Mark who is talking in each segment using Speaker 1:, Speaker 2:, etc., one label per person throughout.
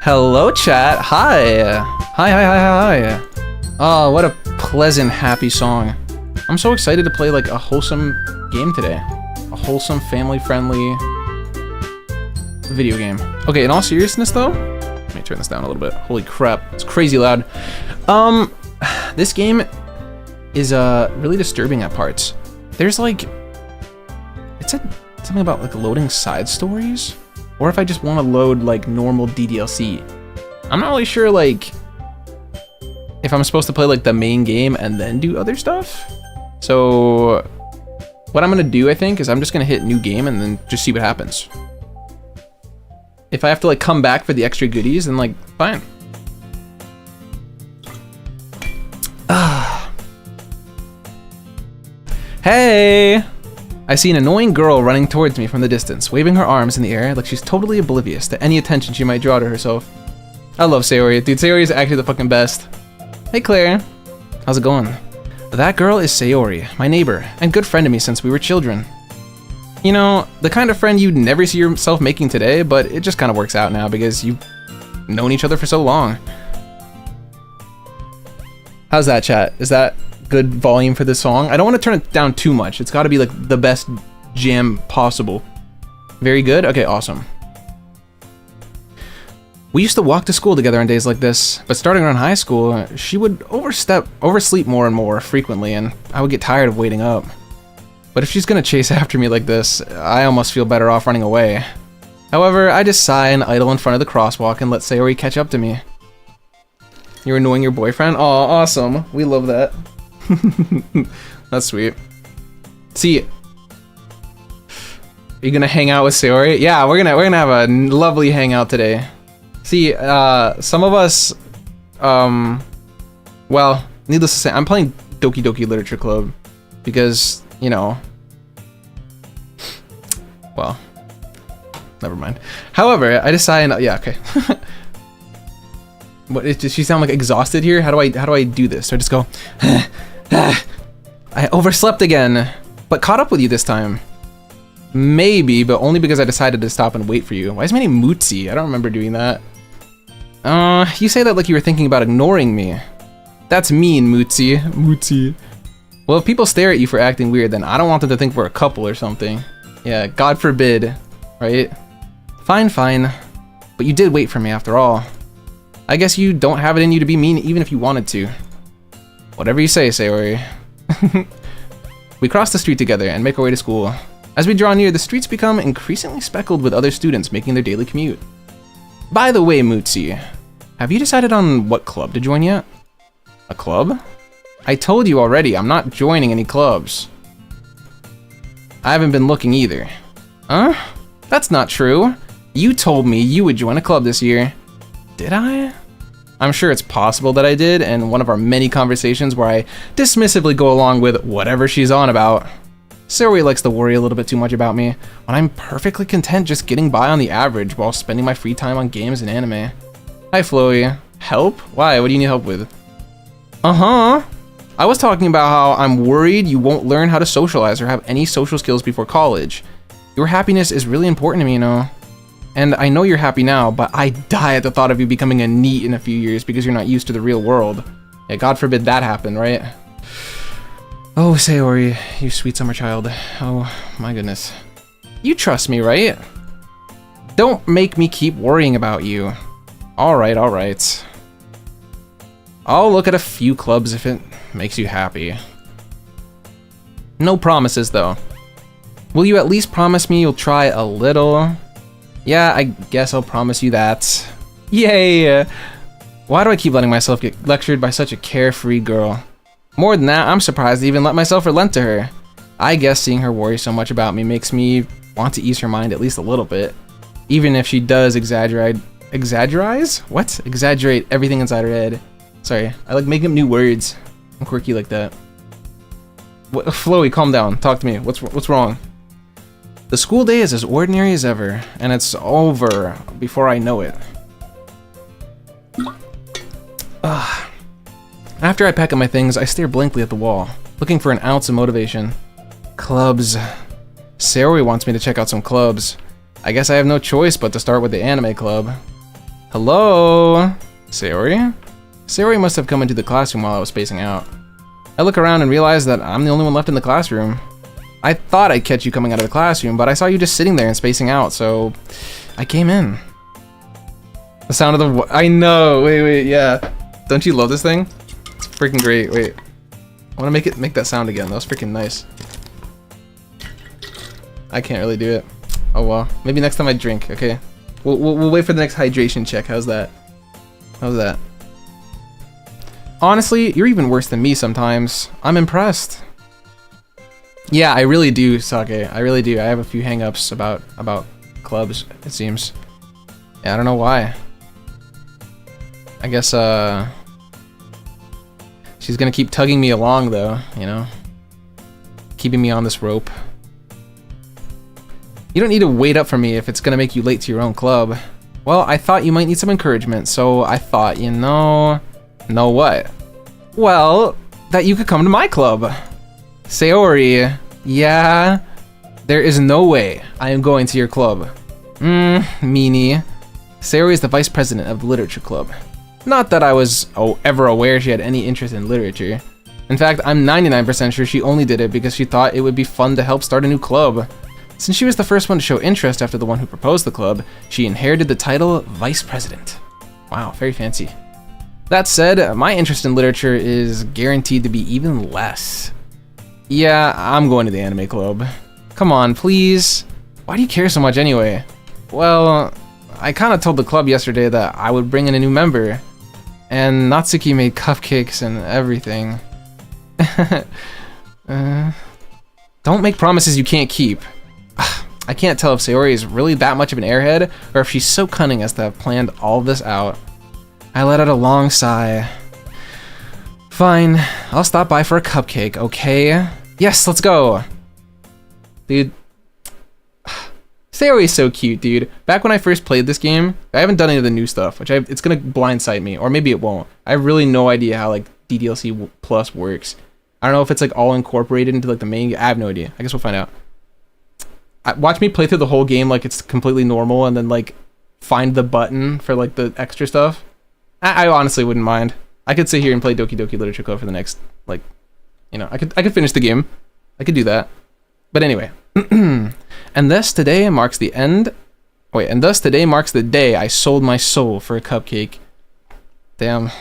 Speaker 1: Hello, chat. Hi. Hi. Oh, what a pleasant, happy song. I'm so excited to play like a wholesome game today. A wholesome, family-friendly video game. Okay, in all seriousness though, let me turn this down a little bit. Holy crap, it's crazy loud. This game is really disturbing at parts. There's like, it said something about like loading side stories, or if I just want to load like normal DDLC. I'm not really sure like if I'm supposed to play like the main game and then do other stuff. So what I'm gonna do, I think, is I'm just gonna hit new game and then just see what happens. If I have to like come back for the extra goodies, then like fine. Hey! I see an annoying girl running towards me from the distance, waving her arms in the air like she's totally oblivious to any attention she might draw to herself. I love Sayori. Dude, Sayori is actually the fucking best. Hey Claire. How's it going? That girl is Sayori, my neighbor, and good friend to me since we were children. You know, the kind of friend you'd never see yourself making today, but it just kind of works out now because you've known each other for so long. How's that, chat? Is that good volume for this song? I don't want to turn it down too much. It's got to be like the best jam possible. Very good? Okay, awesome. We used to walk to school together on days like this, but starting around high school, she would oversleep more and more frequently, and I would get tired of waiting up. But if she's gonna chase after me like this, I almost feel better off running away. However, I just sigh and idle in front of the crosswalk and let Sayori catch up to me. You're annoying your boyfriend? Aw, awesome. We love that. That's sweet. See, are you gonna hang out with Sayori? Yeah, we're gonna have a lovely hangout today. See, some of us, well, needless to say, I'm playing Doki Doki Literature Club because, you know, well, never mind. However, I decided, yeah, okay. What, does she sound like exhausted here? How do I do this? Do I just go, I overslept again, but caught up with you this time. Maybe, but only because I decided to stop and wait for you. Why is my name Mootsie? I don't remember doing that. You say that like you were thinking about ignoring me. That's mean, Mootsie. Mootsie. Well, if people stare at you for acting weird, then I don't want them to think we're a couple or something. Yeah, God forbid, right? Fine, fine. But you did wait for me after all. I guess you don't have it in you to be mean even if you wanted to. Whatever you say, Sayori. We cross the street together and make our way to school. As we draw near, the streets become increasingly speckled with other students making their daily commute. By the way, Mootsie, have you decided on what club to join yet? A club? I told you already, I'm not joining any clubs. I haven't been looking either. Huh? That's not true. You told me you would join a club this year. Did I? I'm sure it's possible that I did in one of our many conversations where I dismissively go along with whatever she's on about. Sayori likes to worry a little bit too much about me, when I'm perfectly content just getting by on the average while spending my free time on games and anime. Hi, Floey. Help? Why? What do you need help with? Uh-huh. I was talking about how I'm worried you won't learn how to socialize or have any social skills before college. Your happiness is really important to me, you know. And I know you're happy now, but I die at the thought of you becoming a NEET in a few years because you're not used to the real world. Yeah, God forbid that happen, right? Oh, Sayori, you sweet summer child. Oh, my goodness. You trust me, right? Don't make me keep worrying about you. Alright, alright. I'll look at a few clubs if it makes you happy. No promises, though. Will you at least promise me you'll try a little? Yeah, I guess I'll promise you that. Yay! Why do I keep letting myself get lectured by such a carefree girl? More than that, I'm surprised to even let myself relent to her. I guess seeing her worry so much about me makes me want to ease her mind at least a little bit. Even if she does exaggerate everything inside her head. Sorry, I like making up new words. I'm quirky like that. What, Floey, calm down. Talk to me. What's wrong? The school day is as ordinary as ever, and it's over before I know it. After I pack up my things, I stare blankly at the wall, looking for an ounce of motivation. Clubs. Sayori wants me to check out some clubs. I guess I have no choice but to start with the anime club. Hello? Sayori? Sayori must have come into the classroom while I was spacing out. I look around and realize that I'm the only one left in the classroom. I thought I'd catch you coming out of the classroom, but I saw you just sitting there and spacing out, so I came in. The sound of the I know, wait, yeah. Don't you love this thing? It's freaking great, wait. I wanna make that sound again, that was freaking nice. I can't really do it. Oh well, maybe next time I drink, okay? We'll wait for the next hydration check, how's that? How's that? Honestly, you're even worse than me sometimes. I'm impressed. Yeah, I really do, Sake. I really do. I have a few hang-ups about clubs, it seems. Yeah, I don't know why. I guess, she's gonna keep tugging me along, though, you know? Keeping me on this rope. You don't need to wait up for me if it's gonna make you late to your own club. Well, I thought you might need some encouragement, so I thought, you know what? Well, that you could come to my club. Sayori, yeah, there is no way I am going to your club. Meanie. Sayori is the vice president of the literature club. Not that I was ever aware she had any interest in literature. In fact, I'm 99% sure she only did it because she thought it would be fun to help start a new club. Since she was the first one to show interest after the one who proposed the club, she inherited the title Vice President. Wow, very fancy. That said, my interest in literature is guaranteed to be even less. Yeah, I'm going to the anime club. Come on, please. Why do you care so much anyway? Well, I kind of told the club yesterday that I would bring in a new member, and Natsuki made cupcakes and everything. Don't make promises you can't keep. I can't tell if Sayori is really that much of an airhead, or if she's so cunning as to have planned all this out. I let out a long sigh. Fine, I'll stop by for a cupcake, okay? Yes, let's go! Dude. Sayori is so cute, dude. Back when I first played this game, I haven't done any of the new stuff, which it's gonna blindside me, or maybe it won't. I have really no idea how, like, DDLC Plus works. I don't know if it's, like, all incorporated into, like, the main... I have no idea. I guess we'll find out. Watch me play through the whole game like it's completely normal and then like find the button for like the extra stuff. I honestly wouldn't mind. I could sit here and play Doki Doki Literature Club for the next, like, you know, I could finish the game. I could do that. But anyway. And thus today marks the day I sold my soul for a cupcake. Damn.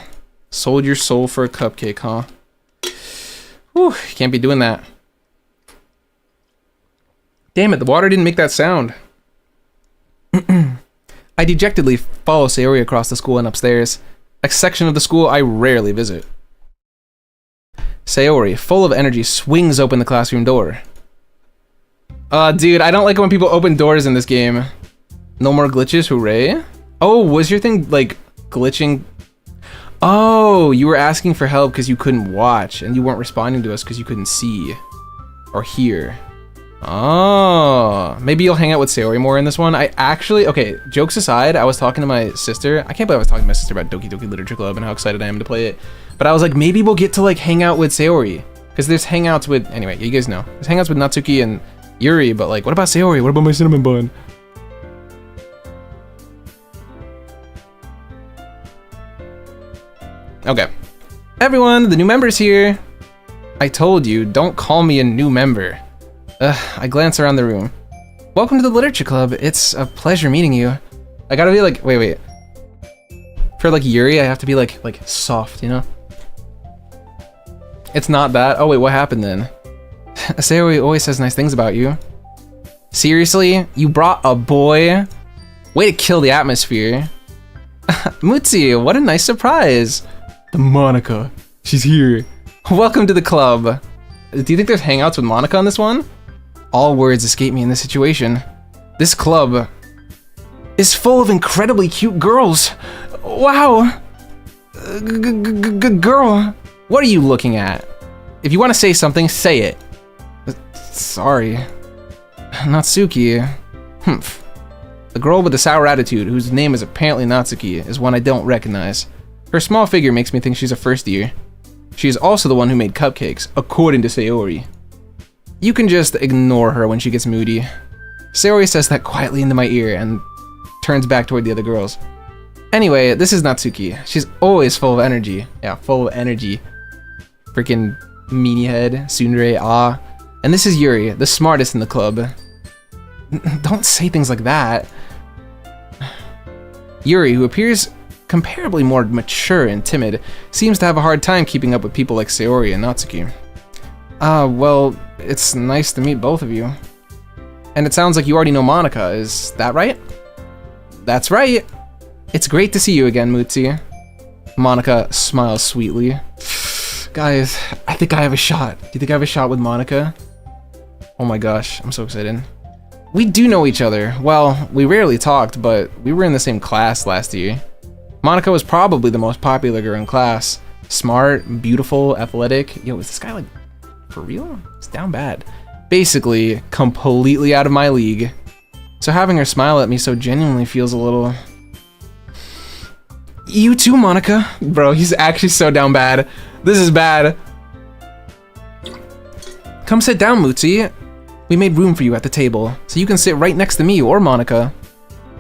Speaker 1: Sold your soul for a cupcake, huh? Whew, you can't be doing that. Damn it, the water didn't make that sound. I dejectedly follow Sayori across the school and upstairs, a section of the school I rarely visit. Sayori, full of energy, swings open the classroom door. Dude, I don't like it when people open doors in this game. No more glitches, hooray. Oh, was your thing, like, glitching? Oh, you were asking for help because you couldn't watch, and you weren't responding to us because you couldn't see or hear. Oh, maybe you'll hang out with Sayori more in this one. Okay, jokes aside, I was talking to my sister. I can't believe I was talking to my sister about Doki Doki Literature Club and how excited I am to play it. But I was like, maybe we'll get to like hang out with Sayori. Because there's hangouts with, anyway, you guys know. There's hangouts with Natsuki and Yuri, but like, what about Sayori? What about my cinnamon bun? Okay. Everyone, the new member's here. I told you, don't call me a new member. I glance around the room. Welcome to the Literature Club. It's a pleasure meeting you. I gotta be like, wait. For like Yuri, I have to be like soft, you know? It's not that. Oh wait, what happened then? Sayori always says nice things about you. Seriously? You brought a boy? Way to kill the atmosphere. Mutsi, what a nice surprise. The Monica. She's here. Welcome to the club. Do you think there's hangouts with Monica on this one? All words escape me in this situation. This club is full of incredibly cute girls. Wow. Girl. What are you looking at? If you want to say something, say it. Sorry. Natsuki. Humph. The girl with the sour attitude, whose name is apparently Natsuki, is one I don't recognize. Her small figure makes me think she's a first year. She is also the one who made cupcakes, according to Sayori. You can just ignore her when she gets moody. Sayori says that quietly into my ear and turns back toward the other girls. Anyway, this is Natsuki. She's always full of energy. Yeah, full of energy. Freaking meanie head, tsundere, ah. And this is Yuri, the smartest in the club. Don't say things like that. Yuri, who appears comparably more mature and timid, seems to have a hard time keeping up with people like Sayori and Natsuki. Well, it's nice to meet both of you. And it sounds like you already know Monica, is that right? That's right! It's great to see you again, Mutsi. Monica smiles sweetly. Guys, I think I have a shot. Do you think I have a shot with Monica? Oh my gosh, I'm so excited. We do know each other. Well, we rarely talked, but we were in the same class last year. Monica was probably the most popular girl in class. Smart, beautiful, athletic. Yo, is this guy like, for real? It's down bad. Basically, completely out of my league. So having her smile at me so genuinely feels a little... You too, Monica. Bro, he's actually so down bad. This is bad. Come sit down, Mutsi. We made room for you at the table, so you can sit right next to me or Monica.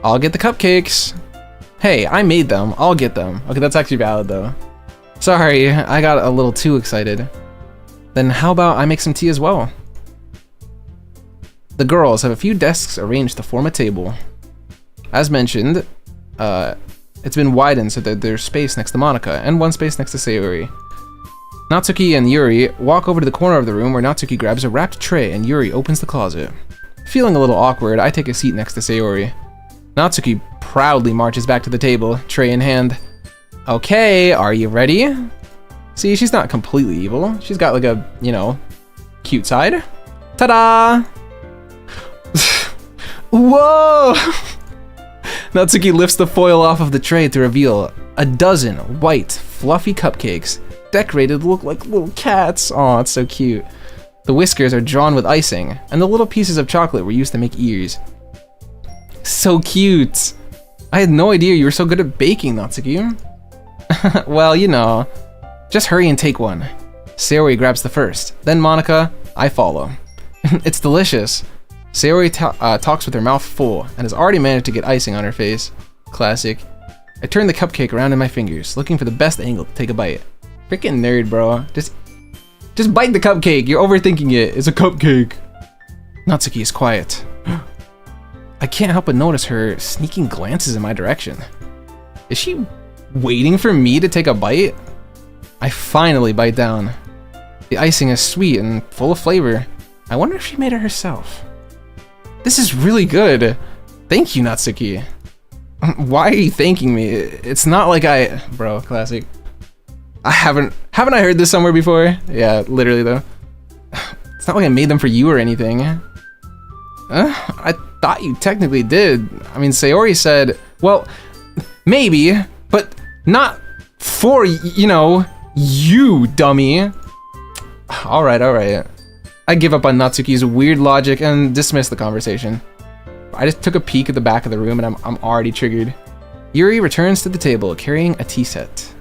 Speaker 1: I'll get the cupcakes. Hey, I made them. I'll get them. Okay, that's actually valid, though. Sorry, I got a little too excited. Then how about I make some tea as well? The girls have a few desks arranged to form a table. As mentioned, it's been widened so that there's space next to Monica and one space next to Sayori. Natsuki and Yuri walk over to the corner of the room where Natsuki grabs a wrapped tray and Yuri opens the closet. Feeling a little awkward, I take a seat next to Sayori. Natsuki proudly marches back to the table, tray in hand. Okay, are you ready? See, she's not completely evil. She's got like a, you know, cute side. Ta-da! Whoa! Natsuki lifts the foil off of the tray to reveal a dozen white, fluffy cupcakes, decorated to look like little cats. Aw, it's so cute. The whiskers are drawn with icing, and the little pieces of chocolate were used to make ears. So cute! I had no idea you were so good at baking, Natsuki. Well, you know. Just hurry and take one. Sayori grabs the first, then Monica, I follow. It's delicious. Sayori talks with her mouth full, and has already managed to get icing on her face. Classic. I turn the cupcake around in my fingers, looking for the best angle to take a bite. Freaking nerd, bro. Just bite the cupcake. You're overthinking it. It's a cupcake. Natsuki is quiet. I can't help but notice her sneaking glances in my direction. Is she waiting for me to take a bite? I finally bite down. The icing is sweet and full of flavor. I wonder if she made it herself. This is really good. Thank you, Natsuki. Why are you thanking me? It's not like Bro, classic. Haven't I heard this somewhere before? Yeah, literally though. It's not like I made them for you or anything. I thought you technically did. I mean, Sayori said, well, maybe, but not for, you know, you, dummy. Alright. I give up on Natsuki's weird logic and dismiss the conversation. I just took a peek at the back of the room and I'm already triggered. Yuri returns to the table carrying a tea set.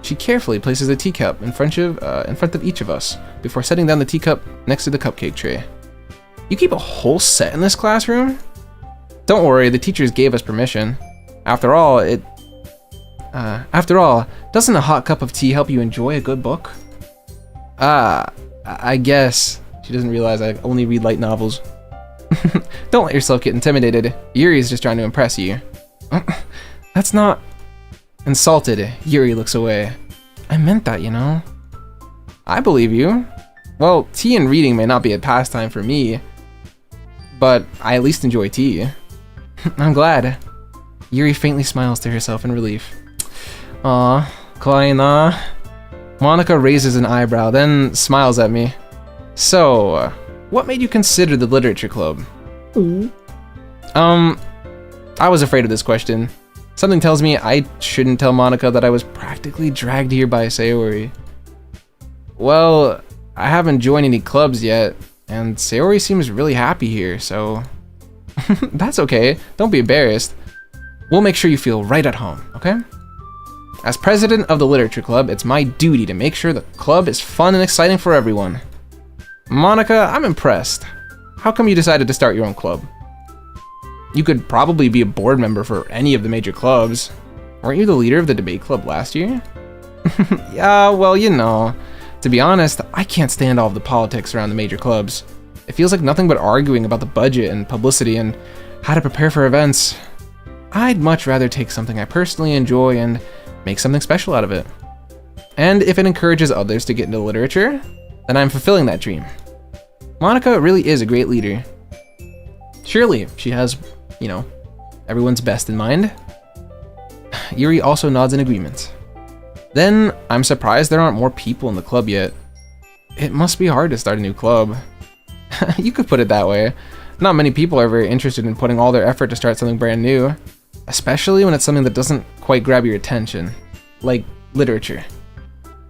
Speaker 1: She carefully places a teacup in front of each of us before setting down the teacup next to the cupcake tray. You keep a whole set in this classroom? Don't worry, the teachers gave us permission. After all, doesn't a hot cup of tea help you enjoy a good book? I guess. She doesn't realize I only read light novels. Don't let yourself get intimidated. Yuri's just trying to impress you. That's not... Insulted, Yuri looks away. I meant that, you know. I believe you. Well, tea and reading may not be a pastime for me, but I at least enjoy tea. I'm glad. Yuri faintly smiles to herself in relief. Aw, Kleina. Monica raises an eyebrow, then smiles at me. So, what made you consider the literature club? I was afraid of this question. Something tells me I shouldn't tell Monica that I was practically dragged here by Sayori. Well, I haven't joined any clubs yet, and Sayori seems really happy here, so... That's okay, don't be embarrassed. We'll make sure you feel right at home, okay? As president of the literature club, it's my duty to make sure the club is fun and exciting for everyone. Monica, I'm impressed. How come you decided to start your own club? You could probably be a board member for any of the major clubs. Weren't you the leader of the debate club last year? Yeah, well, you know. To be honest, I can't stand all of the politics around the major clubs. It feels like nothing but arguing about the budget and publicity and how to prepare for events. I'd much rather take something I personally enjoy and make something special out of it. And if it encourages others to get into literature, then I'm fulfilling that dream. Monica really is a great leader. Surely, she has, you know, everyone's best in mind. Yuri also nods in agreement. Then, I'm surprised there aren't more people in the club yet. It must be hard to start a new club. You could put it that way. Not many people are very interested in putting all their effort to start something brand new, especially when it's something that doesn't quite grab your attention, like literature.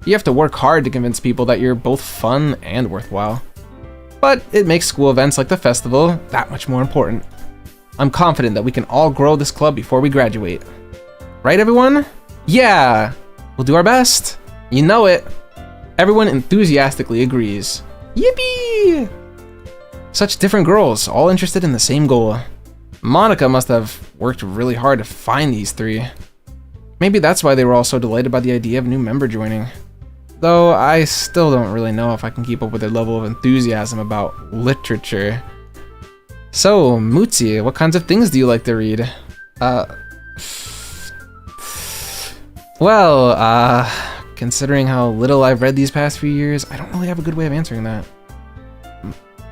Speaker 1: You have to work hard to convince people that you're both fun and worthwhile. But it makes school events like the festival that much more important. I'm confident that we can all grow this club before we graduate. Right, everyone? Yeah! We'll do our best. You know it. Everyone enthusiastically agrees. Yippee! Such different girls, all interested in the same goal. Monica must have worked really hard to find these three. Maybe that's why they were all so delighted by the idea of a new member joining. Though I still don't really know if I can keep up with their level of enthusiasm about literature. So, Mutsi, what kinds of things do you like to read? Considering how little I've read these past few years, I don't really have a good way of answering that.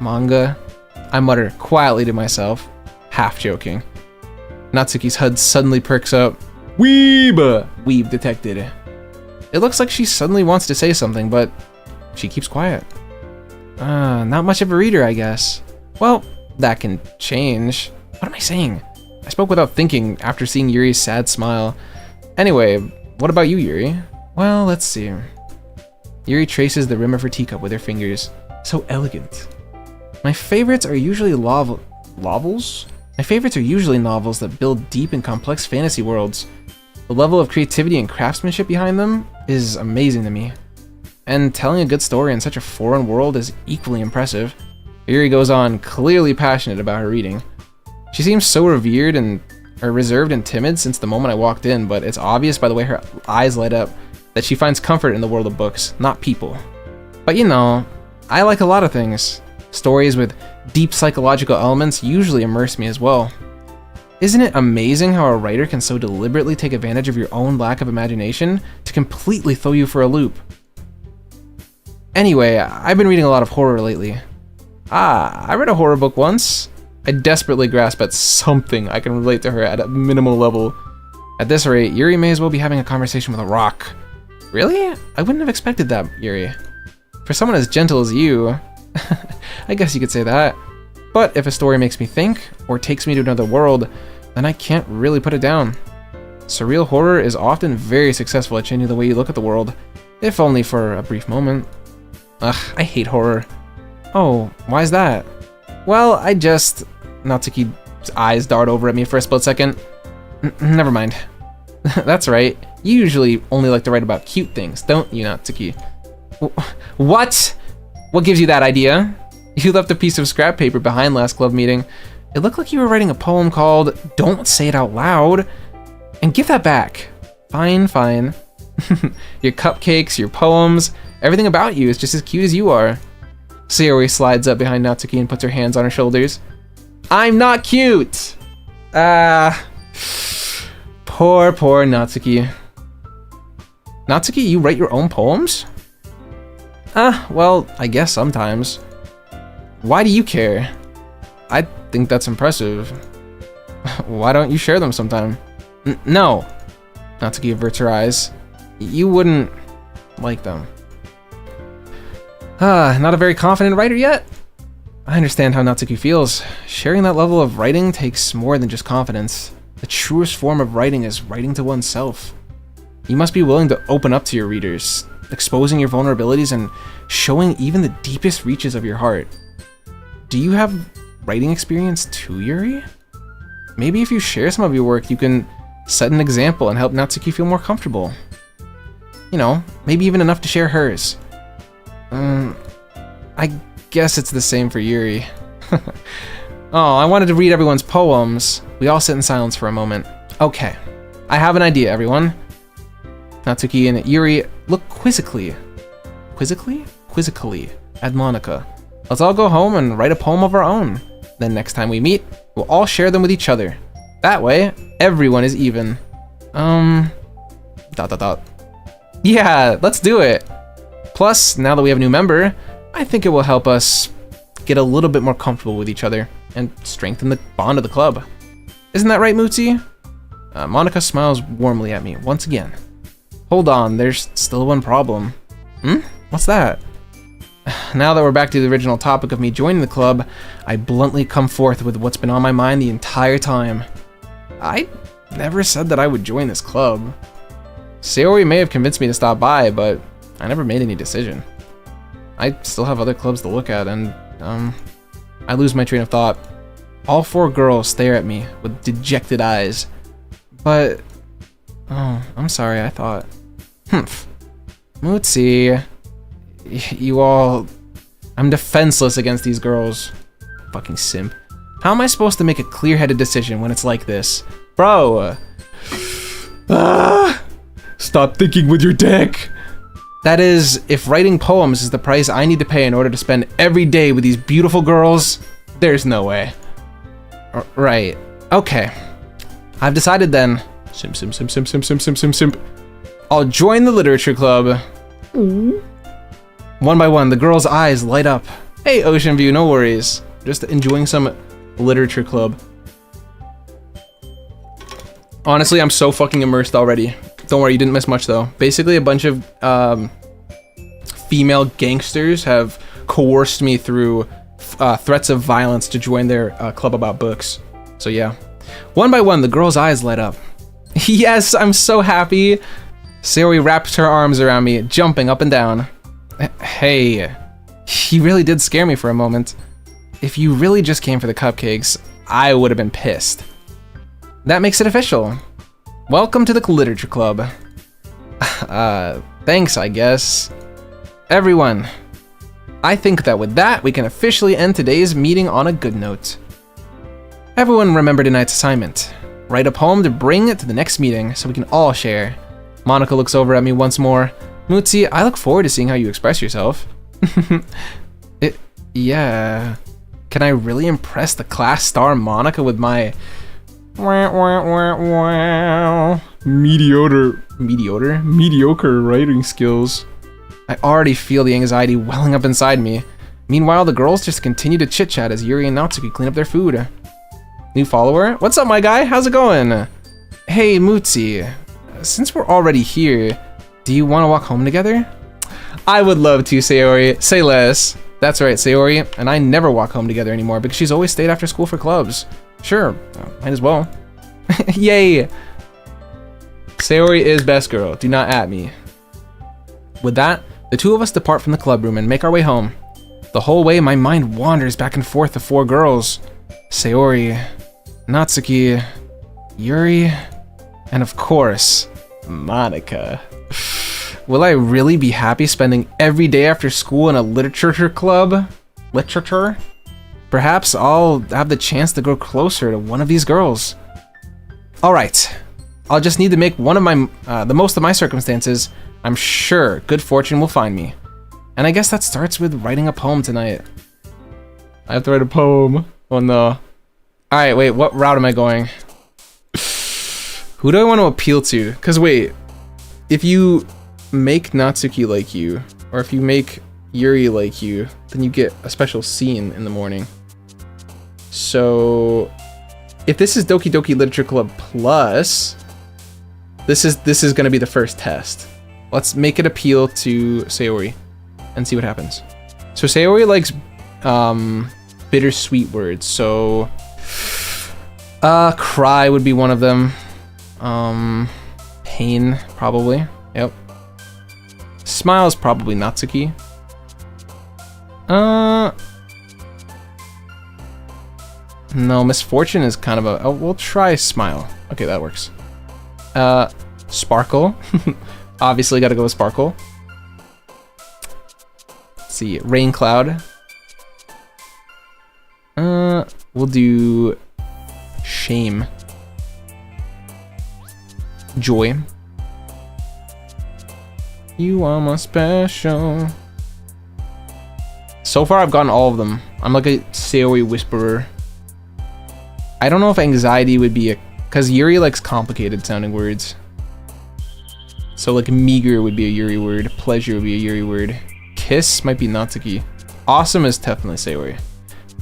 Speaker 1: Manga? I mutter quietly to myself, half joking. Natsuki's HUD suddenly perks up. Weeb! Weeb detected. It looks like she suddenly wants to say something, but she keeps quiet. Not much of a reader, I guess. Well, that can change. What am I saying? I spoke without thinking after seeing Yuri's sad smile. Anyway, what about you, Yuri? Well, let's see. Yuri traces the rim of her teacup with her fingers. So elegant. My favorites are usually novels? My favorites are usually novels that build deep and complex fantasy worlds. The level of creativity and craftsmanship behind them is amazing to me. And telling a good story in such a foreign world is equally impressive. Yuri goes on, clearly passionate about her reading. She seems so reserved and timid since the moment I walked in, but it's obvious by the way her eyes light up that she finds comfort in the world of books, not people. But you know, I like a lot of things. Stories with deep psychological elements usually immerse me as well. Isn't it amazing how a writer can so deliberately take advantage of your own lack of imagination to completely throw you for a loop? Anyway, I've been reading a lot of horror lately. I read a horror book once. I desperately grasp at something I can relate to her at a minimal level. At this rate, Yuri may as well be having a conversation with a rock. Really? I wouldn't have expected that, Yuri. For someone as gentle as you, I guess you could say that. But if a story makes me think, or takes me to another world, then I can't really put it down. Surreal horror is often very successful at changing the way you look at the world, if only for a brief moment. Ugh, I hate horror. Oh, why is that? Well, Natsuki's eyes dart over at me for a split second. Never mind. That's right. You usually only like to write about cute things, don't you, Natsuki? What? What gives you that idea? You left a piece of scrap paper behind last club meeting. It looked like you were writing a poem called Don't Say It Out Loud. And give that back. Fine, fine. Your cupcakes, your poems, everything about you is just as cute as you are. Sayori slides up behind Natsuki and puts her hands on her shoulders. I'm not cute! Poor Natsuki. Natsuki, you write your own poems? Well, I guess sometimes. Why do you care? I think that's impressive. Why don't you share them sometime? No. Natsuki averts her eyes. You wouldn't like them. Not a very confident writer yet? I understand how Natsuki feels. Sharing that level of writing takes more than just confidence. The truest form of writing is writing to oneself. You must be willing to open up to your readers, exposing your vulnerabilities and showing even the deepest reaches of your heart. Do you have writing experience too, Yuri? Maybe if you share some of your work, you can set an example and help Natsuki feel more comfortable. You know, maybe even enough to share hers. I guess it's the same for Yuri. Oh, I wanted to read everyone's poems. We all sit in silence for a moment. Okay, I have an idea, everyone. Natsuki and Yuri look quizzically at Monica. Let's all go home and write a poem of our own. Then next time we meet, we'll all share them with each other. That way, everyone is even. Yeah, let's do it. Plus, now that we have a new member, I think it will help us get a little bit more comfortable with each other and strengthen the bond of the club. Isn't that right, Mutsi? Monica smiles warmly at me once again. Hold on, there's still one problem. What's that? Now that we're back to the original topic of me joining the club, I bluntly come forth with what's been on my mind the entire time. I never said that I would join this club. Sayori may have convinced me to stop by, but I never made any decision. I still have other clubs to look at, and, I lose my train of thought. All 4 girls stare at me with dejected eyes. But, oh, I'm sorry, I thought. Mutsi, you all... I'm defenseless against these girls. Fucking simp. How am I supposed to make a clear-headed decision when it's like this? Bro! Stop thinking with your dick! That is, if writing poems is the price I need to pay in order to spend every day with these beautiful girls, there's no way. Right. Okay. I've decided then. Simp. I'll join the literature club. One by one, the girls' eyes light up. Hey, Ocean View, no worries. Just enjoying some literature club. Honestly, I'm so fucking immersed already. Don't worry, you didn't miss much though. Basically, a bunch of female gangsters have coerced me through threats of violence to join their club about books. So yeah. One by one, the girls' eyes light up. Yes, I'm so happy. Sayori wraps her arms around me, jumping up and down. Hey, he really did scare me for a moment. If you really just came for the cupcakes, I would have been pissed. That makes it official. Welcome to the literature club. Thanks, I guess. Everyone, I think that with that, we can officially end today's meeting on a good note. Everyone remember tonight's assignment. Write a poem to bring it to the next meeting so we can all share. Monica looks over at me once more. Mutsi, I look forward to seeing how you express yourself. Yeah. Can I really impress the class star Monica with my mediocre writing skills? I already feel the anxiety welling up inside me. Meanwhile, the girls just continue to chit-chat as Yuri and Natsuki clean up their food. New follower? What's up, my guy? How's it going? Hey, Mutsi. Since we're already here, do you want to walk home together? I would love to, Sayori. Say less. That's right, Sayori. And I never walk home together anymore because she's always stayed after school for clubs. Sure, might as well. Yay! Sayori is best girl. Do not at me. With that, the two of us depart from the club room and make our way home. The whole way, my mind wanders back and forth to 4 girls. Sayori, Natsuki, Yuri, and of course, Monica. Will I really be happy spending every day after school in a literature club? Literature? Perhaps I'll have the chance to grow closer to one of these girls. Alright, I'll just need to make one of my, the most of my circumstances. I'm sure good fortune will find me. And I guess that starts with writing a poem tonight. I have to write a poem. Oh no. Alright, wait, what route am I going? Who do I want to appeal to? Because wait, if you make Natsuki like you, or if you make Yuri like you, then you get a special scene in the morning. So, if this is Doki Doki Literature Club Plus, this is going to be the first test. Let's make it appeal to Sayori and see what happens. So Sayori likes bittersweet words, so cry would be one of them. Pain, probably. Yep. Smile is probably Natsuki. No, misfortune is kind of a... Oh, we'll try smile. Okay, that works. Sparkle. Obviously gotta go with sparkle. Let's see, rain cloud. We'll do shame. joy. You are my special. So far, I've gotten all of them. I'm like a Sayori whisperer. I don't know if anxiety would be a... Because Yuri likes complicated sounding words. So like meager would be a Yuri word. Pleasure would be a Yuri word. Kiss might be Natsuki. Awesome is definitely Sayori.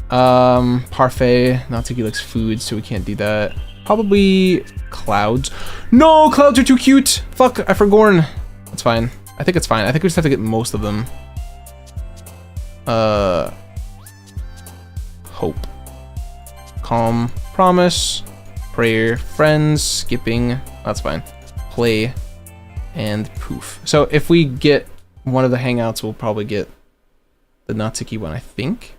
Speaker 1: Parfait. Natsuki likes food, so we can't do that. Probably clouds. No, clouds are too cute. Fuck, I forgorn. That's fine. I think it's fine. I think we just have to get most of them. Hope. Calm. Promise. Prayer. Friends. Skipping. That's fine. Play. And poof. So if we get one of the hangouts, we'll probably get the Natsuki one, I think.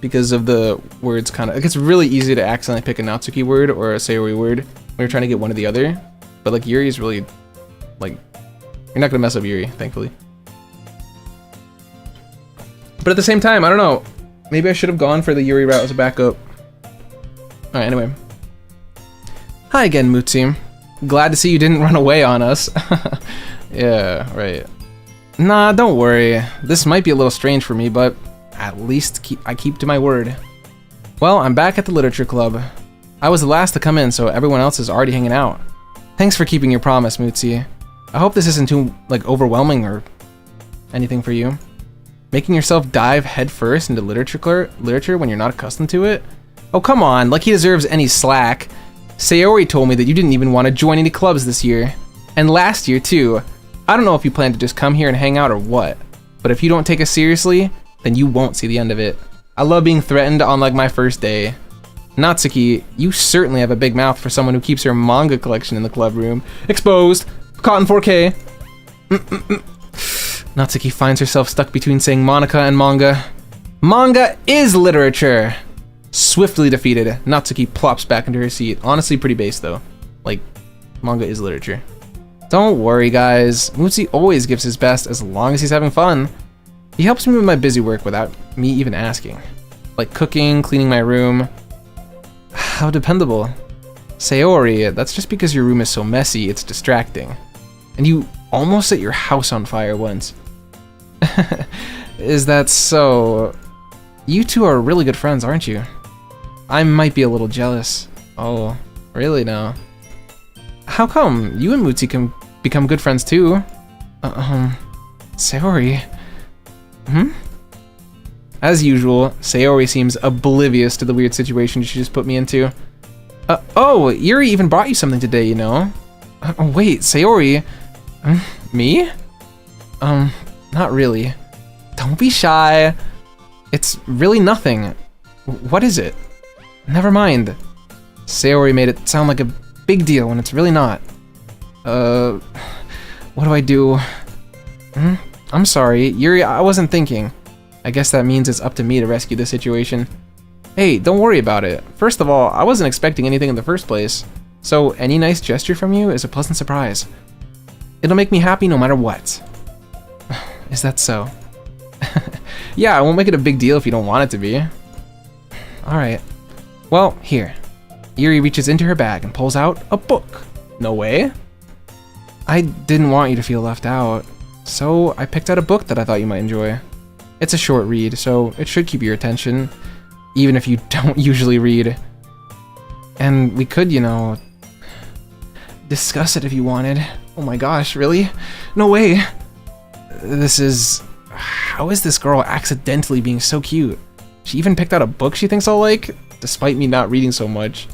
Speaker 1: Because of the words kind of... Like, it's really easy to accidentally pick a Natsuki word or a Sayori word when you're trying to get one or the other. But like Yuri is really... Like... You're not gonna mess up Yuri, thankfully. But at the same time, I don't know. Maybe I should have gone for the Yuri route as a backup. Alright, anyway. Hi again, Mutsi. Glad to see you didn't run away on us. Yeah, right. Nah, don't worry. This might be a little strange for me, but at least I keep to my word. Well, I'm back at the literature club. I was the last to come in, so everyone else is already hanging out. Thanks for keeping your promise, Mutsi. I hope this isn't too, like, overwhelming or anything for you. Making yourself dive headfirst into literature when you're not accustomed to it? Oh, come on, like he deserves any slack. Sayori told me that you didn't even want to join any clubs this year. And last year, too. I don't know if you plan to just come here and hang out or what, but if you don't take us seriously, then you won't see the end of it. I love being threatened on, like, my first day. Natsuki, you certainly have a big mouth for someone who keeps her manga collection in the club room. Exposed! Caught in 4K! Natsuki finds herself stuck between saying Monica and manga. Manga is literature! Swiftly defeated, Natsuki plops back into her seat. Honestly, pretty base, though. Like, manga is literature. Don't worry, guys. Mutsi always gives his best as long as he's having fun. He helps me with my busy work without me even asking. Like cooking, cleaning my room. How dependable. Sayori, that's just because your room is so messy, it's distracting. And you almost set your house on fire once. Is that so? You two are really good friends, aren't you? I might be a little jealous. Oh, really now? How come? You and Mutsi can become good friends too. Sayori. As usual, Sayori seems oblivious to the weird situation she just put me into. Oh, Yuri even brought you something today, you know? Wait, Sayori? Me? Not really. Don't be shy. It's really nothing. What is it? Never mind. Sayori made it sound like a big deal when it's really not. What do I do? I'm sorry, Yuri, I wasn't thinking. I guess that means it's up to me to rescue the situation. Hey, don't worry about it. First of all, I wasn't expecting anything in the first place. So any nice gesture from you is a pleasant surprise. It'll make me happy no matter what. Is that so? Yeah, I won't make it a big deal if you don't want it to be. Alright. Well, here. Yuri reaches into her bag and pulls out a book. No way. I didn't want you to feel left out, so I picked out a book that I thought you might enjoy. It's a short read, so it should keep your attention, even if you don't usually read. And we could, you know, discuss it if you wanted. Oh my gosh, really? No way. How is this girl accidentally being so cute? She even picked out a book she thinks I'll like, despite me not reading so much.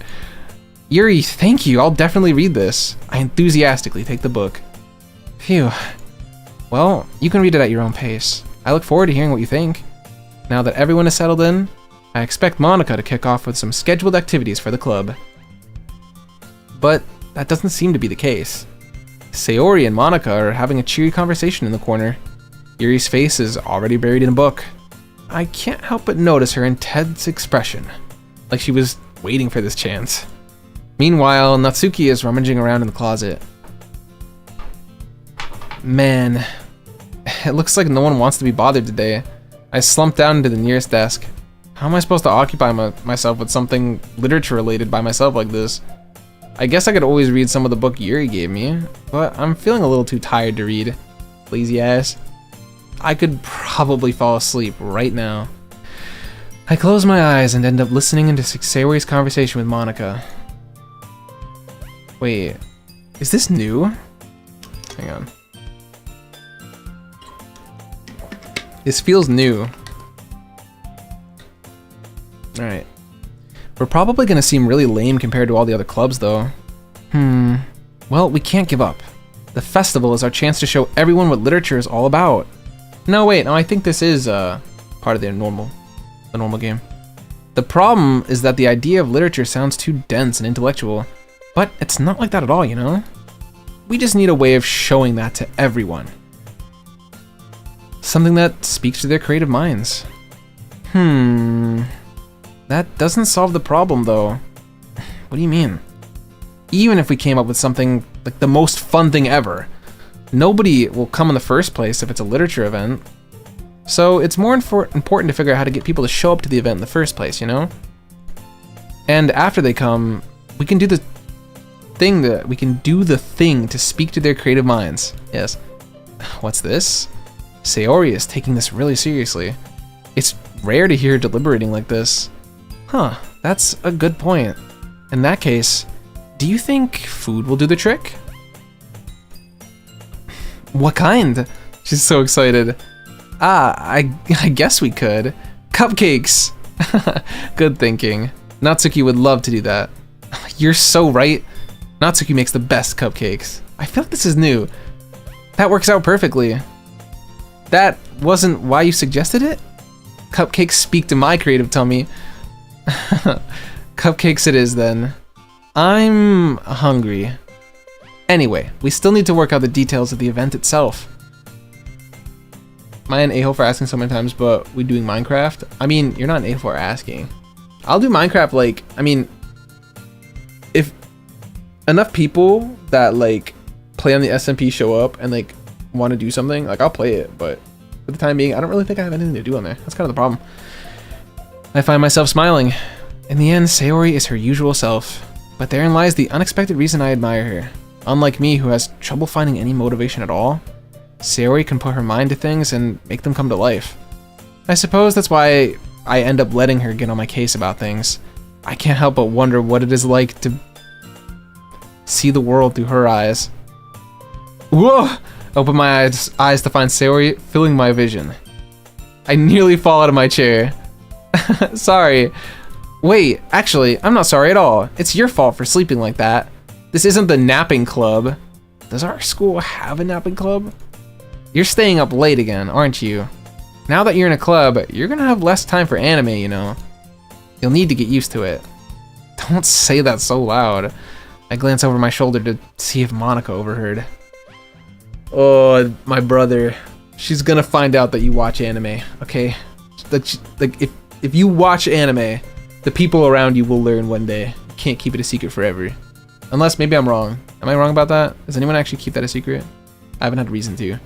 Speaker 1: Yuri, thank you, I'll definitely read this. I enthusiastically take the book. Phew. Well, you can read it at your own pace. I look forward to hearing what you think. Now that everyone is settled in, I expect Monica to kick off with some scheduled activities for the club. But that doesn't seem to be the case. Sayori and Monica are having a cheery conversation in the corner. Yuri's face is already buried in a book. I can't help but notice her intense expression, like she was waiting for this chance. Meanwhile, Natsuki is rummaging around in the closet. Man, it looks like no one wants to be bothered today. I slumped down into the nearest desk. How am I supposed to occupy myself with something literature related by myself like this? I guess I could always read some of the book Yuri gave me, but I'm feeling a little too tired to read. Lazy ass. I could probably fall asleep right now. I close my eyes and end up listening into Sayori's conversation with Monica. Wait, is this new? Hang on. This feels new. Alright. We're probably gonna seem really lame compared to all the other clubs though. Well, we can't give up. The festival is our chance to show everyone what literature is all about. No, wait, no, I think this is part of the normal game. The problem is that the idea of literature sounds too dense and intellectual, but it's not like that at all, you know? We just need a way of showing that to everyone. Something that speaks to their creative minds. That doesn't solve the problem though. What do you mean? Even if we came up with something like the most fun thing ever, nobody will come in the first place if it's a literature event. So it's more important to figure out how to get people to show up to the event in the first place, you know? And after they come, we can do the thing to speak to their creative minds. Yes. What's this? Sayori is taking this really seriously. It's rare to hear her deliberating like this. Huh, that's a good point. In that case, do you think food will do the trick? What kind? She's so excited. I guess we could. Cupcakes! Good thinking. Natsuki would love to do that. You're so right. Natsuki makes the best cupcakes. I feel like this is new. That works out perfectly. That wasn't why you suggested it? Cupcakes speak to my creative tummy. Cupcakes it is then. I'm hungry. Anyway, we still need to work out the details of the event itself. Am I an a-hole for asking so many times, but we doing Minecraft? I mean, you're not an a-hole for asking. I'll do Minecraft, like, I mean, if enough people that, like, play on the SMP show up and, like, want to do something, like, I'll play it, but for the time being, I don't really think I have anything to do on there. That's kind of the problem. I find myself smiling. In the end, Sayori is her usual self, but therein lies the unexpected reason I admire her. Unlike me, who has trouble finding any motivation at all, Sayori can put her mind to things and make them come to life. I suppose that's why I end up letting her get on my case about things. I can't help but wonder what it is like to see the world through her eyes. Whoa! Open my eyes to find Sayori filling my vision. I nearly fall out of my chair. Sorry. Wait, actually, I'm not sorry at all. It's your fault for sleeping like that. This isn't the napping club. Does our school have a napping club? You're staying up late again, aren't you? Now that you're in a club, you're gonna have less time for anime, you know. You'll need to get used to it. Don't say that so loud. I glance over my shoulder to see if Monica overheard. Oh, my brother. She's gonna find out that you watch anime, okay? Like, if you watch anime, the people around you will learn one day. You can't keep it a secret forever. Unless maybe I'm wrong. Am I wrong about that? Does anyone actually keep that a secret? I haven't had reason to.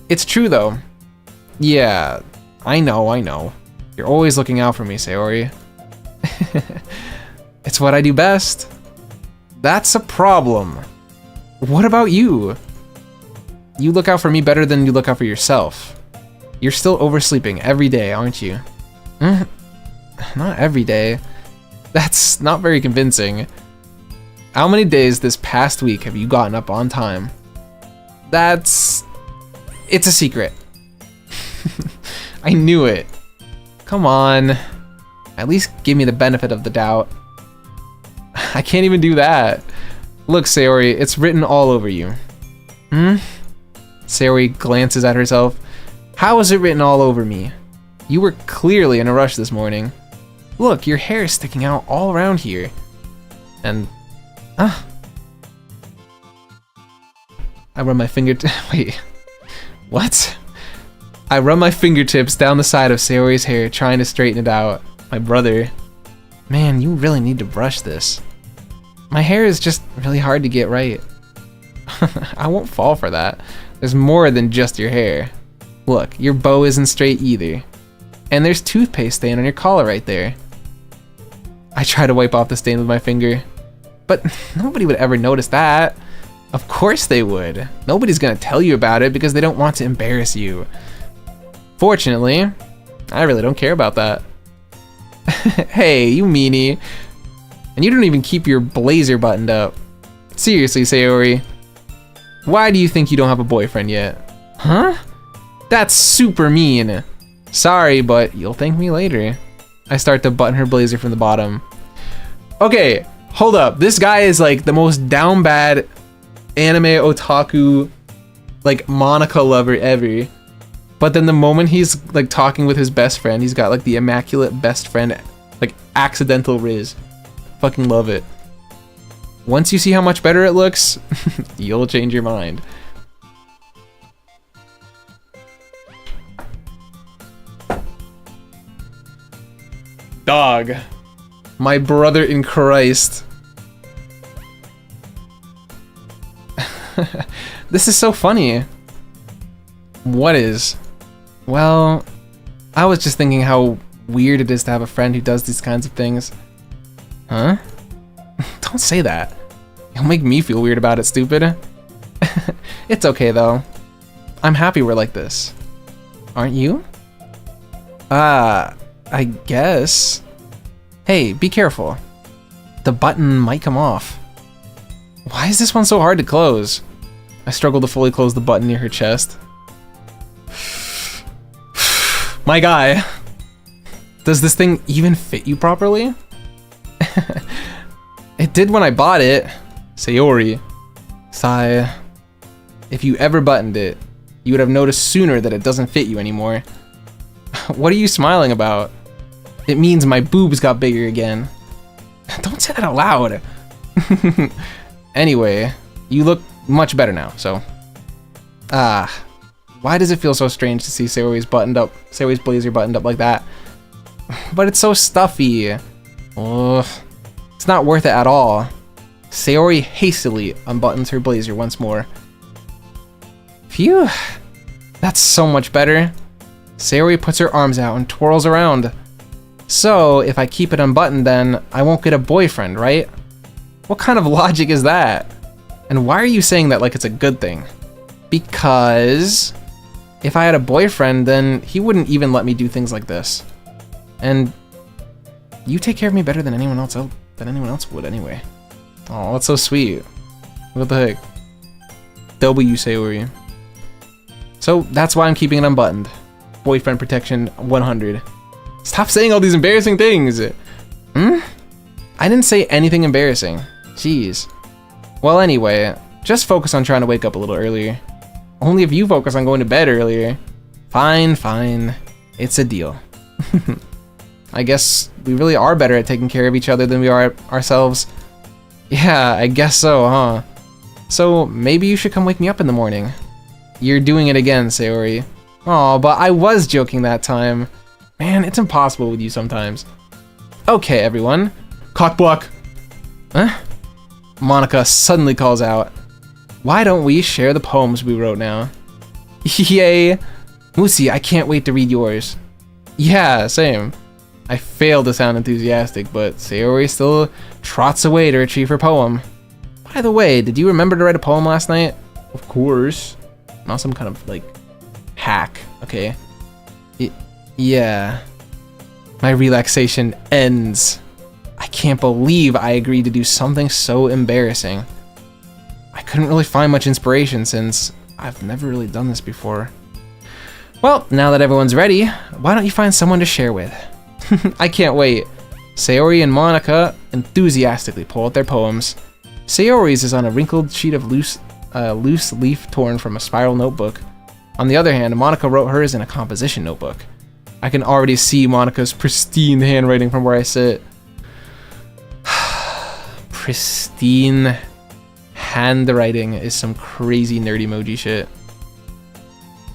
Speaker 1: It's true though. Yeah, I know. You're always looking out for me, Sayori. It's what I do best. That's a problem. What about you? You look out for me better than you look out for yourself. You're still oversleeping every day, aren't you? Not every day. That's not very convincing. How many days this past week have you gotten up on time? It's a secret. I knew it. Come on. At least give me the benefit of the doubt. I can't even do that. Look, Sayori, it's written all over you. Sayori glances at herself. How is it written all over me? You were clearly in a rush this morning. Look, your hair is sticking out all around here. And, I run my wait, what? I run my fingertips down the side of Sayori's hair, trying to straighten it out. My brother. Man, you really need to brush this. My hair is just really hard to get right. I won't fall for that. There's more than just your hair. Look, your bow isn't straight either. And there's toothpaste stain on your collar right there. I try to wipe off the stain with my finger. But nobody would ever notice that. Of course they would. Nobody's gonna tell you about it because they don't want to embarrass you. Fortunately, I really don't care about that. Hey, you meanie. And you don't even keep your blazer buttoned up. Seriously, Sayori. Why do you think you don't have a boyfriend yet? Huh? That's super mean. Sorry, but you'll thank me later. I start to button her blazer from the bottom. Okay, hold up. This guy is like the most down bad anime otaku, like Monica lover ever. But then the moment he's like talking with his best friend, he's got like the immaculate best friend, like accidental Riz. Fucking love it. Once you see how much better it looks, you'll change your mind. Dog. My brother in Christ. This is so funny. What is? Well, I was just thinking how weird it is to have a friend who does these kinds of things. Huh? Don't say that. You'll make me feel weird about it, stupid. It's okay though. I'm happy we're like this. Aren't you? I guess. Hey, be careful. The button might come off. Why is this one so hard to close? I struggle to fully close the button near her chest. My guy. Does this thing even fit you properly? It did when I bought it. Sayori. Sigh. If you ever buttoned it, you would have noticed sooner that it doesn't fit you anymore. What are you smiling about? It means my boobs got bigger again. Don't say that out loud. Anyway, you look much better now, so. Why does it feel so strange to see Sayori's blazer buttoned up like that? But it's so stuffy. Ugh. It's not worth it at all. Sayori hastily unbuttons her blazer once more. Phew. That's so much better. Sayori puts her arms out and twirls around. So, if I keep it unbuttoned then, I won't get a boyfriend, right? What kind of logic is that? And why are you saying that like it's a good thing? Because if I had a boyfriend, then he wouldn't even let me do things like this. And you take care of me better than anyone else would anyway. Oh, that's so sweet. What the heck? W Sayori. So that's why I'm keeping it unbuttoned. Boyfriend protection 100. Stop saying all these embarrassing things. I didn't say anything embarrassing. Jeez. Well, anyway, just focus on trying to wake up a little earlier. Only if you focus on going to bed earlier. Fine, fine. It's a deal. I guess we really are better at taking care of each other than we are ourselves. Yeah, I guess so, huh? So maybe you should come wake me up in the morning. You're doing it again, Sayori. Aw, but I was joking that time. Man, it's impossible with you sometimes. Okay, everyone. Cock block. Huh? Monica suddenly calls out. Why don't we share the poems we wrote now? Yay! Musi, I can't wait to read yours. Yeah, same. I failed to sound enthusiastic, but Sayori still trots away to retrieve her poem. By the way, did you remember to write a poem last night? Of course. Not some kind of, like, hack, okay? Yeah. My relaxation ends. I can't believe I agreed to do something so embarrassing. I couldn't really find much inspiration since I've never really done this before. Well, now that everyone's ready, why don't you find someone to share with? I can't wait. Sayori and Monica enthusiastically pull out their poems. Sayori's is on a wrinkled sheet of loose leaf torn from a spiral notebook. On the other hand, Monica wrote hers in a composition notebook. I can already see Monica's pristine handwriting from where I sit. Pristine handwriting is some crazy nerd emoji shit.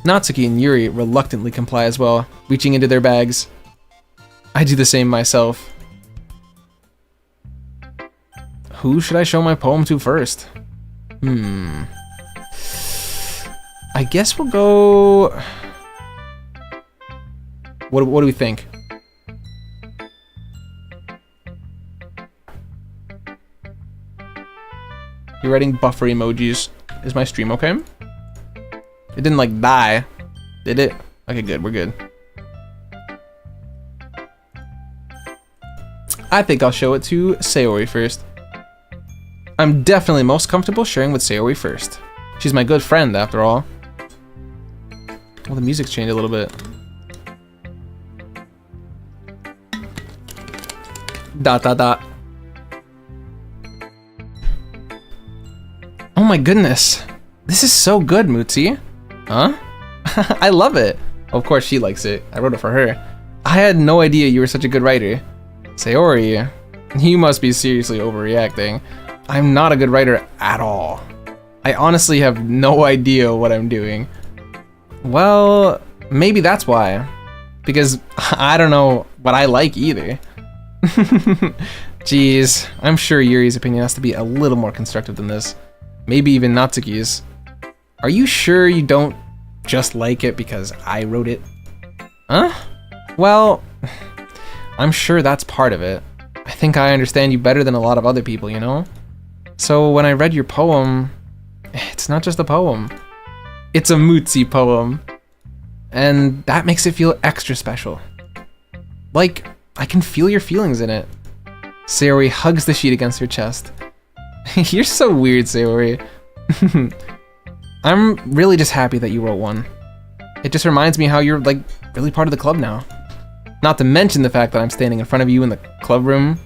Speaker 1: Natsuki and Yuri reluctantly comply as well, reaching into their bags. I do the same myself. Who should I show my poem to first? I guess we'll go... What do we think? You're writing buffer emojis. Is my stream okay? It didn't like die, did it? Okay, good, we're good. I think I'll show it to Sayori first. I'm definitely most comfortable sharing with Sayori first. She's my good friend, after all. Well, the music's changed a little bit. Dot, dot, dot. Oh my goodness. This is so good, Mutsi. Huh? I love it. Of course she likes it. I wrote it for her. I had no idea you were such a good writer. Sayori, you must be seriously overreacting. I'm not a good writer at all. I honestly have no idea what I'm doing. Well, maybe that's why. Because I don't know what I like either. Jeez, I'm sure Yuri's opinion has to be a little more constructive than this. Maybe even Natsuki's. Are you sure you don't just like it because I wrote it? Huh? Well, I'm sure that's part of it. I think I understand you better than a lot of other people, you know? So when I read your poem, it's not just a poem. It's a Mutsi poem. And that makes it feel extra special. Like, I can feel your feelings in it. Sayori hugs the sheet against her chest. You're so weird, Sayori. I'm really just happy that you wrote one. It just reminds me how you're, like, really part of the club now. Not to mention the fact that I'm standing in front of you in the club room.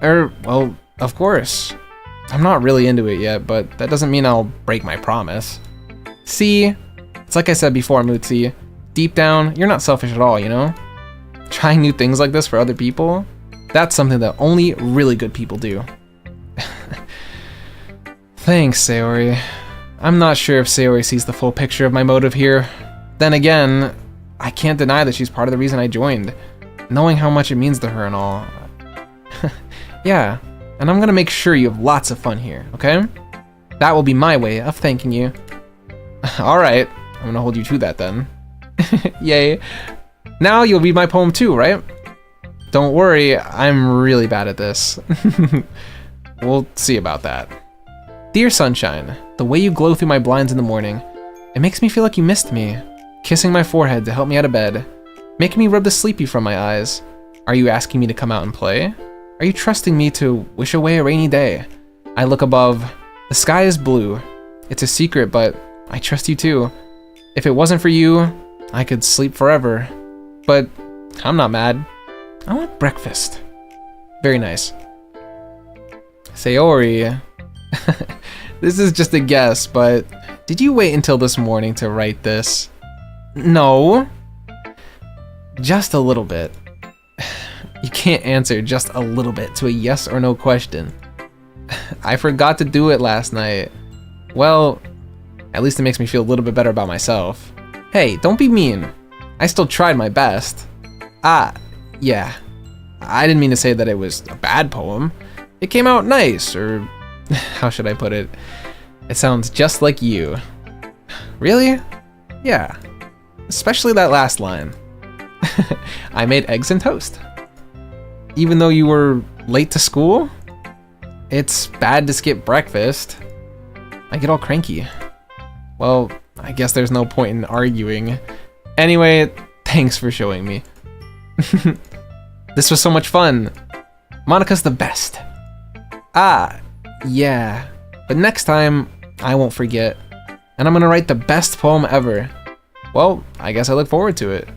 Speaker 1: Well, of course. I'm not really into it yet, but that doesn't mean I'll break my promise. See? It's like I said before, Mutsi. Deep down, you're not selfish at all, you know? Trying new things like this for other people, that's something that only really good people do. Thanks, Sayori. I'm not sure if Sayori sees the full picture of my motive here. Then again, I can't deny that she's part of the reason I joined, knowing how much it means to her and all. Yeah, and I'm gonna make sure you have lots of fun here, okay? That will be my way of thanking you. Alright, I'm gonna hold you to that then. Yay. Now you'll read my poem too, right? Don't worry, I'm really bad at this. We'll see about that. Dear sunshine, the way you glow through my blinds in the morning, it makes me feel like you missed me. Kissing my forehead to help me out of bed, making me rub the sleepy from my eyes. Are you asking me to come out and play? Are you trusting me to wish away a rainy day? I look above. The sky is blue. It's a secret, but I trust you too. If it wasn't for you, I could sleep forever. But I'm not mad. I want breakfast. Very nice. Sayori. This is just a guess, but did you wait until this morning to write this? No. Just a little bit. You can't answer just a little bit to a yes or no question. I forgot to do it last night. Well, at least it makes me feel a little bit better about myself. Hey, don't be mean. I still tried my best. Yeah. I didn't mean to say that it was a bad poem. It came out nice, or how should I put it? It sounds just like you. Really? Yeah. Especially that last line. I made eggs and toast. Even though you were late to school? It's bad to skip breakfast. I get all cranky. Well, I guess there's no point in arguing. Anyway, thanks for showing me. This was so much fun. Monika's the best. Yeah. But next time, I won't forget. And I'm gonna write the best poem ever. Well, I guess I look forward to it.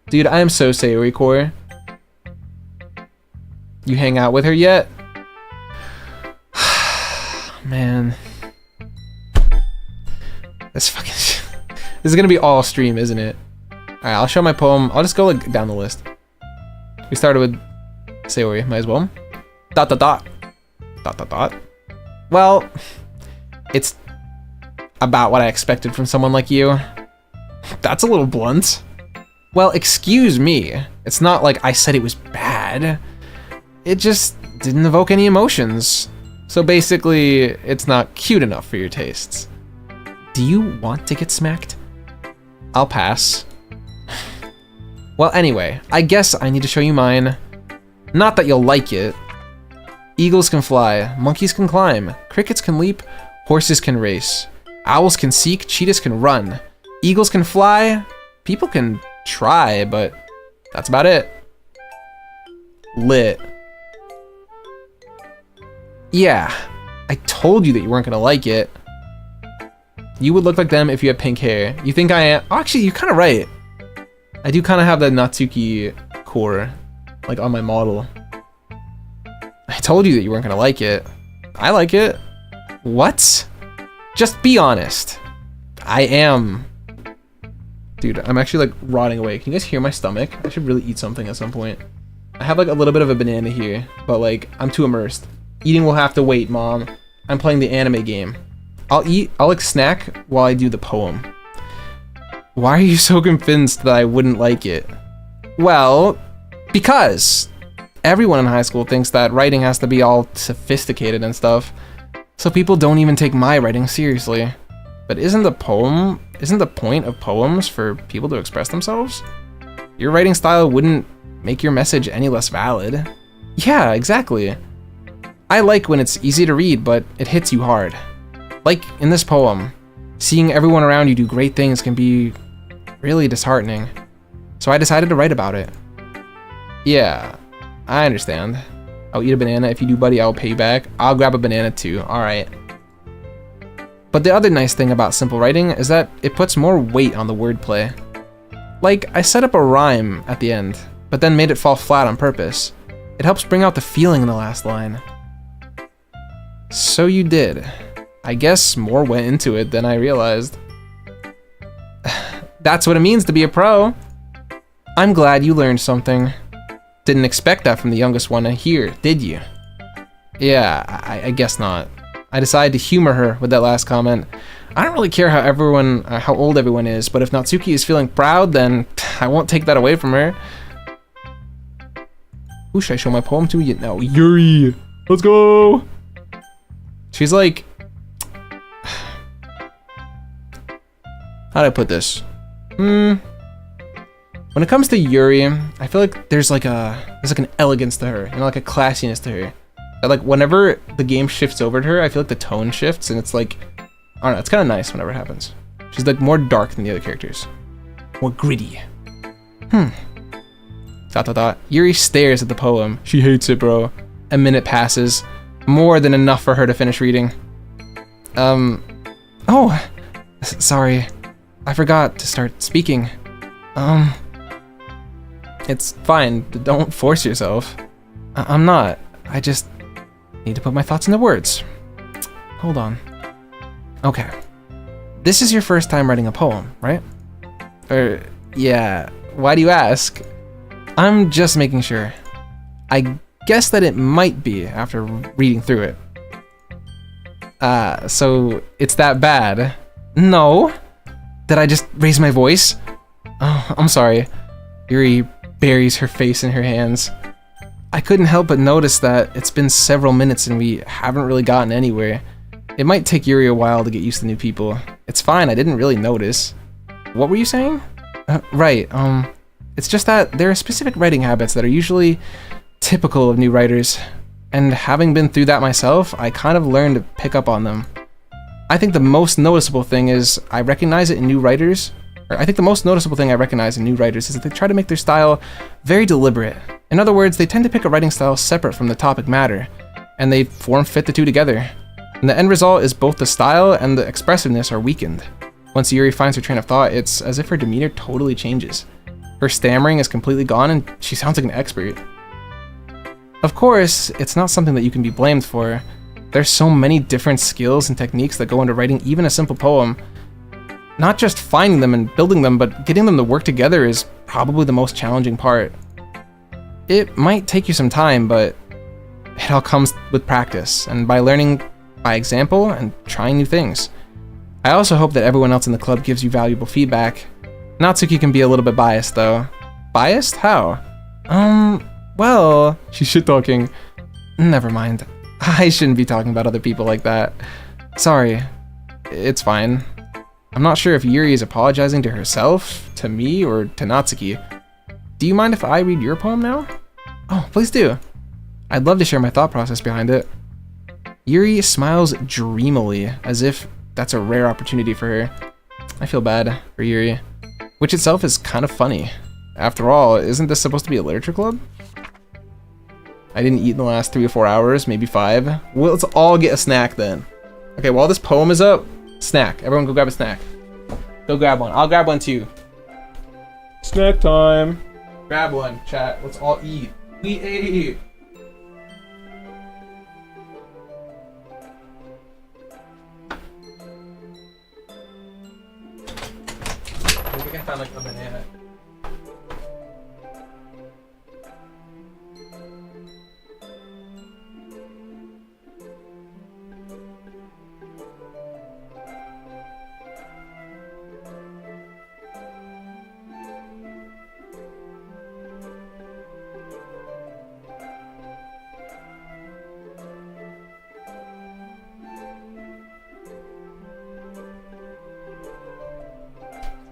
Speaker 1: Dude, I am so Sayori core. You hang out with her yet? Man. This is gonna be all stream, isn't it? Alright, I'll show my poem. I'll just go like down the list. We started with Sayori, might as well. ... Well, it's about what I expected from someone like you. That's a little blunt. Well, excuse me. It's not like I said it was bad. It just didn't evoke any emotions. So basically, it's not cute enough for your tastes. Do you want to get smacked? I'll pass. Well, anyway, I guess I need to show you mine. Not that you'll like it. Eagles can fly, monkeys can climb, crickets can leap, horses can race, owls can seek, cheetahs can run, eagles can fly, people can try, but that's about it. Lit. Yeah, I told you that you weren't gonna like it. You would look like them if you had pink hair. You think I am? Oh, actually, you're kind of right. I do kind of have the Natsuki core, like on my model. I told you that you weren't gonna like it. I like it. What? Just be honest. I am. Dude, I'm actually like rotting away. Can you guys hear my stomach? I should really eat something at some point. I have like a little bit of a banana here, but like I'm too immersed. Eating will have to wait, Mom. I'm playing the anime game. I'll like snack while I do the poem. Why are you so convinced that I wouldn't like it? Well, because everyone in high school thinks that writing has to be all sophisticated and stuff, so people don't even take my writing seriously. But isn't the point of poems for people to express themselves? Your writing style wouldn't make your message any less valid. Yeah, exactly. I like when it's easy to read, but it hits you hard. Like in this poem, seeing everyone around you do great things can be really disheartening. So I decided to write about it. Yeah, I understand. I'll eat a banana. If you do, buddy, I'll pay you back. I'll grab a banana too. Alright. But the other nice thing about simple writing is that it puts more weight on the wordplay. Like, I set up a rhyme at the end, but then made it fall flat on purpose. It helps bring out the feeling in the last line. So you did. I guess more went into it than I realized. That's what it means to be a pro. I'm glad you learned something. Didn't expect that from the youngest one here, did you? Yeah, I guess not. I decided to humor her with that last comment. I don't really care how old everyone is, but if Natsuki is feeling proud, then I won't take that away from her. Who should I show my poem to? No, Yuri. Let's go. She's like, how do I put this? When it comes to Yuri, I feel like there's like an elegance to her, like a classiness to her. Like whenever the game shifts over to her, I feel like the tone shifts, and it's like, I don't know, it's kind of nice whenever it happens. She's like more dark than the other characters, more gritty. Yuri stares at the poem. She hates it, bro. A minute passes, more than enough for her to finish reading. Oh, sorry, I forgot to start speaking. It's fine. Don't force yourself. I'm not. I just need to put my thoughts into words. Hold on. Okay. This is your first time writing a poem, right? Yeah. Why do you ask? I'm just making sure. I guess that it might be after reading through it. So it's that bad? No. Did I just raise my voice? Oh, I'm sorry. Yuri buries her face in her hands. I couldn't help but notice that it's been several minutes and we haven't really gotten anywhere. It might take Yuri a while to get used to new people. It's fine, I didn't really notice. What were you saying? Right, it's just that there are specific writing habits that are usually typical of new writers, and having been through that myself, I kind of learned to pick up on them. I think the most noticeable thing is I recognize it in new writers. I think the most noticeable thing I recognize in new writers is that they try to make their style very deliberate. In other words, they tend to pick a writing style separate from the topic matter, and they form-fit the two together. And the end result is both the style and the expressiveness are weakened. Once Yuri finds her train of thought, it's as if her demeanor totally changes. Her stammering is completely gone and she sounds like an expert. Of course, it's not something that you can be blamed for. There's so many different skills and techniques that go into writing even a simple poem. Not just finding them and building them, but getting them to work together is probably the most challenging part. It might take you some time, but it all comes with practice and by learning by example and trying new things. I also hope that everyone else in the club gives you valuable feedback. Natsuki can be a little bit biased though. Biased? How? Well, she's shit-talking. Never mind. I shouldn't be talking about other people like that. Sorry. It's fine. I'm not sure if Yuri is apologizing to herself, to me, or to Natsuki. Do you mind if I read your poem now? Oh, please do. I'd love to share my thought process behind it. Yuri smiles dreamily, as if that's a rare opportunity for her. I feel bad for Yuri, which itself is kind of funny. After all, isn't this supposed to be a literature club? I didn't eat in the last 3 or 4 hours, maybe 5. Well, let's all get a snack then. Okay, while this poem is up, snack. Everyone go grab a snack. Go grab one. I'll grab one too. Snack time. Grab one, chat. Let's all eat. We ate. I think I found like a banana.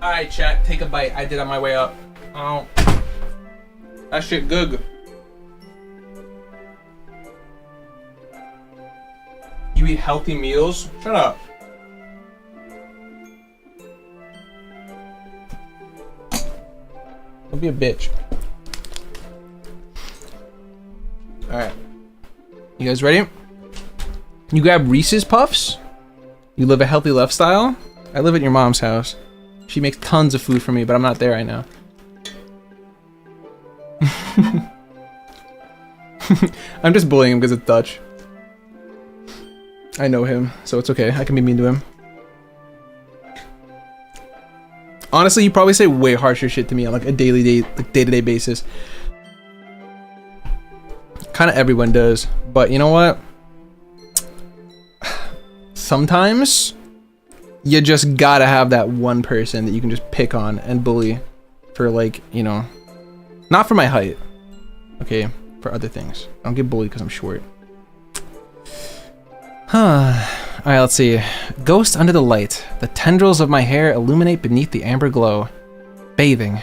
Speaker 1: Alright, chat, take a bite. I did on my way up. Oh. That shit good. You eat healthy meals? Shut up. Don't be a bitch. Alright. You guys ready? You grab Reese's Puffs? You live a healthy lifestyle? I live at your mom's house. She makes tons of food for me, but I'm not there right now. I'm just bullying him because it's Dutch. I know him, so it's okay. I can be mean to him. Honestly, you probably say way harsher shit to me on like a day-to-day basis. Kind of everyone does, but you know what? Sometimes you just gotta have that one person that you can just pick on and bully for, like, you know, not for my height, okay, for other things. I don't get bullied because I'm short. Alright, let's see. Ghost under the light. The tendrils of my hair illuminate beneath the amber glow. Bathing.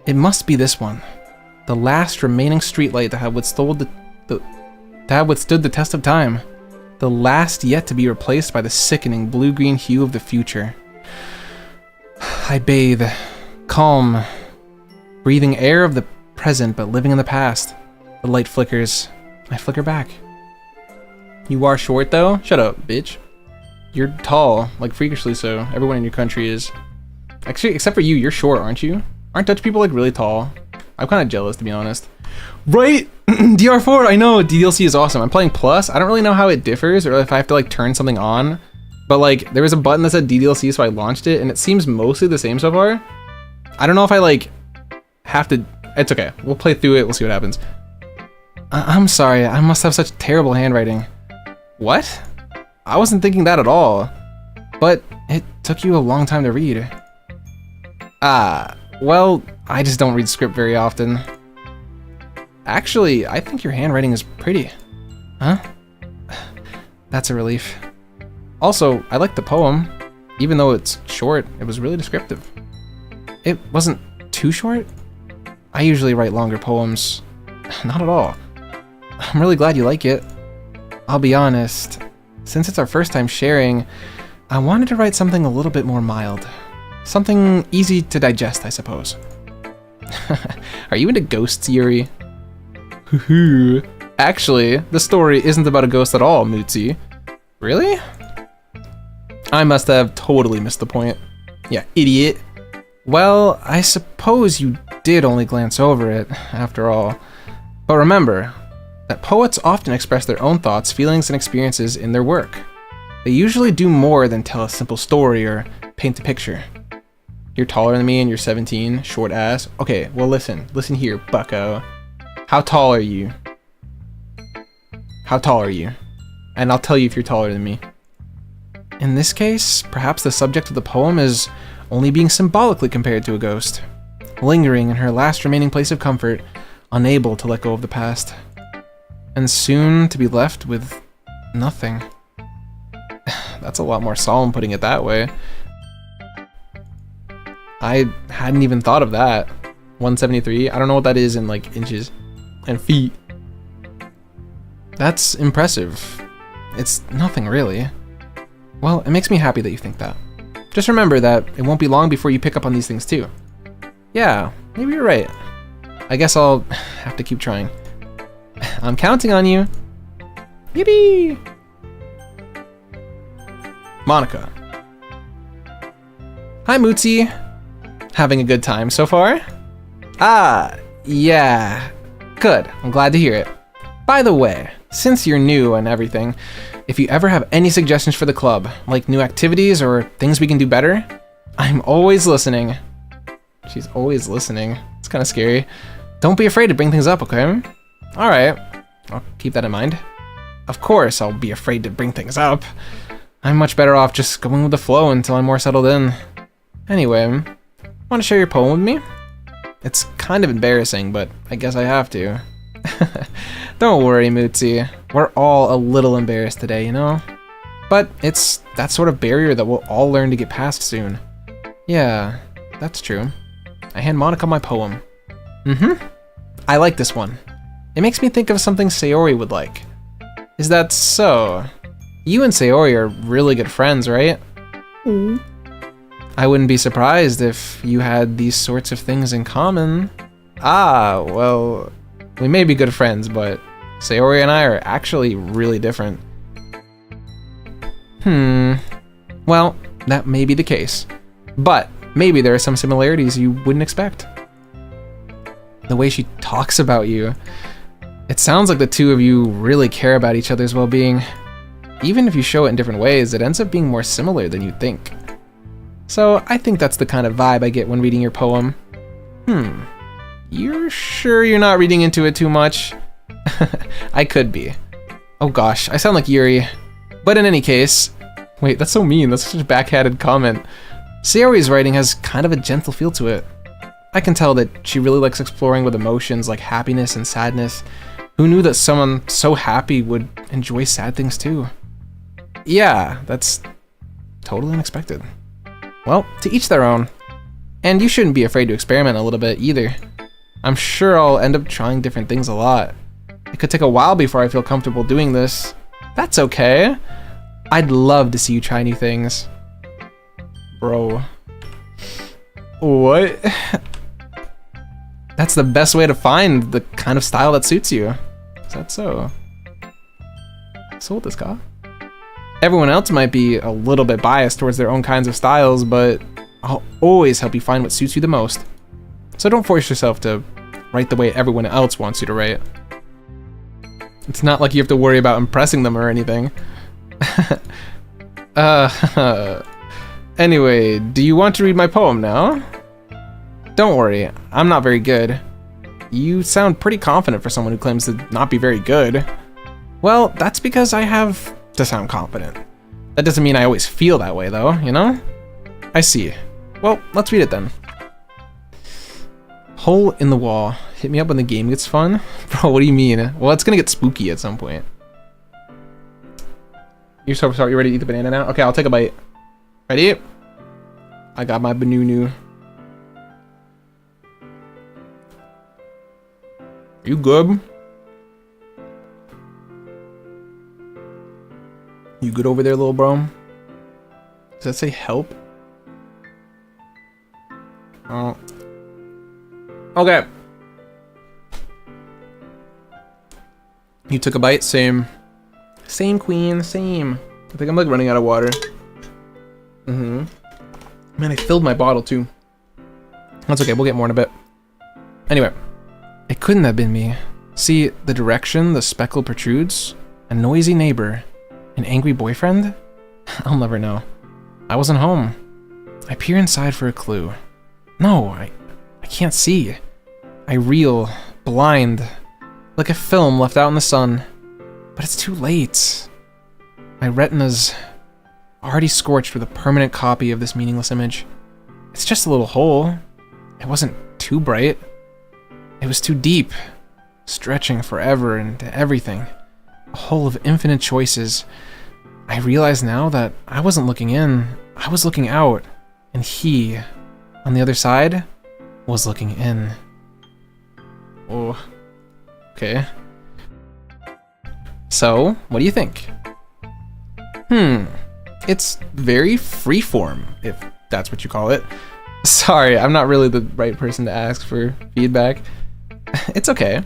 Speaker 1: It must be this one. The last remaining streetlight that had withstood the test of time. The last yet to be replaced by the sickening blue-green hue of the future. I bathe, calm, breathing air of the present but living in the past. The light flickers. I flicker back. You are short though? Shut up, bitch. You're tall, like freakishly so. Everyone in your country is. Actually, except for you, you're short, aren't you? Aren't Dutch people like really tall? I'm kind of jealous, to be honest. Right? DR4, I know, DDLC is awesome. I'm playing Plus. I don't really know how it differs or if I have to like turn something on. But like, there was a button that said DDLC, so I launched it, and it seems mostly the same so far. I don't know if I like have to. It's okay. We'll play through it. We'll see what happens. I'm sorry. I must have such terrible handwriting. What? I wasn't thinking that at all. But it took you a long time to read. Well, I just don't read script very often. Actually, I think your handwriting is pretty. Huh? That's a relief. Also, I like the poem. Even though it's short, it was really descriptive. It wasn't too short? I usually write longer poems. Not at all. I'm really glad you like it. I'll be honest, since it's our first time sharing, I wanted to write something a little bit more mild. Something easy to digest, I suppose. Are you into ghosts, Yuri? Actually, the story isn't about a ghost at all, Mutsi. Really? I must have totally missed the point. Yeah, idiot. Well, I suppose you did only glance over it, after all. But remember that poets often express their own thoughts, feelings, and experiences in their work. They usually do more than tell a simple story or paint a picture. You're taller than me and you're 17, short ass. Okay, well listen here, bucko. How tall are you? How tall are you? And I'll tell you if you're taller than me. In this case, perhaps the subject of the poem is only being symbolically compared to a ghost, lingering in her last remaining place of comfort, unable to let go of the past, and soon to be left with nothing. That's a lot more solemn putting it that way. I hadn't even thought of that. 173, I don't know what that is in like inches and feet. That's impressive. It's nothing really. Well, it makes me happy that you think that. Just remember that it won't be long before you pick up on these things too. Yeah, maybe you're right. I guess I'll have to keep trying. I'm counting on you. Yippee! Monica. Hi, Mootsie. Having a good time so far? Ah, yeah. Good, I'm glad to hear it. By the way, since you're new and everything, if you ever have any suggestions for the club, like new activities or things we can do better, I'm always listening. She's always listening. It's kind of scary. Don't be afraid to bring things up, okay? Alright, I'll keep that in mind. Of course I'll be afraid to bring things up. I'm much better off just going with the flow until I'm more settled in. Anyway, want to share your poem with me? It's kind of embarrassing, but I guess I have to. Don't worry, Mootsie. We're all a little embarrassed today, you know? But it's that sort of barrier that we'll all learn to get past soon. Yeah, that's true. I hand Monica my poem. I like this one. It makes me think of something Sayori would like. Is that so? You and Sayori are really good friends, right? I wouldn't be surprised if you had these sorts of things in common. Ah, well, we may be good friends, but Sayori and I are actually really different. Well, that may be the case. But maybe there are some similarities you wouldn't expect. The way she talks about you. It sounds like the two of you really care about each other's well-being. Even if you show it in different ways, it ends up being more similar than you'd think. So I think that's the kind of vibe I get when reading your poem. You're sure you're not reading into it too much? I could be. Oh gosh, I sound like Yuri. But in any case... Wait, that's so mean. That's such a backhanded comment. Sayori's writing has kind of a gentle feel to it. I can tell that she really likes exploring with emotions like happiness and sadness. Who knew that someone so happy would enjoy sad things too? Yeah, that's totally unexpected. Well, to each their own. And you shouldn't be afraid to experiment a little bit either. I'm sure I'll end up trying different things a lot. It could take a while before I feel comfortable doing this. That's okay. I'd love to see you try new things. Bro. What? That's the best way to find the kind of style that suits you. Is that so? So this guy? Everyone else might be a little bit biased towards their own kinds of styles, but I'll always help you find what suits you the most. So don't force yourself to write the way everyone else wants you to write. It's not like you have to worry about impressing them or anything. Anyway, do you want to read my poem now? Don't worry, I'm not very good. You sound pretty confident for someone who claims to not be very good. Well, that's because I have to sound confident. That doesn't mean I always feel that way though, you know? I see. Well, let's read it then. Hole in the wall. Hit me up when the game gets fun? Bro, what do you mean? Well, it's gonna get spooky at some point. You're so sorry, you ready to eat the banana now? Okay, I'll take a bite. Ready? I got my banunu. You good? You good over there, little bro? Does that say help? Oh. Okay. You took a bite? Same. Same, queen, same. I think I'm like running out of water. Man, I filled my bottle too. That's okay, we'll get more in a bit. Anyway. It couldn't have been me. See, the direction the speckle protrudes? A noisy neighbor? An angry boyfriend? I'll never know. I wasn't home. I peer inside for a clue. No, I can't see. I reel, blind, like a film left out in the sun. But it's too late. My retina's already scorched with a permanent copy of this meaningless image. It's just a little hole. It wasn't too bright. It was too deep, stretching forever into everything. A hole of infinite choices. I realize now that I wasn't looking in, I was looking out. And he, on the other side, was looking in. Oh, okay. So, what do you think? It's very freeform, if that's what you call it. Sorry, I'm not really the right person to ask for feedback. It's okay.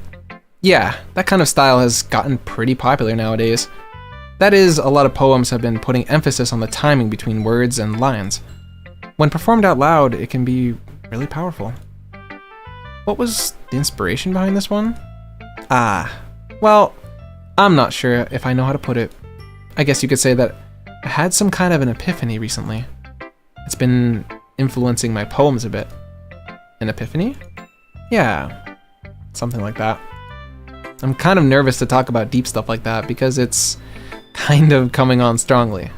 Speaker 1: Yeah, that kind of style has gotten pretty popular nowadays. That is, a lot of poems have been putting emphasis on the timing between words and lines. When performed out loud, it can be really powerful. What was the inspiration behind this one? Well, I'm not sure if I know how to put it. I guess you could say that I had some kind of an epiphany recently. It's been influencing my poems a bit. An epiphany? Yeah, something like that. I'm kind of nervous to talk about deep stuff like that because it's kind of coming on strongly.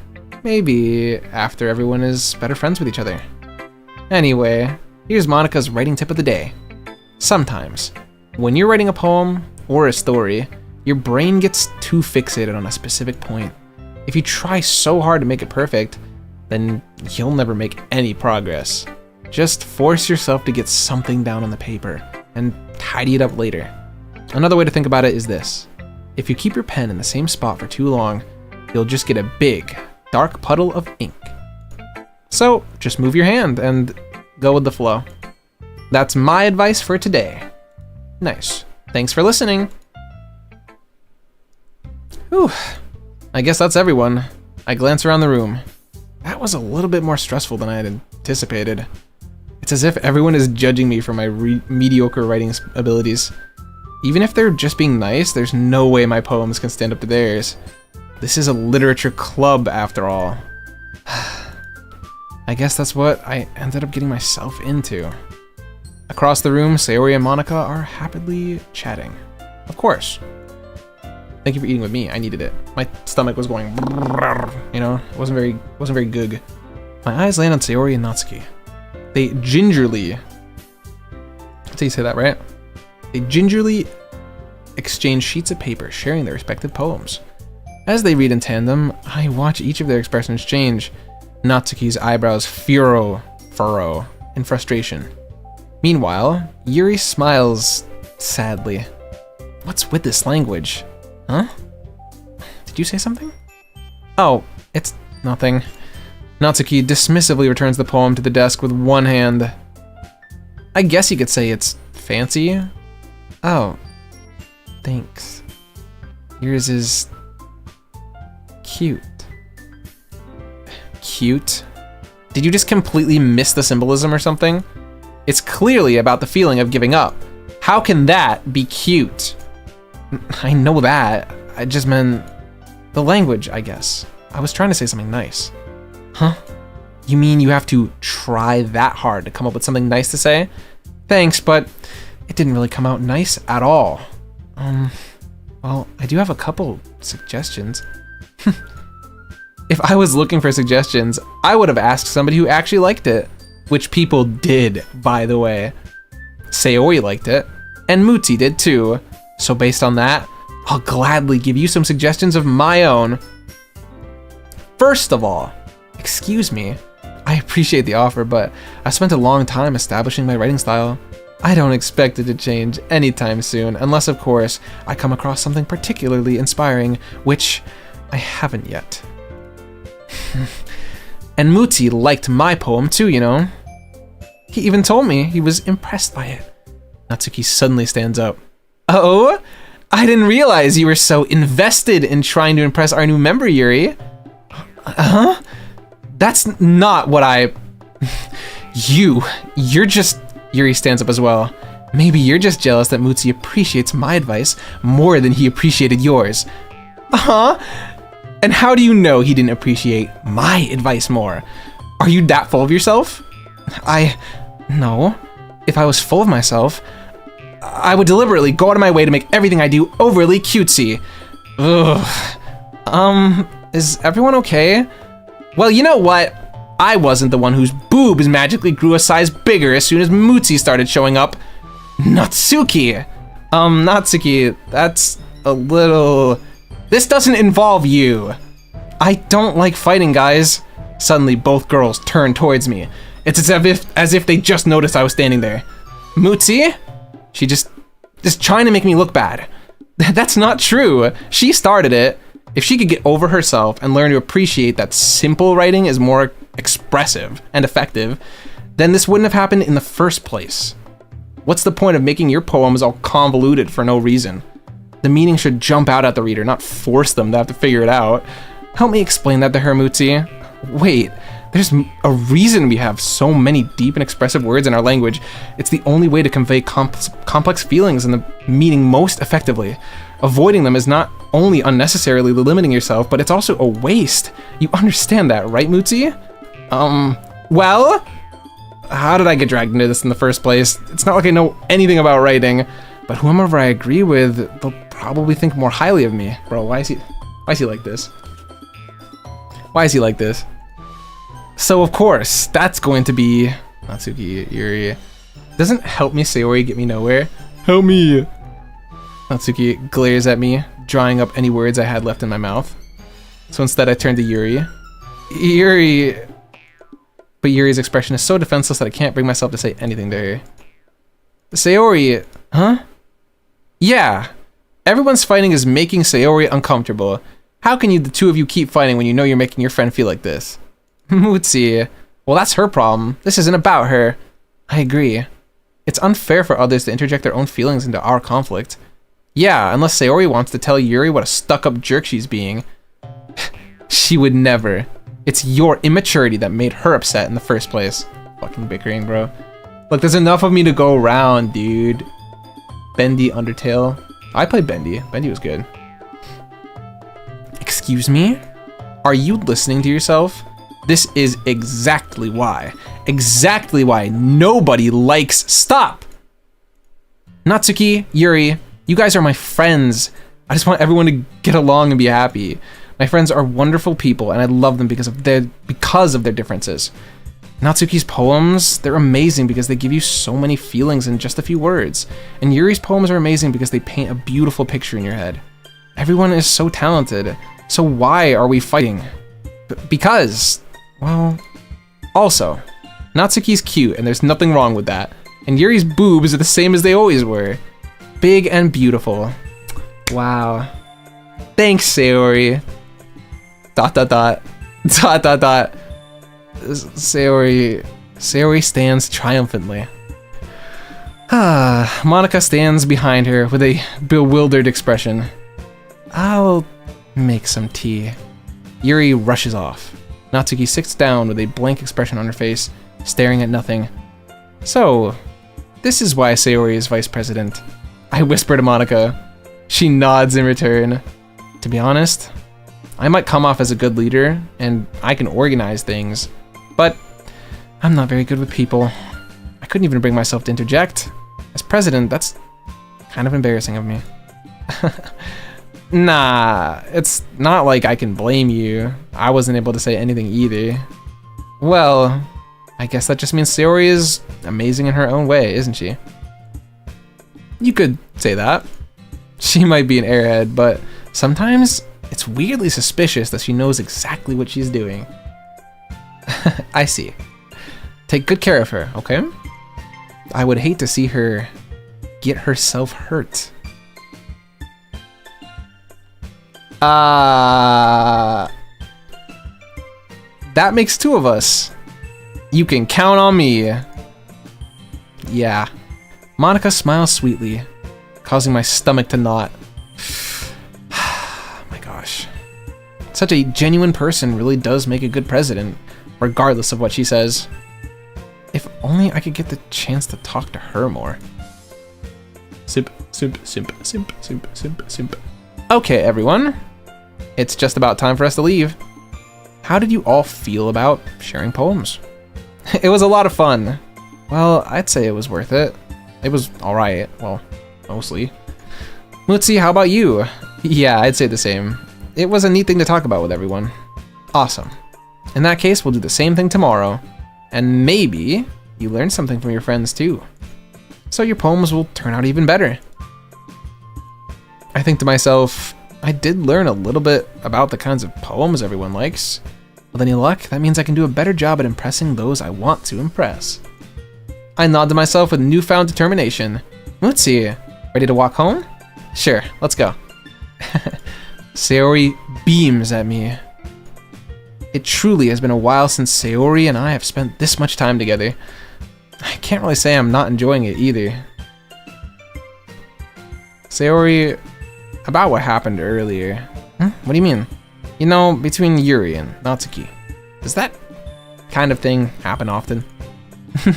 Speaker 1: Maybe after everyone is better friends with each other. Anyway, here's Monica's writing tip of the day. Sometimes, when you're writing a poem or a story, your brain gets too fixated on a specific point. If you try so hard to make it perfect, then you'll never make any progress. Just force yourself to get something down on the paper and tidy it up later. Another way to think about it is this. If you keep your pen in the same spot for too long, you'll just get a big, dark puddle of ink. So just move your hand and go with the flow. That's my advice for today. Nice. Thanks for listening. Whew. I guess that's everyone. I glance around the room. That was a little bit more stressful than I had anticipated. It's as if everyone is judging me for my mediocre writing abilities. Even if they're just being nice, there's no way my poems can stand up to theirs. This is a literature club, after all. I guess that's what I ended up getting myself into. Across the room, Sayori and Monica are happily chatting. Of course. Thank you for eating with me. I needed it. My stomach was going, you know, it wasn't very good. My eyes land on Sayori and Natsuki. They gingerly, that's how you say that, right? They gingerly exchange sheets of paper, sharing their respective poems. As they read in tandem, I watch each of their expressions change. Natsuki's eyebrows furrow in frustration. Meanwhile, Yuri smiles sadly. What's with this language? Huh? Did you say something? Oh, it's nothing. Natsuki dismissively returns the poem to the desk with one hand. I guess you could say it's fancy. Oh, thanks. Yours is cute. Cute? Did you just completely miss the symbolism or something? It's clearly about the feeling of giving up. How can that be cute? I know that. I just meant the language, I guess. I was trying to say something nice. Huh? You mean you have to try that hard to come up with something nice to say? Thanks, but it didn't really come out nice at all. Well, I do have a couple suggestions. If I was looking for suggestions, I would have asked somebody who actually liked it. Which people did, by the way. Sayori liked it, and Mutsi did too. So based on that, I'll gladly give you some suggestions of my own. First of all, excuse me, I appreciate the offer, but I spent a long time establishing my writing style. I don't expect it to change anytime soon, unless of course I come across something particularly inspiring, which I haven't yet. And Mutsi liked my poem too, you know. He even told me he was impressed by it. Natsuki suddenly stands up. Oh? I didn't realize you were so invested in trying to impress our new member, Yuri. Huh? That's not what I... You're just... Yuri stands up as well. Maybe you're just jealous that Mutsi appreciates my advice more than he appreciated yours. Uh-huh. And how do you know he didn't appreciate my advice more? Are you that full of yourself? No. If I was full of myself, I would deliberately go out of my way to make everything I do overly cutesy. Ugh. Is everyone okay? Well, you know what? I wasn't the one whose boobs magically grew a size bigger as soon as Mutsi started showing up. Natsuki. Natsuki, that's a little... This doesn't involve you. I don't like fighting, guys. Suddenly, both girls turn towards me. It's as if they just noticed I was standing there. Mutsi? She just trying to make me look bad. That's not true. She started it. If she could get over herself and learn to appreciate that simple writing is more expressive and effective, then this wouldn't have happened in the first place. What's the point of making your poems all convoluted for no reason? The meaning should jump out at the reader, not force them to have to figure it out. Help me explain that to her, Mutsi. Wait, there's a reason we have so many deep and expressive words in our language. It's the only way to convey complex feelings and the meaning most effectively. Avoiding them is not only unnecessarily limiting yourself, but it's also a waste. You understand that, right, Mutsi? Well? How did I get dragged into this in the first place? It's not like I know anything about writing, but whomever I agree with, they'll probably think more highly of me. Bro, why is he like this? Why is he like this? So of course, that's going to be Natsuki Yuri. Doesn't help me Sayori get me nowhere. Help me! Natsuki glares at me, drawing up any words I had left in my mouth. So instead I turn to Yuri. But Yuri's expression is so defenseless that I can't bring myself to say anything to her. Sayori, huh? Yeah. Everyone's fighting is making Sayori uncomfortable. How can the two of you keep fighting when you know you're making your friend feel like this? Mutsi. Well, that's her problem. This isn't about her. I agree. It's unfair for others to interject their own feelings into our conflict. Yeah, unless Sayori wants to tell Yuri what a stuck-up jerk she's being. She would never. It's your immaturity that made her upset in the first place. Fucking bickering, bro. Look, there's enough of me to go around, dude. Bendy Undertale. I played Bendy. Bendy was good. Excuse me? Are you listening to yourself? This is exactly why. Exactly why nobody likes— Stop! Natsuki, Yuri, you guys are my friends. I just want everyone to get along and be happy. My friends are wonderful people, and I love them because of their differences. Natsuki's poems, they're amazing because they give you so many feelings in just a few words. And Yuri's poems are amazing because they paint a beautiful picture in your head. Everyone is so talented. So why are we fighting? Because, well, also, Natsuki's cute, and there's nothing wrong with that. And Yuri's boobs are the same as they always were. Big and beautiful. Wow. Thanks, Sayori. ... Sayori stands triumphantly. Monika stands behind her with a bewildered expression. I'll make some tea. Yuri rushes off. Natsuki sits down with a blank expression on her face, staring at nothing. So, this is why Sayori is vice president. I whisper to Monika. She nods in return. To be honest, I might come off as a good leader, and I can organize things, but I'm not very good with people. I couldn't even bring myself to interject. As president, that's kind of embarrassing of me. Nah, it's not like I can blame you. I wasn't able to say anything either. Well, I guess that just means Sayori is amazing in her own way, isn't she? You could say that. She might be an airhead, but sometimes it's weirdly suspicious that she knows exactly what she's doing. I see. Take good care of her, okay? I would hate to see her get herself hurt. That makes two of us. You can count on me. Yeah. Monika smiles sweetly, causing my stomach to knot. My gosh. Such a genuine person really does make a good president, regardless of what she says. If only I could get the chance to talk to her more. Simp. Okay, everyone. It's just about time for us to leave. How did you all feel about sharing poems? It was a lot of fun. Well, I'd say it was worth it. It was alright. Well, mostly. Mutsi, how about you? Yeah, I'd say the same. It was a neat thing to talk about with everyone. Awesome. In that case, we'll do the same thing tomorrow. And maybe you learned something from your friends too. So your poems will turn out even better. I think to myself, I did learn a little bit about the kinds of poems everyone likes. With any luck, that means I can do a better job at impressing those I want to impress. I nod to myself with newfound determination. Mutsi, ready to walk home? Sure, let's go. Sayori beams at me. It truly has been a while since Sayori and I have spent this much time together. I can't really say I'm not enjoying it either. Sayori, about what happened earlier. What do you mean? You know, between Yuri and Natsuki. Does that kind of thing happen often?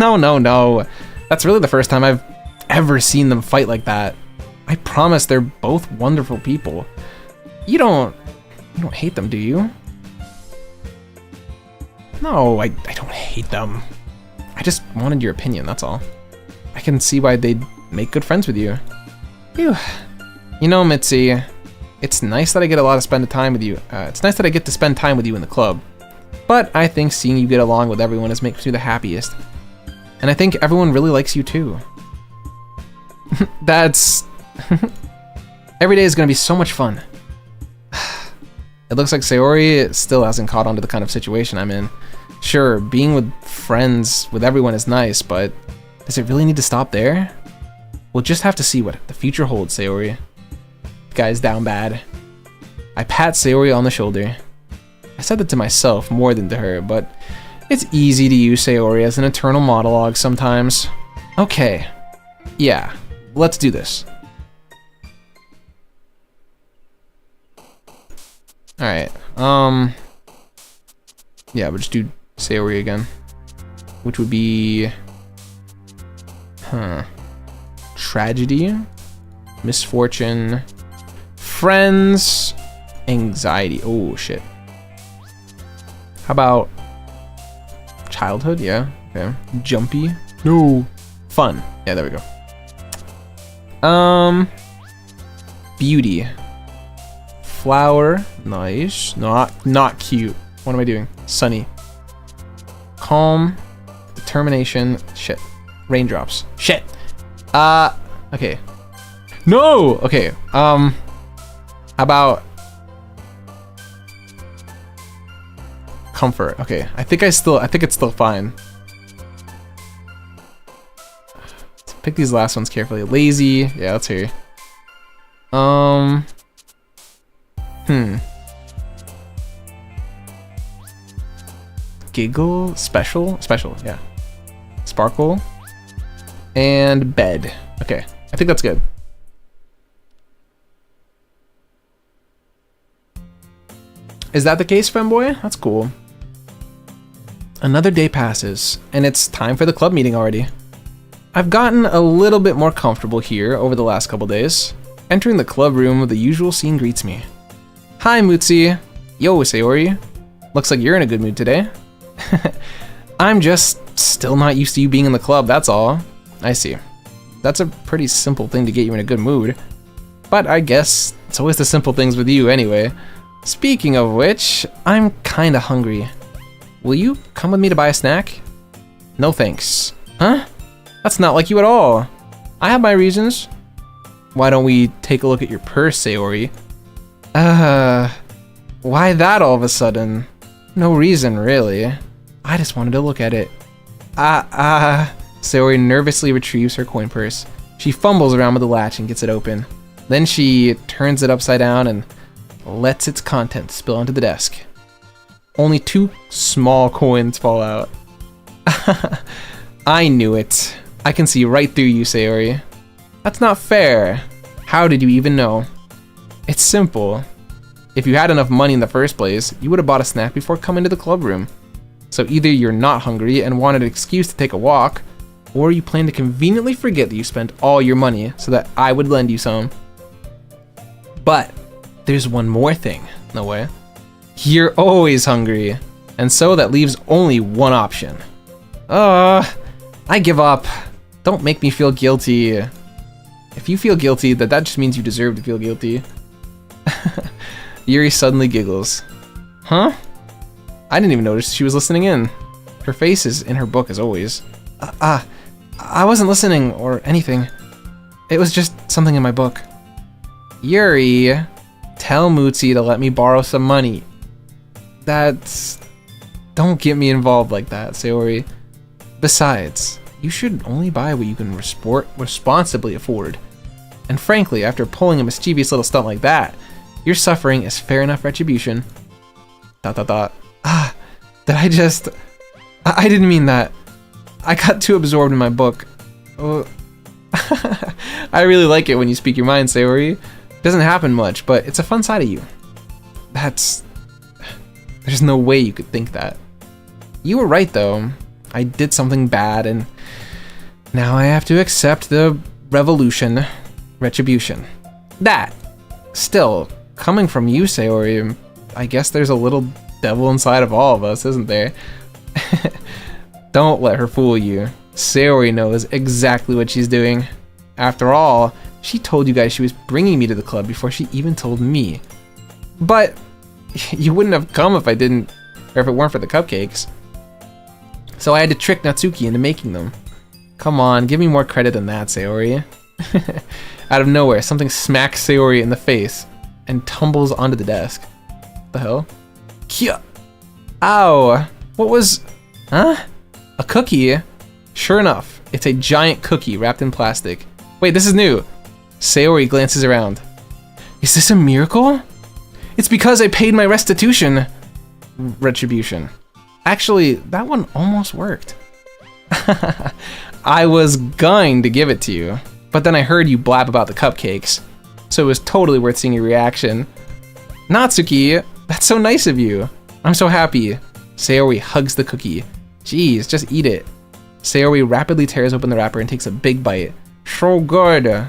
Speaker 1: No. That's really the first time I've ever seen them fight like that. I promise they're both wonderful people. You don't hate them, do you? No, I don't hate them. I just wanted your opinion, that's all. I can see why they'd make good friends with you. Phew. You know, Mitzi, it's nice that I get to spend time with you. It's nice that I get to spend time with you in the club. But I think seeing you get along with everyone makes me the happiest. And I think everyone really likes you too. That's... Every day is gonna be so much fun. It looks like Sayori still hasn't caught on to the kind of situation I'm in. Sure, being with friends with everyone is nice, but does it really need to stop there? We'll just have to see what the future holds, Sayori. The guy's down bad. I pat Sayori on the shoulder. I said that to myself more than to her, but it's easy to use Sayori as an internal monologue sometimes. Okay, yeah, let's do this. Alright, yeah, we'll just do Sayori again. Which would be... Tragedy, misfortune, friends, anxiety. Oh, shit. How about childhood? Yeah, okay. Jumpy? No. Fun. Yeah, there we go. Beauty. Flower, nice. Not cute. What am I doing? Sunny. Calm, determination, shit. Raindrops. Shit. Okay. No! Okay, how about comfort? Okay, I think it's still fine. Let's pick these last ones carefully. Lazy, yeah, let's hear. Giggle, special, yeah. Sparkle, and bed. Okay, I think that's good. Is that the case, femboy? That's cool. Another day passes, and it's time for the club meeting already. I've gotten a little bit more comfortable here over the last couple days. Entering the club room, the usual scene greets me. Hi, Mutsi. Yo, Sayori. Looks like you're in a good mood today. I'm just still not used to you being in the club, that's all. I see. That's a pretty simple thing to get you in a good mood. But I guess it's always the simple things with you anyway. Speaking of which, I'm kinda hungry. Will you come with me to buy a snack? No thanks. Huh? That's not like you at all. I have my reasons. Why don't we take a look at your purse, Sayori? Why that all of a sudden? No reason, really. I just wanted to look at it. Sayori nervously retrieves her coin purse. She fumbles around with the latch and gets it open. Then she turns it upside down and lets its contents spill onto the desk. Only 2 small coins fall out. I knew it. I can see right through you, Sayori. That's not fair. How did you even know? It's simple. If you had enough money in the first place, you would have bought a snack before coming to the club room. So either you're not hungry and wanted an excuse to take a walk, or you plan to conveniently forget that you spent all your money so that I would lend you some. But there's one more thing, no way. You're always hungry, and so that leaves only one option. I give up. Don't make me feel guilty. If you feel guilty, that just means you deserve to feel guilty. Yuri suddenly giggles. Huh? I didn't even notice she was listening in. Her face is in her book as always. I wasn't listening or anything. It was just something in my book. Yuri, tell Mutsi to let me borrow some money. Don't get me involved like that, Sayori. Besides, you should only buy what you can responsibly afford. And frankly, after pulling a mischievous little stunt like that, your suffering is fair enough retribution. ... Ah, did I just... I didn't mean that. I got too absorbed in my book. Oh. I really like it when you speak your mind, Sayori. Doesn't happen much, but it's a fun side of you. There's no way you could think that. You were right, though. I did something bad, and now I have to accept the retribution. That. Still, coming from you, Sayori, I guess there's a little devil inside of all of us, isn't there? Don't let her fool you. Sayori knows exactly what she's doing. After all, she told you guys she was bringing me to the club before she even told me. But you wouldn't have come if I didn't, or if it weren't for the cupcakes. So I had to trick Natsuki into making them. Come on, give me more credit than that, Sayori. Out of nowhere, something smacks Sayori in the face and tumbles onto the desk. What the hell? Kia! Ow! What was... Huh? A cookie? Sure enough, it's a giant cookie wrapped in plastic. Wait, this is new. Sayori glances around. Is this a miracle? It's because I paid my restitution. Retribution. Actually, that one almost worked. I was going to give it to you, but then I heard you blab about the cupcakes, so it was totally worth seeing your reaction. Natsuki, that's so nice of you. I'm so happy. Sayori hugs the cookie. Jeez, just eat it. Sayori rapidly tears open the wrapper and takes a big bite. So good.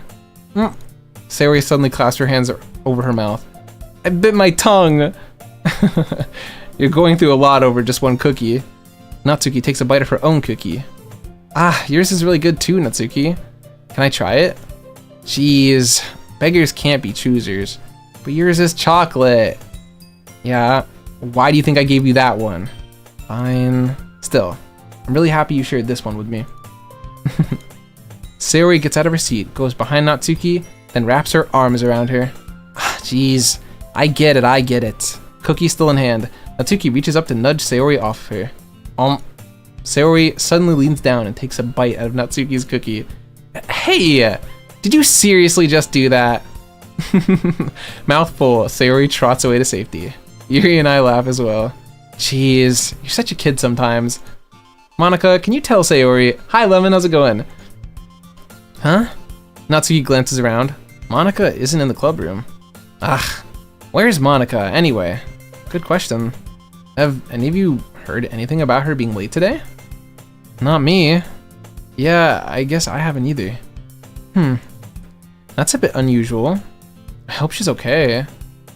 Speaker 1: Sayori suddenly clasps her hands over her mouth. I bit my tongue. You're going through a lot over just one cookie. Natsuki takes a bite of her own cookie. Ah, yours is really good too, Natsuki. Can I try it? Jeez, beggars can't be choosers. But yours is chocolate. Yeah, why do you think I gave you that one? Fine. Still, I'm really happy you shared this one with me. Sayori gets out of her seat, goes behind Natsuki, then wraps her arms around her. Jeez, I get it. Cookie still in hand. Natsuki reaches up to nudge Sayori off of her. Sayori suddenly leans down and takes a bite out of Natsuki's cookie. Hey, did you seriously just do that? Mouthful, Sayori trots away to safety. Yuri and I laugh as well. Jeez, you're such a kid sometimes. Monica, can you tell Sayori? Hi, Lemon, how's it going? Huh? Natsuki glances around. Monica isn't in the club room. Ugh, where's Monica anyway? Good question. Have any of you heard anything about her being late today? Not me. Yeah, I guess I haven't either. That's a bit unusual. I hope she's okay.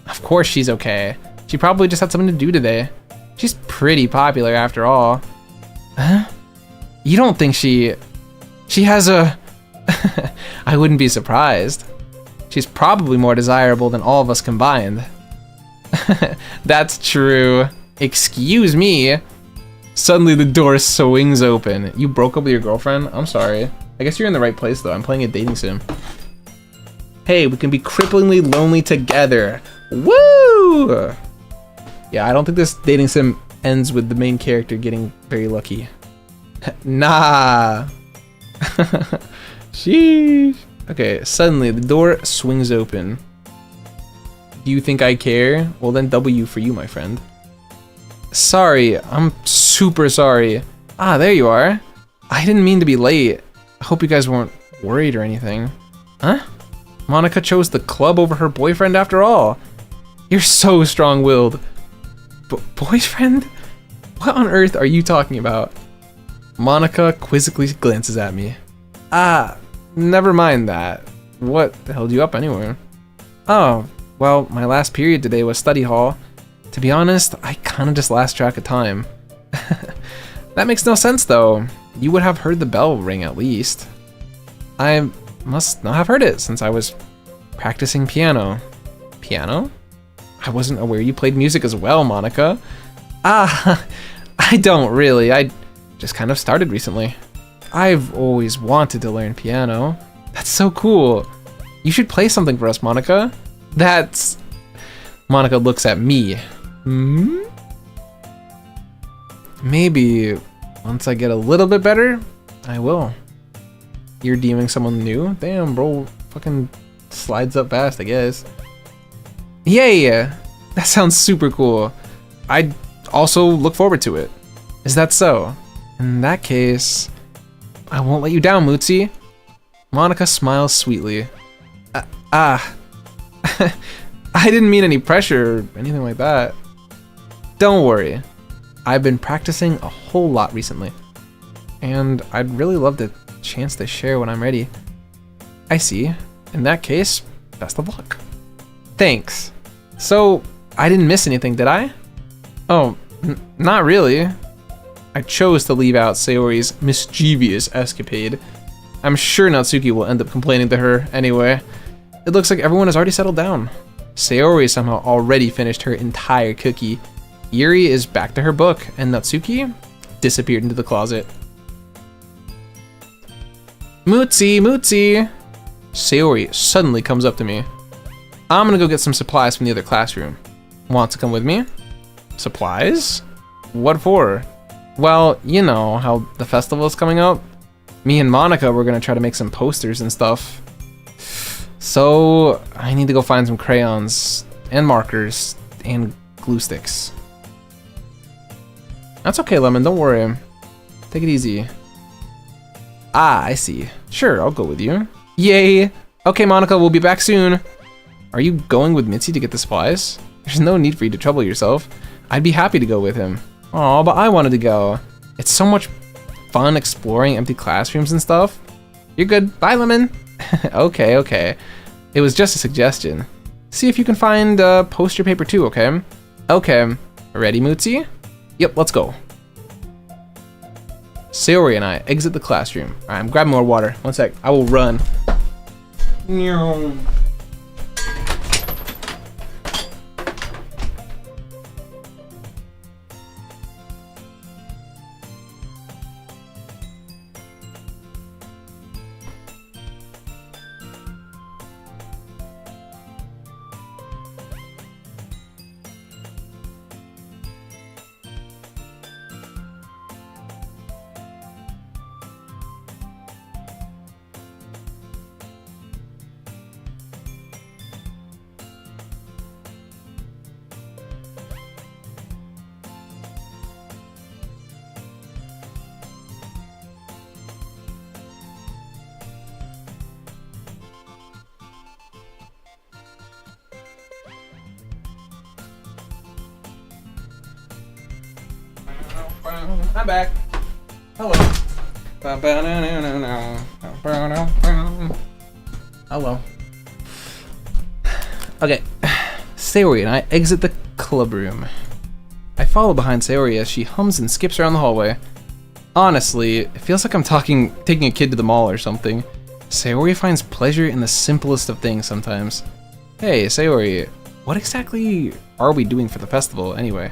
Speaker 1: Of course she's okay. She probably just had something to do today. She's pretty popular after all. Huh? You don't think she has a... I wouldn't be surprised. She's probably more desirable than all of us combined. That's true. Excuse me. Suddenly the door swings open. You broke up with your girlfriend? I'm sorry. I guess you're in the right place though. I'm playing a dating sim. Hey, we can be cripplingly lonely together. Woo! Yeah, I don't think this dating sim ends with the main character getting very lucky. Nah. Sheesh. Okay, suddenly the door swings open. Do you think I care? Well then W for you, my friend. Sorry, I'm super sorry. Ah, there you are. I didn't mean to be late. I hope you guys weren't worried or anything. Huh? Monica chose the club over her boyfriend after all. You're so strong-willed. Boyfriend? What on earth are you talking about? Monica quizzically glances at me. Ah, never mind that. What held you up anyway? Oh, well, my last period today was study hall. To be honest, I kinda just lost track of time. That makes no sense though. You would have heard the bell ring at least. I must not have heard it since I was practicing piano. Piano? I wasn't aware you played music as well, Monica. Ah, I don't really. I just kind of started recently. I've always wanted to learn piano. That's so cool. You should play something for us, Monica. That's... Monica looks at me. Maybe once I get a little bit better, I will. You're DMing someone new? Damn, bro. Fucking slides up fast, I guess. Yay! That sounds super cool. I also look forward to it. Is that so? In that case, I won't let you down, Mutsi. Monika smiles sweetly. I didn't mean any pressure or anything like that. Don't worry. I've been practicing a whole lot recently, and I'd really love the chance to share when I'm ready. I see. In that case, best of luck. Thanks. So, I didn't miss anything, did I? Oh, not really. I chose to leave out Sayori's mischievous escapade. I'm sure Natsuki will end up complaining to her anyway. It looks like everyone has already settled down. Sayori somehow already finished her entire cookie. Yuri is back to her book, and Natsuki disappeared into the closet. Mutsi! Sayori suddenly comes up to me. I'm gonna go get some supplies from the other classroom. Want to come with me? Supplies? What for? Well, you know how the festival is coming up. Me and Monika were gonna try to make some posters and stuff. So I need to go find some crayons and markers and glue sticks. That's okay, Lemon, don't worry. Take it easy. Ah, I see. Sure, I'll go with you. Yay! Okay, Monika, we'll be back soon. Are you going with Mitzi to get the supplies? There's no need for you to trouble yourself. I'd be happy to go with him. Aw, but I wanted to go. It's so much fun exploring empty classrooms and stuff. You're good. Bye, Lemon. Okay. It was just a suggestion. See if you can find poster paper too, okay? Okay. Ready, Mutsi? Yep, let's go. Sayori and I exit the classroom. Alright, I'm grabbing more water. One sec. I will run. I'm back. Hello. Hello. Okay. Sayori and I exit the club room. I follow behind Sayori as she hums and skips around the hallway. Honestly, it feels like I'm taking a kid to the mall or something. Sayori finds pleasure in the simplest of things sometimes. Hey, Sayori, what exactly are we doing for the festival anyway?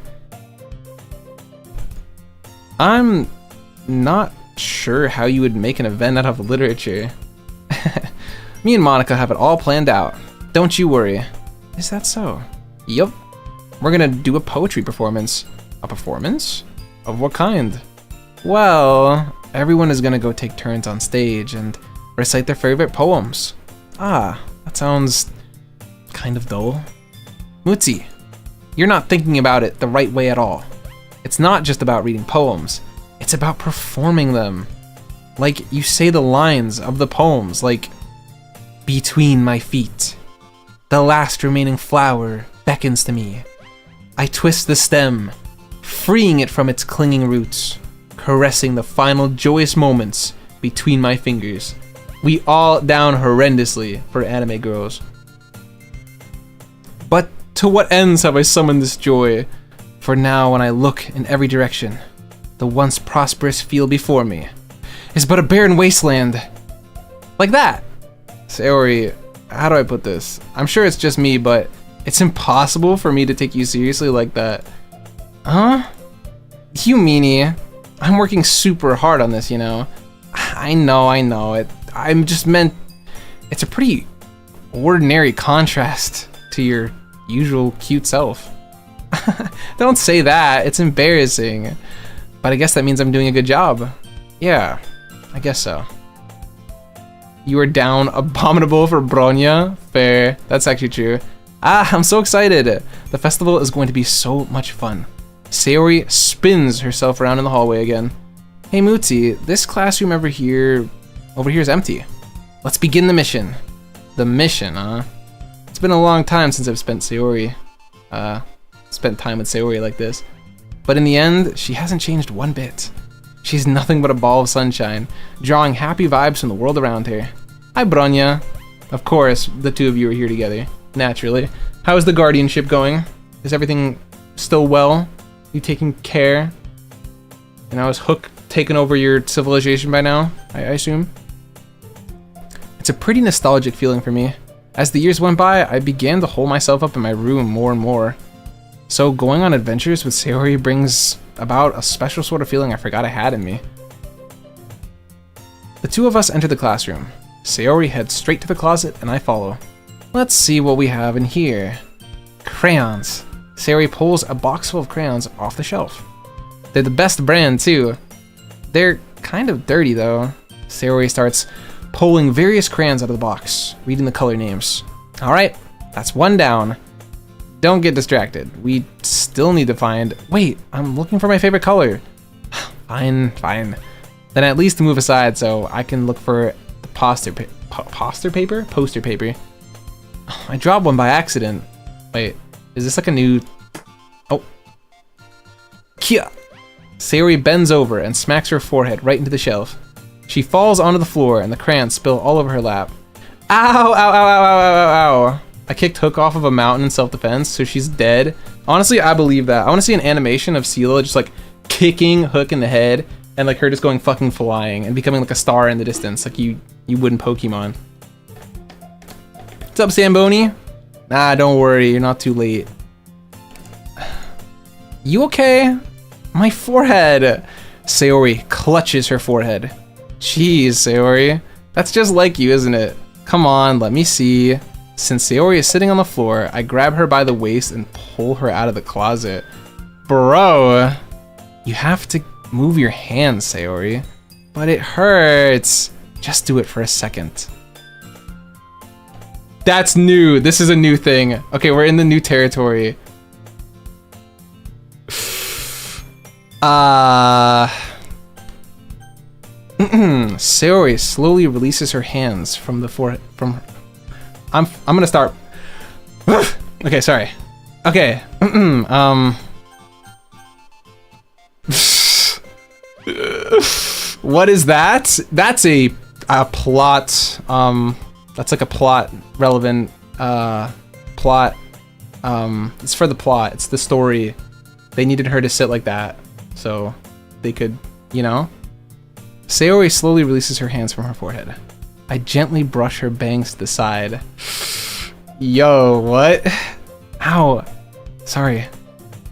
Speaker 1: I'm not sure how you would make an event out of literature. Me and Monika have it all planned out. Don't you worry. Is that so? Yup. We're gonna do a poetry performance. A performance? Of what kind? Well, everyone is gonna go take turns on stage and recite their favorite poems. Ah, that sounds kind of dull. Mutsi, you're not thinking about it the right way at all. It's not just about reading poems, it's about performing them. Like, you say the lines of the poems, like, between my feet, the last remaining flower beckons to me. I twist the stem, freeing it from its clinging roots, caressing the final joyous moments between my fingers. We all down horrendously for anime girls. But to what ends have I summoned this joy? For now, when I look in every direction, the once prosperous field before me is but a barren wasteland. Like that. Sayori, how do I put this? I'm sure it's just me, but it's impossible for me to take you seriously like that. Huh? You meanie. I'm working super hard on this, you know. I know. I'm just meant it's a pretty ordinary contrast to your usual cute self. Don't say that, it's embarrassing. But I guess that means I'm doing a good job. Yeah, I guess so. You are down abominable for Bronya. Fair. That's actually true. Ah, I'm so excited. The festival is going to be so much fun. Sayori spins herself around in the hallway again. Hey Mutsi, this classroom over here is empty. Let's begin the mission. The mission, huh? It's been a long time since I've spent time with Sayori like this. But in the end, she hasn't changed one bit. She's nothing but a ball of sunshine, drawing happy vibes from the world around her. Hi, Bronya. Of course, the two of you are here together, naturally. How is the guardianship going? Is everything still well? You taking care? And is Hook taken over your civilization by now, I assume? It's a pretty nostalgic feeling for me. As the years went by, I began to hole myself up in my room more and more. So going on adventures with Sayori brings about a special sort of feeling I forgot I had in me. The two of us enter the classroom. Sayori heads straight to the closet and I follow. Let's see what we have in here. Crayons. Sayori pulls a box full of crayons off the shelf. They're the best brand too. They're kind of dirty though. Sayori starts pulling various crayons out of the box, reading the color names. Alright, that's one down. Don't get distracted. We still need to find... Wait, I'm looking for my favorite color. Fine. Then at least move aside so I can look for the poster paper? I dropped one by accident. Wait, is this like a new... Oh. Kia! Sayori bends over and smacks her forehead right into the shelf. She falls onto the floor and the crayons spill all over her lap. Ow, ow, ow, ow, ow, ow, ow. I kicked Hook off of a mountain in self-defense, so she's dead. Honestly, I believe that. I want to see an animation of Sela just like kicking Hook in the head and like her just going fucking flying and becoming like a star in the distance, like you would in Pokemon. What's up, Samboni? Nah, don't worry, you're not too late. You okay? My forehead. Sayori clutches her forehead. Jeez, Sayori. That's just like you, isn't it? Come on, let me see. Since Sayori is sitting on the floor, I grab her by the waist and pull her out of the closet. Bro, you have to move your hands, Sayori. But it hurts. Just do it for a second. That's new. This is a new thing. Okay, we're in the new territory. Sayori slowly releases her hands from the floor. I'm gonna start. Okay, sorry. Okay. What is that? That's a plot. That's like a plot relevant plot. It's for the plot. It's the story. They needed her to sit like that so they could, you know. Sayori slowly releases her hands from her forehead. I gently brush her bangs to the side. Yo, what? Ow. Sorry.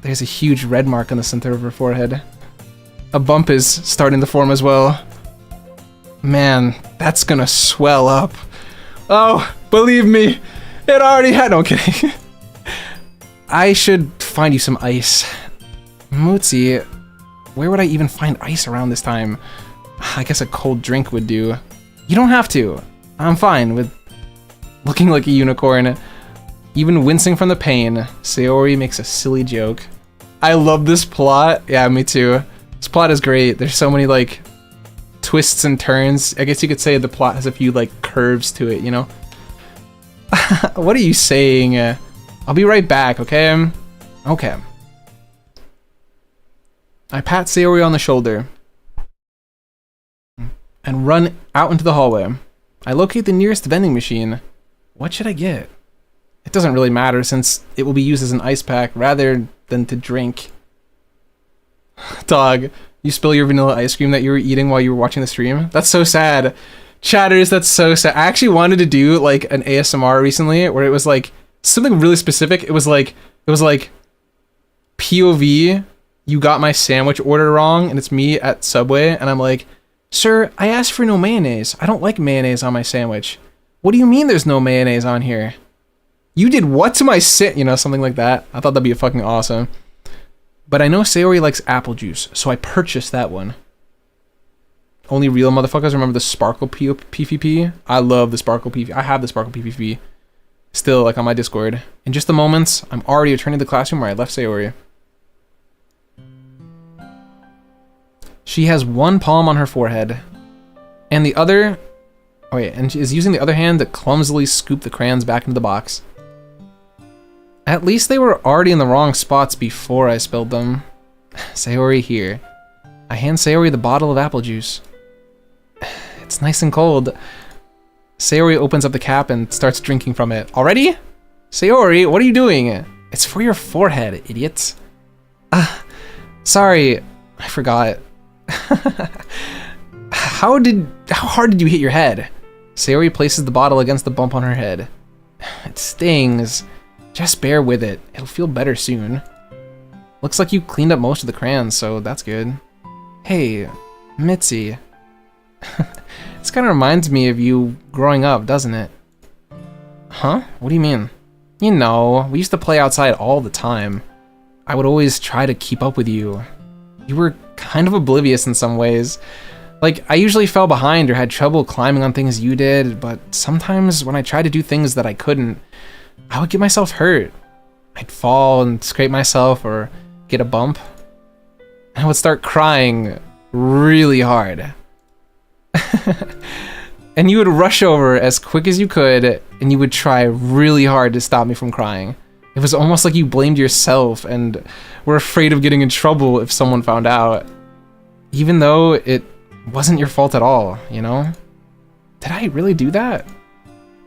Speaker 1: There's a huge red mark on the center of her forehead. A bump is starting to form as well. Man, that's gonna swell up. Oh, believe me, it already had. No, I'm kidding. I should find you some ice. Mutsi, where would I even find ice around this time? I guess a cold drink would do. You don't have to. I'm fine with looking like a unicorn. Even wincing from the pain, Sayori makes a silly joke. I love this plot. Yeah, me too. This plot is great. There's so many like twists and turns. I guess you could say the plot has a few like curves to it, you know? What are you saying? I'll be right back, okay? Okay. I pat Sayori on the shoulder and run out into the hallway. I locate the nearest vending machine. What should I get? It doesn't really matter since it will be used as an ice pack rather than to drink. Dog, you spill your vanilla ice cream that you were eating while you were watching the stream? That's so sad. Chatters, that's so sad. I actually wanted to do like an ASMR recently where it was like something really specific. It was like POV, you got my sandwich order wrong and it's me at Subway and I'm like, sir, I asked for no mayonnaise. I don't like mayonnaise on my sandwich. What do you mean there's no mayonnaise on here? You did what to my you know, something like that. I thought that'd be fucking awesome. But I know Sayori likes apple juice, so I purchased that one. Only real motherfuckers remember the Sparkle PvP. I love the Sparkle PvP. I have the Sparkle PvP still, like, on my Discord. In just the moments, I'm already returning to the classroom where I left Sayori. She has one palm on her forehead, and the other... Oh wait, and she is using the other hand to clumsily scoop the crayons back into the box. At least they were already in the wrong spots before I spilled them. Sayori here. I hand Sayori the bottle of apple juice. It's nice and cold. Sayori opens up the cap and starts drinking from it. Already? Sayori, what are you doing? It's for your forehead, idiots. Sorry, I forgot. How hard did you hit your head? Sayori places the bottle against the bump on her head. It stings. Just bear with it. It'll feel better soon. Looks like you cleaned up most of the crayons, so that's good. Hey, Mitzi. This kind of reminds me of you growing up, doesn't it? Huh? What do you mean? You know, we used to play outside all the time. I would always try to keep up with you. You were kind of oblivious in some ways. Like, I usually fell behind or had trouble climbing on things you did, but sometimes when I tried to do things that I couldn't, I would get myself hurt. I'd fall and scrape myself or get a bump. I would start crying really hard. And you would rush over as quick as you could, and you would try really hard to stop me from crying. It was almost like you blamed yourself and were afraid of getting in trouble if someone found out. Even though it wasn't your fault at all, you know? Did I really do that?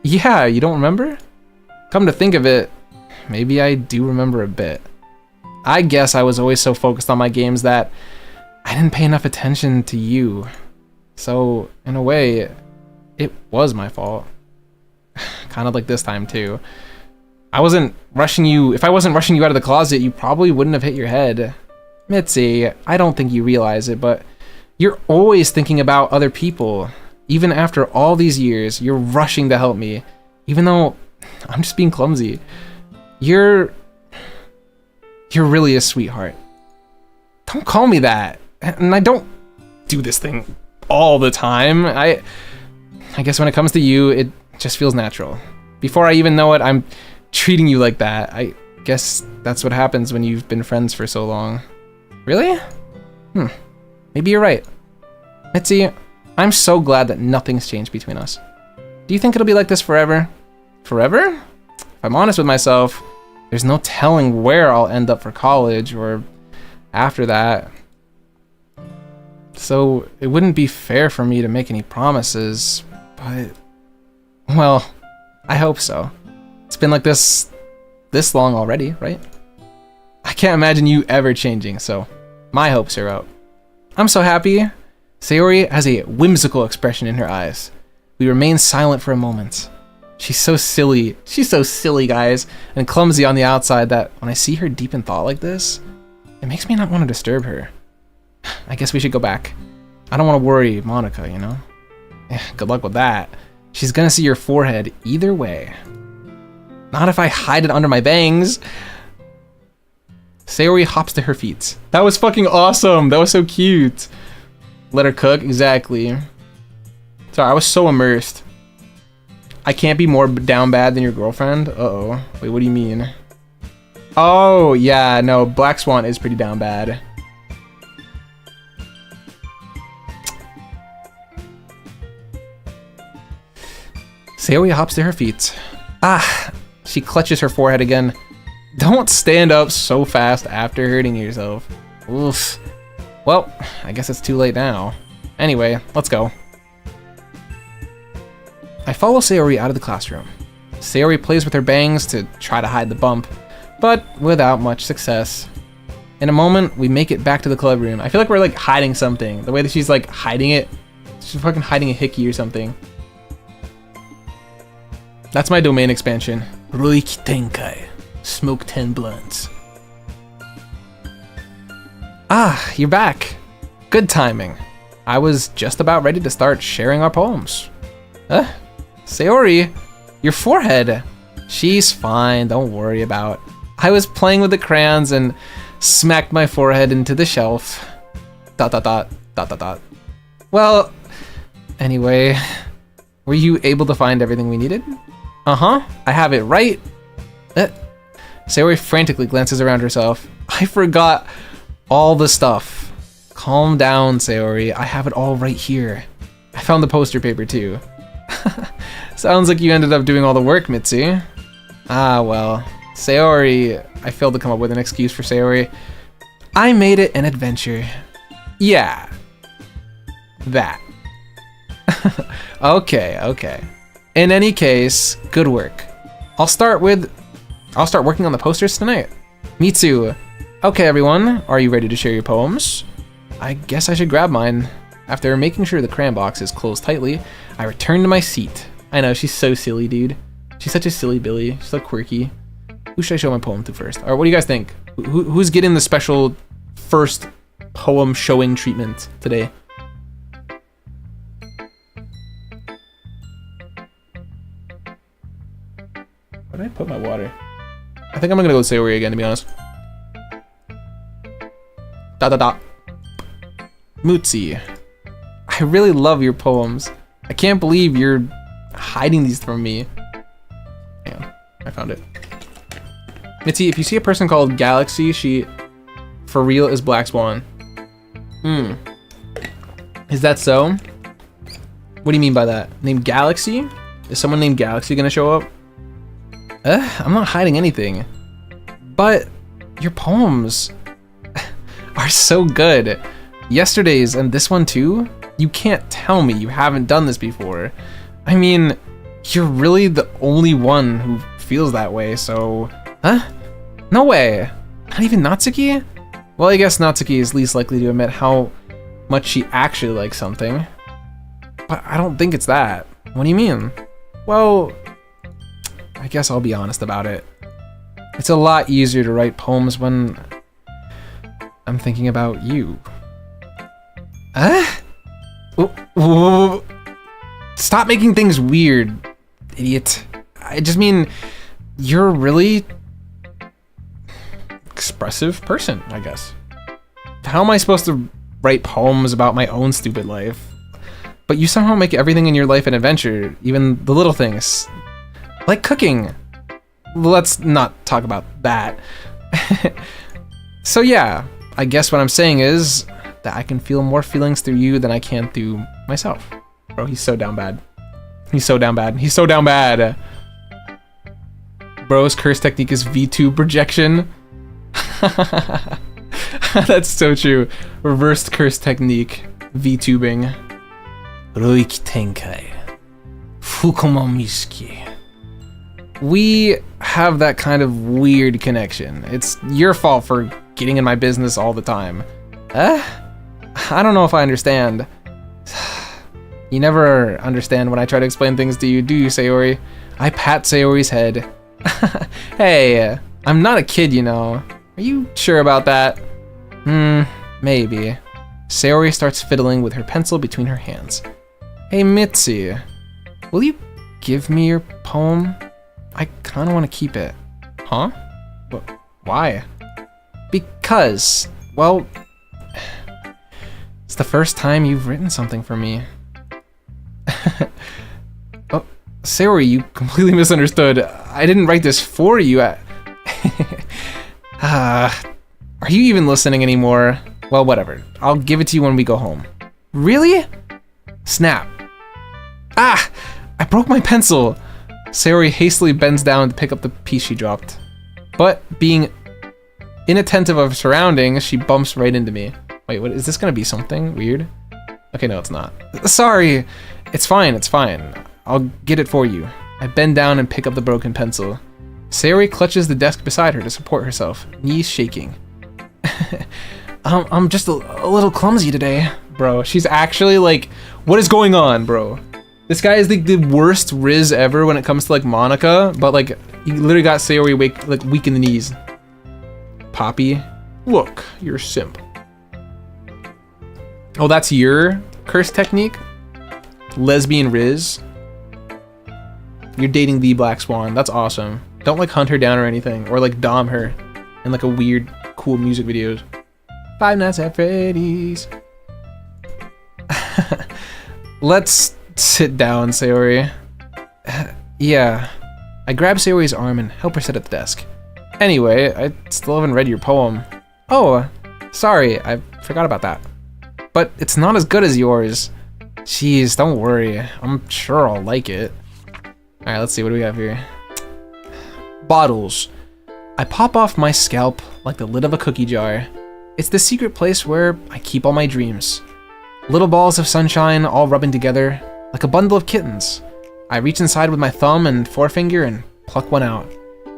Speaker 1: Yeah, you don't remember? Come to think of it, maybe I do remember a bit. I guess I was always so focused on my games that I didn't pay enough attention to you. So, in a way, it was my fault. Kind of like this time, too. I wasn't rushing you. If I wasn't rushing you out of the closet, you probably wouldn't have hit your head. Mitzi, I don't think you realize it, but you're always thinking about other people. Even after all these years, you're rushing to help me, even though I'm just being clumsy. You're really a sweetheart. Don't call me that. And I don't do this thing all the time. I guess when it comes to you, it just feels natural. Before I even know it, I'm treating you like that. I guess that's what happens when you've been friends for so long. Really? Maybe you're right. Mitzi, I'm so glad that nothing's changed between us. Do you think it'll be like this forever? Forever? If I'm honest with myself, there's no telling where I'll end up for college or after that. So it wouldn't be fair for me to make any promises, but, well, I hope so. It's been like this long already, right? I can't imagine you ever changing, so my hopes are out. I'm so happy. Sayori has a whimsical expression in her eyes. We remain silent for a moment. She's so silly. She's so silly, guys, and clumsy on the outside that when I see her deep in thought like this, it makes me not want to disturb her. I guess we should go back. I don't want to worry Monica, you know? Good luck with that. She's gonna see your forehead either way. Not if I hide it under my bangs. Sayori hops to her feet. That was fucking awesome. That was so cute. Let her cook, exactly. Sorry, I was so immersed. I can't be more down bad than your girlfriend? Uh-oh. Wait, what do you mean? Oh, yeah, no, Black Swan is pretty down bad. Sayori hops to her feet. Ah, she clutches her forehead again. Don't stand up so fast after hurting yourself. Oof. Well, I guess it's too late now. Anyway, let's go. I follow Sayori out of the classroom. Sayori plays with her bangs to try to hide the bump, but without much success. In a moment, we make it back to the club room. I feel like we're like hiding something. The way that she's like hiding it. She's fucking hiding a hickey or something. That's my domain expansion. Roiki Tenkai. Smoke 10 blunts. Ah, you're back. Good timing. I was just about ready to start sharing our poems. Sayori, your forehead. She's fine, don't worry about. I was playing with the crayons and smacked my forehead into the shelf. ... Well, anyway, were you able to find everything we needed? Uh-huh, I have it right. Sayori frantically glances around herself. I forgot all the stuff. Calm down, Sayori. I have it all right here. I found the poster paper too. Sounds like you ended up doing all the work, Mitzi. Ah, well. Sayori... I failed to come up with an excuse for Sayori. I made it an adventure. Yeah. That. Okay. In any case, good work. I'll start working on the posters tonight. Me too. Okay, everyone. Are you ready to share your poems? I guess I should grab mine. After making sure the crayon box is closed tightly, I return to my seat. I know, she's so silly, dude. She's such a silly Billy. She's so quirky. Who should I show my poem to first? Or what do you guys think? Who's getting the special first poem showing treatment today? Where did I put my water? I think I'm gonna go with Sayori again, to be honest. Mutsi. I really love your poems. I can't believe you're hiding these from me. Hang on, I found it. Mitzi, if you see a person called Galaxy, she, for real, is Black Swan. Is that so? What do you mean by that? Named Galaxy? Is someone named Galaxy gonna show up? I'm not hiding anything. But your poems are so good. Yesterday's and this one too? You can't tell me you haven't done this before. I mean, you're really the only one who feels that way, so... Huh? No way! Not even Natsuki? Well, I guess Natsuki is least likely to admit how much she actually likes something. But I don't think it's that. What do you mean? Well, I guess I'll be honest about it. It's a lot easier to write poems when I'm thinking about you. Stop making things weird, idiot. I just mean, you're a really expressive person, I guess. How am I supposed to write poems about my own stupid life? But you somehow make everything in your life an adventure, even the little things. Like cooking. Let's not talk about that. So yeah, I guess what I'm saying is that I can feel more feelings through you than I can through myself. Bro, he's so down bad. He's so down bad. He's so down bad. Bro's curse technique is VTube projection. That's so true. Reversed curse technique. VTubing. Roiki Tenkai. Fukuma Mishiki. We have that kind of weird connection. It's your fault for getting in my business all the time. I don't know if I understand. You never understand when I try to explain things to you, do you, Sayori? I pat Sayori's head. Hey, I'm not a kid, you know. Are you sure about that? Maybe. Sayori starts fiddling with her pencil between her hands. Hey, Mitzi, will you give me your poem? I kind of want to keep it. Huh? Why? Because, well, it's the first time you've written something for me. Oh, Sayori, you completely misunderstood. I didn't write this for you. Are you even listening anymore? Well, whatever. I'll give it to you when we go home. Really? Snap. Ah! I broke my pencil! Sayori hastily bends down to pick up the piece she dropped. But, being inattentive of her surroundings, she bumps right into me. Wait, what, is this gonna be something weird? Okay, no, it's not. Sorry! It's fine, it's fine. I'll get it for you. I bend down and pick up the broken pencil. Sayori clutches the desk beside her to support herself, knees shaking. I'm just a little clumsy today. Bro, she's actually like, what is going on, bro? This guy is the worst Riz ever when it comes to like Monica, but like, he literally got Sayori weak in the knees. Poppy, look, you're a simp. Oh, that's your curse technique? Lesbian Riz? You're dating the Black Swan, that's awesome. Don't like hunt her down or anything, or like dom her in like a weird, cool music videos. Five Nights at Freddy's. Let's sit down, Sayori. Yeah. I grab Sayori's arm and help her sit at the desk. Anyway, I still haven't read your poem. Oh, sorry, I forgot about that. But it's not as good as yours. Jeez, don't worry. I'm sure I'll like it. Alright, let's see, what do we have here? Bottles. I pop off my scalp like the lid of a cookie jar. It's the secret place where I keep all my dreams. Little balls of sunshine all rubbing together like a bundle of kittens. I reach inside with my thumb and forefinger and pluck one out.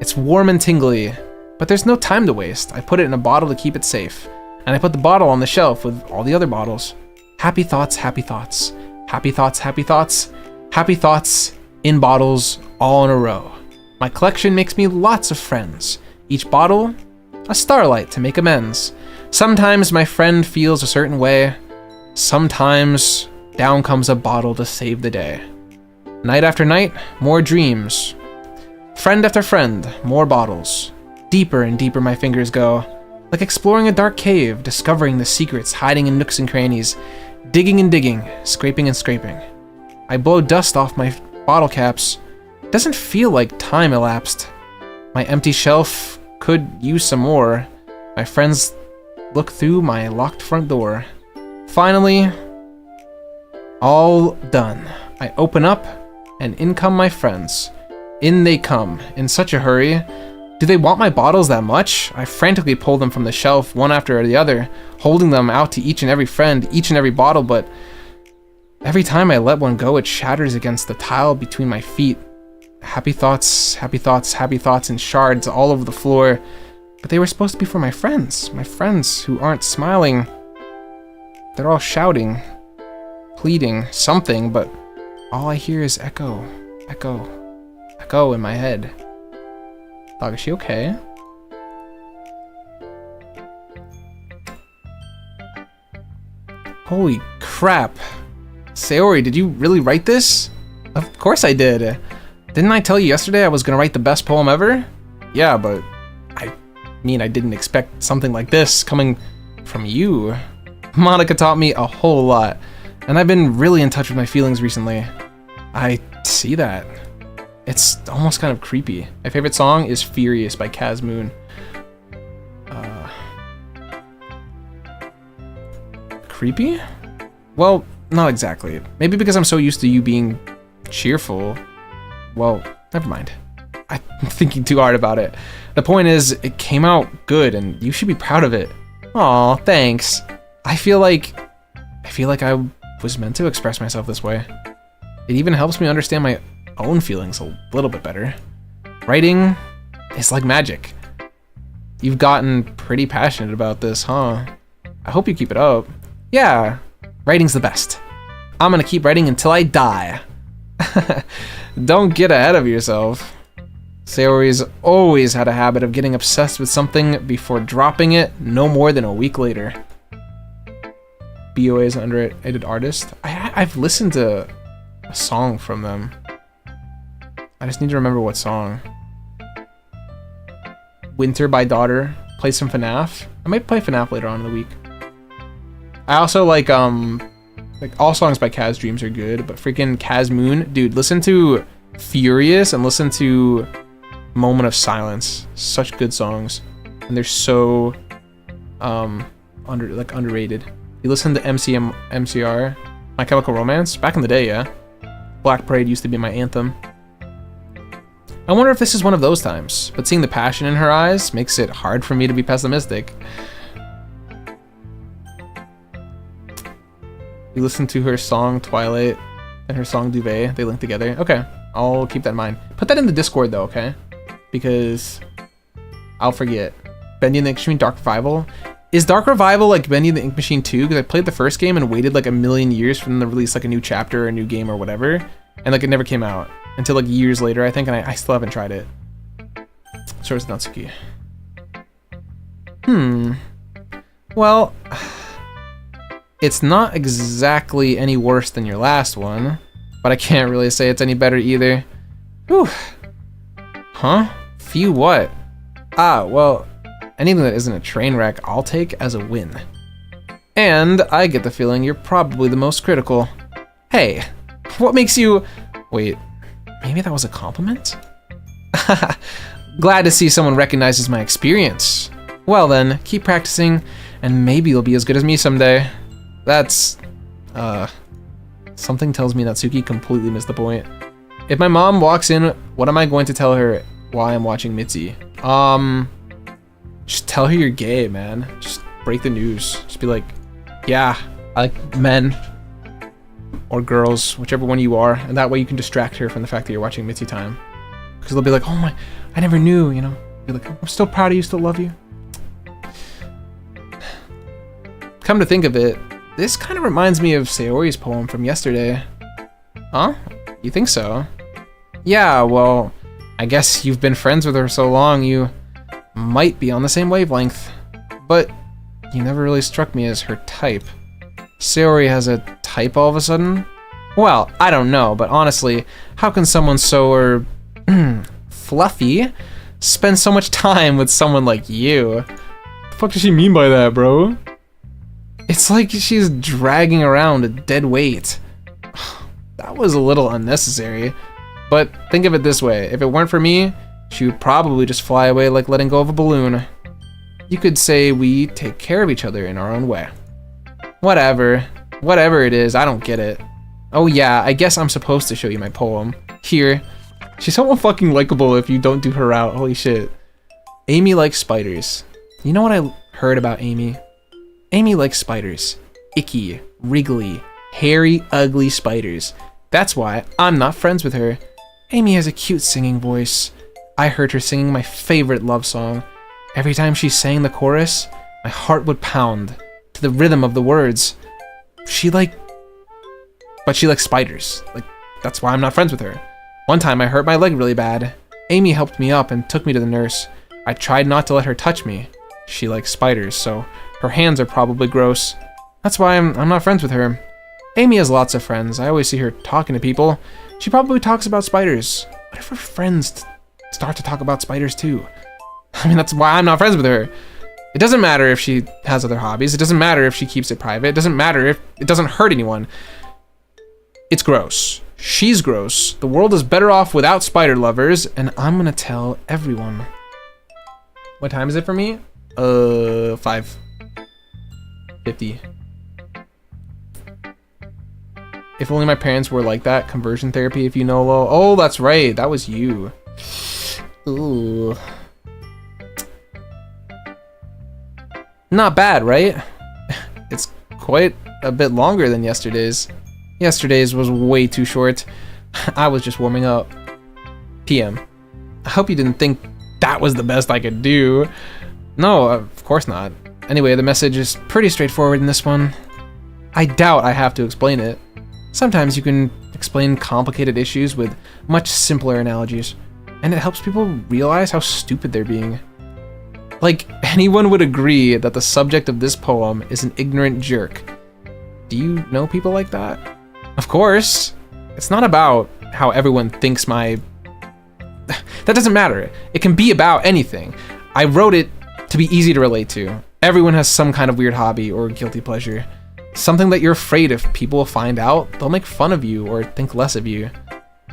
Speaker 1: It's warm and tingly, but there's no time to waste. I put it in a bottle to keep it safe, and I put the bottle on the shelf with all the other bottles. Happy thoughts, happy thoughts. Happy thoughts, happy thoughts. Happy thoughts in bottles all in a row. My collection makes me lots of friends. Each bottle, a starlight to make amends. Sometimes my friend feels a certain way. Sometimes down comes a bottle to save the day. Night after night, more dreams. Friend after friend, more bottles. Deeper and deeper my fingers go, like exploring a dark cave, discovering the secrets hiding in nooks and crannies, digging and digging, scraping and scraping. I blow dust off my bottle caps. It doesn't feel like time elapsed. My empty shelf could use some more. My friends look through my locked front door. Finally, all done. I open up, and in come my friends. In they come, in such a hurry. Do they want my bottles that much? I frantically pull them from the shelf, one after the other, holding them out to each and every friend, each and every bottle, but every time I let one go, it shatters against the tile between my feet. Happy thoughts, happy thoughts, happy thoughts in shards all over the floor. But they were supposed to be for my friends who aren't smiling. They're all shouting, pleading, something, but all I hear is echo, echo, echo in my head. Dog, is she okay? Holy crap. Sayori, did you really write this? Of course I did. Didn't I tell you yesterday I was gonna write the best poem ever? Yeah, but I didn't expect something like this coming from you. Monica taught me a whole lot, and I've been really in touch with my feelings recently. I see that. It's almost kind of creepy. My favorite song is Furious by Kaz Moon. Creepy? Well, not exactly. Maybe because I'm so used to you being cheerful. Well, never mind. I'm thinking too hard about it. The point is, it came out good, and you should be proud of it. Aw, thanks. I feel like I was meant to express myself this way. It even helps me understand my own feelings a little bit better. Writing is like magic. You've gotten pretty passionate about this, huh? I hope you keep it up. Yeah, writing's the best. I'm gonna keep writing until I die. Don't get ahead of yourself. Sayori's always had a habit of getting obsessed with something before dropping it no more than a week later. BOA is an underrated artist. I've listened to a song from them. I just need to remember what song. Winter by Daughter. Play some FNAF. I might play FNAF later on in the week. I also like all songs by Kaz Dreams are good, but freaking Kaz Moon, dude, listen to Furious and listen to Moment of Silence. Such good songs, and they're so underrated. You listen to MCR, My Chemical Romance, back in the day, yeah. Black Parade used to be my anthem. I wonder if this is one of those times, but seeing the passion in her eyes makes it hard for me to be pessimistic. You listen to her song Twilight and her song Duvet, they link together. Okay, I'll keep that in mind. Put that in the Discord though, okay? Because I'll forget. Bendy and the Ink Machine Dark Revival. Is Dark Revival like Bendy and the Ink Machine 2? Because I played the first game and waited like a million years for them to release like a new chapter or a new game or whatever. And like it never came out until like years later, I think, and I still haven't tried it. So is Natsuki. Well, it's not exactly any worse than your last one, but I can't really say it's any better either. Whew. Huh? Few what? Ah, well, anything that isn't a train wreck, I'll take as a win. And I get the feeling you're probably the most critical. Hey, what makes you... Wait, maybe that was a compliment? Glad to see someone recognizes my experience. Well then, keep practicing, and maybe you'll be as good as me someday. That's... Something tells me Natsuki completely missed the point. If my mom walks in, what am I going to tell her while I'm watching Mitzi? Just tell her you're gay, man. Just break the news. Just be like, yeah, I like men. Or girls, whichever one you are. And that way you can distract her from the fact that you're watching mitzitime. Because they'll be like, oh my, I never knew, you know? Be like, I'm still proud of you, still love you. Come to think of it, this kind of reminds me of Sayori's poem from yesterday. Huh? You think so? Yeah, well, I guess you've been friends with her so long, you might be on the same wavelength. But you never really struck me as her type. Sayori has a type all of a sudden? Well, I don't know, but honestly, how can someone so, fluffy spend so much time with someone like you? What the fuck does she mean by that, bro? It's like she's dragging around a dead weight. That was a little unnecessary. But think of it this way, if it weren't for me, she would probably just fly away like letting go of a balloon. You could say we take care of each other in our own way. Whatever it is, I don't get it. Oh yeah, I guess I'm supposed to show you my poem. Here. She's so fucking likable if you don't do her out, holy shit. Amy likes spiders. You know what I heard about Amy? Amy likes spiders. Icky, wriggly, hairy, ugly spiders. That's why I'm not friends with her. Amy has a cute singing voice. I heard her singing my favorite love song. Every time she sang the chorus, my heart would pound to the rhythm of the words. She likes spiders. Like, that's why I'm not friends with her. One time I hurt my leg really bad. Amy helped me up and took me to the nurse. I tried not to let her touch me. She likes spiders, so her hands are probably gross. That's why I'm not friends with her. Amy has lots of friends. I always see her talking to people. She probably talks about spiders. What if her friends start to talk about spiders too? I mean, that's why I'm not friends with her. It doesn't matter if she has other hobbies. It doesn't matter if she keeps it private. It doesn't matter if it doesn't hurt anyone. It's gross. She's gross. The world is better off without spider lovers, and I'm gonna tell everyone. What time is it for me? 5:50. If only my parents were like that. Conversion therapy, if you know, lol. Oh, that's right. That was you. Ooh. Not bad, right? It's quite a bit longer than yesterday's. Yesterday's was way too short. I was just warming up. PM. I hope you didn't think that was the best I could do. No, of course not. Anyway, the message is pretty straightforward in this one. I doubt I have to explain it. Sometimes you can explain complicated issues with much simpler analogies, and it helps people realize how stupid they're being. Like, anyone would agree that the subject of this poem is an ignorant jerk. Do you know people like that? Of course. It's not about how everyone thinks my... That doesn't matter. It can be about anything. I wrote it to be easy to relate to. Everyone has some kind of weird hobby or guilty pleasure. Something that you're afraid if people will find out, they'll make fun of you or think less of you.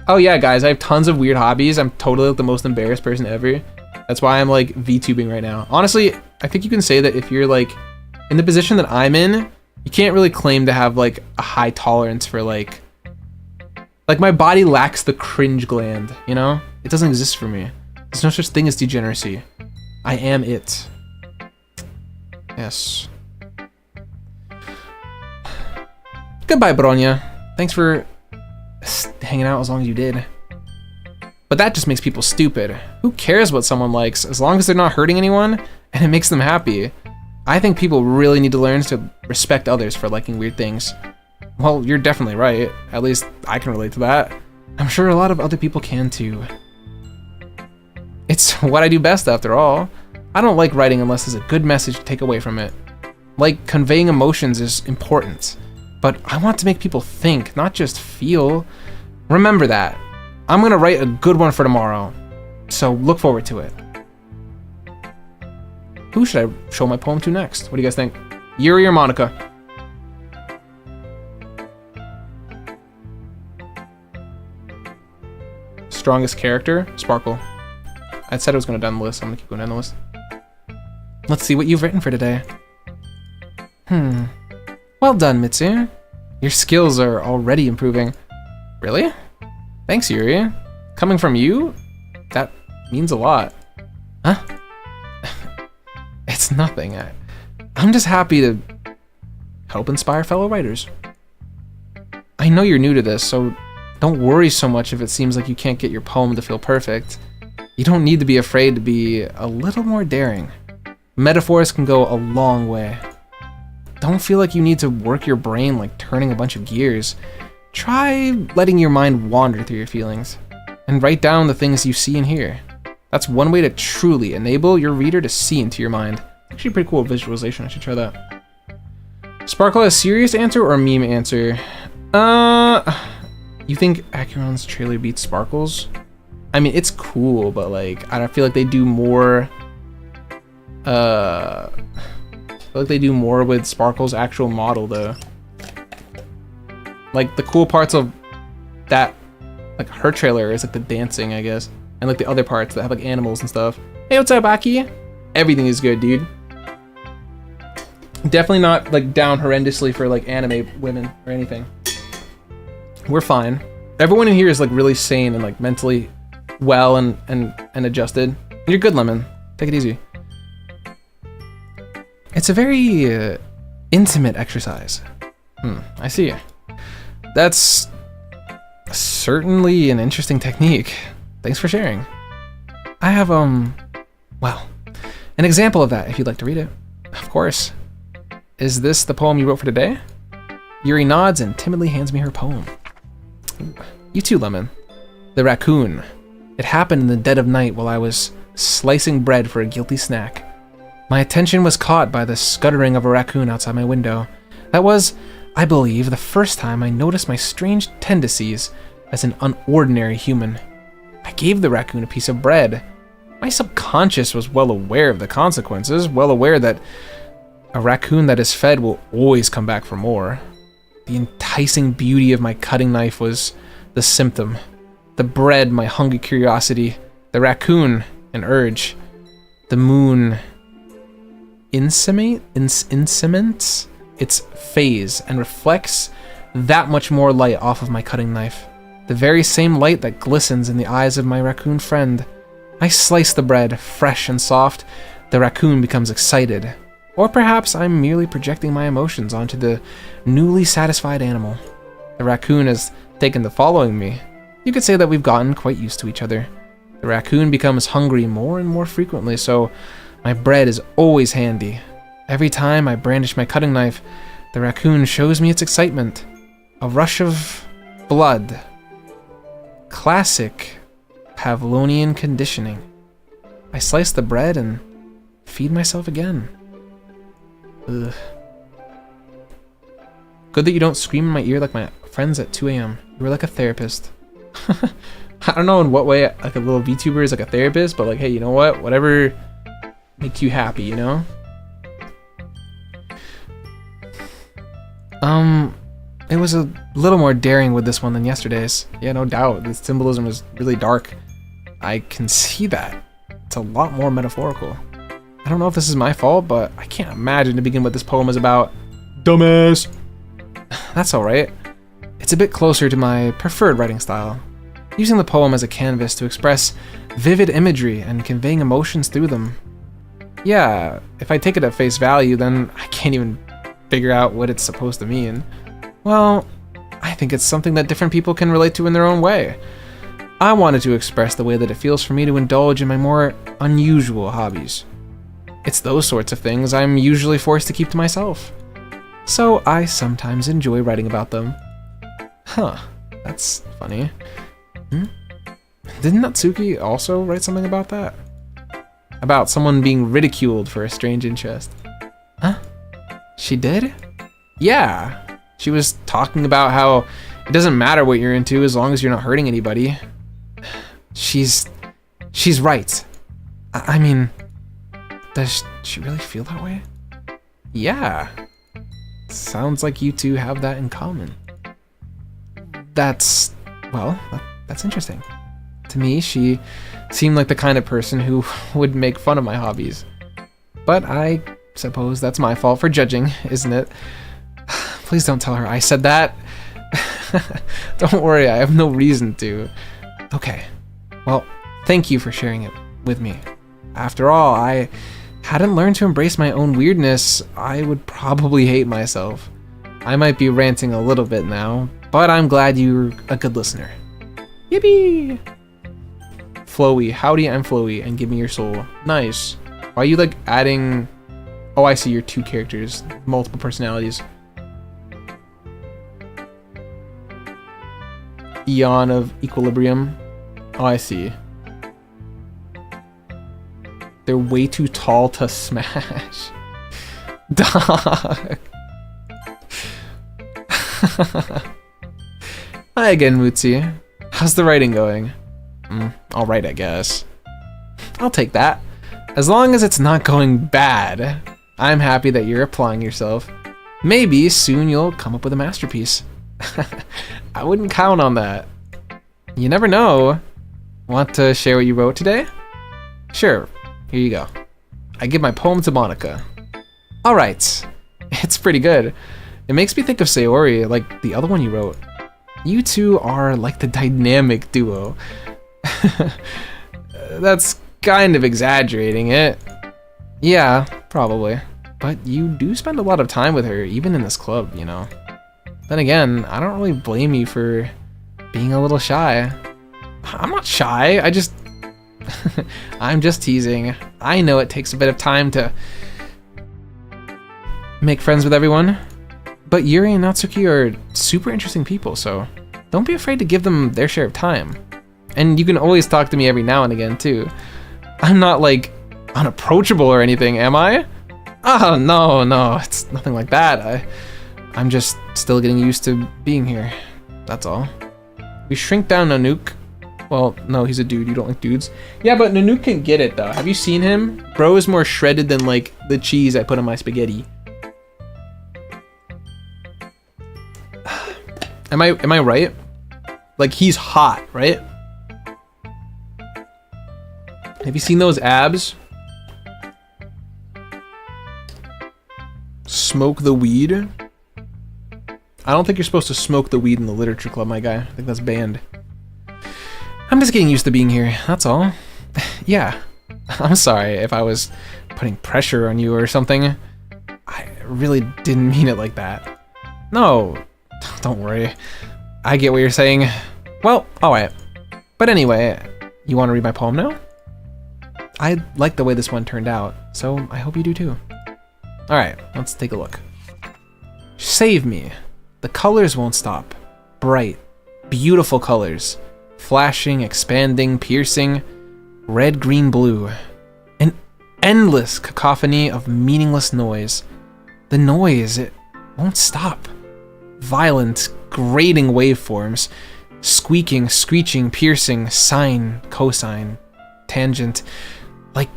Speaker 1: Oh yeah, guys, I have tons of weird hobbies. I'm totally the most embarrassed person ever. That's why I'm like VTubing right now. Honestly, I think you can say that if you're like in the position that I'm in, you can't really claim to have like a high tolerance for like my body lacks the cringe gland, you know? It doesn't exist for me. There's no such thing as degeneracy. I am it. Yes. Goodbye, Bronya. Thanks for hanging out as long as you did. But that just makes people stupid. Who cares what someone likes, as long as they're not hurting anyone and it makes them happy? I think people really need to learn to respect others for liking weird things. Well, you're definitely right. At least I can relate to that. I'm sure a lot of other people can too. It's what I do best after all. I don't like writing unless there's a good message to take away from it. Like, conveying emotions is important. But I want to make people think, not just feel. Remember that. I'm gonna write a good one for tomorrow. So look forward to it. Who should I show my poem to next? What do you guys think? Yuri or Monica? strongest character? Sparkle. I said I was going to down the list, so I'm going to keep going down the list. Let's see what you've written for today. Well done, Mitsu. Your skills are already improving. Really? Thanks, Yuri. Coming from you? That means a lot. Huh? It's nothing. I'm just happy to help inspire fellow writers. I know you're new to this, so don't worry so much if it seems like you can't get your poem to feel perfect. You don't need to be afraid to be a little more daring. Metaphors can go a long way. Don't feel like you need to work your brain like turning a bunch of gears. Try letting your mind wander through your feelings, and write down the things you see and hear. That's one way to truly enable your reader to see into your mind. Actually, pretty cool visualization. I should try that. Sparkle, a serious answer or a meme answer? You think Acheron's trailer beats Sparkle's? I mean, it's cool, but like, I feel like they do more. I feel like they do more with Sparkle's actual model, though. Like, the cool parts of that, like, her trailer is, like, the dancing, I guess. And, like, the other parts that have, like, animals and stuff. Hey, what's up, Aki? Everything is good, dude. Definitely not, like, down horrendously for, like, anime women or anything. We're fine. Everyone in here is, like, really sane and, like, mentally well and adjusted. You're good, Lemon. Take it easy. It's a very intimate exercise. I see. That's certainly an interesting technique. Thanks for sharing. I have, well, an example of that if you'd like to read it. Of course. Is this the poem you wrote for today? Yuri nods and timidly hands me her poem. You too, Lemon. The raccoon. It happened in the dead of night while I was slicing bread for a guilty snack. My attention was caught by the scuttering of a raccoon outside my window. That was, I believe, the first time I noticed my strange tendencies as an unordinary human. I gave the raccoon a piece of bread. My subconscious was well aware of the consequences, well aware that a raccoon that is fed will always come back for more. The enticing beauty of my cutting knife was the symptom. The bread, my hungry curiosity. The raccoon, an urge. The moon incements its phase and reflects that much more light off of my cutting knife. The very same light that glistens in the eyes of my raccoon friend. I slice the bread, fresh and soft. The raccoon becomes excited. Or perhaps I'm merely projecting my emotions onto the newly satisfied animal. The raccoon has taken to following me. You could say that we've gotten quite used to each other. The raccoon becomes hungry more and more frequently, so my bread is always handy. Every time I brandish my cutting knife, the raccoon shows me its excitement. A rush of blood. Classic Pavlovian conditioning. I slice the bread and feed myself again. Ugh. Good that you don't scream in my ear like my friends at 2 a.m. You were like a therapist. I don't know in what way like a little VTuber is like a therapist, but like, hey, you know what? Whatever makes you happy, you know? It was a little more daring with this one than yesterday's. Yeah, no doubt. The symbolism is really dark. I can see that. It's a lot more metaphorical. I don't know if this is my fault, but I can't imagine to begin what this poem is about. Dumbass! That's alright. It's a bit closer to my preferred writing style. Using the poem as a canvas to express vivid imagery and conveying emotions through them. Yeah, if I take it at face value, then I can't even figure out what it's supposed to mean. Well, I think it's something that different people can relate to in their own way. I wanted to express the way that it feels for me to indulge in my more unusual hobbies. It's those sorts of things I'm usually forced to keep to myself. So I sometimes enjoy writing about them. Huh, that's funny. Didn't Natsuki also write something about that? About someone being ridiculed for a strange interest. Huh? She did? Yeah. She was talking about how it doesn't matter what you're into as long as you're not hurting anybody. She's right. I mean, does she really feel that way? Yeah. Sounds like you two have that in common. That's interesting. To me, she seemed like the kind of person who would make fun of my hobbies. But I suppose that's my fault for judging, isn't it? Please don't tell her I said that. Don't worry, I have no reason to. Okay, well, thank you for sharing it with me. After all, I hadn't learned to embrace my own weirdness, I would probably hate myself. I might be ranting a little bit now, but I'm glad you're a good listener. Yippee! Flowy, howdy, I'm Flowy, and give me your soul. Nice. Why are you like adding... Oh, I see, your 2 characters, multiple personalities. Eon of Equilibrium. Oh, I see. They're way too tall to smash. Dog. Hi again, Mootsie. How's the writing going? Alright, I guess. I'll take that. As long as it's not going bad. I'm happy that you're applying yourself. Maybe soon you'll come up with a masterpiece. I wouldn't count on that. You never know. Want to share what you wrote today? Sure. Here you go. I give my poem to Monica. Alright. It's pretty good. It makes me think of Sayori, like the other one you wrote. You two are like the dynamic duo. That's kind of exaggerating it. Yeah, probably. But you do spend a lot of time with her, even in this club, you know. Then again, I don't really blame you for being a little shy. I'm not shy, I just... I'm just teasing. I know it takes a bit of time to make friends with everyone, but Yuri and Natsuki are super interesting people, so don't be afraid to give them their share of time. And you can always talk to me every now and again, too. I'm not, like, unapproachable or anything, am I? Oh, no, it's nothing like that. I'm just still getting used to being here. That's all. We shrink down Nanook. Well, no, he's a dude. You don't like dudes. Yeah, but Nanook can get it, though. Have you seen him? Bro is more shredded than, like, the cheese I put on my spaghetti. Am I right? Like, he's hot, right? Have you seen those abs? Smoke the weed? I don't think you're supposed to smoke the weed in the literature club, my guy. I think that's banned. I'm just getting used to being here, that's all. Yeah, I'm sorry if I was putting pressure on you or something. I really didn't mean it like that. No, don't worry. I get what you're saying. Well, alright. But anyway, you want to read my poem now? I like the way this one turned out, so I hope you do too. Alright, let's take a look. Save me. The colors won't stop. Bright, beautiful colors. Flashing, expanding, piercing. Red, green, blue. An endless cacophony of meaningless noise. The noise, it won't stop. Violent, grating waveforms. Squeaking, screeching, piercing, sine, cosine, tangent. Like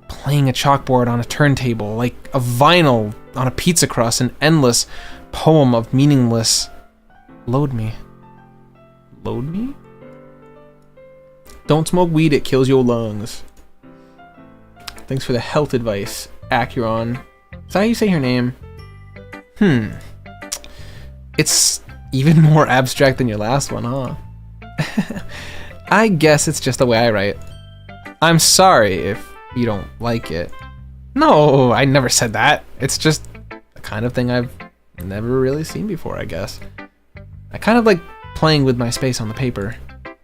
Speaker 1: playing a chalkboard on a turntable. Like a vinyl on a pizza crust. An endless poem of meaningless... Load me. Load me? Don't smoke weed, it kills your lungs. Thanks for the health advice, Acuron. Is that how you say her name? It's even more abstract than your last one, huh? I guess it's just the way I write. I'm sorry if you don't like it. No, I never said that. It's just the kind of thing I've never really seen before, I guess. I kind of like playing with my space on the paper.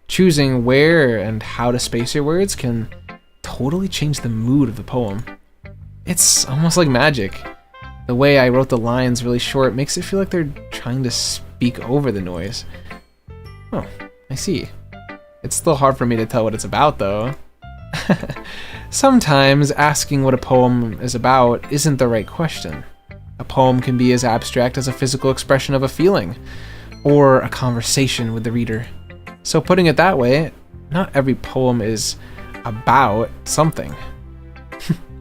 Speaker 1: Choosing where and how to space your words can totally change the mood of the poem. It's almost like magic. The way I wrote the lines really short makes it feel like they're trying to speak over the noise. Oh, I see. It's still hard for me to tell what it's about, though. Sometimes asking what a poem is about isn't the right question. A poem can be as abstract as a physical expression of a feeling, or a conversation with the reader. So putting it that way, not every poem is about something.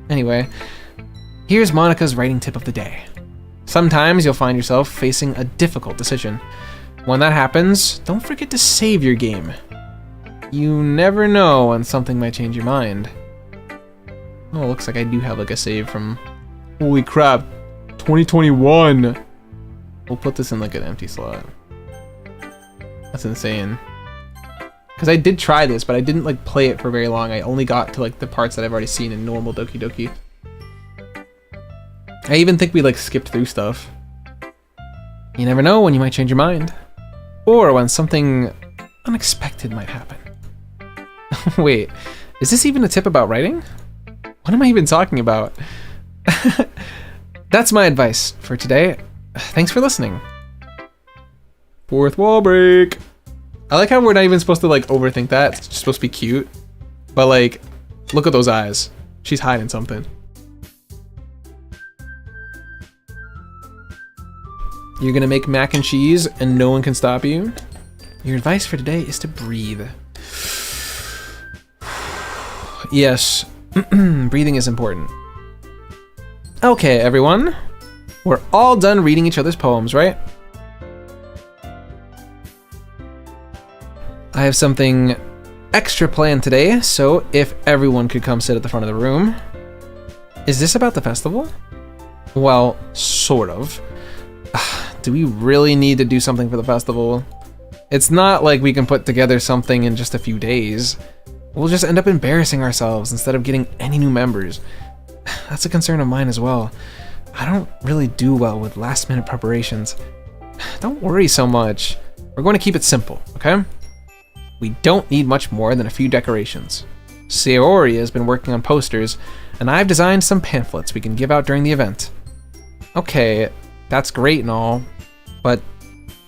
Speaker 1: Anyway, here's Monica's writing tip of the day. Sometimes you'll find yourself facing a difficult decision. When that happens, don't forget to save your game. you never know when something might change your mind. Oh, looks like I do have like a save from, holy crap, 2021. We'll put this in like an empty slot. That's insane. Because I did try this, but I didn't like play it for very long. I only got to like the parts that I've already seen in normal Doki Doki. I even think we like skipped through stuff. You never know when you might change your mind. Or when something unexpected might happen. Wait, is this even a tip about writing? What am I even talking about? That's my advice for today. Thanks for listening. Fourth wall break. I like how we're not even supposed to like overthink that. It's just supposed to be cute. But like, look at those eyes. She's hiding something. You're gonna make mac and cheese and no one can stop you. Your advice for today is to breathe. Yes, breathing is important. Okay, everyone. We're all done reading each other's poems, right? I have something extra planned today, so if everyone could come sit at the front of the room. Is this about the festival? Well, sort of. Do we really need to do something for the festival? It's not like we can put together something in just a few days. We'll just end up embarrassing ourselves instead of getting any new members. That's a concern of mine as well. I don't really do well with last-minute preparations. Don't worry so much. We're going to keep it simple, okay? We don't need much more than a few decorations. Sayori has been working on posters, and I've designed some pamphlets we can give out during the event. Okay, that's great and all, but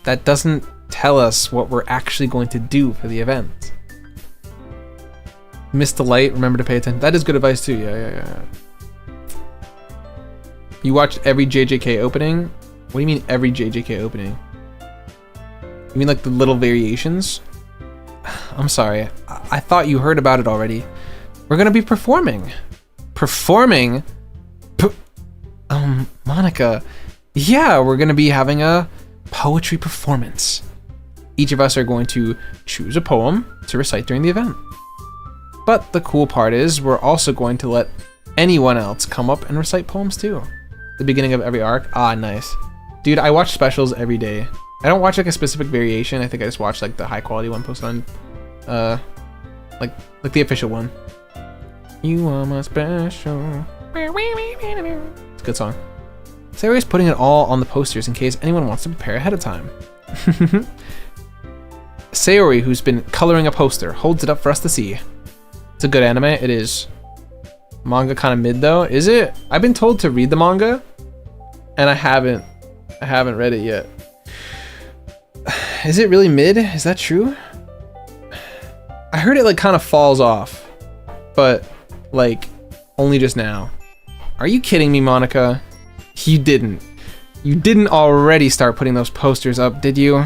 Speaker 1: that doesn't tell us what we're actually going to do for the event. Miss the light, remember to pay attention. That is good advice too, yeah. You watched every JJK opening? What do you mean every JJK opening? You mean like the little variations? I'm sorry, I thought you heard about it already. We're gonna be performing. Performing? Monica. Yeah, we're gonna be having a poetry performance. Each of us are going to choose a poem to recite during the event. But the cool part is we're also going to let anyone else come up and recite poems too. The beginning of every arc. Ah, nice. Dude, I watch specials every day. I don't watch like a specific variation. I think I just watch like the high quality one posted on like the official one. You are my special. It's a good song. Sayori's putting it all on the posters in case anyone wants to prepare ahead of time. Sayori, who's been coloring a poster, holds it up for us to see. It's a good anime. It is. Manga kind of mid though. Is it? I've been told to read the manga, and I haven't read it yet. Is it really mid? Is that true? I heard it like kind of falls off, but like only just now. Are you kidding me, Monica? You didn't. You didn't already start putting those posters up, did you?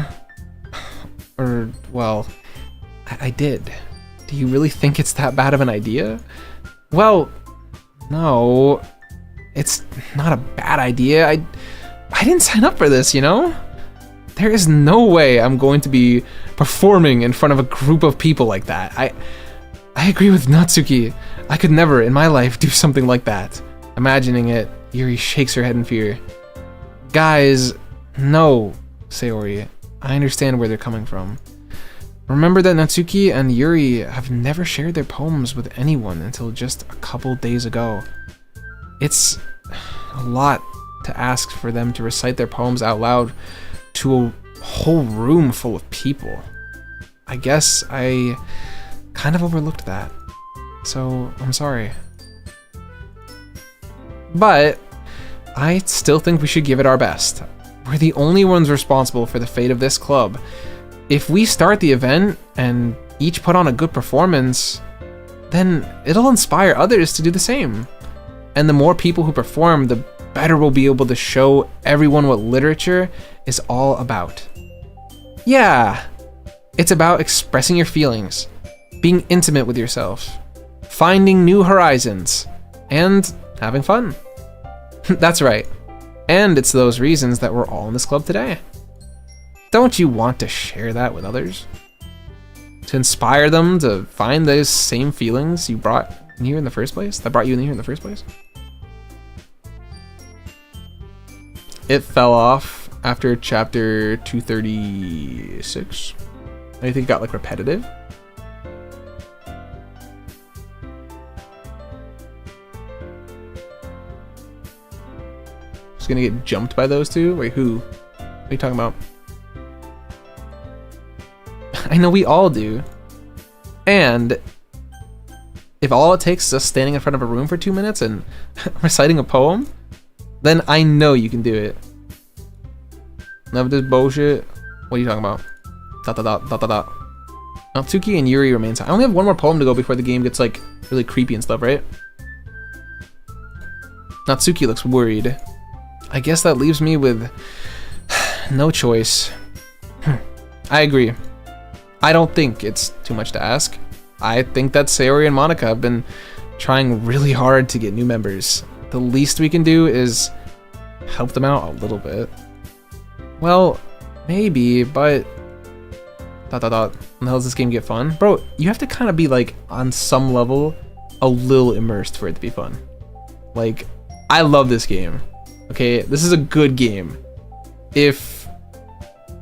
Speaker 1: Or, well, I did. Do you really think it's that bad of an idea? Well, no. It's not a bad idea. I didn't sign up for this, you know? There is no way I'm going to be performing in front of a group of people like that. I agree with Natsuki. I could never in my life do something like that. Imagining it, Yuri shakes her head in fear. Guys, no, Sayori. I understand where they're coming from. Remember that Natsuki and Yuri have never shared their poems with anyone until just a couple days ago. It's a lot to ask for them to recite their poems out loud to a whole room full of people. I guess I kind of overlooked that. So, I'm sorry. But I still think we should give it our best. We're the only ones responsible for the fate of this club. If we start the event and each put on a good performance, then it'll inspire others to do the same. And the more people who perform, the better we'll be able to show everyone what literature is all about. Yeah, it's about expressing your feelings, being intimate with yourself, finding new horizons, and having fun. That's right. And it's those reasons that we're all in this club today. Don't you want to share that with others? to inspire them to find those same feelings you brought in here in the first place? That brought you in here in the first place? It fell off after chapter 236. I think it got like repetitive. Just gonna get jumped by those two? Wait, who? What are you talking about? I know we all do. And if all it takes is us standing in front of a room for 2 minutes and reciting a poem, then I know you can do it. Enough of this bullshit. What are you talking about? Dot dot dot dot dot dot. Natsuki and Yuri remain silent. I only have one more poem to go before the game gets like really creepy and stuff, right? Natsuki looks worried. I guess that leaves me with no choice. I agree. I don't think it's too much to ask. I think that Sayori and Monica have been trying really hard to get new members. The least we can do is help them out a little bit. Well, maybe, but... Dot dot dot. When the hell does this game get fun? Bro, you have to kind of be like, on some level, a little immersed for it to be fun. Like, I love this game. Okay, this is a good game. If,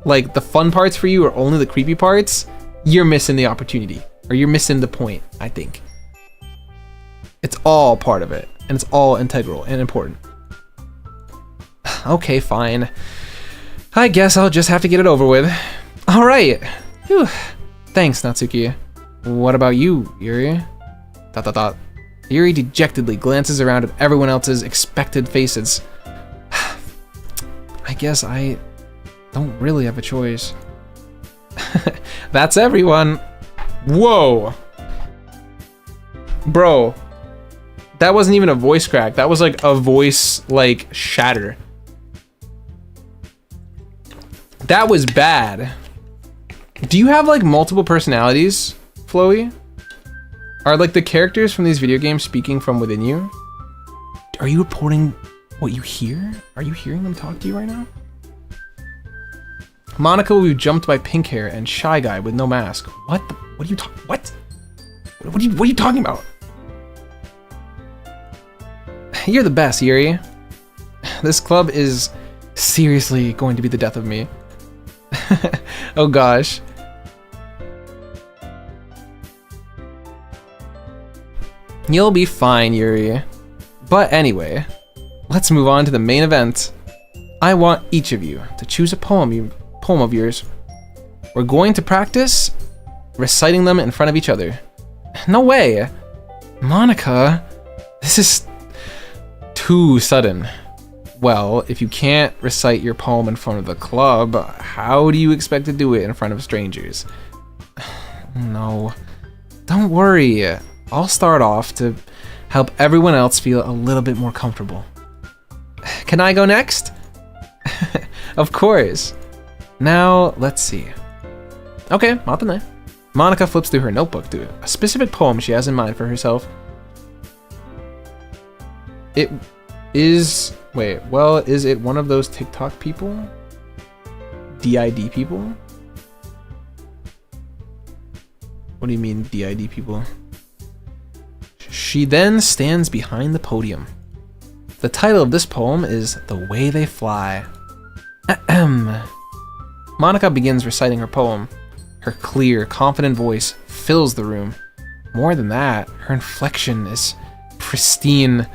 Speaker 1: like, the fun parts for you are only the creepy parts, you're missing the opportunity. Or you're missing the point, I think. It's all part of it. And it's all integral and important. Okay, fine. I guess I'll just have to get it over with. Alright. Thanks, Natsuki. What about you, Yuri? Dot dot dot. Yuri dejectedly glances around at everyone else's expected faces. I guess I don't really have a choice. That's everyone. Whoa. Bro. That wasn't even a voice crack. That was like a voice like shatter. That was bad. Do you have like multiple personalities, Floey? Are like the characters from these video games speaking from within you? Are you reporting what you hear? Are you hearing them talk to you right now? Monica will be jumped by pink hair and shy guy with no mask. What? What are you talking? What? What are you talking about? You're the best, Yuri. This club is seriously going to be the death of me. Oh gosh. You'll be fine, Yuri. But anyway, let's move on to the main event. I want each of you to choose a poem of yours. We're going to practice reciting them in front of each other. No way! Monica, this is too sudden. Well, if you can't recite your poem in front of the club, how do you expect to do it in front of strangers? No, don't worry. I'll start off to help everyone else feel a little bit more comfortable. Can I go next? Of course. Now, let's see. Okay, matane. Monica flips through her notebook to a specific poem she has in mind for herself. It is... Wait, well, is it one of those TikTok people? DID people? What do you mean, DID people? She then stands behind the podium. The title of this poem is The Way They Fly. Ahem. Monica begins reciting her poem. Her clear, confident voice fills the room. More than that, her inflection is pristine.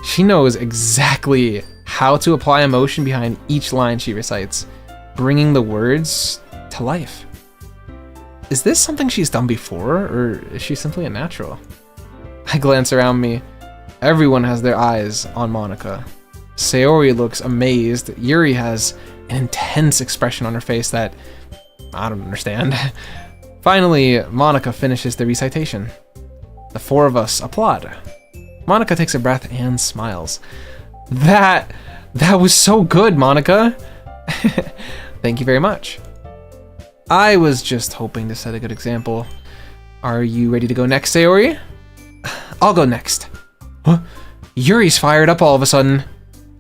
Speaker 1: She knows exactly how to apply emotion behind each line she recites, bringing the words to life. Is this something she's done before, or is she simply a natural? I glance around me. Everyone has their eyes on Monica. Sayori looks amazed. Yuri has an intense expression on her face that I don't understand. Finally, Monica finishes the recitation. The four of us applaud. Monica takes a breath and smiles. That was so good, Monica. Thank you very much. I was just hoping to set a good example. Are you ready to go next, Sayori? I'll go next. Huh? Yuri's fired up all of a sudden.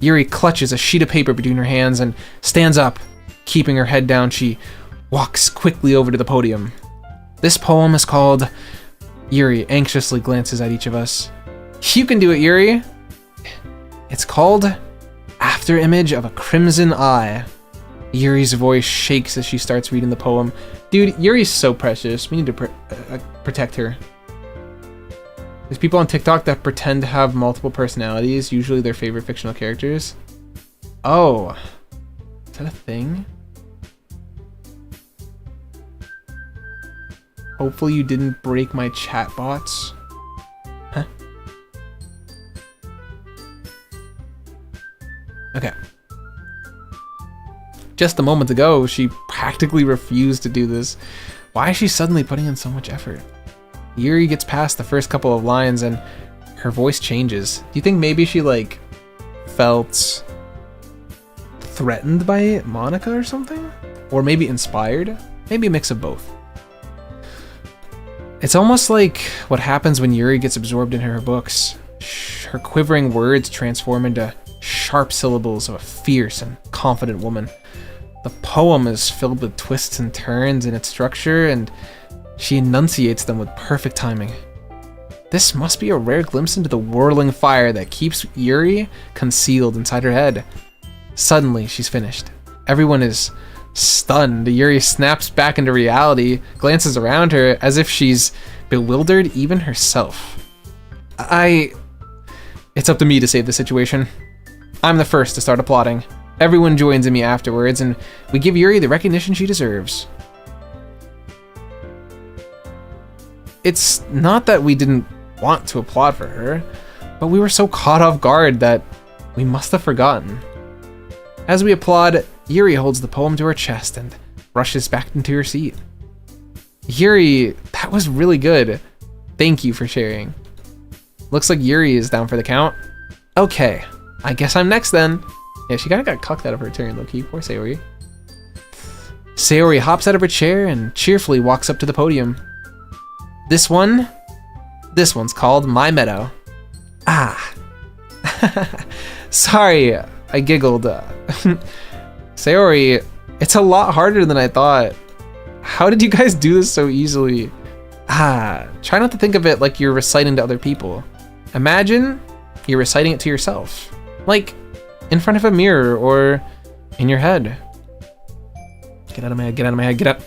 Speaker 1: Yuri clutches a sheet of paper between her hands and stands up. Keeping her head down, she walks quickly over to the podium. This poem is called... Yuri anxiously glances at each of us. You can do it, Yuri. It's called After Image of a Crimson Eye. Yuri's voice shakes as she starts reading the poem. Dude, Yuri's so precious. We need to protect her. There's people on TikTok that pretend to have multiple personalities, usually their favorite fictional characters. Oh. Is that a thing? Hopefully you didn't break my chat bots. Huh? Okay. Just a moment ago, she practically refused to do this. Why is she suddenly putting in so much effort? Yuri gets past the first couple of lines and her voice changes. Do you think maybe she, like, felt threatened by Monica or something? Or maybe inspired? Maybe a mix of both. It's almost like what happens when Yuri gets absorbed in her books. Her quivering words transform into sharp syllables of a fierce and confident woman. The poem is filled with twists and turns in its structure, and she enunciates them with perfect timing. This must be a rare glimpse into the whirling fire that keeps Yuri concealed inside her head. Suddenly, she's finished. Everyone is stunned. Yuri snaps back into reality, glances around her as if she's bewildered even herself. It's up to me to save the situation. I'm the first to start applauding. Everyone joins in me afterwards, and we give Yuri the recognition she deserves. It's not that we didn't want to applaud for her, but we were so caught off guard that we must have forgotten. As we applaud, Yuri holds the poem to her chest and rushes back into her seat. Yuri, that was really good. Thank you for sharing. Looks like Yuri is down for the count. Okay, I guess I'm next then. Yeah, she kind of got cucked out of her turn, low-key. Poor Sayori. Sayori hops out of her chair and cheerfully walks up to the podium. This one's called My Meadow. Ah. Sorry, I giggled. Sayori, it's a lot harder than I thought. How did you guys do this so easily? Try not to think of it like you're reciting to other people. Imagine you're reciting it to yourself. Like, in front of a mirror or in your head. Get out of my head, get out of my head, get out.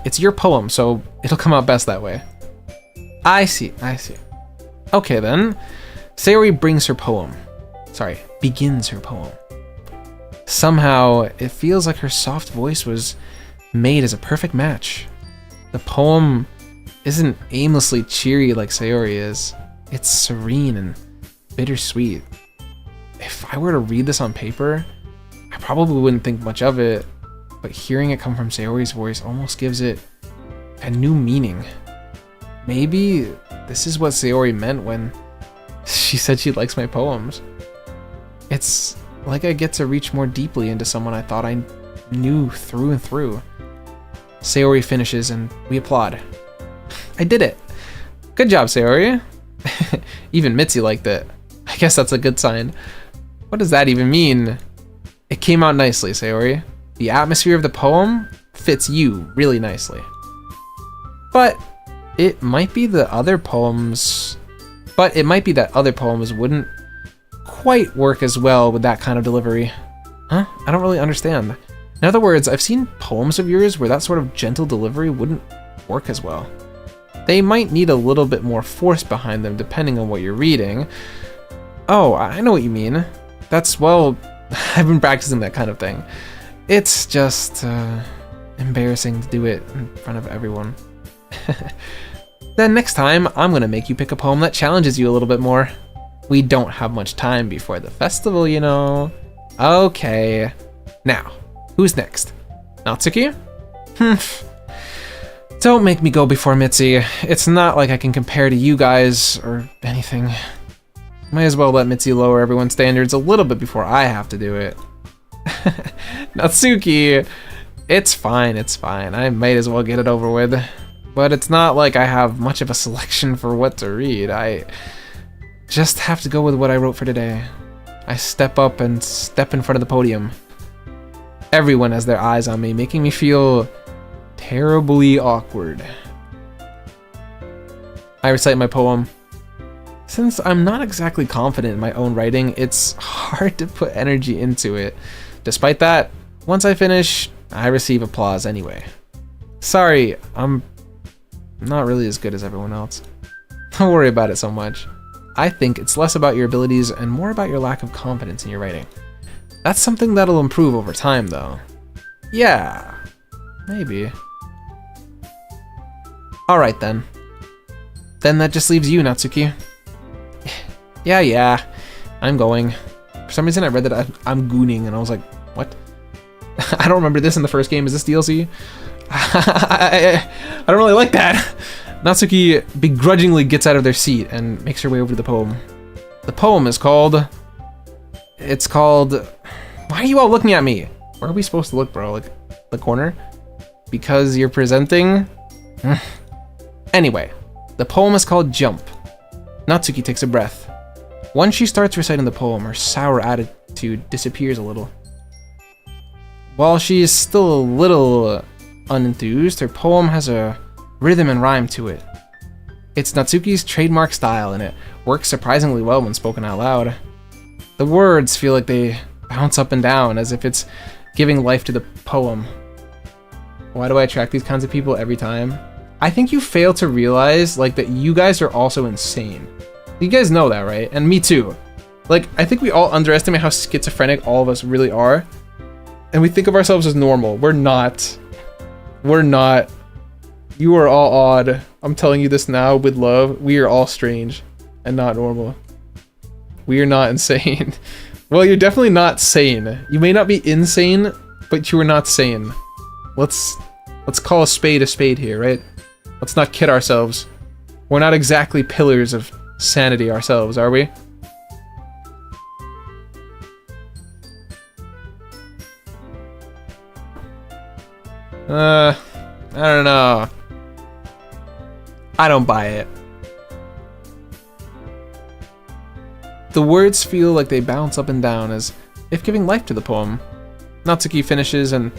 Speaker 1: It's your poem, so it'll come out best that way. I see. Okay then. Sayori begins her poem. Somehow, it feels like her soft voice was made as a perfect match. The poem isn't aimlessly cheery like Sayori is. It's serene and bittersweet. If I were to read this on paper, I probably wouldn't think much of it, but hearing it come from Sayori's voice almost gives it a new meaning. Maybe this is what Sayori meant when she said she likes my poems. It's like I get to reach more deeply into someone I thought I knew through and through. Sayori finishes and we applaud. I did it! Good job, Sayori! Even Mitzi liked it. I guess that's a good sign. What does that even mean? It came out nicely, Sayori. The atmosphere of the poem fits you really nicely. But it might be that other poems wouldn't quite work as well with that kind of delivery. Huh? I don't really understand. In other words, I've seen poems of yours where that sort of gentle delivery wouldn't work as well. They might need a little bit more force behind them depending on what you're reading. Oh, I know what you mean. That's, well, I've been practicing that kind of thing. It's just embarrassing to do it in front of everyone. Then next time, I'm gonna make you pick a poem that challenges you a little bit more. We don't have much time before the festival, you know. Okay. Now, who's next? Natsuki? Don't make me go before Mitzi. It's not like I can compare to you guys or anything. Might as well let Mitzi lower everyone's standards a little bit before I have to do it. Natsuki! It's fine. I might as well get it over with. But it's not like I have much of a selection for what to read. I just have to go with what I wrote for today. I step up and step in front of the podium. Everyone has their eyes on me, making me feel terribly awkward. I recite my poem. Since I'm not exactly confident in my own writing, it's hard to put energy into it. Despite that, once I finish, I receive applause anyway. Sorry, I'm not really as good as everyone else. Don't worry about it so much. I think it's less about your abilities and more about your lack of confidence in your writing. That's something that'll improve over time, though. Yeah, maybe. Alright then. Then that just leaves you, Natsuki. Yeah, I'm going. For some reason I read that I'm gooning and I was like, what? I don't remember this in the first game. Is this DLC? I don't really like that. Natsuki begrudgingly gets out of their seat and makes her way over to the poem. The poem is called... It's called... Why are you all looking at me? Where are we supposed to look, bro? Like, the corner? Because you're presenting? Anyway, the poem is called Jump. Natsuki takes a breath. Once she starts reciting the poem, her sour attitude disappears a little. While she is still a little unenthused, her poem has a rhythm and rhyme to it. It's Natsuki's trademark style, and it works surprisingly well when spoken out loud. The words feel like they bounce up and down, as if it's giving life to the poem. Why do I attract these kinds of people every time? I think you fail to realize, like, that you guys are also insane. You guys know that, right? And me too. Like, I think we all underestimate how schizophrenic all of us really are. And we think of ourselves as normal. We're not. We're not. You are all odd. I'm telling you this now with love. We are all strange and not normal. We are not insane. Well, you're definitely not sane. You may not be insane, but you are not sane. Let's call a spade here, right? Let's not kid ourselves. We're not exactly pillars of sanity ourselves, are we? I don't know. I don't buy it. The words feel like they bounce up and down as if giving life to the poem. Natsuki finishes and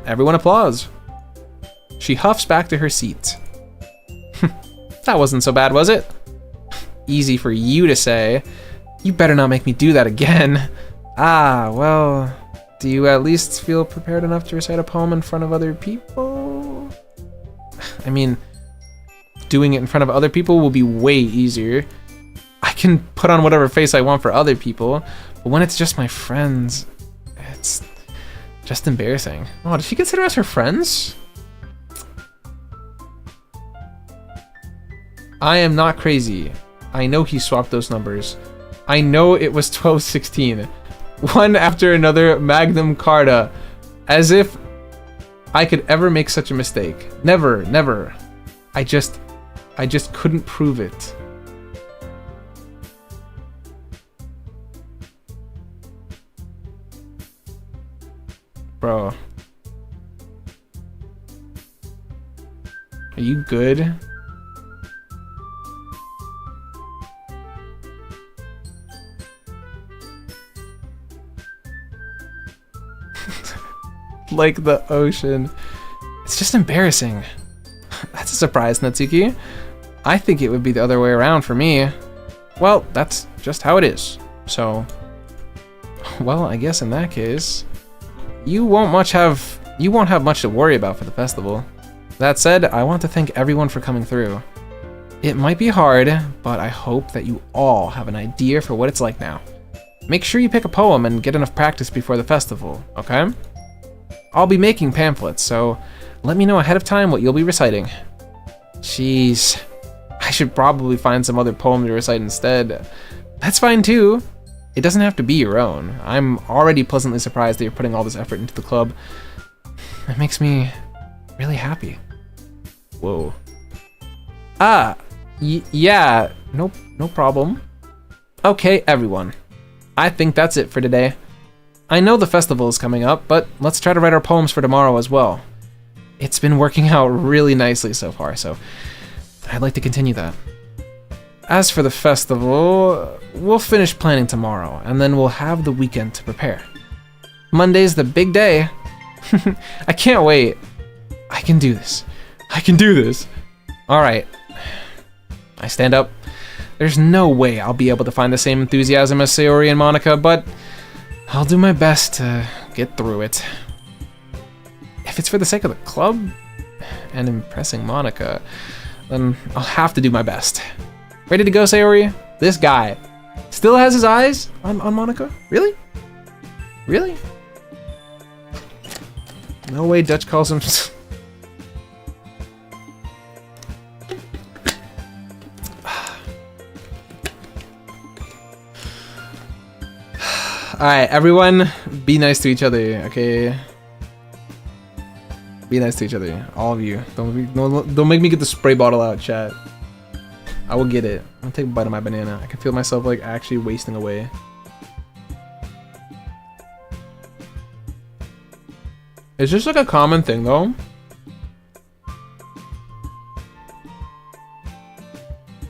Speaker 1: everyone applauds. She huffs back to her seat. That wasn't so bad, was it? Easy for you to say. You better not make me do that again. Ah, well, do you at least feel prepared enough to recite a poem in front of other people? I mean, doing it in front of other people will be way easier. I can put on whatever face I want for other people, but when it's just my friends, it's just embarrassing. Oh, does she consider us her friends? I am not crazy. I know he swapped those numbers. I know it was 1216. One after another, Magnum Carta. As if I could ever make such a mistake. Never, never. I just couldn't prove it. Bro. Are you good? Like the ocean. It's just embarrassing. That's a surprise, Natsuki. I think it would be the other way around for me. Well, that's just how it is. So, well, I guess in that case, you won't have much to worry about for the festival. That said, I want to thank everyone for coming through. It might be hard, but I hope that you all have an idea for what it's like now. Make sure you pick a poem and get enough practice before the festival, okay? I'll be making pamphlets, so let me know ahead of time what you'll be reciting. Jeez, I should probably find some other poem to recite instead. That's fine too. It doesn't have to be your own. I'm already pleasantly surprised that you're putting all this effort into the club. It makes me really happy. Whoa. Yeah, no problem. Okay, everyone. I think that's it for today. I know the festival is coming up, but let's try to write our poems for tomorrow as well. It's been working out really nicely so far, so I'd like to continue that. As for the festival, we'll finish planning tomorrow, and then we'll have the weekend to prepare. Monday's the big day. I can't wait. I can do this. I can do this. All right. I stand up. There's no way I'll be able to find the same enthusiasm as Sayori and Monica, but I'll do my best to get through it. If it's for the sake of the club and impressing Monica, then I'll have to do my best. Ready to go, Sayori? This guy still has his eyes on Monica? Really? Really? No way Dutch calls him... Alright, everyone, be nice to each other, okay? Be nice to each other, all of you. Don't make me get the spray bottle out, chat. I will get it. I'm gonna take a bite of my banana. I can feel myself like actually wasting away. Is this like a common thing though?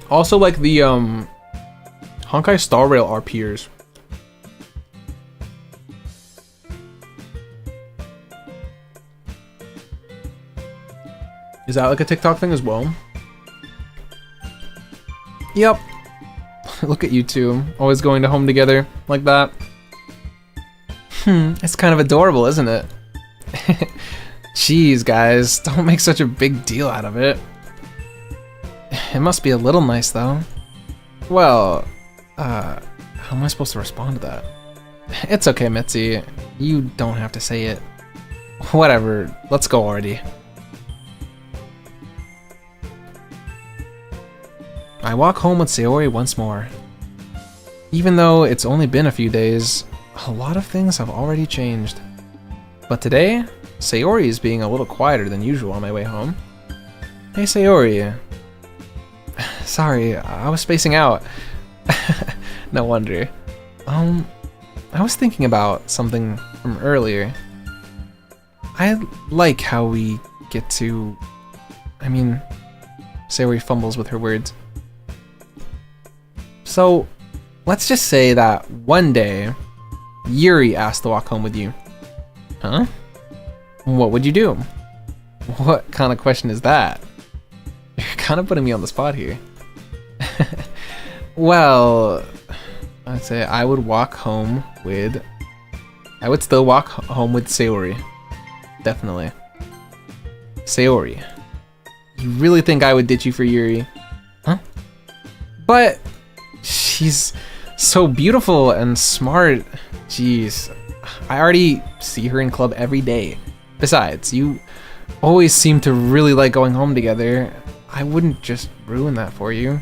Speaker 1: Also, like the Honkai Star Rail are peers. Is that like a TikTok thing as well? Yep. Look at you two, always going to home together like that. It's kind of adorable, isn't it? Jeez, guys, don't make such a big deal out of it. It must be a little nice, though. Well, how am I supposed to respond to that? It's okay, Mitzi. You don't have to say it. Whatever, let's go already. I walk home with Sayori once more. Even though it's only been a few days, a lot of things have already changed. But today, Sayori is being a little quieter than usual on my way home. Hey Sayori. Sorry, I was spacing out. No wonder. I was thinking about something from earlier. I like how we get to... I mean, Sayori fumbles with her words. So, let's just say that one day, Yuri asked to walk home with you. Huh? What would you do? What kind of question is that? You're kind of putting me on the spot here. Well, I'd say I would walk home with... I would still walk home with Sayori. Definitely. Sayori. You really think I would ditch you for Yuri? Huh? But... she's so beautiful and smart. Jeez. I already see her in club every day. Besides, you always seem to really like going home together. I wouldn't just ruin that for you.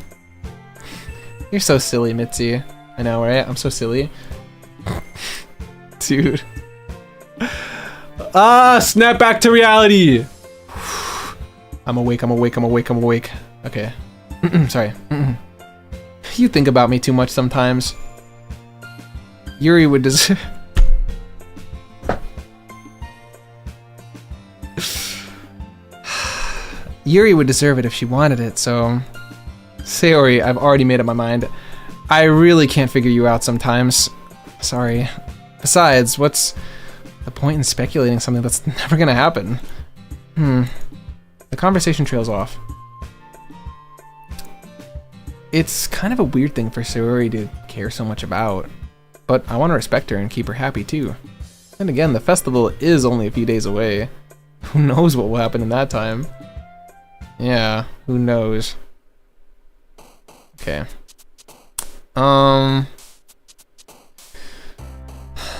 Speaker 1: You're so silly, Mitzi. I know, right? I'm so silly. Dude. Snap back to reality! I'm awake, I'm awake, I'm awake, I'm awake. Okay. Sorry. You think about me too much sometimes. Yuri would deserve... Yuri would deserve it if she wanted it, so... Sayori, I've already made up my mind. I really can't figure you out sometimes. Sorry. Besides, what's the point in speculating something that's never gonna happen? The conversation trails off. It's kind of a weird thing for Sayori to care so much about, but I want to respect her and keep her happy too. And again, the festival is only a few days away. Who knows what will happen in that time? Yeah, who knows? Okay.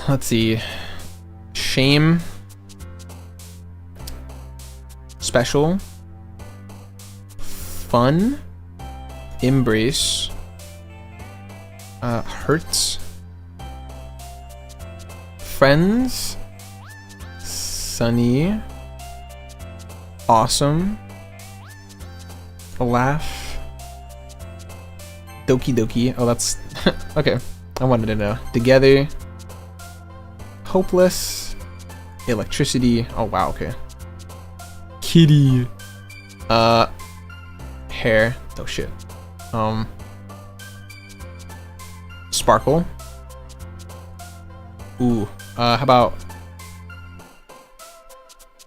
Speaker 1: Let's see. Shame. Special. Fun. Embrace. Hurts. Friends. Sunny. Awesome. Laugh. Doki Doki. Oh, that's... okay. I wanted to know. Together. Hopeless. Electricity. Oh, wow, okay. Kitty. Hair. Oh, shit. Sparkle. Ooh. How about...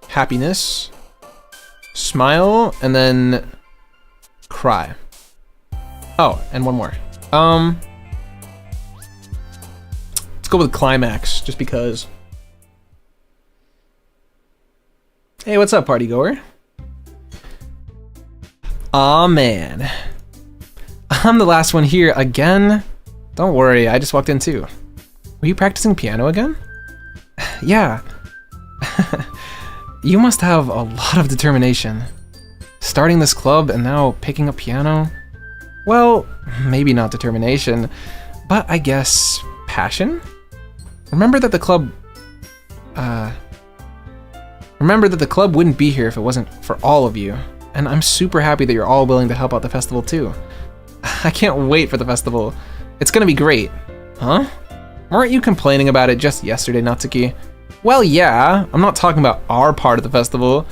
Speaker 1: happiness. Smile. And then... cry. Oh, and one more. Let's go with climax, just because. Hey, what's up, party goer? Aw, man. I'm the last one here again. Don't worry, I just walked in too. Were you practicing piano again? Yeah. You must have a lot of determination. Starting this club and now picking up piano? Well, maybe not determination, but I guess passion? Remember that the club wouldn't be here if it wasn't for all of you. And I'm super happy that you're all willing to help out the festival too. I can't wait for the festival. It's gonna be great. Huh? Weren't you complaining about it just yesterday, Natsuki? Well, yeah, I'm not talking about our part of the festival,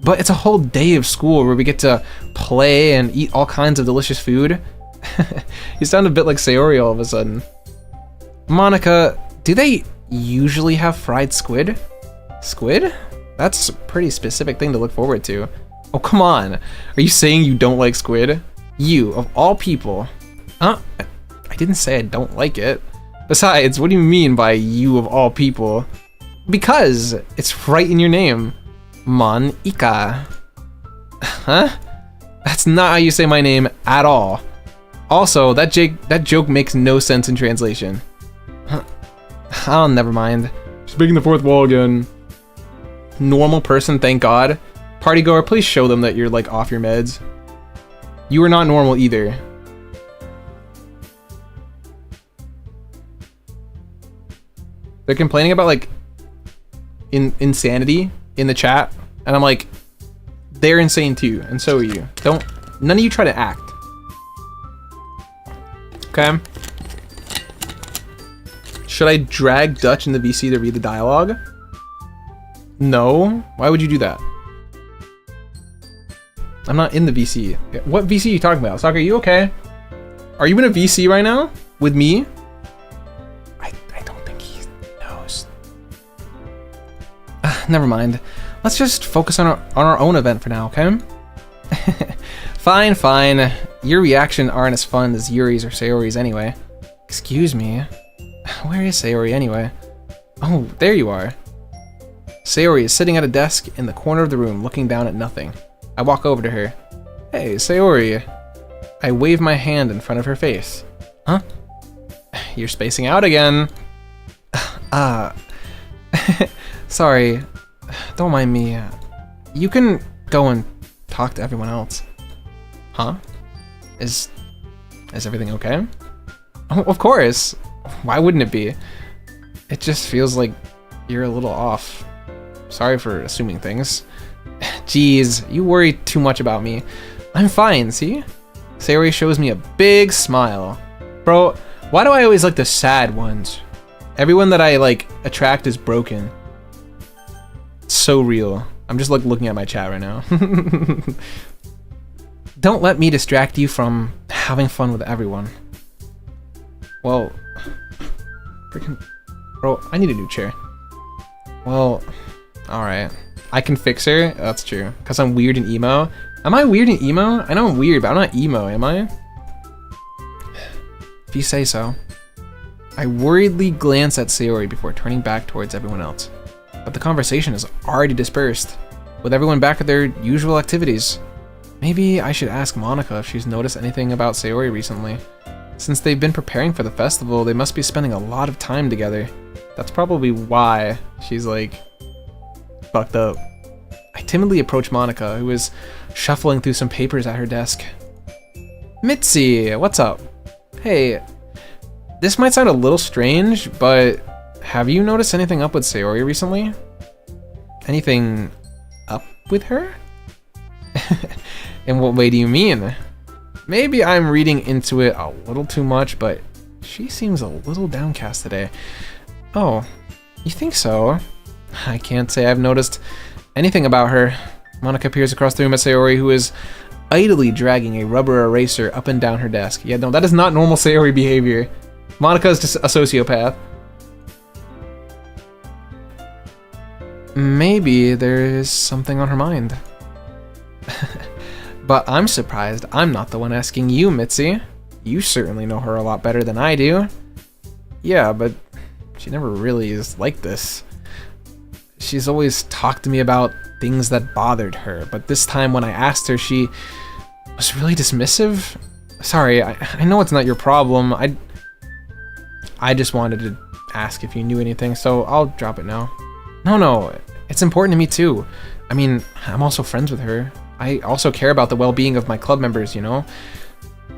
Speaker 1: but it's a whole day of school where we get to play and eat all kinds of delicious food. You sound a bit like Sayori all of a sudden. Monica, do they usually have fried squid? Squid? That's a pretty specific thing to look forward to. Oh, come on. Are you saying you don't like squid? You, of all people. I didn't say I don't like it. Besides, what do you mean by you of all people? Because it's right in your name. Monica. Huh? That's not how you say my name at all. Also, that joke makes no sense in translation. Oh, never mind. Just breaking the fourth wall again. Normal person, thank God. Partygoer, please show them that you're like off your meds. You are not normal either. They're complaining about like insanity in the chat, and I'm like, they're insane too, and so are you. None of you try to act. Okay. Should I drag Dutch in the VC to read the dialogue? No. Why would you do that? I'm not in the VC. What VC are you talking about? Soccer, are you okay? Are you in a VC right now? With me? I don't think he knows. Never mind. Let's just focus on our own event for now, okay? Fine. Your reaction aren't as fun as Yuri's or Sayori's anyway. Excuse me. Where is Sayori anyway? Oh, there you are. Sayori is sitting at a desk in the corner of the room looking down at nothing. I walk over to her. Hey, Sayori. I wave my hand in front of her face. Huh? You're spacing out again. Sorry. Don't mind me. You can go and talk to everyone else. Huh? Is everything okay? Oh, of course. Why wouldn't it be? It just feels like you're a little off. Sorry for assuming things. Jeez, you worry too much about me. I'm fine, see? Sayori shows me a big smile. Bro, why do I always like the sad ones? Everyone that I like attract is broken. It's so real. I'm just like looking at my chat right now. Don't let me distract you from having fun with everyone. Well, freaking, bro, I need a new chair. Well, alright. I can fix her? That's true. Because I'm weird and emo. Am I weird and emo? I know I'm weird, but I'm not emo, am I? If you say so. I worriedly glance at Sayori before turning back towards everyone else. But the conversation is already dispersed, with everyone back at their usual activities. Maybe I should ask Monica if she's noticed anything about Sayori recently. Since they've been preparing for the festival, they must be spending a lot of time together. That's probably why she's like fucked up. I timidly approach Monica, who is shuffling through some papers at her desk. Mitzi, what's up? Hey, this might sound a little strange, but have you noticed anything up with Sayori recently? Anything up with her? In what way do you mean? Maybe I'm reading into it a little too much, but she seems a little downcast today. Oh, you think so? I can't say I've noticed anything about her. Monica peers across the room at Sayori, who is idly dragging a rubber eraser up and down her desk. Yeah, no, that is not normal Sayori behavior. Monica is just a sociopath. Maybe there is something on her mind. But I'm surprised I'm not the one asking you, Mitzi. You certainly know her a lot better than I do. Yeah, but she never really is like this. She's always talked to me about things that bothered her, but this time when I asked her, she was really dismissive. Sorry, I know it's not your problem. I just wanted to ask if you knew anything, so I'll drop it now. No, it's important to me too. I mean, I'm also friends with her. I also care about the well-being of my club members, you know?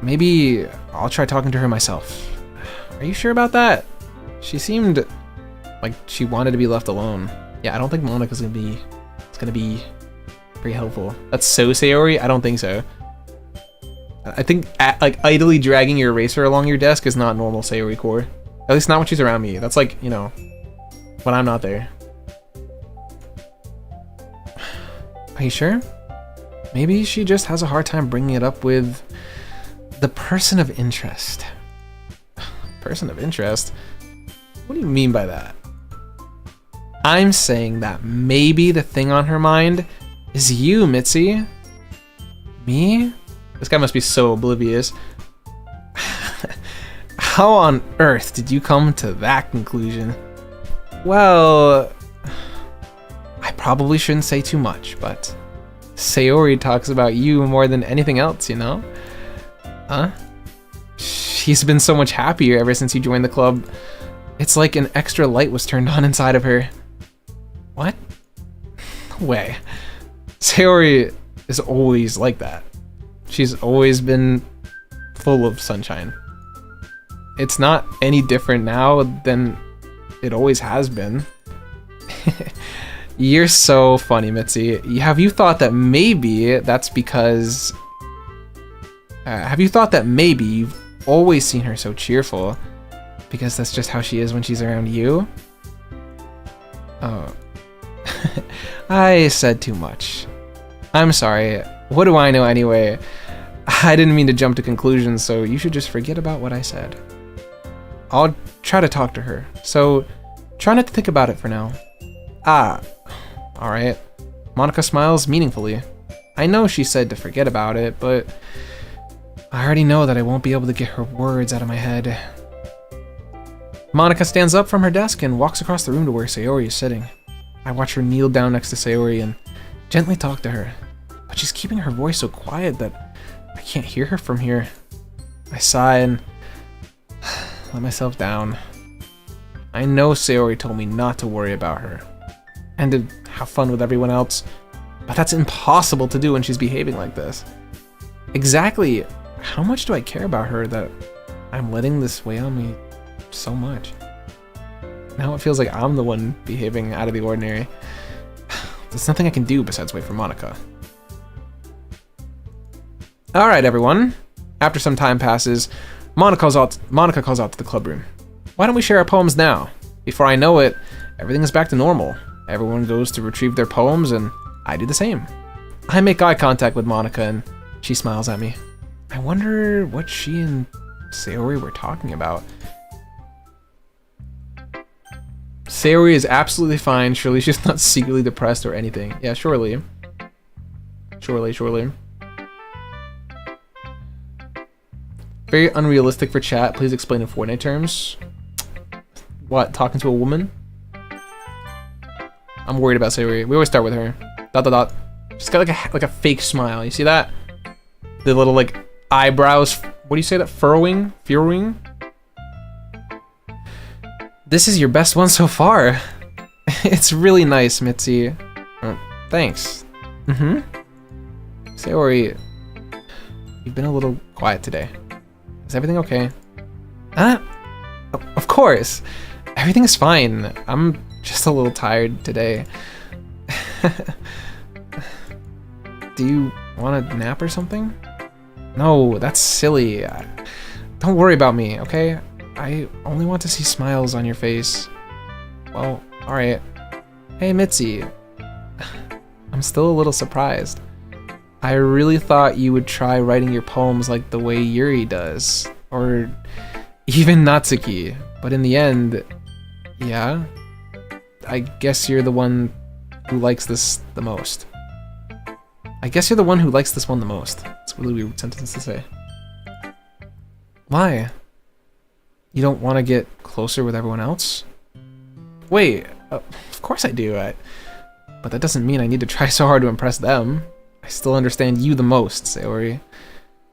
Speaker 1: Maybe I'll try talking to her myself. Are you sure about that? She seemed like she wanted to be left alone. Yeah, I don't think Monika's gonna be very helpful. That's so Sayori? I don't think so. I think like idly dragging your eraser along your desk is not normal Sayori core. At least not when she's around me. That's like, you know, when I'm not there. Are you sure? Maybe she just has a hard time bringing it up with the person of interest. Person of interest? What do you mean by that? I'm saying that maybe the thing on her mind is you, Mitzi. Me? This guy must be so oblivious. How on earth did you come to that conclusion? Well, I probably shouldn't say too much, but Sayori talks about you more than anything else, you know? Huh? She's been so much happier ever since you joined the club. It's like an extra light was turned on inside of her. What? No way. Sayori is always like that. She's always been full of sunshine. It's not any different now than it always has been. You're so funny, Mitzi. Have you thought that maybe that's because... have you thought that maybe you've always seen her so cheerful because that's just how she is when she's around you? Oh. I said too much. I'm sorry. What do I know anyway? I didn't mean to jump to conclusions, so you should just forget about what I said. I'll try to talk to her, so try not to think about it for now. Ah, alright. Monika smiles meaningfully. I know she said to forget about it, but I already know that I won't be able to get her words out of my head. Monika stands up from her desk and walks across the room to where Sayori is sitting. I watch her kneel down next to Sayori and gently talk to her, but she's keeping her voice so quiet that I can't hear her from here. I sigh and let myself down. I know Sayori told me not to worry about her and to have fun with everyone else, but that's impossible to do when she's behaving like this. Exactly how much do I care about her that I'm letting this weigh on me so much? Now it feels like I'm the one behaving out of the ordinary. There's nothing I can do besides wait for Monika. Alright everyone, after some time passes, Monika calls out to the club room. Why don't we share our poems now? Before I know it, everything is back to normal. Everyone goes to retrieve their poems and I do the same. I make eye contact with Monika and she smiles at me. I wonder what she and Sayori were talking about. Sayori is absolutely fine. Surely she's not secretly depressed or anything. Yeah, surely. Surely. Very unrealistic for chat. Please explain in Fortnite terms. What? Talking to a woman? I'm worried about Sayori. We always start with her. ... She's got like a fake smile. You see that? The little like eyebrows. What do you say that? Furrowing? This is your best one so far. It's really nice, Mitzi. Thanks. Sayori, you've been a little quiet today. Is everything okay? Of course. Everything is fine. I'm just a little tired today. Do you want a nap or something? No, that's silly. Don't worry about me, okay? I only want to see smiles on your face. Well, alright. Hey, Mitzi. I'm still a little surprised. I really thought you would try writing your poems like the way Yuri does. Or even Natsuki. But in the end, yeah. I guess you're the one who likes this the most. That's a really weird sentence to say. Why? You don't want to get closer with everyone else? Wait, of course I do. But that doesn't mean I need to try so hard to impress them. I still understand you the most, Sayori.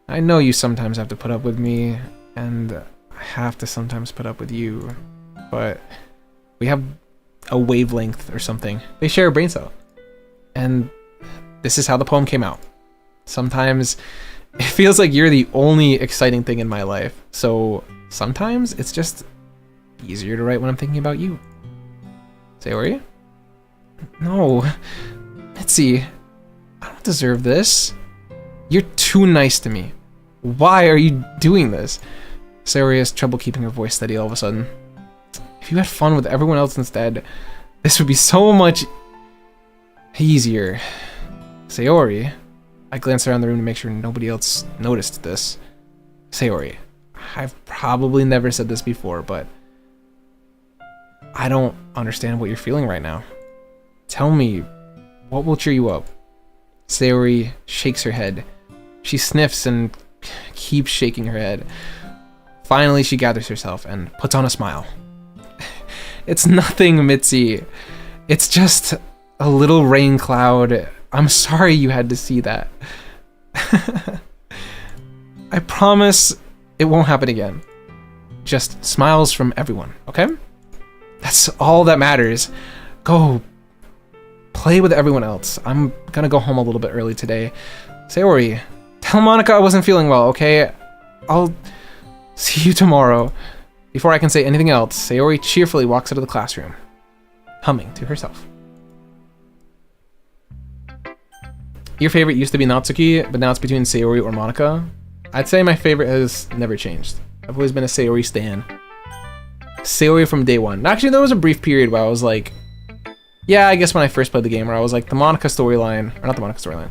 Speaker 1: I know you sometimes have to put up with me, and I have to sometimes put up with you. But we have a wavelength or something. They share a brain cell. And this is how the poem came out. Sometimes it feels like you're the only exciting thing in my life. So sometimes it's just easier to write when I'm thinking about you. Sayori? No. Mitzi, I don't deserve this. You're too nice to me. Why are you doing this? Sayori has trouble keeping her voice steady all of a sudden. If you had fun with everyone else instead, this would be so much easier. Sayori. I glanced around the room to make sure nobody else noticed this. Sayori, I've probably never said this before, but I don't understand what you're feeling right now. Tell me, what will cheer you up? Sayori shakes her head. She sniffs and keeps shaking her head. Finally, she gathers herself and puts on a smile. It's nothing, Mitzi. It's just a little rain cloud. I'm sorry you had to see that. I promise it won't happen again. Just smiles from everyone, okay? That's all that matters. Go play with everyone else. I'm gonna go home a little bit early today. Sayori, tell Monica I wasn't feeling well, okay? I'll see you tomorrow. Before I can say anything else, Sayori cheerfully walks out of the classroom, humming to herself. Your favorite used to be Natsuki, but now it's between Sayori or Monica. I'd say my favorite has never changed. I've always been a Sayori stan. Sayori from day one. Actually, there was a brief period where I was like, yeah, I guess when I first played the game, where I was like, the Monica storyline, or not the Monica storyline,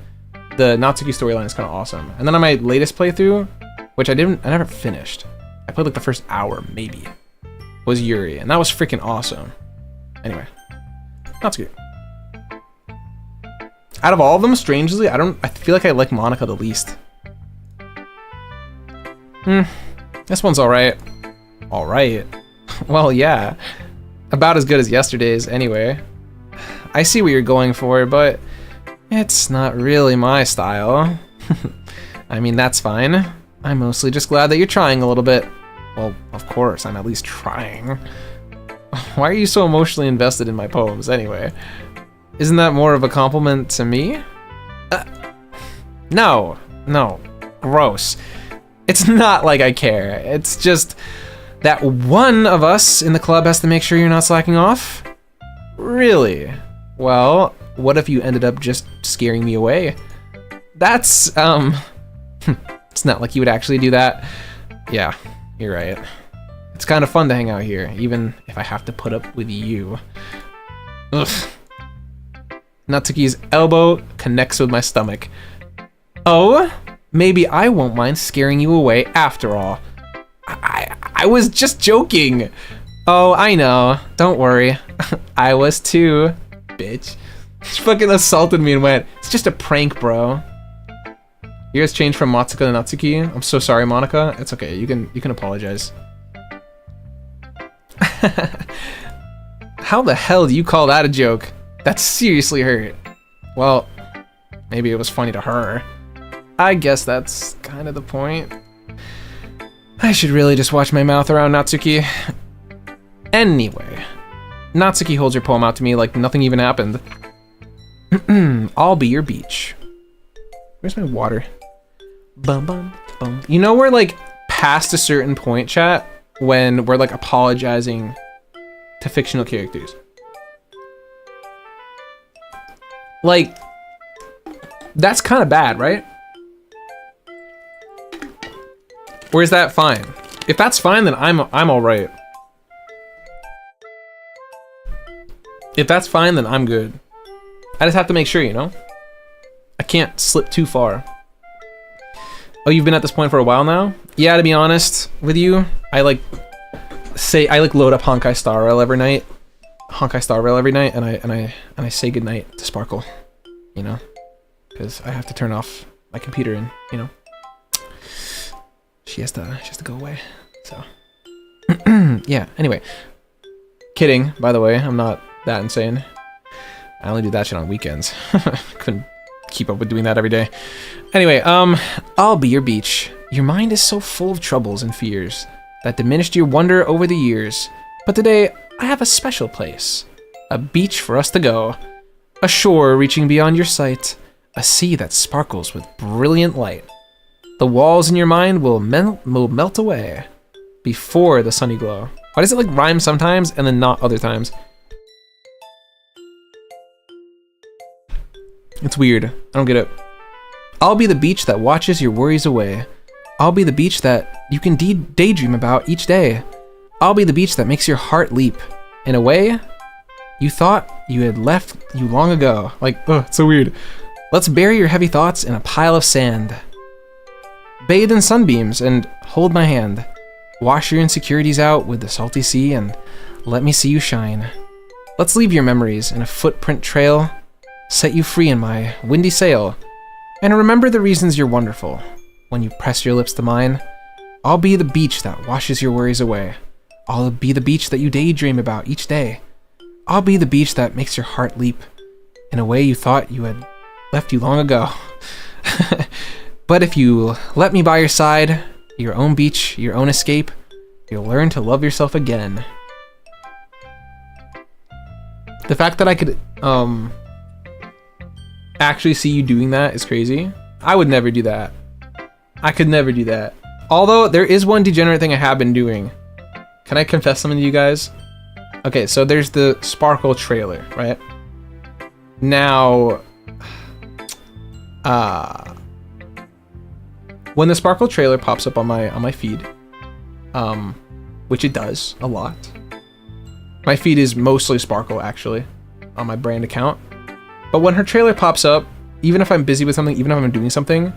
Speaker 1: the Natsuki storyline is kind of awesome. And then on my latest playthrough, which I never finished, I played like the first hour, maybe, was Yuri, and that was freaking awesome. Anyway, Natsuki. Out of all of them, strangely, I feel like I like Monica the least. This one's alright. Alright. Well, yeah. About as good as yesterday's, anyway. I see what you're going for, but it's not really my style. I mean, that's fine. I'm mostly just glad that you're trying a little bit. Well, of course, I'm at least trying. Why are you so emotionally invested in my poems, anyway? Isn't that more of a compliment to me? No. Gross. It's not like I care. It's just that one of us in the club has to make sure you're not slacking off? Really? Well, what if you ended up just scaring me away? That's, it's not like you would actually do that. Yeah, you're right. It's kind of fun to hang out here, even if I have to put up with you. Ugh. Natsuki's elbow connects with my stomach. Oh, maybe I won't mind scaring you away after all. I was just joking. Oh, I know. Don't worry. I was too, bitch. She fucking assaulted me and went, it's just a prank, bro. You guys changed from Matsuka to Natsuki? I'm so sorry, Monica. It's okay. You can apologize. How the hell do you call that a joke? That seriously hurt. Well, maybe it was funny to her. I guess that's kind of the point. I should really just watch my mouth around Natsuki. Anyway, Natsuki holds her poem out to me like nothing even happened. I'll be your beach. Where's my water? Bum bum bum. You know we're like past a certain point, chat, when we're like apologizing to fictional characters. Like, that's kind of bad, right? Or is that fine? If that's fine, then I'm all right. If that's fine, then I'm good. I just have to make sure, you know? I can't slip too far. Oh, you've been at this point for a while now? Yeah, to be honest with you, I load up Honkai Star Rail every night. And I say goodnight to Sparkle, you know? Because I have to turn off my computer and, you know, she has to go away. So yeah. Anyway, kidding. By the way, I'm not that insane. I only do that shit on weekends. Couldn't keep up with doing that every day. Anyway, I'll be your beach. Your mind is so full of troubles and fears that diminished your wonder over the years. But today, I have a special place. A beach for us to go. A shore reaching beyond your sight. A sea that sparkles with brilliant light. The walls in your mind will melt away before the sunny glow. Why does it like rhyme sometimes and then not other times? It's weird. I don't get it. I'll be the beach that watches your worries away. I'll be the beach that you can daydream about each day. I'll be the beach that makes your heart leap. In a way, you thought you had left you long ago. Like, oh, it's so weird. Let's bury your heavy thoughts in a pile of sand. Bathe in sunbeams and hold my hand. Wash your insecurities out with the salty sea and let me see you shine. Let's leave your memories in a footprint trail. Set you free in my windy sail. And remember the reasons you're wonderful. When you press your lips to mine, I'll be the beach that washes your worries away. I'll be the beach that you daydream about each day. I'll be the beach that makes your heart leap in a way you thought you had left you long ago. But if you let me by your side, your own beach, your own escape, you'll learn to love yourself again. The fact that I could actually see you doing that is crazy. I would never do that. I could never do that. Although there is one degenerate thing I have been doing. Can I confess something to you guys? Okay, so there's the Sparkle trailer, right? Now, when the Sparkle trailer pops up on my feed, which it does a lot. My feed is mostly Sparkle actually, on my brand account. But when her trailer pops up, even if I'm busy with something, even if I'm doing something,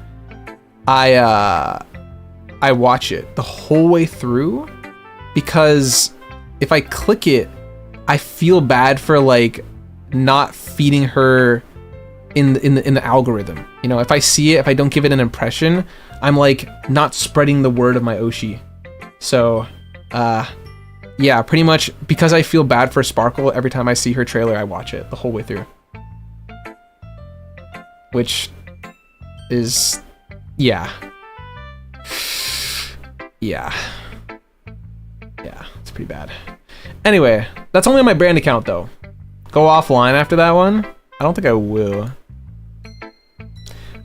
Speaker 1: I watch it the whole way through, because if I click it, I feel bad for like not feeding her in the algorithm. You know, if I see it, if I don't give it an impression, I'm like not spreading the word of my Oshi. So, yeah, pretty much because I feel bad for Sparkle, every time I see her trailer, I watch it the whole way through. Which is, yeah. Yeah, it's pretty bad. Anyway, that's only on my brand account though. Go offline after that one? I don't think I will.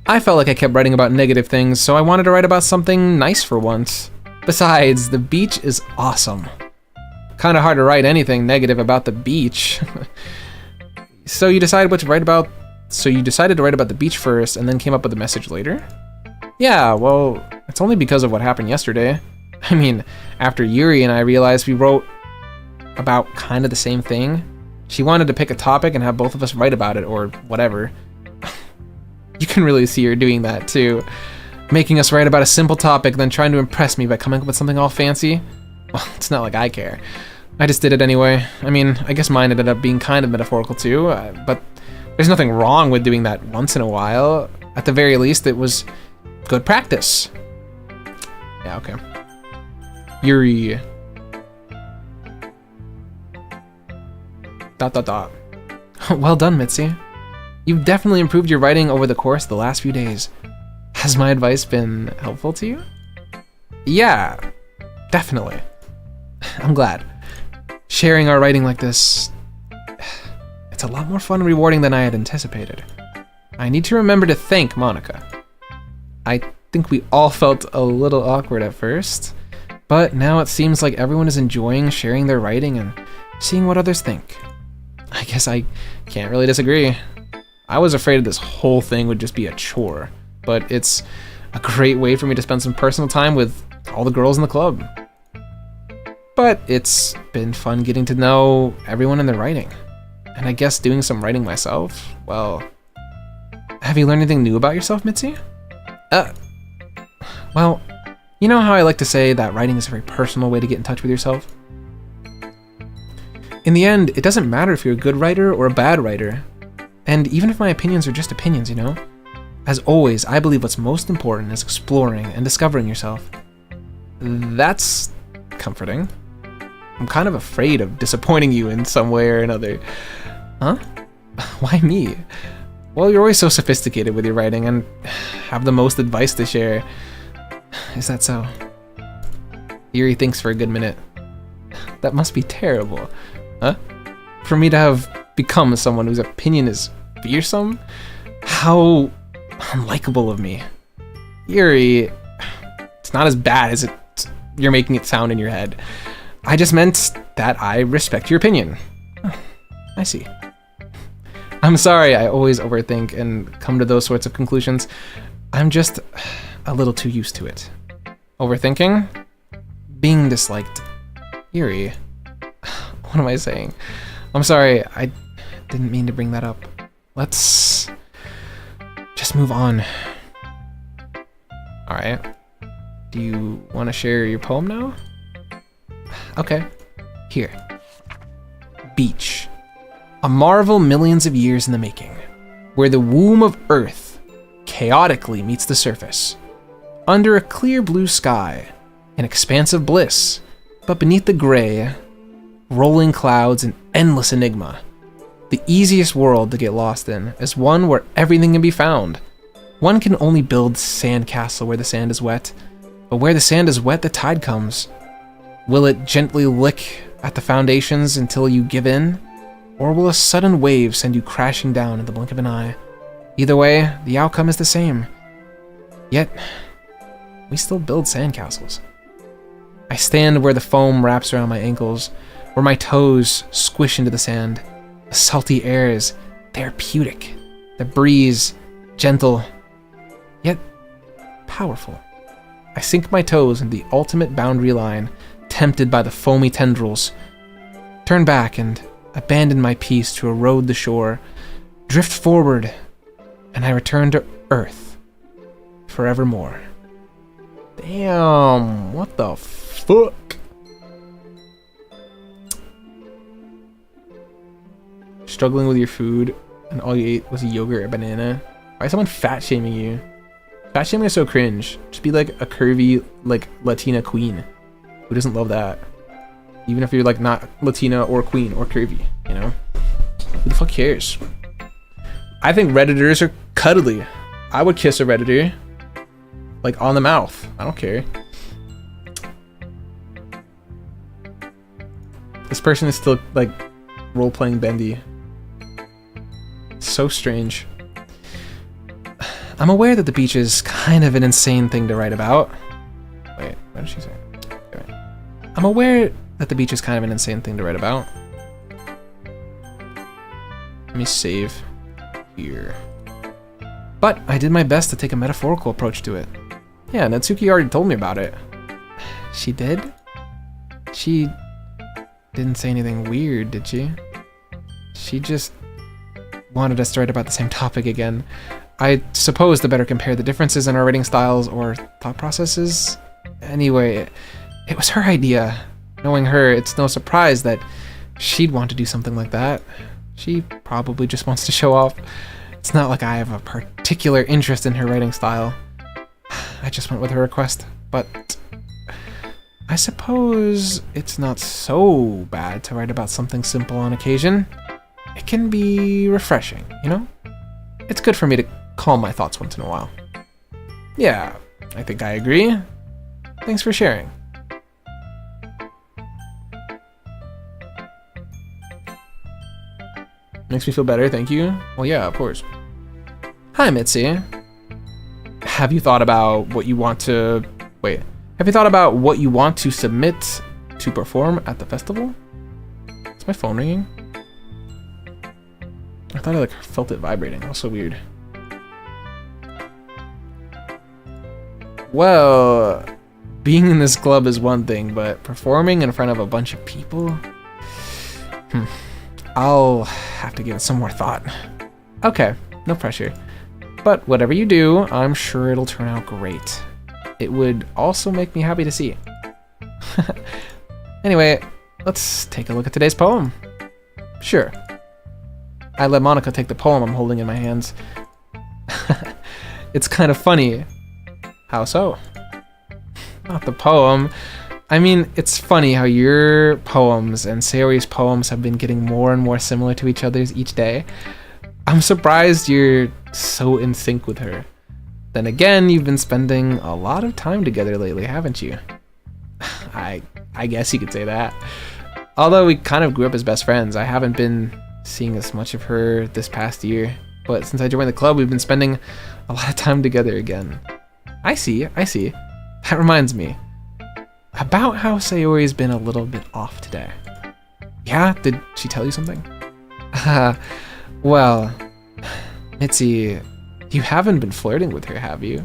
Speaker 1: I felt like I kept writing about negative things, so I wanted to write about something nice for once. Besides, the beach is awesome. Kinda hard to write anything negative about the beach. So you decided what to write about. So you decided to write about the beach first and then came up with a message later? Yeah, well, it's only because of what happened yesterday. I mean, after Yuri and I realized we wrote about kind of the same thing, she wanted to pick a topic and have both of us write about it or whatever. You can really see her doing that too. Making us write about a simple topic, then trying to impress me by coming up with something all fancy. Well, it's not like I care. I just did it anyway. I mean, I guess mine ended up being kind of metaphorical too, but there's nothing wrong with doing that once in a while. At the very least, it was good practice. Yeah, okay. Yuri. ... Well done, Mitzi. You've definitely improved your writing over the course of the last few days. Has my advice been helpful to you? Yeah, definitely. I'm glad. Sharing our writing like this, it's a lot more fun and rewarding than I had anticipated. I need to remember to thank Monica. I think we all felt a little awkward at first, but now it seems like everyone is enjoying sharing their writing and seeing what others think. I guess I can't really disagree. I was afraid this whole thing would just be a chore, but it's a great way for me to spend some personal time with all the girls in the club. But it's been fun getting to know everyone in their writing. And I guess doing some writing myself, well... Have you learned anything new about yourself, Mitzi? Well, you know how I like to say that writing is a very personal way to get in touch with yourself? In the end, it doesn't matter if you're a good writer or a bad writer. And even if my opinions are just opinions, you know? As always, I believe what's most important is exploring and discovering yourself. That's comforting. I'm kind of afraid of disappointing you in some way or another. Huh? Why me? Well, you're always so sophisticated with your writing and have the most advice to share. Is that so? Yuri thinks for a good minute. That must be terrible. Huh? For me to have become someone whose opinion is fearsome? How unlikable of me. Yuri, it's not as bad as you're making it sound in your head. I just meant that I respect your opinion. I see. I'm sorry I always overthink and come to those sorts of conclusions. I'm just a little too used to it. Overthinking? Being disliked. Yuri. What am I saying? I'm sorry, I didn't mean to bring that up. Let's just move on. Alright. Do you want to share your poem now? Okay. Here. Beach. A marvel millions of years in the making, where the womb of Earth chaotically meets the surface. Under a clear blue sky, an expanse of bliss, but beneath the gray, rolling clouds, an endless enigma. The easiest world to get lost in is one where everything can be found. One can only build sandcastle where the sand is wet, but where the sand is wet, the tide comes. Will it gently lick at the foundations until you give in? Or will a sudden wave send you crashing down in the blink of an eye? Either way, the outcome is the same. Yet, we still build sandcastles. I stand where the foam wraps around my ankles, where my toes squish into the sand. The salty air is therapeutic. The breeze, gentle, yet powerful. I sink my toes into the ultimate boundary line, tempted by the foamy tendrils. Turn back and abandon my peace to erode the shore, drift forward, and I return to Earth forevermore. Damn, what the fuck? Struggling with your food, and all you ate was a yogurt or banana. Why is someone fat shaming you? Fat shaming is so cringe. Just be like a curvy, like Latina queen. Who doesn't love that? Even if you're like not Latina or queen or curvy, you know? Who the fuck cares? I think Redditors are cuddly. I would kiss a Redditor. Like on the mouth. I don't care. This person is still like role-playing Bendy. So strange. I'm aware that the beach is kind of an insane thing to write about. Wait, what did she say? Okay. I'm aware that the beach is kind of an insane thing to write about. Let me save here. But I did my best to take a metaphorical approach to it. Yeah, Natsuki already told me about it. She did? She didn't say anything weird, did she? She just wanted us to write about the same topic again. I suppose to better compare the differences in our writing styles or thought processes. Anyway, it was her idea. Knowing her, it's no surprise that she'd want to do something like that. She probably just wants to show off. It's not like I have a particular interest in her writing style. I just went with her request, but I suppose it's not so bad to write about something simple on occasion. It can be refreshing, you know? It's good for me to calm my thoughts once in a while. Yeah, I think I agree. Thanks for sharing. Makes me feel better, thank you. Well, yeah, of course. Hi, Mitzi. Have you thought about what you want to... Wait. Have you thought about what you want to submit to perform at the festival? Is my phone ringing? I thought I like felt it vibrating. That was so weird. Well, being in this club is one thing, but performing in front of a bunch of people? I'll have to give it some more thought. Okay, no pressure. But whatever you do, I'm sure it'll turn out great. It would also make me happy to see. Anyway, let's take a look at today's poem. Sure. I let Monica take the poem I'm holding in my hands. It's kind of funny. How so? not the poem. I mean, it's funny how your poems and Sayori's poems have been getting more and more similar to each other's each day. I'm surprised you're so in sync with her. Then again, you've been spending a lot of time together lately, haven't you? I guess you could say that. Although we kind of grew up as best friends, I haven't been seeing as much of her this past year. But since I joined the club, we've been spending a lot of time together again. I see. That reminds me. About how Sayori's been a little bit off today. Yeah? Did she tell you something? Well, Mitzi, you haven't been flirting with her, have you?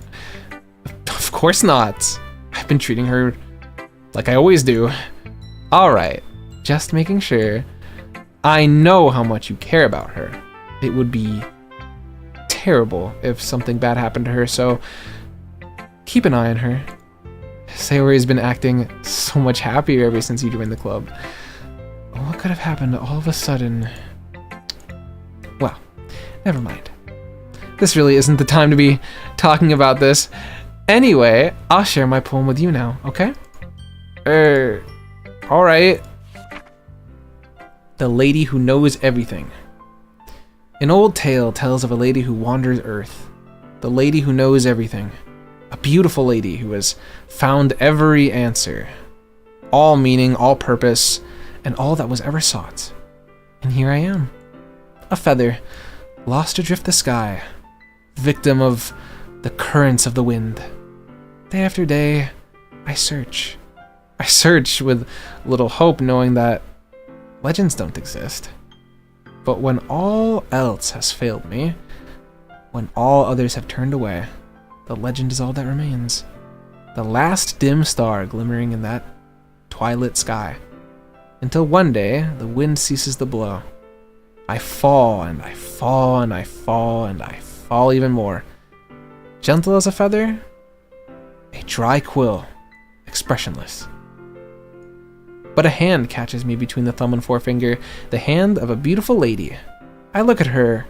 Speaker 1: Of course not. I've been treating her like I always do. Alright, just making sure. I know how much you care about her. It would be terrible if something bad happened to her, so keep an eye on her. Sayori's been acting so much happier ever since you joined the club. What could have happened all of a sudden? Well, never mind. This really isn't the time to be talking about this. Anyway, I'll share my poem with you now, okay? Alright. The Lady Who Knows Everything. An old tale tells of a lady who wanders Earth. The lady who knows everything. A beautiful lady who has found every answer. All meaning, all purpose, and all that was ever sought. And here I am. A feather, lost adrift the sky. Victim of the currents of the wind. Day after day, I search. I search with little hope, knowing that legends don't exist. But when all else has failed me, when all others have turned away, the legend is all that remains. The last dim star glimmering in that twilit sky. Until one day, the wind ceases to blow. I fall, and I fall, and I fall, and I fall even more. Gentle as a feather, a dry quill, expressionless. But a hand catches me between the thumb and forefinger, the hand of a beautiful lady. I look at her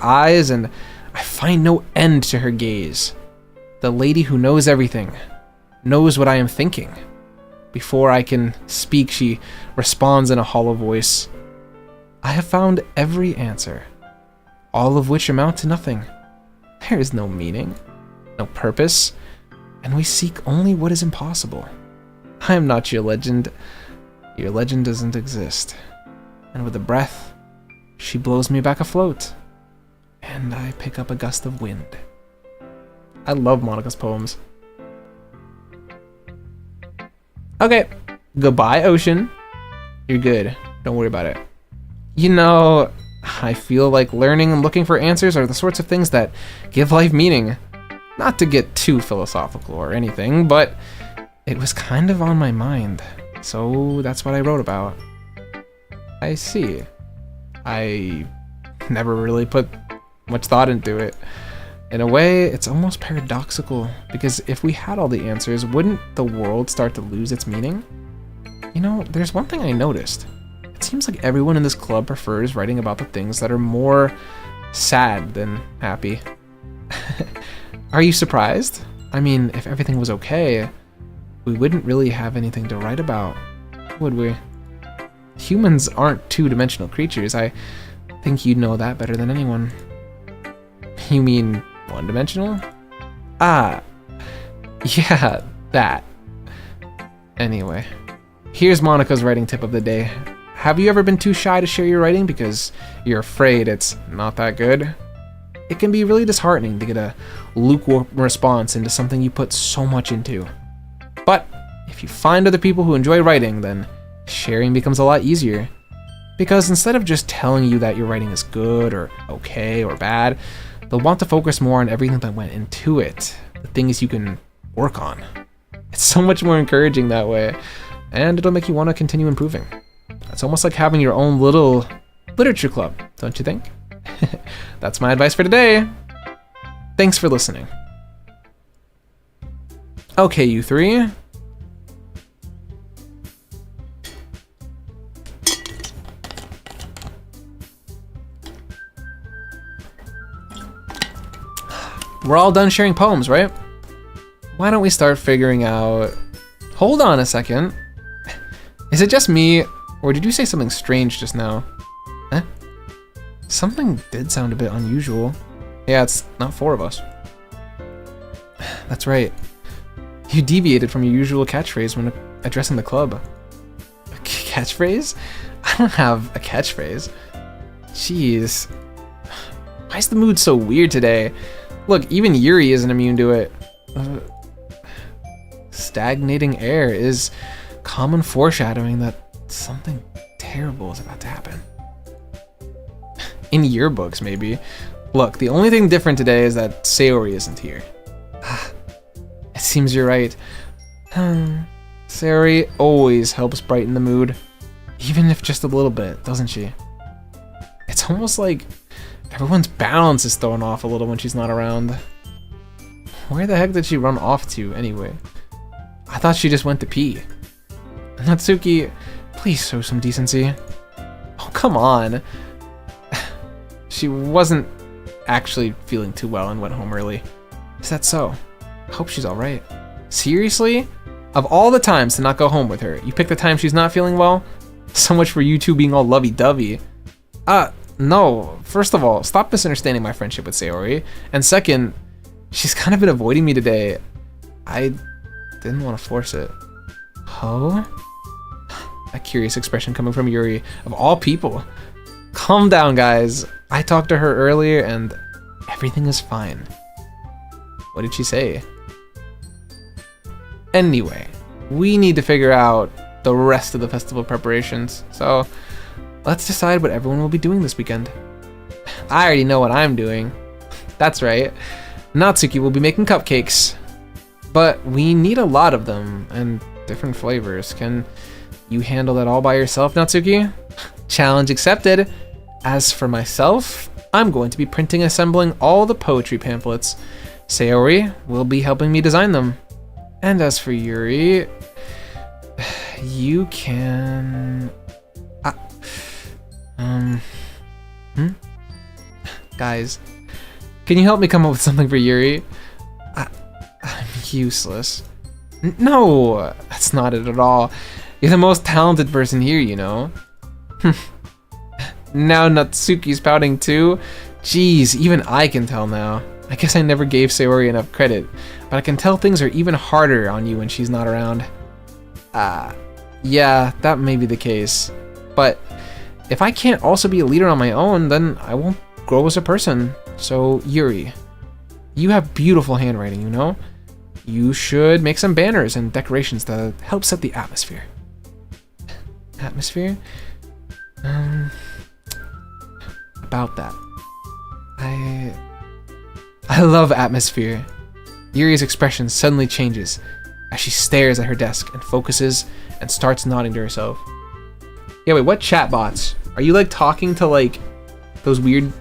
Speaker 1: eyes, and I find no end to her gaze. The lady who knows everything, knows what I am thinking. Before I can speak, she responds in a hollow voice. I have found every answer, all of which amount to nothing. There is no meaning, no purpose, and we seek only what is impossible. I am not your legend. Your legend doesn't exist. And with a breath, she blows me back afloat, and I pick up a gust of wind. I love Monika's poems. Okay, goodbye, ocean. You're good. Don't worry about it. You know, I feel like learning and looking for answers are the sorts of things that give life meaning. Not to get too philosophical or anything, but it was kind of on my mind, so that's what I wrote about. I see. I never really put much thought into it. In a way, it's almost paradoxical, because if we had all the answers, wouldn't the world start to lose its meaning? You know, there's one thing I noticed. It seems like everyone in this club prefers writing about the things that are more sad than happy. Are you surprised? I mean, if everything was okay, we wouldn't really have anything to write about, would we? Humans aren't two-dimensional creatures. I think you'd know that better than anyone. You mean one-dimensional? Ah, yeah, that. Anyway, here's Monika's writing tip of the day. Have you ever been too shy to share your writing because you're afraid it's not that good? It can be really disheartening to get a lukewarm response into something you put so much into. But if you find other people who enjoy writing, then sharing becomes a lot easier. Because instead of just telling you that your writing is good or okay or bad, they'll want to focus more on everything that went into it, the things you can work on. It's so much more encouraging that way, and it'll make you want to continue improving. It's almost like having your own little literature club, don't you think? That's my advice for today. Thanks for listening. Okay, you three. We're all done sharing poems, right? why don't we start figuring out... Hold on a second. Is it just me, or did you say something strange just now? Eh? Something did sound a bit unusual. Yeah, it's not 4 of us. That's right. You deviated from your usual catchphrase when addressing the club. A catchphrase? I don't have a catchphrase. Jeez. Why is the mood so weird today? Look, even Yuri isn't immune to it. Stagnating air is common foreshadowing that something terrible is about to happen. In yearbooks, maybe. Look, the only thing different today is that Sayori isn't here. It seems you're right. Sayori always helps brighten the mood, even if just a little bit, doesn't she? It's almost like everyone's balance is thrown off a little when she's not around. Where the heck did she run off to, anyway? I thought she just went to pee. Natsuki, please show some decency. Oh, come on. She wasn't actually feeling too well and went home early. Is that so? I hope she's alright. Seriously? Of all the times to not go home with her, you pick the time she's not feeling well? So much for you two being all lovey-dovey. No. First of all, stop misunderstanding my friendship with Sayori. And second, she's kind of been avoiding me today. I didn't want to force it. Oh? A curious expression coming from Yuri, of all people. Calm down, guys. I talked to her earlier and everything is fine. What did she say? Anyway, we need to figure out the rest of the festival preparations. So let's decide what everyone will be doing this weekend. I already know what I'm doing. That's right. Natsuki will be making cupcakes. But we need a lot of them and different flavors. Can you handle that all by yourself, Natsuki? Challenge accepted. As for myself, I'm going to be printing and assembling all the poetry pamphlets. Sayori will be helping me design them. And as for Yuri, you can... Guys, can you help me come up with something for Yuri? I'm useless. No, that's not it at all. You're the most talented person here, you know. Now Natsuki's pouting too? Jeez, even I can tell now. I guess I never gave Sayori enough credit, but I can tell things are even harder on you when she's not around. Yeah, that may be the case. But if I can't also be a leader on my own, then I won't grow as a person. So, Yuri, you have beautiful handwriting, you know? You should make some banners and decorations to help set the atmosphere. Atmosphere? About that. I love atmosphere. Yuri's expression suddenly changes as she stares at her desk and focuses and starts nodding to herself. Yeah, wait, what chatbots? Are you like talking to like those weird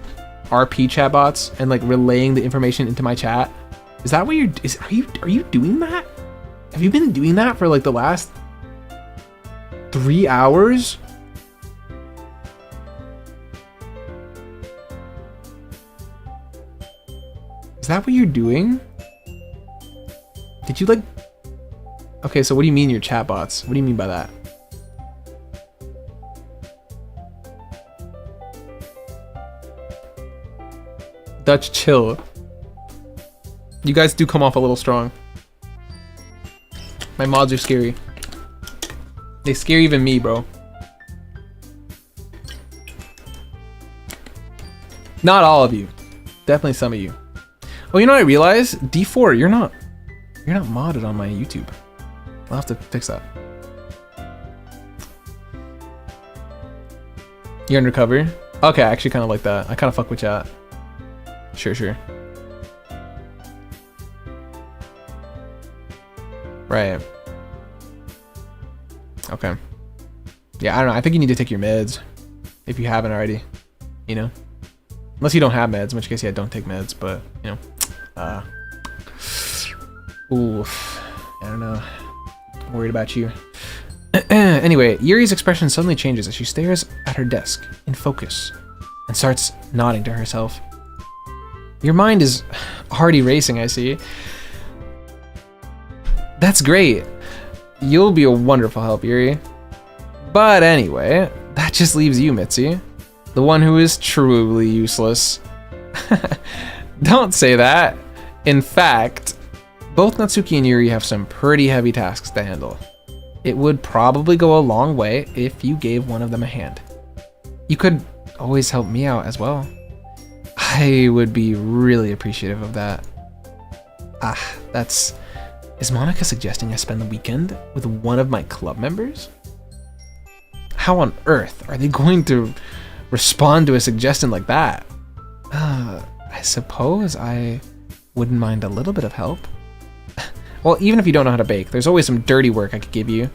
Speaker 1: RP chatbots and like relaying the information into my chat? Is that what are you doing that? Have you been doing that for like the last 3 hours? Is that what you're doing? Did you like... Okay, so what do you mean your chatbots? What do you mean by that? Dutch chill. You guys do come off a little strong. My mods are scary. They scare even me, bro. Not all of you. Definitely some of you. Oh, you know what I realized? D4, you're not modded on my YouTube. I'll have to fix that. You're undercover? Okay, I actually kind of like that. I kind of fuck with chat. Sure. Right. Okay. Yeah, I don't know. I think you need to take your meds. If you haven't already. You know? Unless you don't have meds, in which case, yeah, don't take meds, but, you know. Oof. I don't know. I'm worried about you. Anyway, Yuri's expression suddenly changes as she stares at her desk in focus and starts nodding to herself. Your mind is already racing, I see. That's great. You'll be a wonderful help, Yuri. But anyway, that just leaves you, Mitzi. The one who is truly useless. Don't say that. In fact, both Natsuki and Yuri have some pretty heavy tasks to handle. It would probably go a long way if you gave one of them a hand. You could always help me out as well. I would be really appreciative of that. Is Monica suggesting I spend the weekend with one of my club members? How on earth are they going to respond to a suggestion like that? I suppose I wouldn't mind a little bit of help. Well, even if you don't know how to bake, there's always some dirty work I could give you.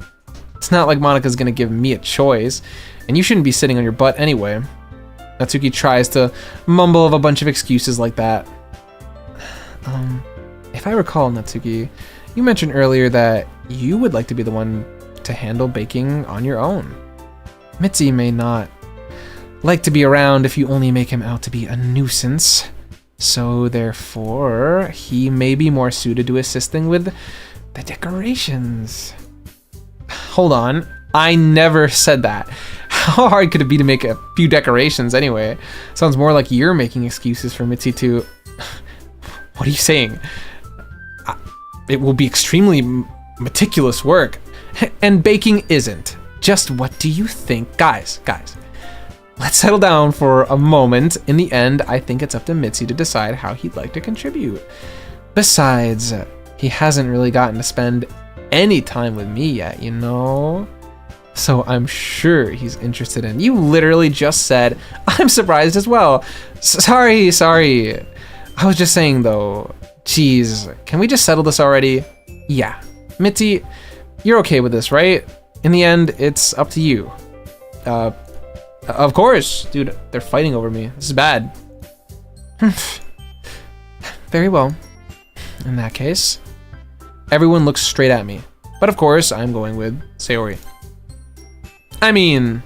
Speaker 1: It's not like Monica's gonna give me a choice, and you shouldn't be sitting on your butt anyway. Natsuki tries to mumble of a bunch of excuses like that. If I recall, Natsuki, you mentioned earlier that you would like to be the one to handle baking on your own. Mitzi may not like to be around if you only make him out to be a nuisance. So therefore, he may be more suited to assisting with the decorations. Hold on, I never said that. How hard could it be to make a few decorations anyway? Sounds more like you're making excuses for Mitzi to... What are you saying? It will be extremely meticulous work. And baking isn't. Just what do you think? Guys, let's settle down for a moment. In the end, I think it's up to Mitzi to decide how he'd like to contribute. Besides, he hasn't really gotten to spend any time with me yet, you know? So I'm sure he's interested in... You literally just said, I'm surprised as well. Sorry. I was just saying though, jeez, can we just settle this already? Yeah. Mitzi, you're okay with this, right? In the end, it's up to you. Of course. Dude, they're fighting over me. This is bad. Very well. In that case, everyone looks straight at me. But of course, I'm going with Sayori. I mean,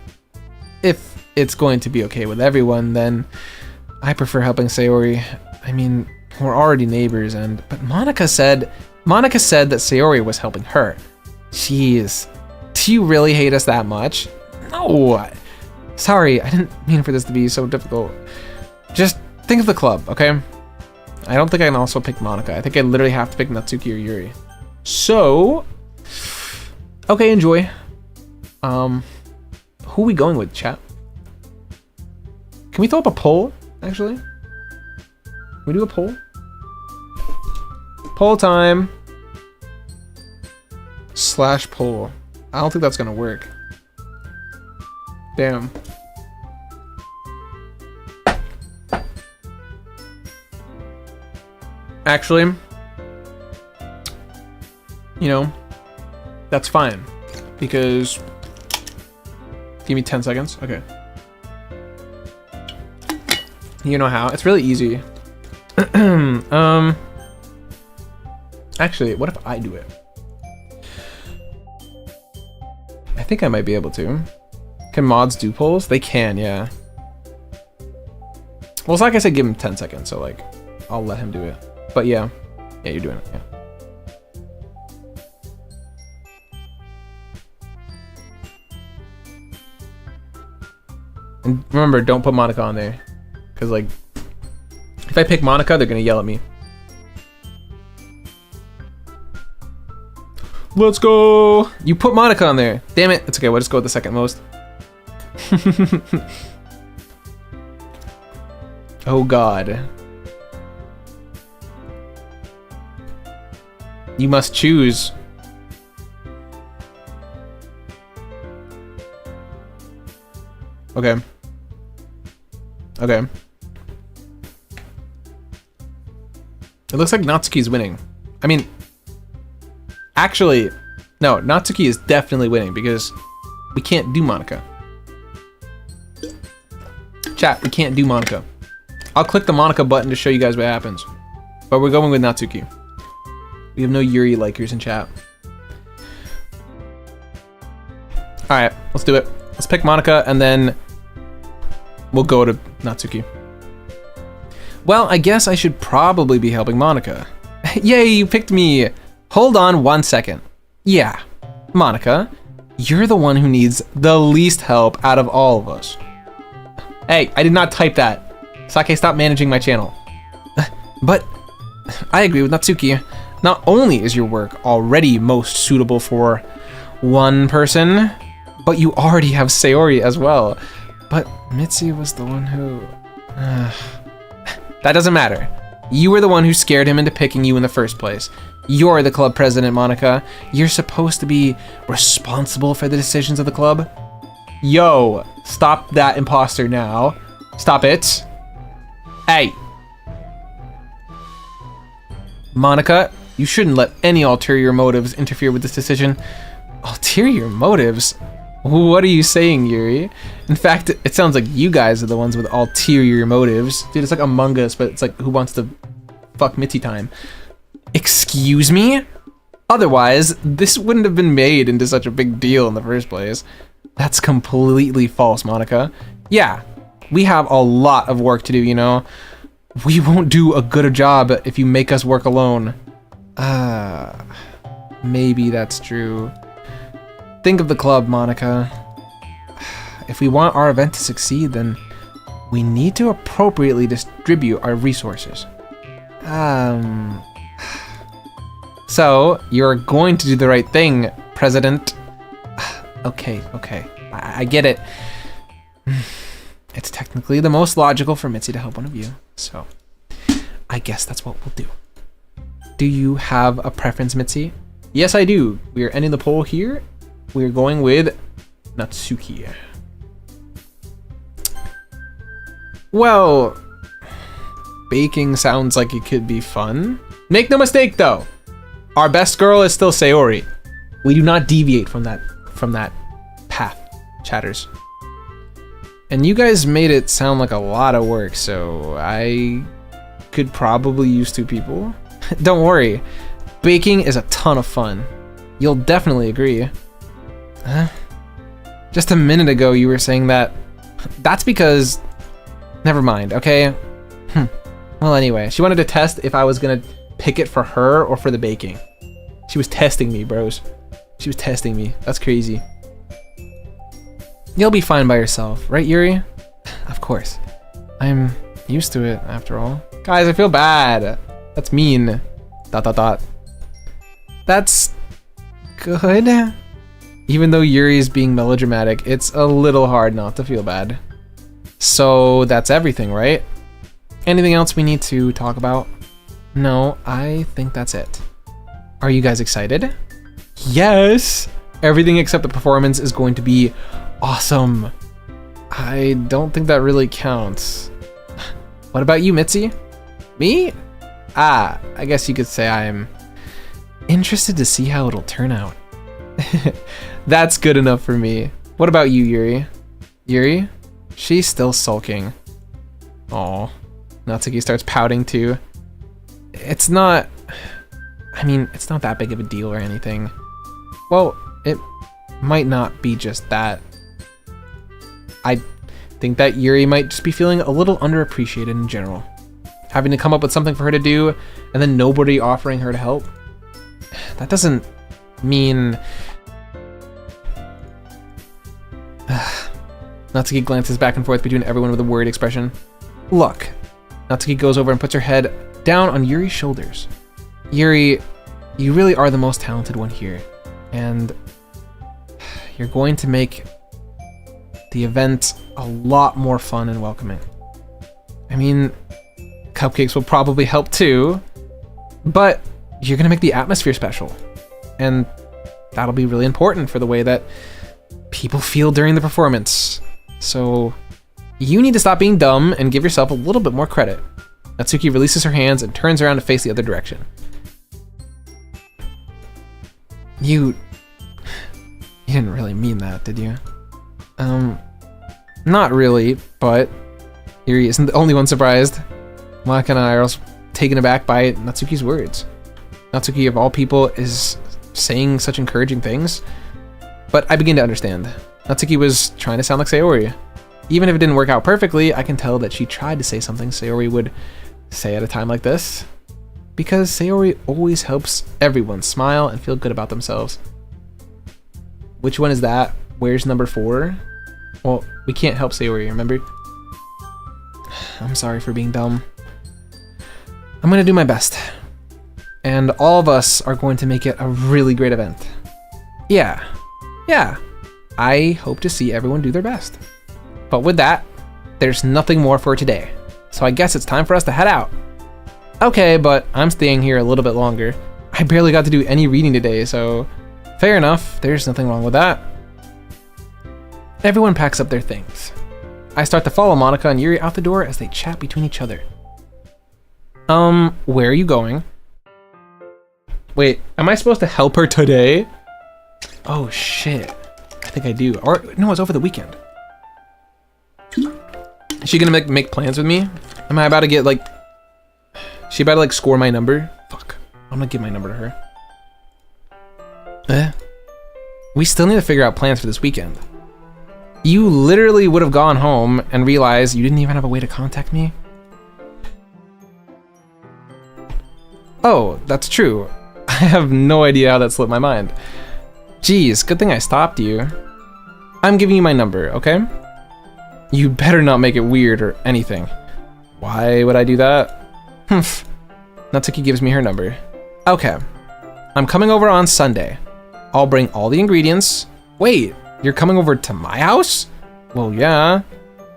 Speaker 1: if it's going to be okay with everyone, then I prefer helping Sayori. I mean, we're already neighbors, but Monica said that Sayori was helping her. Jeez, do you really hate us that much? No. Sorry, I didn't mean for this to be so difficult. Just think of the club, okay? I don't think I can also pick Monica. I think I literally have to pick Natsuki or Yuri. So, okay, enjoy. Who are we going with, chat? Can we throw up a poll, actually? Can we do a poll? Poll time. /poll. I don't think that's gonna work. Damn. Actually, you know, that's fine. Because... Give me 10 seconds. Okay. You know how? It's really easy. Actually, what if I do it? I think I might be able to. Can mods do polls? They can, yeah. Well, it's like I said, give him 10 seconds, so like, I'll let him do it. But yeah. Yeah, you're doing it, yeah. And remember, don't put Monica on there. Because, like, if I pick Monica, they're going to yell at me. Let's go! You put Monica on there. Damn it. It's okay. We'll just go with the second most. Oh, God. You must choose. Okay. Okay. It looks like Natsuki's winning. I mean, actually, no, Natsuki is definitely winning because we can't do Monica. Chat, we can't do Monica. I'll click the Monica button to show you guys what happens. But we're going with Natsuki. We have no Yuri likers in chat. Alright, let's do it. Let's pick Monica and then we'll go to Natsuki. Well, I guess I should probably be helping Monica. Yay, you picked me! Hold on 1 second. Yeah, Monica, you're the one who needs the least help out of all of us. Hey, I did not type that. Sake, stop managing my channel. But I agree with Natsuki. Not only is your work already most suitable for one person, but you already have Sayori as well. But Mitzi was the one who... That doesn't matter. You were the one who scared him into picking you in the first place. You're the club president, Monica. You're supposed to be responsible for the decisions of the club. Yo, stop that imposter now. Stop it. Hey. Monica, you shouldn't let any ulterior motives interfere with this decision. Ulterior motives? What are you saying, Yuri? In fact, it sounds like you guys are the ones with ulterior motives. Dude, it's like Among Us, but it's like who wants to fuck mitzitime. Excuse me? Otherwise, this wouldn't have been made into such a big deal in the first place. That's completely false, Monica. Yeah, we have a lot of work to do, you know? We won't do a good job if you make us work alone. Maybe that's true. Think of the club, Monica. If we want our event to succeed, then we need to appropriately distribute our resources. So, you're going to do the right thing, President. Okay. I get it. It's technically the most logical for Mitzi to help one of you, so I guess that's what we'll do. Do you have a preference, Mitzi? Yes, I do. We are ending the poll here. We're going with Natsuki. Well, baking sounds like it could be fun. Make no mistake, though. Our best girl is still Sayori. We do not deviate from that path, chatters. And you guys made it sound like a lot of work, so I could probably use 2 people. Don't worry, baking is a ton of fun. You'll definitely agree. Huh? Just a minute ago you were saying that. That's because... Never mind, okay? Well, anyway, she wanted to test if I was gonna pick it for her or for the baking. She was testing me, bros. She was testing me. That's crazy. You'll be fine by yourself, right, Yuri? Of course. I'm used to it, after all. Guys, I feel bad. That's mean. ... That's good. Even though Yuri is being melodramatic, it's a little hard not to feel bad. So that's everything, right? Anything else we need to talk about? No, I think that's it. Are you guys excited? Yes! Everything except the performance is going to be awesome. I don't think that really counts. What about you, Mitzi? Me? I guess you could say I'm interested to see how it'll turn out. That's good enough for me. What about you, Yuri? Yuri? She's still sulking. Aw. Natsuki starts pouting too. It's not that big of a deal or anything. Well, it might not be just that. I think that Yuri might just be feeling a little underappreciated in general. Having to come up with something for her to do, and then nobody offering her to help. That doesn't mean... Natsuki glances back and forth between everyone with a worried expression. Look. Natsuki goes over and puts her head down on Yuri's shoulders. Yuri, you really are the most talented one here. And you're going to make the event a lot more fun and welcoming. I mean, cupcakes will probably help too, but you're gonna make the atmosphere special. And that'll be really important for the way that people feel during the performance. So you need to stop being dumb and give yourself a little bit more credit. Natsuki releases her hands and turns around to face the other direction. You didn't really mean that, did you? Not really, but Yuri isn't the only one surprised. Monica and I are also taken aback by Natsuki's words. Natsuki, of all people, is saying such encouraging things, but I begin to understand. Natsuki was trying to sound like Sayori. Even if it didn't work out perfectly, I can tell that she tried to say something Sayori would say at a time like this. Because Sayori always helps everyone smile and feel good about themselves. Which one is that? Where's number 4? Well, we can't help Sayori, remember? I'm sorry for being dumb. I'm gonna do my best. And all of us are going to make it a really great event. Yeah. I hope to see everyone do their best. But with that, there's nothing more for today. So I guess it's time for us to head out. Okay, but I'm staying here a little bit longer. I barely got to do any reading today, so fair enough. There's nothing wrong with that. Everyone packs up their things. I start to follow Monica and Yuri out the door as they chat between each other. Where are you going? Wait, am I supposed to help her today? Oh shit. I think I do. Or no, it's over the weekend. Is she gonna make plans with me? Am I about to get like... She about to like score my number? Fuck. I'm gonna give my number to her. We still need to figure out plans for this weekend. You literally would have gone home and realized you didn't even have a way to contact me? Oh, that's true. I have no idea how that slipped my mind. Jeez, good thing I stopped you. I'm giving you my number, okay? You better not make it weird or anything. Why would I do that? Natsuki gives me her number. Okay. I'm coming over on Sunday. I'll bring all the ingredients. Wait, you're coming over to my house? Well, yeah.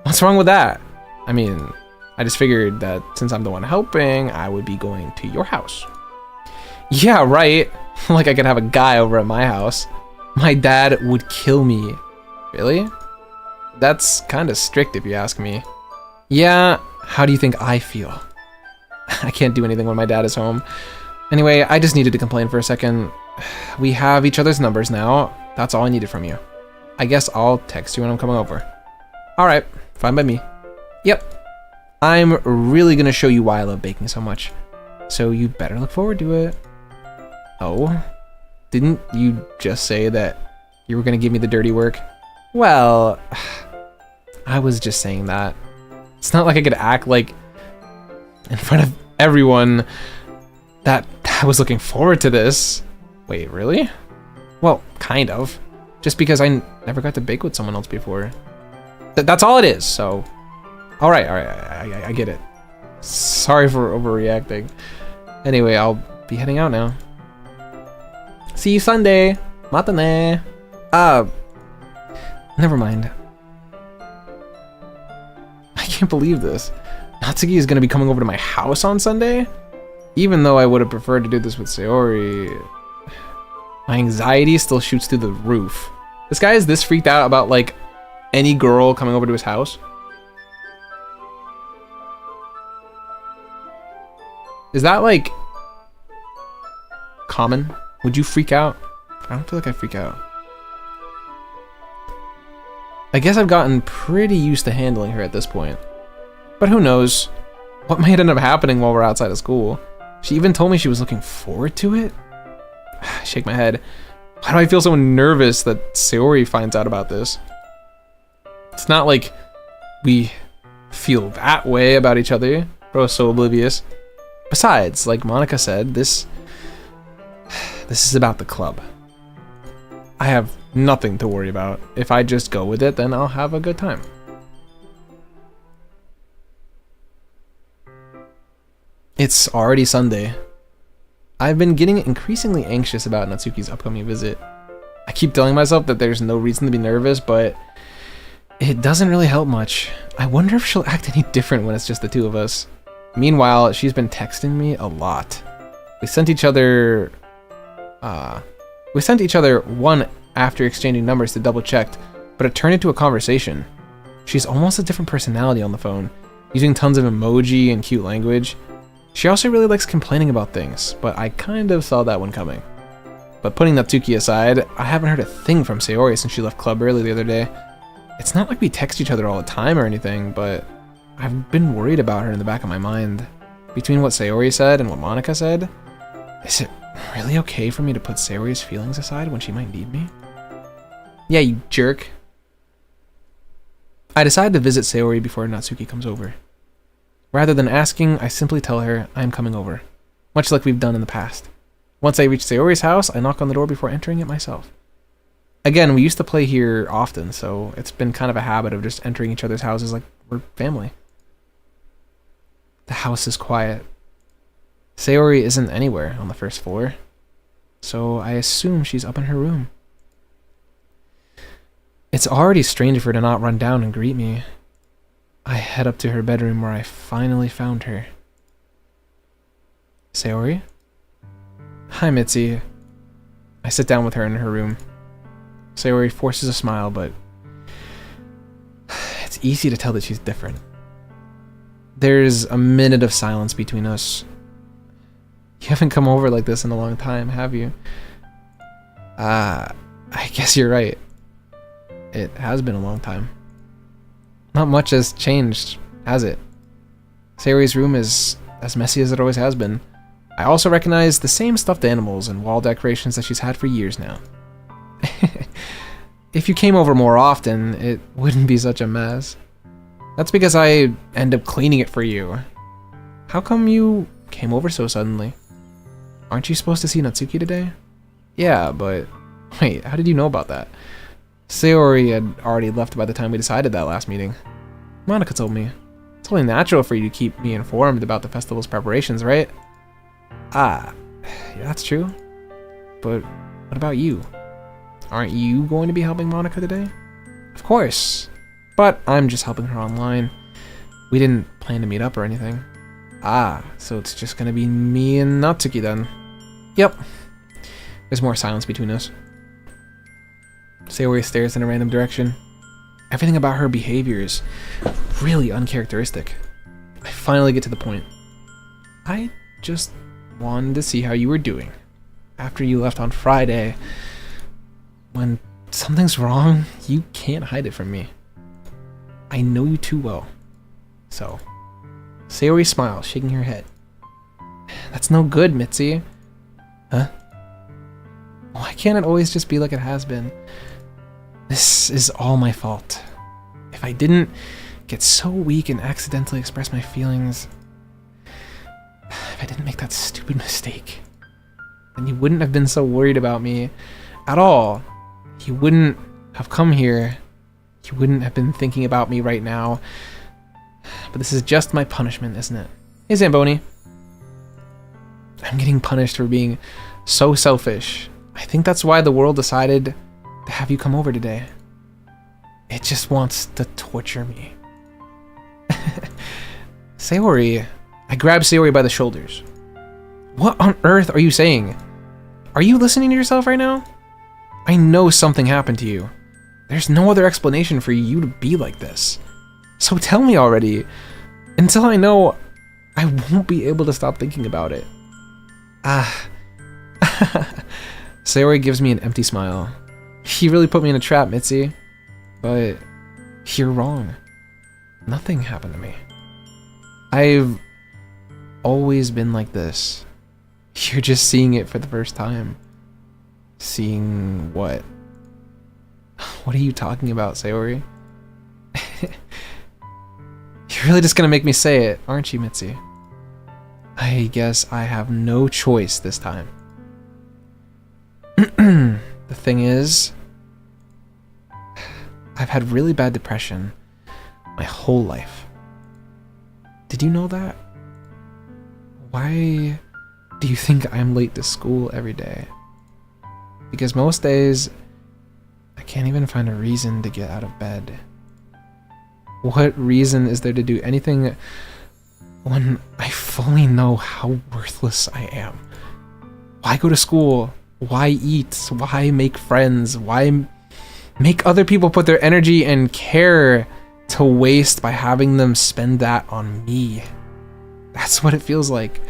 Speaker 1: What's wrong with that? I mean, I just figured that since I'm the one helping, I would be going to your house. Yeah, right. Like I could have a guy over at my house. My dad would kill me. Really? That's kind of strict if you ask me. Yeah, how do you think I feel? I can't do anything when my dad is home. Anyway, I just needed to complain for a second. We have each other's numbers now. That's all I needed from you. I guess I'll text you when I'm coming over. Alright, fine by me. Yep. I'm really gonna show you why I love baking so much. So you better look forward to it. Oh? Didn't you just say that you were gonna give me the dirty work? Well, I was just saying that. It's not like I could act like in front of everyone that I was looking forward to this. Wait, really? Well, kind of. Just because I never got to bake with someone else before. That's all it is, so... Alright, I get it. Sorry for overreacting. Anyway, I'll be heading out now. See you Sunday! Matane! Never mind. I can't believe this. Natsuki is gonna be coming over to my house on Sunday? Even though I would have preferred to do this with Sayori, my anxiety still shoots through the roof. This guy is this freaked out about like any girl coming over to his house? Is that like common? Would you freak out? I don't feel like I freak out. I guess I've gotten pretty used to handling her at this point. But who knows? What might end up happening while we're outside of school? She even told me she was looking forward to it? I shake my head. Why do I feel so nervous that Sayori finds out about this? It's not like we feel that way about each other. Bro, so oblivious. Besides, like Monica said, this is about the club. I have nothing to worry about. If I just go with it, then I'll have a good time. It's already Sunday. I've been getting increasingly anxious about Natsuki's upcoming visit. I keep telling myself that there's no reason to be nervous, but it doesn't really help much. I wonder if she'll act any different when it's just the two of us. Meanwhile, she's been texting me a lot. We sent each other one after exchanging numbers to double check, but it turned into a conversation. She's almost a different personality on the phone, using tons of emoji and cute language. She also really likes complaining about things, but I kind of saw that one coming. But putting Natsuki aside, I haven't heard a thing from Sayori since she left club early the other day. It's not like we text each other all the time or anything, but I've been worried about her in the back of my mind. Between what Sayori said and what Monica said, is it really okay for me to put Sayori's feelings aside when she might need me? Yeah, you jerk. I decide to visit Sayori before Natsuki comes over. Rather than asking, I simply tell her I'm coming over. much like we've done in the past. Once I reach Sayori's house, I knock on the door before entering it myself. Again, we used to play here often, so it's been kind of a habit of just entering each other's houses like we're family. The house is quiet. Sayori isn't anywhere on the first floor, so I assume she's up in her room. It's already strange for her to not run down and greet me. I head up to her bedroom where I finally found her. Sayori? Hi, Mitzi. I sit down with her in her room. Sayori forces a smile, but it's easy to tell that she's different. There's a minute of silence between us. You haven't come over like this in a long time, have you? I guess you're right. It has been a long time. Not much has changed, has it? Sayori's room is as messy as it always has been. I also recognize the same stuffed animals and wall decorations that she's had for years now. If you came over more often, it wouldn't be such a mess. That's because I end up cleaning it for you. How come you came over so suddenly? Aren't you supposed to see Natsuki today? Yeah, but wait, how did you know about that? Sayori had already left by the time we decided that last meeting. Monica told me. It's only natural for you to keep me informed about the festival's preparations, right? Ah, yeah, that's true. But what about you? Aren't you going to be helping Monica today? Of course, but I'm just helping her online. We didn't plan to meet up or anything. Ah, so it's just gonna be me and Natsuki then. Yep. There's more silence between us. Sayori stares in a random direction. Everything about her behavior is really uncharacteristic. I finally get to the point. I just wanted to see how you were doing. After you left on Friday, when something's wrong, you can't hide it from me. I know you too well. So, Sayori smiles, shaking her head. That's no good, Mitzi. Huh? Why can't it always just be like it has been? This is all my fault. If I didn't get so weak and accidentally express my feelings, if I didn't make that stupid mistake, then you wouldn't have been so worried about me at all. You wouldn't have come here. You wouldn't have been thinking about me right now. But this is just my punishment, isn't it? Hey, Zamboni. I'm getting punished for being so selfish. I think that's why the world decided to have you come over today. It just wants to torture me. Sayori. I grab Sayori by the shoulders. What on earth are you saying? Are you listening to yourself right now? I know something happened to you. There's no other explanation for you to be like this. So tell me already. Until I know, I won't be able to stop thinking about it. Ah. Sayori gives me an empty smile. You really put me in a trap, Mitzi. But you're wrong. Nothing happened to me. I've always been like this. You're just seeing it for the first time. Seeing what? What are you talking about, Sayori? You're really just gonna make me say it, aren't you, Mitzi? I guess I have no choice this time. The thing is, I've had really bad depression my whole life. Did you know that? Why do you think I'm late to school every day? Because most days, I can't even find a reason to get out of bed. What reason is there to do anything when I fully know how worthless I am? Why go to school? Why eat? Why make friends? Why make other people put their energy and care to waste by having them spend that on me? That's what it feels like.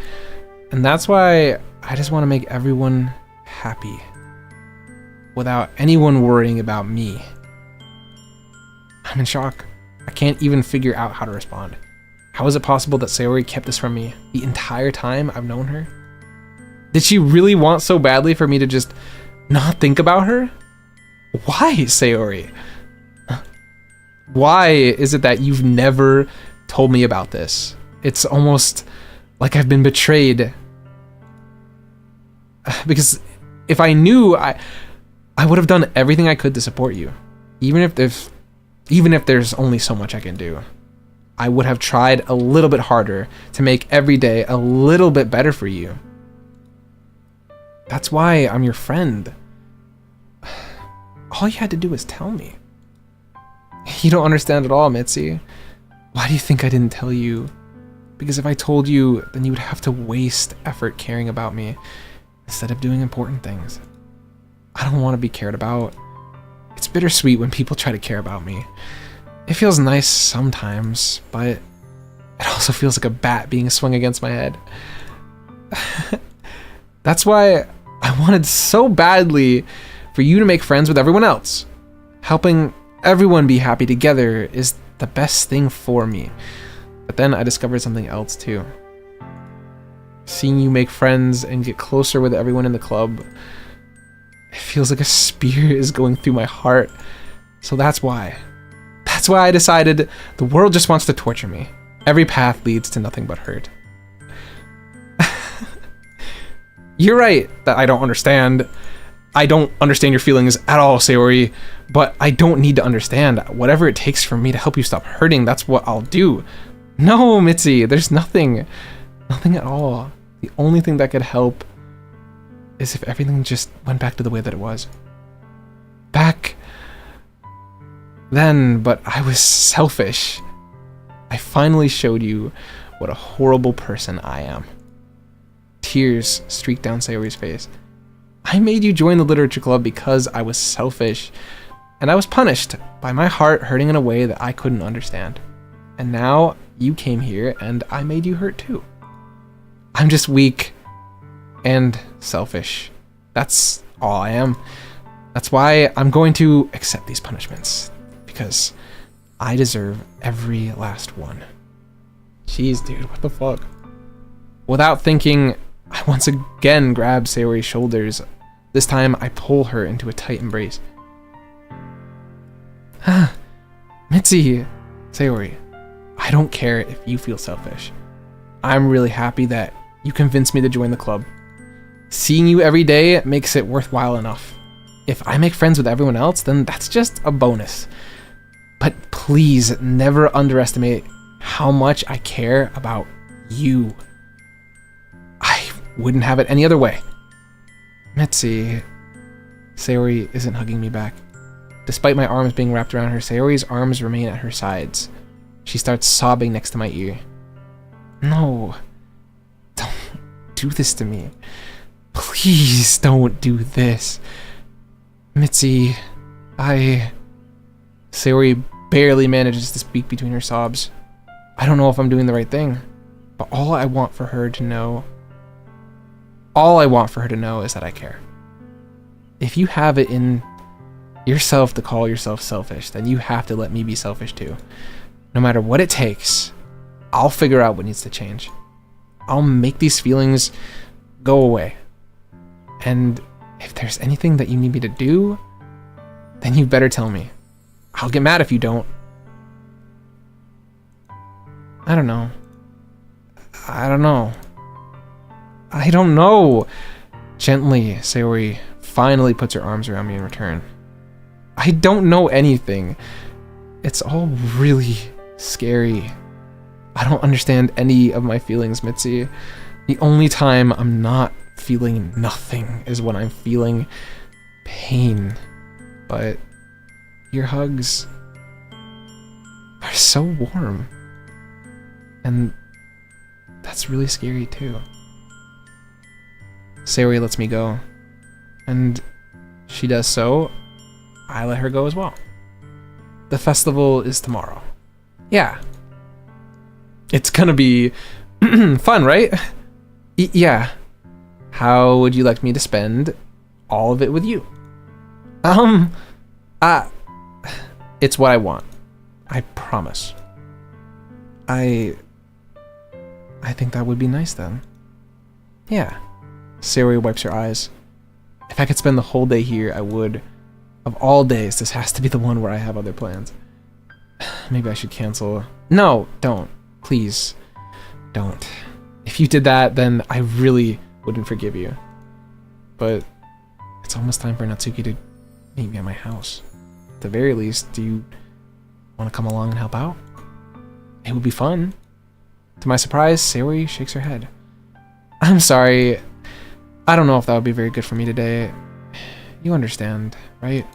Speaker 1: And that's why I just want to make everyone happy without anyone worrying about me. I'm in shock. I can't even figure out how to respond. How is it possible that Sayori kept this from me the entire time I've known her? Did she really want so badly for me to just not think about her? Why, Sayori? Why is it that you've never told me about this? It's almost like I've been betrayed. Because if I knew, I would have done everything I could to support you. Even if there's only so much I can do. I would have tried a little bit harder to make every day a little bit better for you. That's why I'm your friend. All you had to do was tell me. You don't understand at all, Mitzi. Why do you think I didn't tell you? Because if I told you, then you would have to waste effort caring about me instead of doing important things. I don't want to be cared about. It's bittersweet when people try to care about me. It feels nice sometimes, but it also feels like a bat being swung against my head. That's why I wanted so badly for you to make friends with everyone else. Helping everyone be happy together is the best thing for me. But then I discovered something else too. Seeing you make friends and get closer with everyone in the club, it feels like a spear is going through my heart. So that's why I decided the world just wants to torture me. Every path leads to nothing but hurt. You're right that I don't understand. I don't understand your feelings at all, Sayori, but I don't need to understand. Whatever it takes for me to help you stop hurting, that's what I'll do. No, Mitzi, there's nothing at all. The only thing that could help is if everything just went back to the way that it was. Back then, but I was selfish. I finally showed you what a horrible person I am. Tears streaked down Sayori's face. I made you join the literature club because I was selfish, and I was punished by my heart hurting in a way that I couldn't understand. And now you came here and I made you hurt too. I'm just weak and selfish. That's all I am. That's why I'm going to accept these punishments, because I deserve every last one. Jeez, dude, what the fuck? Without thinking, I once again grab Sayori's shoulders. This time, I pull her into a tight embrace. Mitzi, Sayori, I don't care if you feel selfish. I'm really happy that you convinced me to join the club. Seeing you every day makes it worthwhile enough. If I make friends with everyone else, then that's just a bonus. But please never underestimate how much I care about you. I wouldn't have it any other way. Mitzi. Sayori isn't hugging me back. Despite my arms being wrapped around her, Sayori's arms remain at her sides. She starts sobbing next to my ear. No. Don't do this to me. Please don't do this. Mitzi, Sayori barely manages to speak between her sobs. I don't know if I'm doing the right thing, but all I want for her to know is that I care. If you have it in yourself to call yourself selfish, then you have to let me be selfish too. No matter what it takes, I'll figure out what needs to change. I'll make these feelings go away. And if there's anything that you need me to do, then you better tell me. I'll get mad if you don't. I don't know. Gently, Sayori finally puts her arms around me in return. I don't know anything. It's all really scary. I don't understand any of my feelings, Mitzi. The only time I'm not feeling nothing is when I'm feeling pain. But your hugs are so warm. And that's really scary too. Sayori lets me go. And she does so. I let her go as well. The festival is tomorrow. Yeah. It's gonna be fun, right? Yeah. How would you like me to spend all of it with you? It's what I want. I promise. I think that would be nice then. Yeah. Sayori wipes her eyes. If I could spend the whole day here, I would. Of all days, this has to be the one where I have other plans. Maybe I should cancel. No, don't. Please, don't. If you did that, then I really wouldn't forgive you. but it's almost time for Natsuki to meet me at my house. At the very least, do you want to come along and help out? It would be fun. To my surprise, Sayori shakes her head. I'm sorry. I don't know if that would be very good for me today. You understand, right?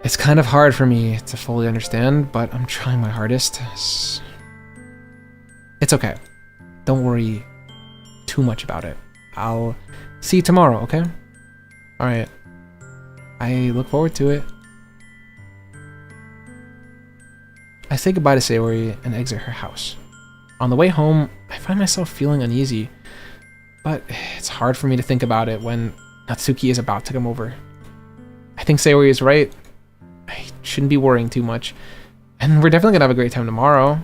Speaker 1: It's kind of hard for me to fully understand, but I'm trying my hardest. It's okay. Don't worry too much about it. I'll see you tomorrow, okay? Alright. I look forward to it. I say goodbye to Sayori and exit her house. On the way home, I find myself feeling uneasy, but it's hard for me to think about it when Natsuki is about to come over. I think Sayori is right. I shouldn't be worrying too much, and we're definitely gonna have a great time tomorrow.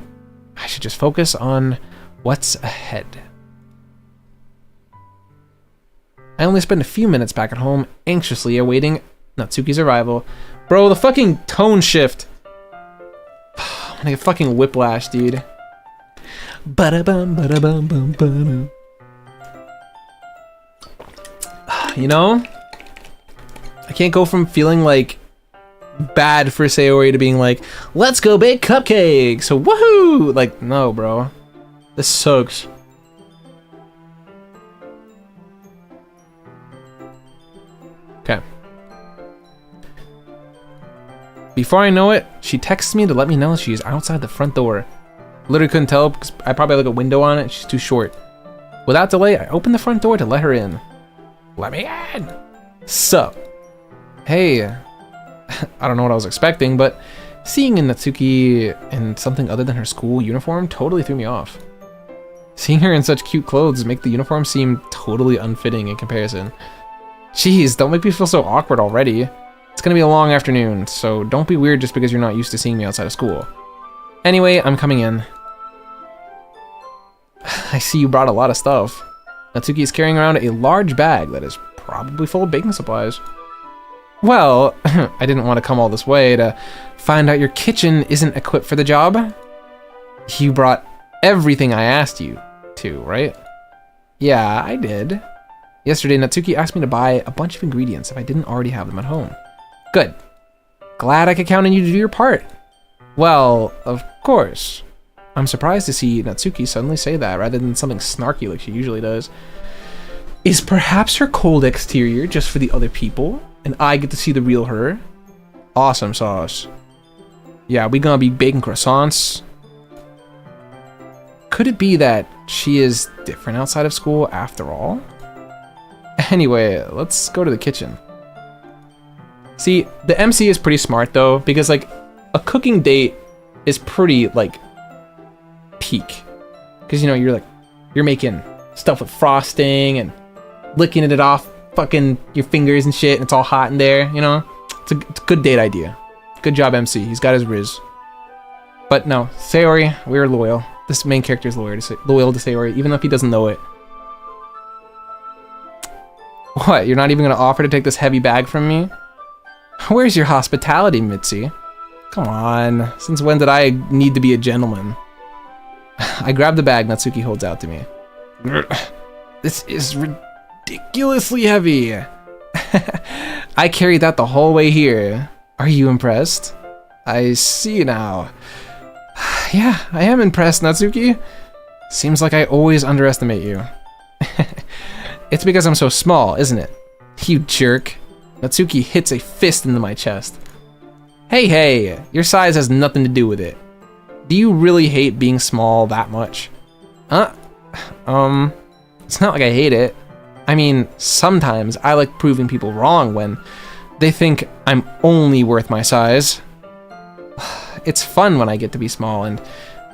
Speaker 1: I should just focus on what's ahead. I only spend a few minutes back at home, anxiously awaiting Natsuki's arrival. Bro, the fucking tone shift. I'm gonna get fucking whiplash, dude. Ba-da-bum, ba-da-bum, bum, ba-da. You know, I can't go from feeling like bad for Sayori to being like, let's go bake cupcakes, so woohoo! Like, no, bro. This sucks. Okay. Before I know it, she texts me to let me know she's outside the front door. Literally couldn't tell because I probably have like a window on it. She's too short. Without delay, I open the front door to let her in. Let me in! Sup? Hey. I don't know what I was expecting, but seeing Natsuki in something other than her school uniform totally threw me off. Seeing her in such cute clothes make the uniform seem totally unfitting in comparison. Jeez, don't make me feel so awkward already. It's gonna be a long afternoon, so don't be weird just because you're not used to seeing me outside of school. Anyway, I'm coming in. I see you brought a lot of stuff. Natsuki is carrying around a large bag that is probably full of baking supplies. Well, I didn't want to come all this way to find out your kitchen isn't equipped for the job. You brought everything I asked you to, right? Yeah, I did. Yesterday, Natsuki asked me to buy a bunch of ingredients if I didn't already have them at home. Good. Glad I could count on you to do your part. Well, of course. I'm surprised to see Natsuki suddenly say that rather than something snarky like she usually does. Is perhaps her cold exterior just for the other people, and I get to see the real her? Awesome sauce. Yeah, we gonna be baking croissants. Could it be that she is different outside of school after all? Anyway, let's go to the kitchen. See, the MC is pretty smart though, because like a cooking date is pretty like peak. Because you know, you're making stuff with frosting and licking it off fucking your fingers and shit, and it's all hot in there, you know? It's a good date idea. Good job, MC. He's got his riz. But no, Sayori, we're loyal. This main character is loyal to Sayori, even if he doesn't know it. What, you're not even gonna offer to take this heavy bag from me? Where's your hospitality, Mitzi? Come on, since when did I need to be a gentleman? I grab the bag Natsuki holds out to me. This is ridiculously heavy. I carried that the whole way here. Are you impressed? I see now. Yeah, I am impressed, Natsuki. Seems like I always underestimate you. It's because I'm so small, isn't it? You jerk. Natsuki hits a fist into my chest. Hey, your size has nothing to do with it. Do you really hate being small that much? It's not like I hate it. I mean, sometimes I like proving people wrong when they think I'm only worth my size. It's fun when I get to be small and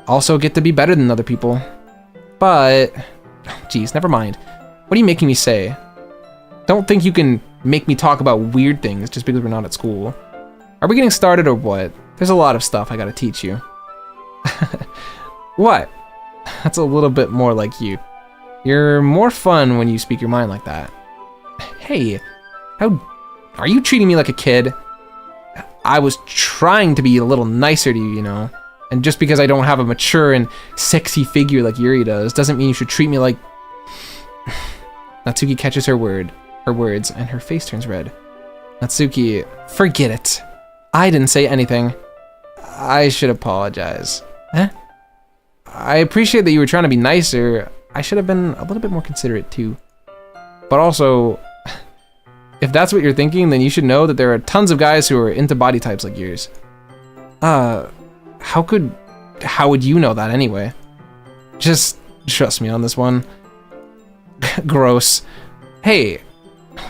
Speaker 1: also get to be better than other people. But, geez, never mind. What are you making me say? Don't think you can make me talk about weird things just because we're not at school. Are we getting started or what? There's a lot of stuff I gotta teach you. What? That's a little bit more like you. You're more fun when you speak your mind like that. Hey, how are you treating me like a kid? I was trying to be a little nicer to you, you know? And just because I don't have a mature and sexy figure like Yuri does, doesn't mean you should treat me like... Natsuki catches her words, and her face turns red. Natsuki, forget it. I didn't say anything. I should apologize. Huh? I appreciate that you were trying to be nicer. I should have been a little bit more considerate too. But also, if that's what you're thinking, then you should know that there are tons of guys who are into body types like yours. How would you know that anyway? Just trust me on this one. Gross. Hey,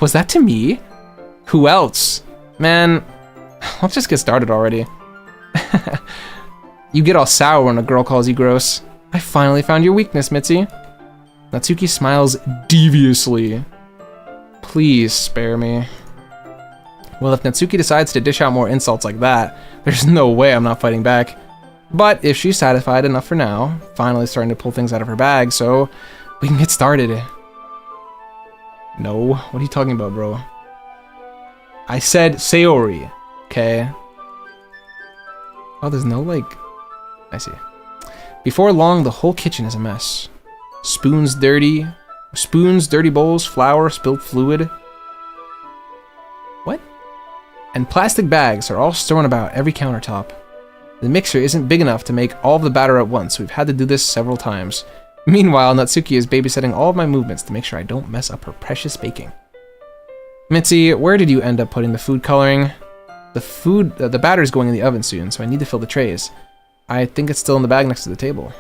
Speaker 1: was that to me? Who else? Man, let's just get started already. You get all sour when a girl calls you gross. I finally found your weakness, Mitzi. Natsuki smiles deviously. Please spare me. Well, if Natsuki decides to dish out more insults like that, there's no way I'm not fighting back. But if she's satisfied enough for now, finally starting to pull things out of her bag, so we can get started. No, what are you talking about, bro? I said Sayori, okay? Oh, there's no, like... I see. Before long, the whole kitchen is a mess. Spoons, dirty bowls, flour, spilled fluid. What? And plastic bags are all strewn about every countertop. The mixer isn't big enough to make all of the batter at once, so we've had to do this several times. Meanwhile, Natsuki is babysitting all of my movements to make sure I don't mess up her precious baking. Mitzi, where did you end up putting the food coloring? The batter's going in the oven soon, so I need to fill the trays. I think it's still in the bag next to the table.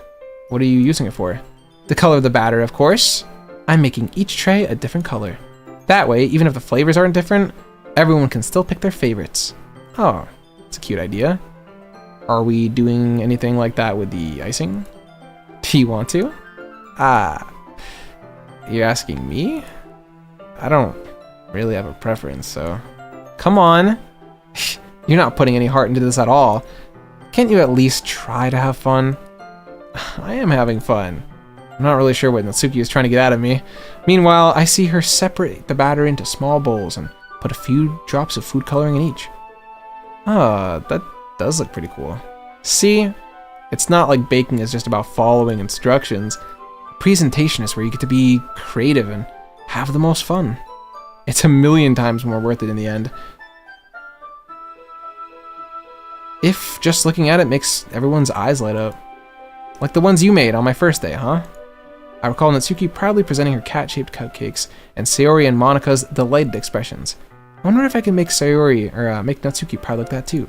Speaker 1: What are you using it for? The color of the batter, of course. I'm making each tray a different color. That way, even if the flavors aren't different, everyone can still pick their favorites. Oh, that's a cute idea. Are we doing anything like that with the icing? Do you want to? You're asking me? I don't really have a preference, so... Come on! You're not putting any heart into this at all. Can't you at least try to have fun? I am having fun. I'm not really sure what Natsuki is trying to get out of me. Meanwhile, I see her separate the batter into small bowls and put a few drops of food coloring in each. That does look pretty cool. See? It's not like baking is just about following instructions. Presentation is where you get to be creative and have the most fun. It's a million times more worth it in the end. If just looking at it makes everyone's eyes light up. Like the ones you made on my first day, huh? I recall Natsuki proudly presenting her cat-shaped cupcakes and Sayori and Monika's delighted expressions. I wonder if I can make Sayori, or make Natsuki proud like that too.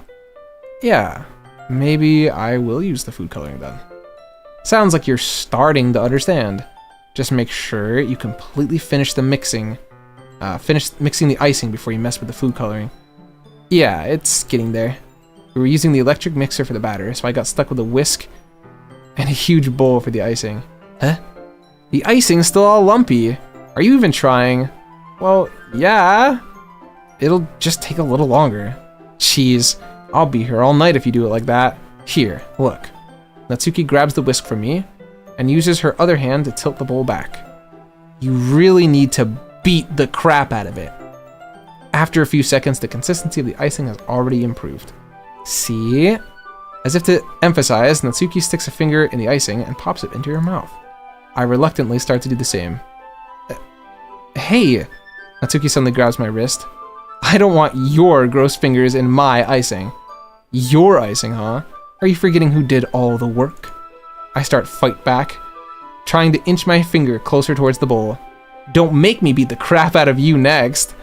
Speaker 1: Yeah, maybe I will use the food coloring then. Sounds like you're starting to understand. Just make sure you completely finish the mixing. Finish mixing the icing before you mess with the food coloring. Yeah, it's getting there. We were using the electric mixer for the batter, so I got stuck with a whisk and a huge bowl for the icing. Huh? The icing's still all lumpy. Are you even trying? Well, yeah. It'll just take a little longer. Jeez, I'll be here all night if you do it like that. Here, look. Natsuki grabs the whisk from me and uses her other hand to tilt the bowl back. You really need to beat the crap out of it. After a few seconds, the consistency of the icing has already improved. See? As if to emphasize, Natsuki sticks a finger in the icing and pops it into her mouth. I reluctantly start to do the same. Hey! Natsuki suddenly grabs my wrist. I don't want your gross fingers in my icing. Your icing, huh? Are you forgetting who did all the work? I start fight back, trying to inch my finger closer towards the bowl. Don't make me beat the crap out of you next.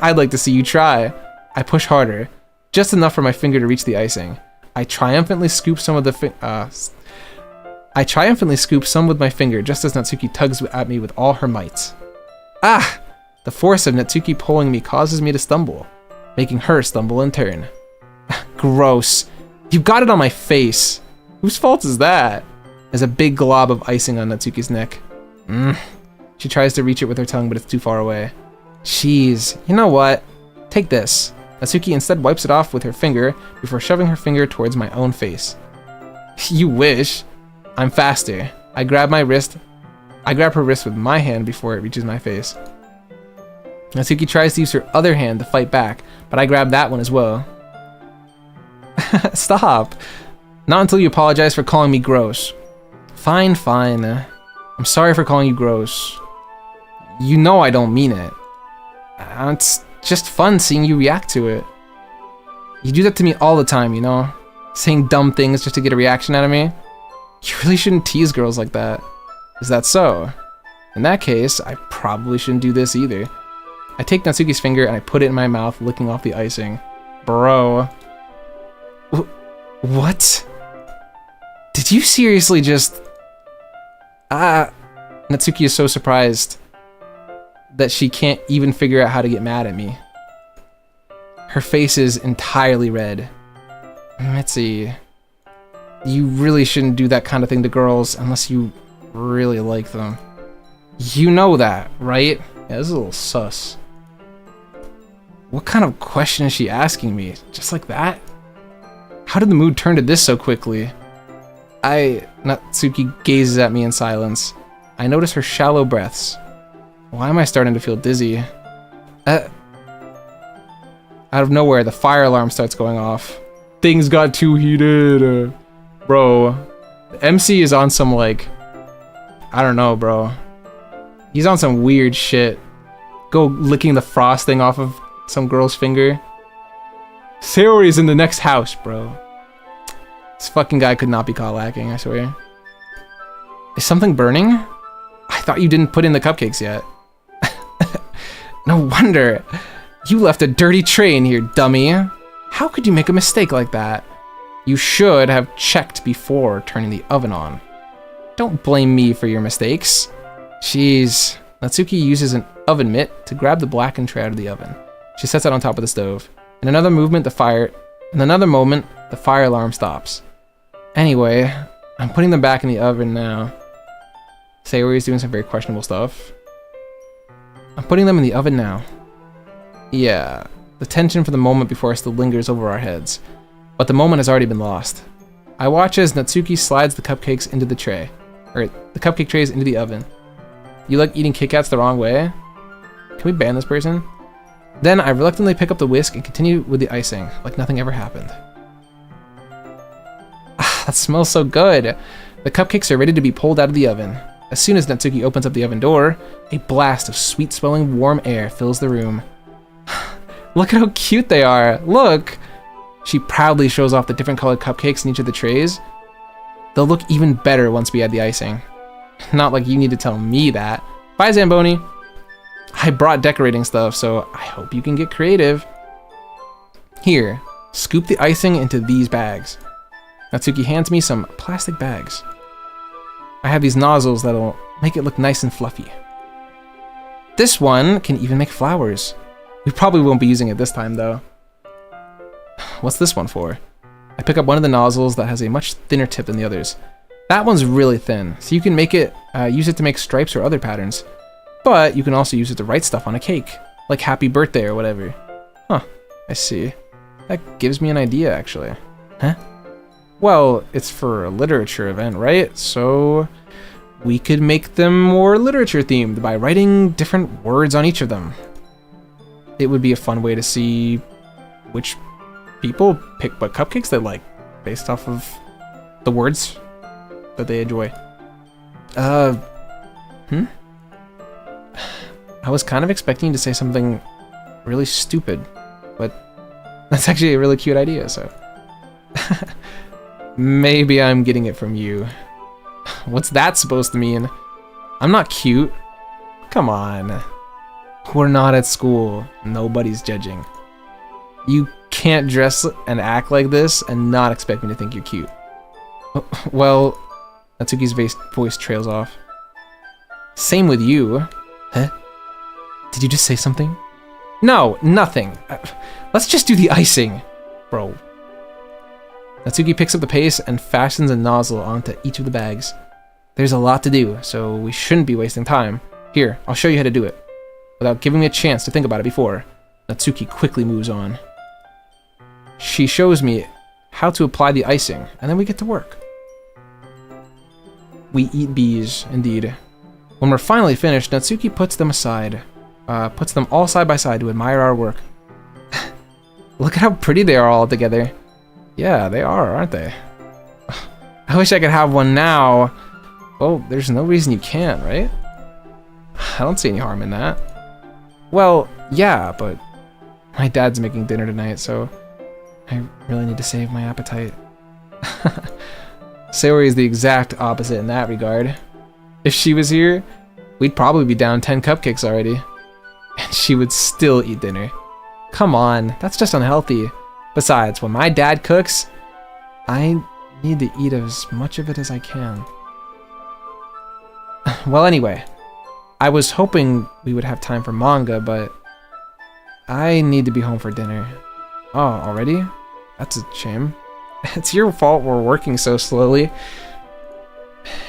Speaker 1: I'd like to see you try. I push harder, just enough for my finger to reach the icing. I triumphantly scoop some with my finger just as Natsuki tugs at me with all her might. Ah! The force of Natsuki pulling me causes me to stumble, making her stumble in turn. Gross. You got it on my face. Whose fault is that? There's a big glob of icing on Natsuki's neck. She tries to reach it with her tongue, but it's too far away. Jeez, you know what? Take this. Natsuki instead wipes it off with her finger before shoving her finger towards my own face. You wish. I'm faster. I grab her wrist with my hand before it reaches my face. Natsuki tries to use her other hand to fight back, but I grab that one as well. Stop. Not until you apologize for calling me gross. Fine, fine. I'm sorry for calling you gross. You know I don't mean it. It's just fun seeing you react to it. You do that to me all the time, you know? Saying dumb things just to get a reaction out of me. You really shouldn't tease girls like that. Is that so? In that case, I probably shouldn't do this either. I take Natsuki's finger and I put it in my mouth, licking off the icing. Bro. What? Did you seriously just... Natsuki is so surprised that she can't even figure out how to get mad at me. Her face is entirely red. Mitzi, you really shouldn't do that kind of thing to girls unless you really like them. You know that, right? Yeah, this is a little sus. What kind of question is she asking me? Just like that? How did the mood turn to this so quickly? Natsuki gazes at me in silence. I notice her shallow breaths. Why am I starting to feel dizzy? Out of nowhere, the fire alarm starts going off. Things got too heated. Bro, the MC is on some, like, I don't know, bro. He's on some weird shit. Go licking the frosting off of some girl's finger. Sayori's in the next house, bro. This fucking guy could not be caught lacking, I swear. Is something burning? I thought you didn't put in the cupcakes yet. No wonder. You left a dirty tray in here, dummy. How could you make a mistake like that? You should have checked before turning the oven on. Don't blame me for your mistakes. Jeez. Natsuki uses an oven mitt to grab the blackened tray out of the oven. She sets it on top of the stove. In another moment, the fire alarm stops. Anyway, I'm putting them back in the oven now. Sayori is doing some very questionable stuff. I'm putting them in the oven now. Yeah, the tension for the moment before us still lingers over our heads, but the moment has already been lost. I watch as Natsuki slides the cupcakes into the tray, or the cupcake trays into the oven. You like eating Kit Kats the wrong way? Can we ban this person? Then I reluctantly pick up the whisk and continue with the icing, like nothing ever happened. That smells so good. The cupcakes are ready to be pulled out of the oven. As soon as Natsuki opens up the oven door, a blast of sweet-smelling warm air fills the room. Look at how cute they are. Look! She proudly shows off the different colored cupcakes in each of the trays. They'll look even better once we add the icing. Not like you need to tell me that. Bye, Zamboni. I brought decorating stuff, so I hope you can get creative. Here, scoop the icing into these bags. Natsuki hands me some plastic bags. I have these nozzles that'll make it look nice and fluffy. This one can even make flowers. We probably won't be using it this time, though. What's this one for? I pick up one of the nozzles that has a much thinner tip than the others. That one's really thin, so you can make it, use it to make stripes or other patterns. But you can also use it to write stuff on a cake, like happy birthday or whatever. Huh, I see. That gives me an idea, actually. Huh? Well, it's for a literature event, right? So we could make them more literature themed by writing different words on each of them. It would be a fun way to see which people pick what cupcakes they like based off of the words that they enjoy. I was kind of expecting to say something really stupid, but that's actually a really cute idea, so. Maybe I'm getting it from you. What's that supposed to mean? I'm not cute. Come on. We're not at school. Nobody's judging. You can't dress and act like this and not expect me to think you're cute. Well, Natsuki's voice trails off. Same with you. Huh? Did you just say something? No, nothing. Let's just do the icing. Bro. Natsuki picks up the paste and fastens a nozzle onto each of the bags. There's a lot to do, so we shouldn't be wasting time. Here, I'll show you how to do it. Without giving me a chance to think about it before, Natsuki quickly moves on. She shows me how to apply the icing, and then we get to work. We eat bees, indeed. When we're finally finished, Natsuki puts them aside. Puts them all side by side to admire our work. Look at how pretty they are all together. Yeah, they are, aren't they? I wish I could have one now. Well, there's no reason you can't, right? I don't see any harm in that. Well, yeah, but my dad's making dinner tonight, so I really need to save my appetite. Sayori is the exact opposite in that regard. If she was here, we'd probably be down 10 cupcakes already. And she would still eat dinner. Come on, that's just unhealthy. Besides, when my dad cooks, I need to eat as much of it as I can. Well, anyway, I was hoping we would have time for manga, but I need to be home for dinner. Oh, already? That's a shame. It's your fault we're working so slowly.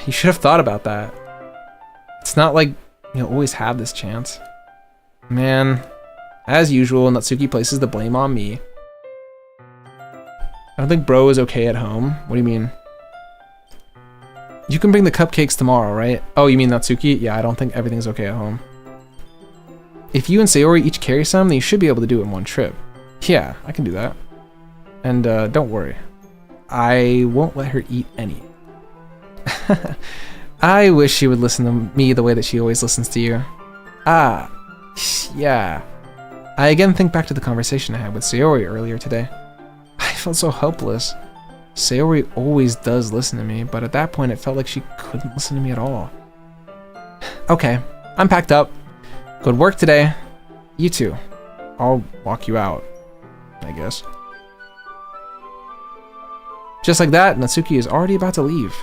Speaker 1: You should have thought about that. It's not like you'll always have this chance. Man, as usual, Natsuki places the blame on me. I don't think bro is okay at home. What do you mean? You can bring the cupcakes tomorrow, right? Oh, you mean Natsuki? Yeah, I don't think everything's okay at home. If you and Sayori each carry some, then you should be able to do it in one trip. Yeah, I can do that. And don't worry. I won't let her eat any. I wish she would listen to me the way that she always listens to you. Ah, yeah. I again think back to the conversation I had with Sayori earlier today. I felt so helpless. Sayori always does listen to me, but at that point it felt like she couldn't listen to me at all. Okay, I'm packed up. Good work today. You too. I'll walk you out, I guess. Just like that, Natsuki is already about to leave.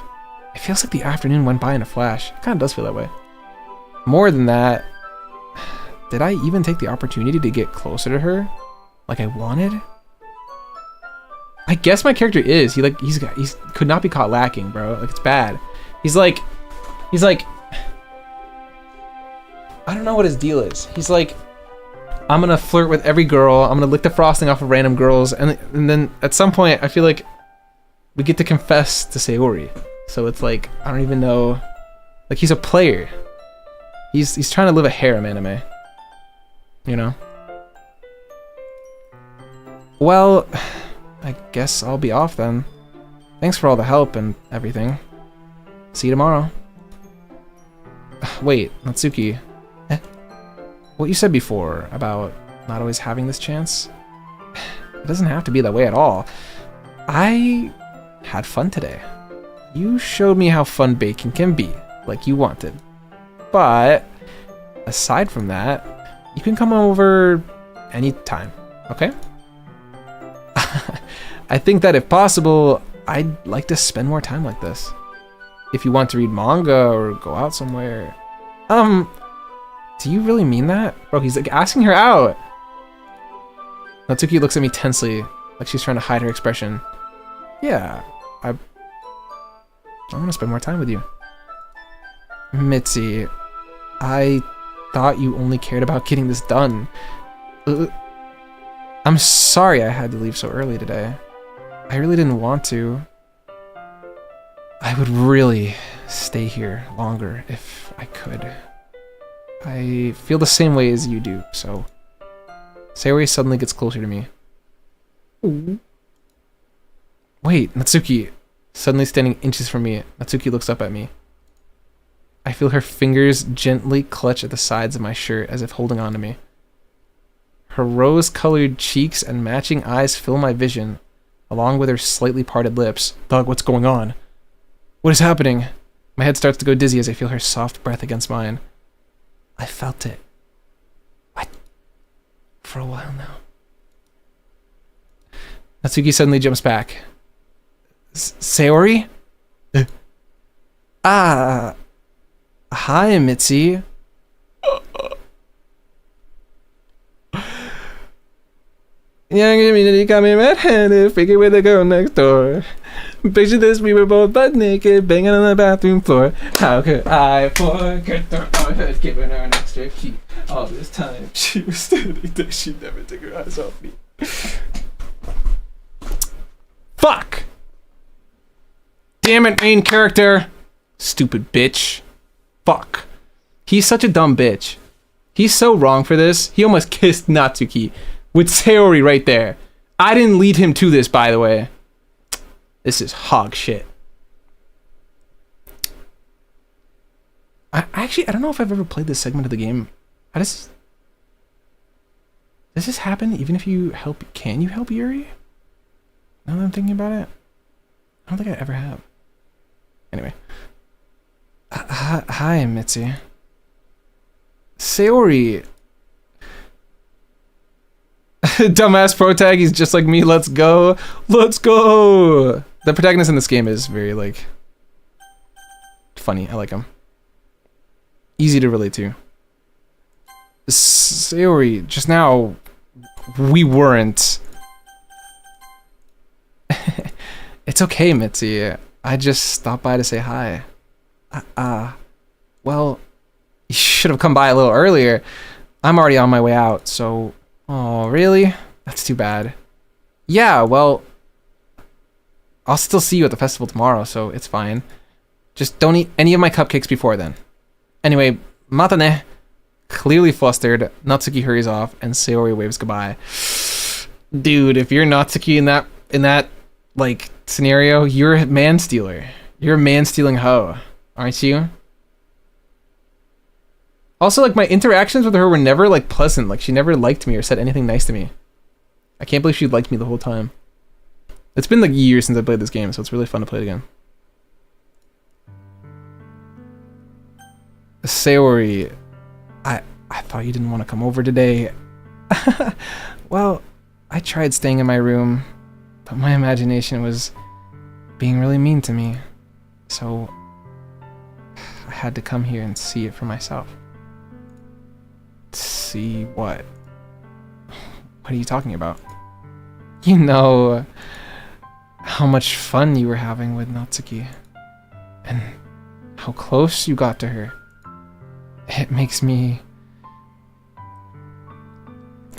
Speaker 1: It feels like the afternoon went by in a flash. It kind of does feel that way. More than that, did I even take the opportunity to get closer to her like I wanted? I guess my character is. He could not be caught lacking, bro. Like, it's bad. He's like, I don't know what his deal is. He's like, I'm gonna flirt with every girl. I'm gonna lick the frosting off of random girls, and then at some point, I feel like we get to confess to Sayori. So it's like, I don't even know. Like, he's a player. He's trying to live a harem anime. You know? Well, I guess I'll be off then. Thanks for all the help and everything. See you tomorrow. Wait, Natsuki. What you said before about not always having this chance? It doesn't have to be that way at all. I had fun today. You showed me how fun baking can be, like you wanted. But aside from that, you can come over anytime, okay? I think that if possible, I'd like to spend more time like this. If you want to read manga or go out somewhere. Do you really mean that? Bro, he's like asking her out. Natsuki looks at me tensely, like she's trying to hide her expression. Yeah, I want to spend more time with you. Mitzi, I thought you only cared about getting this done. I'm sorry I had to leave so early today. I really didn't want to. I would really stay here longer if I could. I feel the same way as you do, so... Sayori suddenly gets closer to me. Ooh. Wait, Natsuki. Suddenly standing inches from me, Natsuki looks up at me. I feel her fingers gently clutch at the sides of my shirt as if holding on to me. Her rose-colored cheeks and matching eyes fill my vision, along with her slightly parted lips. Dog, what's going on? What is happening? My head starts to go dizzy as I feel her soft breath against mine. I felt it. What? For a while now. Natsuki suddenly jumps back. Sayori? Ah. Hi, Mitzi. Young community got me red-handed, freaking with the girl next door. Picture this, we were both butt naked, banging on the bathroom floor. How could I forget her head, giving her an extra key? All this time, she was standing there, she never took her eyes off me. Fuck! Damn it, main character! Stupid bitch. Fuck. He's such a dumb bitch. He's so wrong for this. He almost kissed Natsuki with Sayori right there. I didn't lead him to this, by the way. This is hog shit. I don't know if I've ever played this segment of the game. Does this happen even if you help? Can you help Yuri? Now that I'm thinking about it, I don't think I ever have. Anyway. Hi, Mitzi. Sayori. Dumbass pro tag, he's just like me, let's go. Let's go! The protagonist in this game is very, like, funny. I like him. Easy to relate to. Sayori, just now, we weren't. It's okay, Mitzi. I just stopped by to say hi. Well, you should have come by a little earlier. I'm already on my way out, so... Oh, really? That's too bad. Yeah, well... I'll still see you at the festival tomorrow, so it's fine. Just don't eat any of my cupcakes before then. Anyway, matane. Clearly flustered, Natsuki hurries off, and Sayori waves goodbye. Dude, if you're Natsuki in that, like, scenario, you're a man-stealer. You're a man-stealing hoe. Aren't you? Also, like, my interactions with her were never, like, pleasant. Like, she never liked me or said anything nice to me. I can't believe she liked me the whole time. It's been, like, years since I played this game, so it's really fun to play it again. Sayori, I thought you didn't want to come over today. Well, I tried staying in my room, but my imagination was being really mean to me. So... I had to come here and see it for myself. See what? What are you talking about? You know how much fun you were having with Natsuki and how close you got to her. It makes me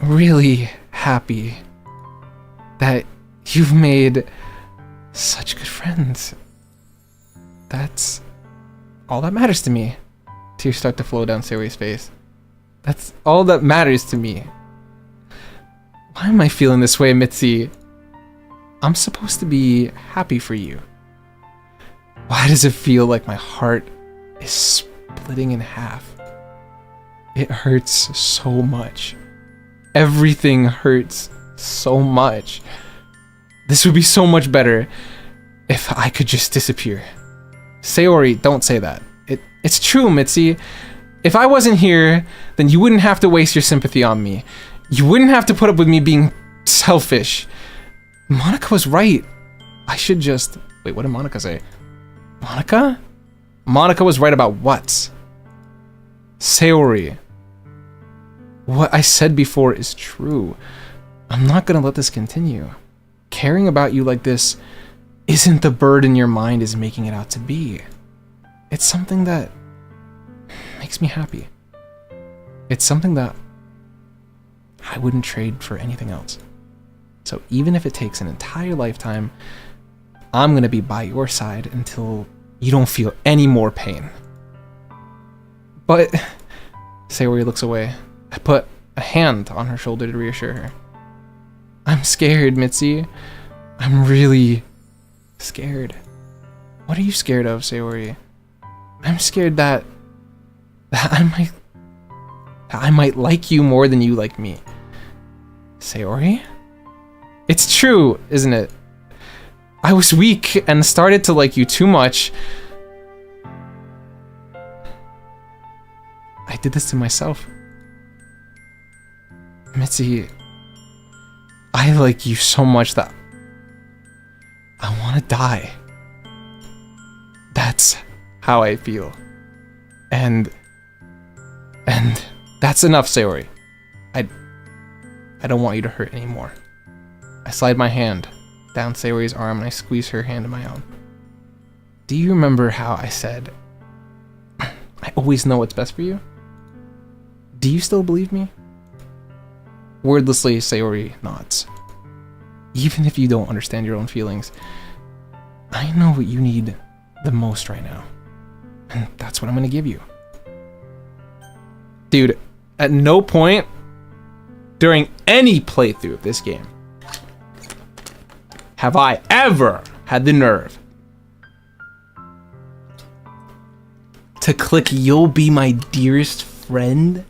Speaker 1: really happy that you've made such good friends. That's all that matters to me. Tears start to flow down Sayori's face. That's all that matters to me. Why am I feeling this way, Mitzi? I'm supposed to be happy for you. Why does it feel like my heart is splitting in half? It hurts so much. Everything hurts so much. This would be so much better if I could just disappear. Sayori, don't say that. It's true, Mitzi. If I wasn't here, then you wouldn't have to waste your sympathy on me. You wouldn't have to put up with me being selfish. Monica was right. I should just... Wait, what did Monica say? Monica? Monica was right about what? Sayori. What I said before is true. I'm not gonna let this continue. Caring about you like this isn't the burden your mind is making it out to be. It's something that makes me happy. It's something that I wouldn't trade for anything else. So even if it takes an entire lifetime, I'm gonna be by your side until you don't feel any more pain. But Sayori looks away. I put a hand on her shoulder to reassure her. I'm scared, Mitzi. I'm really scared. What are you scared of, Sayori? I'm scared that I might like you more than you like me. Sayori? It's true, isn't it? I was weak and started to like you too much. I did this to myself. Mitzi, I like you so much that I want to die. That's how I feel. And that's enough, Sayori. I don't want you to hurt anymore. I slide my hand down Sayori's arm and I squeeze her hand in my own. Do you remember how I said, I always know what's best for you? Do you still believe me? Wordlessly, Sayori nods. Even if you don't understand your own feelings, I know what you need the most right now. And that's what I'm gonna give you. Dude, at no point during any playthrough of this game have I ever had the nerve to click "You'll be my dearest friend"?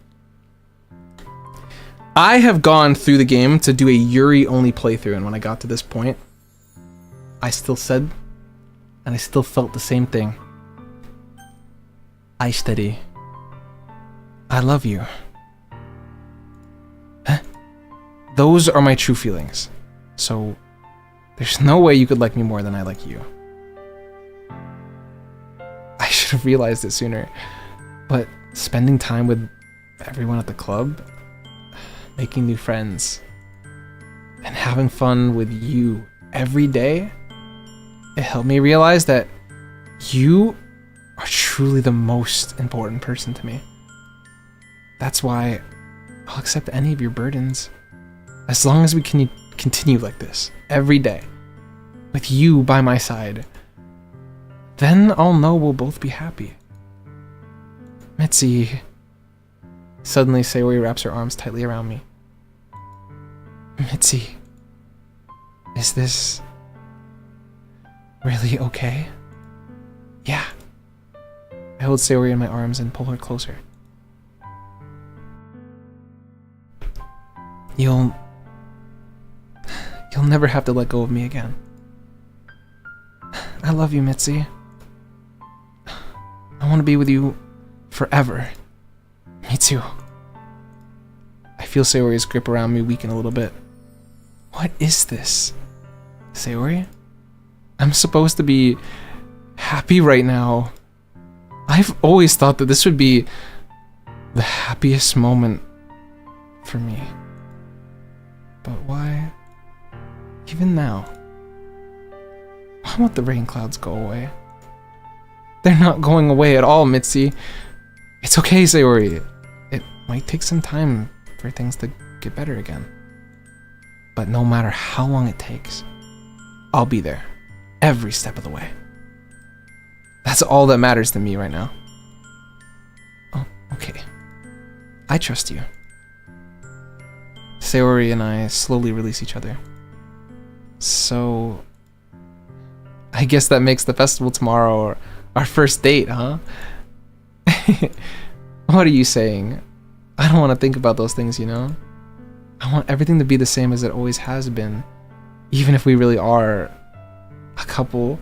Speaker 1: I have gone through the game to do a Yuri only playthrough, and when I got to this point, I still said, and I still felt the same thing. I steady. I love you. Huh? Those are my true feelings. So, there's no way you could like me more than I like you. I should have realized it sooner. But spending time with everyone at the club, making new friends, and having fun with you every day, it helped me realize that you are truly the most important person to me. That's why I'll accept any of your burdens, as long as we can continue like this every day, with you by my side. Then I'll know we'll both be happy. Mitzi. Suddenly, Sayori wraps her arms tightly around me. Mitzi, is this really okay? Yeah. I hold Sayori in my arms and pull her closer. You'll never have to let go of me again. I love you, Mitzi. I want to be with you forever. Me too. I feel Sayori's grip around me weaken a little bit. What is this? Sayori? I'm supposed to be happy right now. I've always thought that this would be the happiest moment for me. But why? Even now? Why won't the rain clouds go away? They're not going away at all, Mitzi. It's okay, Sayori. It might take some time for things to get better again. But no matter how long it takes, I'll be there every step of the way. That's all that matters to me right now. Oh, okay. I trust you. Sayori and I slowly release each other. So, I guess that makes the festival tomorrow our first date, huh? What are you saying? I don't want to think about those things, you know? I want everything to be the same as it always has been, even if we really are a couple.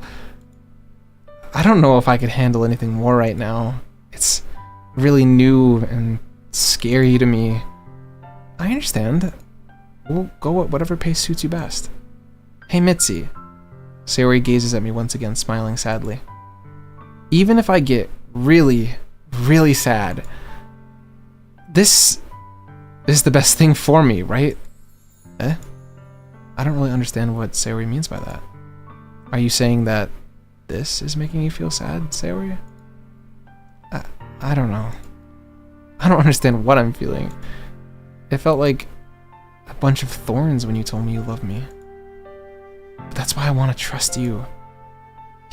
Speaker 1: I don't know if I could handle anything more right now. It's really new and scary to me. I understand. We'll go at whatever pace suits you best. Hey, Mitzi. Sayori gazes at me once again, smiling sadly. Even if I get really, really sad, this is the best thing for me, right? Eh? I don't really understand what Sayori means by that. Are you saying that this is making you feel sad, Sayori? I don't know. I don't understand what I'm feeling. It felt like a bunch of thorns when you told me you love me. But that's why I want to trust you.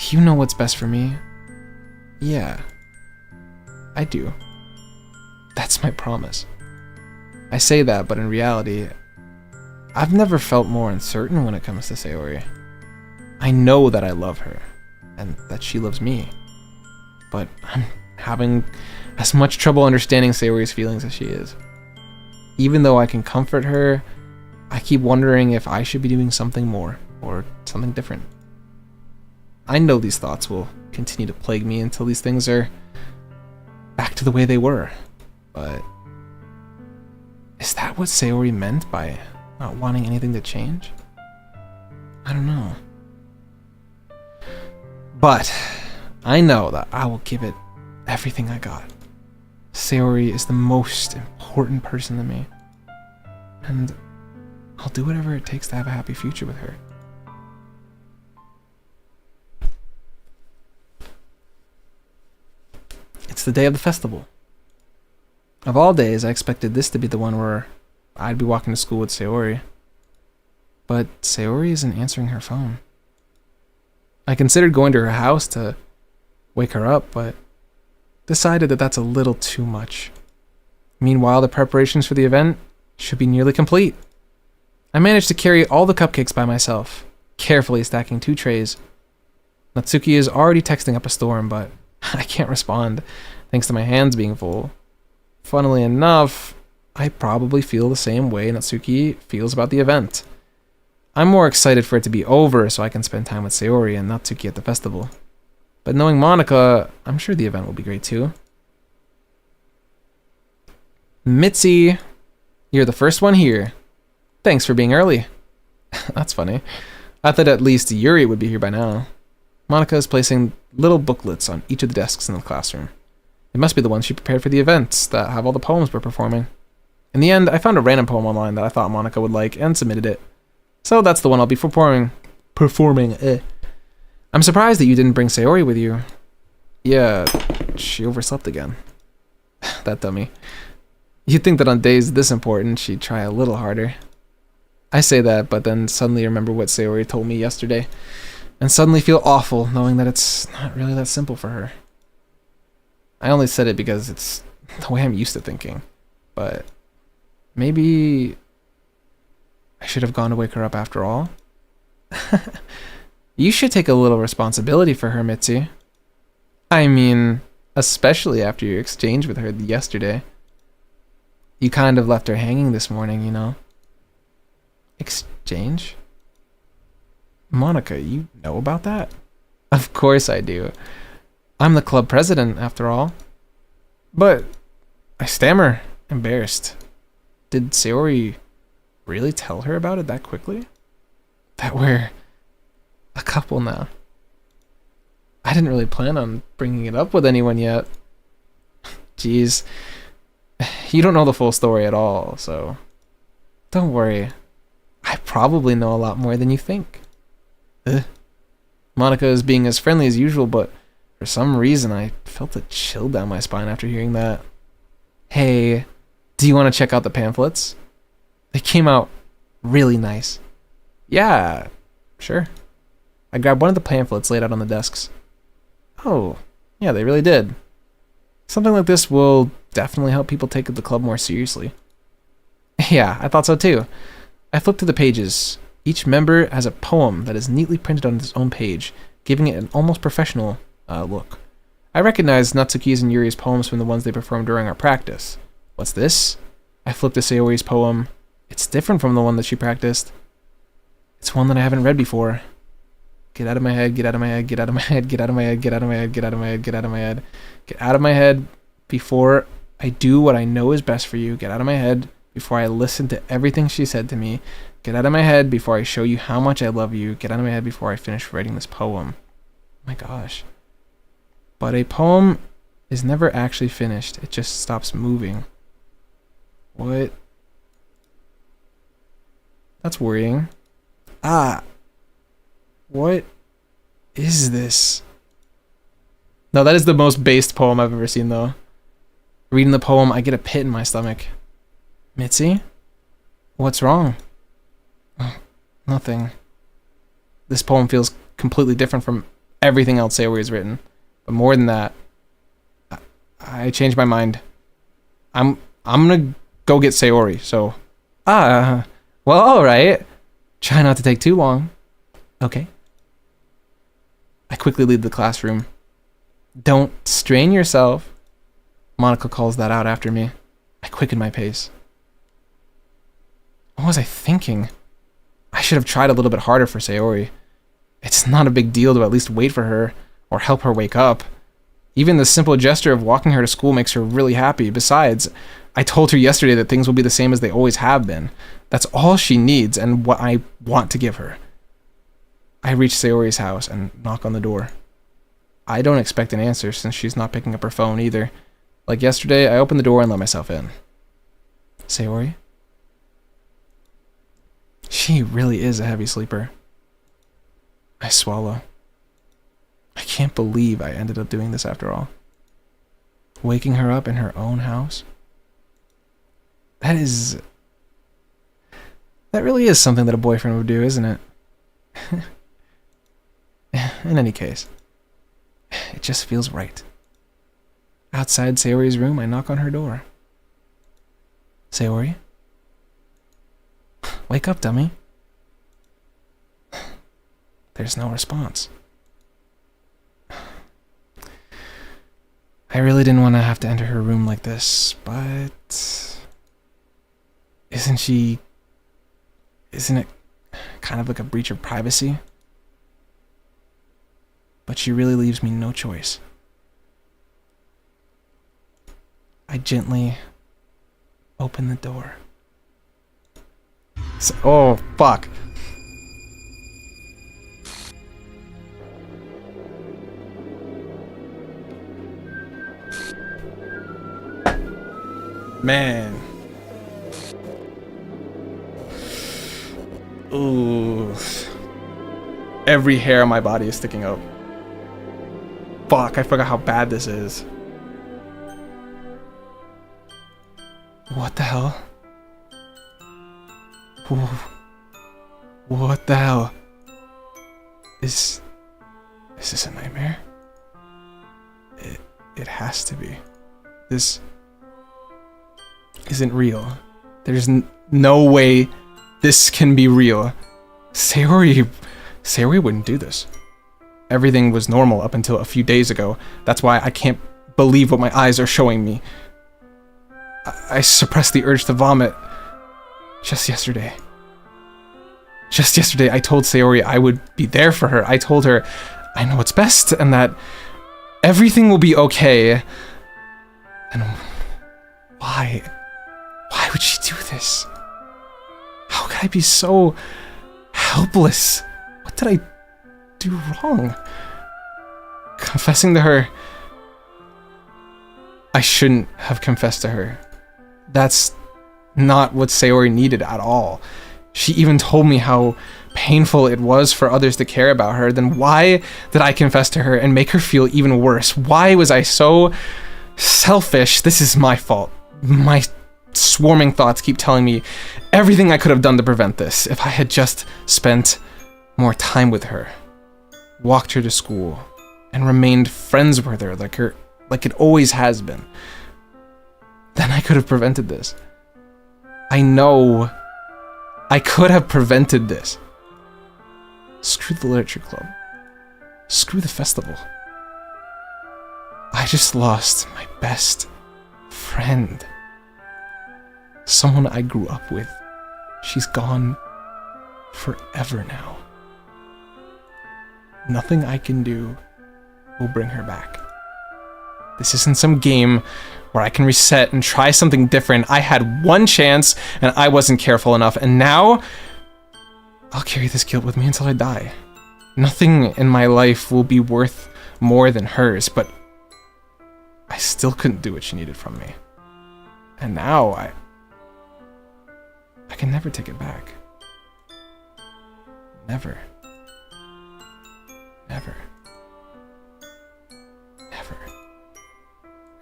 Speaker 1: You know what's best for me. Yeah, I do. That's my promise. I say that, but in reality, I've never felt more uncertain when it comes to Sayori. I know that I love her, and that she loves me, but I'm having as much trouble understanding Sayori's feelings as she is. Even though I can comfort her, I keep wondering if I should be doing something more, or something different. I know these thoughts will continue to plague me until these things are back to the way they were, but is that what Sayori meant by not wanting anything to change? I don't know. But I know that I will give it everything I got. Sayori is the most important person to me, and I'll do whatever it takes to have a happy future with her. It's the day of the festival. Of all days, I expected this to be the one where I'd be walking to school with Sayori. But Sayori isn't answering her phone. I considered going to her house to wake her up, but decided that that's a little too much. Meanwhile, the preparations for the event should be nearly complete. I managed to carry all the cupcakes by myself, carefully stacking 2 trays. Natsuki is already texting up a storm, but I can't respond, thanks to my hands being full. Funnily enough, I probably feel the same way Natsuki feels about the event. I'm more excited for it to be over so I can spend time with Sayori and Natsuki at the festival. But knowing Monica, I'm sure the event will be great too. Mitzi, you're the first one here. Thanks for being early. That's funny. I thought at least Yuri would be here by now. Monica is placing little booklets on each of the desks in the classroom. It must be the ones she prepared for the events that have all the poems we're performing. In the end, I found a random poem online that I thought Monica would like and submitted it. So that's the one I'll be performing. I'm surprised that you didn't bring Sayori with you. Yeah, she overslept again. That dummy. You'd think that on days this important, she'd try a little harder. I say that, but then suddenly remember what Sayori told me yesterday, and suddenly feel awful knowing that it's not really that simple for her. I only said it because it's the way I'm used to thinking, but maybe I should have gone to wake her up after all. You should take a little responsibility for her, Mitzi. I mean, especially after your exchange with her yesterday. You kind of left her hanging this morning, you know. Exchange? Monica, you know about that? Of course I do. I'm the club president, after all. But I stammer, embarrassed. Did Sayori really tell her about it that quickly? That we're a couple now. I didn't really plan on bringing it up with anyone yet. Jeez. You don't know the full story at all, so don't worry. I probably know a lot more than you think. Monica is being as friendly as usual, but for some reason I felt a chill down my spine after hearing that. Hey, do you want to check out the pamphlets? They came out really nice. Yeah, sure. I grabbed one of the pamphlets laid out on the desks. Oh, yeah, they really did. Something like this will definitely help people take the club more seriously. Yeah, I thought so too. I flipped through the pages. Each member has a poem that is neatly printed on its own page, giving it an almost professional look. I recognized Natsuki's and Yuri's poems from the ones they performed during our practice. What's this? I flipped to Sayori's poem. It's different from the one that she practiced. It's one that I haven't read before. Get out of my head, get out of my head, get out of my head, get out of my head, get out of my head, get out of my head, get out of my head. Get out of my head before I do what I know is best for you. Get out of my head before I listen to everything she said to me. Get out of my head before I show you how much I love you. Get out of my head before I finish writing this poem. Oh my gosh. But a poem is never actually finished. It just stops moving. What? That's worrying. What is this? No, that is the most based poem I've ever seen, though. Reading the poem, I get a pit in my stomach. Mitzi? What's wrong? Oh, nothing. This poem feels completely different from everything else Sayori's written. But more than that, I changed my mind. I'm gonna go get Sayori, so... well, alright. Try not to take too long. Okay. I quickly leave the classroom. Don't strain yourself. Monica calls that out after me. I quicken my pace. What was I thinking? I should have tried a little bit harder for Sayori. It's not a big deal to at least wait for her, or help her wake up. Even the simple gesture of walking her to school makes her really happy. Besides, I told her yesterday that things will be the same as they always have been. That's all she needs and what I want to give her. I reach Sayori's house and knock on the door. I don't expect an answer since she's not picking up her phone either. Like yesterday, I opened the door and let myself in. Sayori? She really is a heavy sleeper. I swallow. I can't believe I ended up doing this after all. Waking her up in her own house? That really is something that a boyfriend would do, isn't it? In any case, it just feels right. Outside Sayori's room, I knock on her door. Sayori? Wake up, dummy. There's no response. I really didn't want to have to enter her room like this, but... Isn't it kind of like a breach of privacy? But she really leaves me no choice. I gently open the door. So, oh, fuck. Man. Ooh. Every hair on my body is sticking up. Fuck, I forgot how bad this is. What the hell? What the hell? Is this a nightmare? It has to be. This isn't real. There's no way this can be real. Sayori wouldn't do this. Everything was normal up until a few days ago. That's why I can't believe what my eyes are showing me. I suppressed the urge to vomit just yesterday. Just yesterday, I told Sayori I would be there for her. I told her I know what's best and that everything will be okay. And why? Why would she do this? How could I be so helpless? What did I do wrong? Confessing to her... I shouldn't have confessed to her. That's not what Sayori needed at all. She even told me how painful it was for others to care about her. Then why did I confess to her and make her feel even worse? Why was I so selfish? This is my fault. My swarming thoughts keep telling me everything I could have done to prevent this. If I had just spent more time with her, walked her to school, and remained friends with her like it always has been, then I could have prevented this. I know I could have prevented this. Screw the literature club. Screw the festival. I just lost my best friend. Someone I grew up with. She's gone forever now. Nothing I can do will bring her back. This isn't some game where I can reset and try something different. I had one chance and I wasn't careful enough, and now I'll carry this guilt with me until I die. Nothing in my life will be worth more than hers, but I still couldn't do what she needed from me. And now I can never take it back. Never. Never. Never.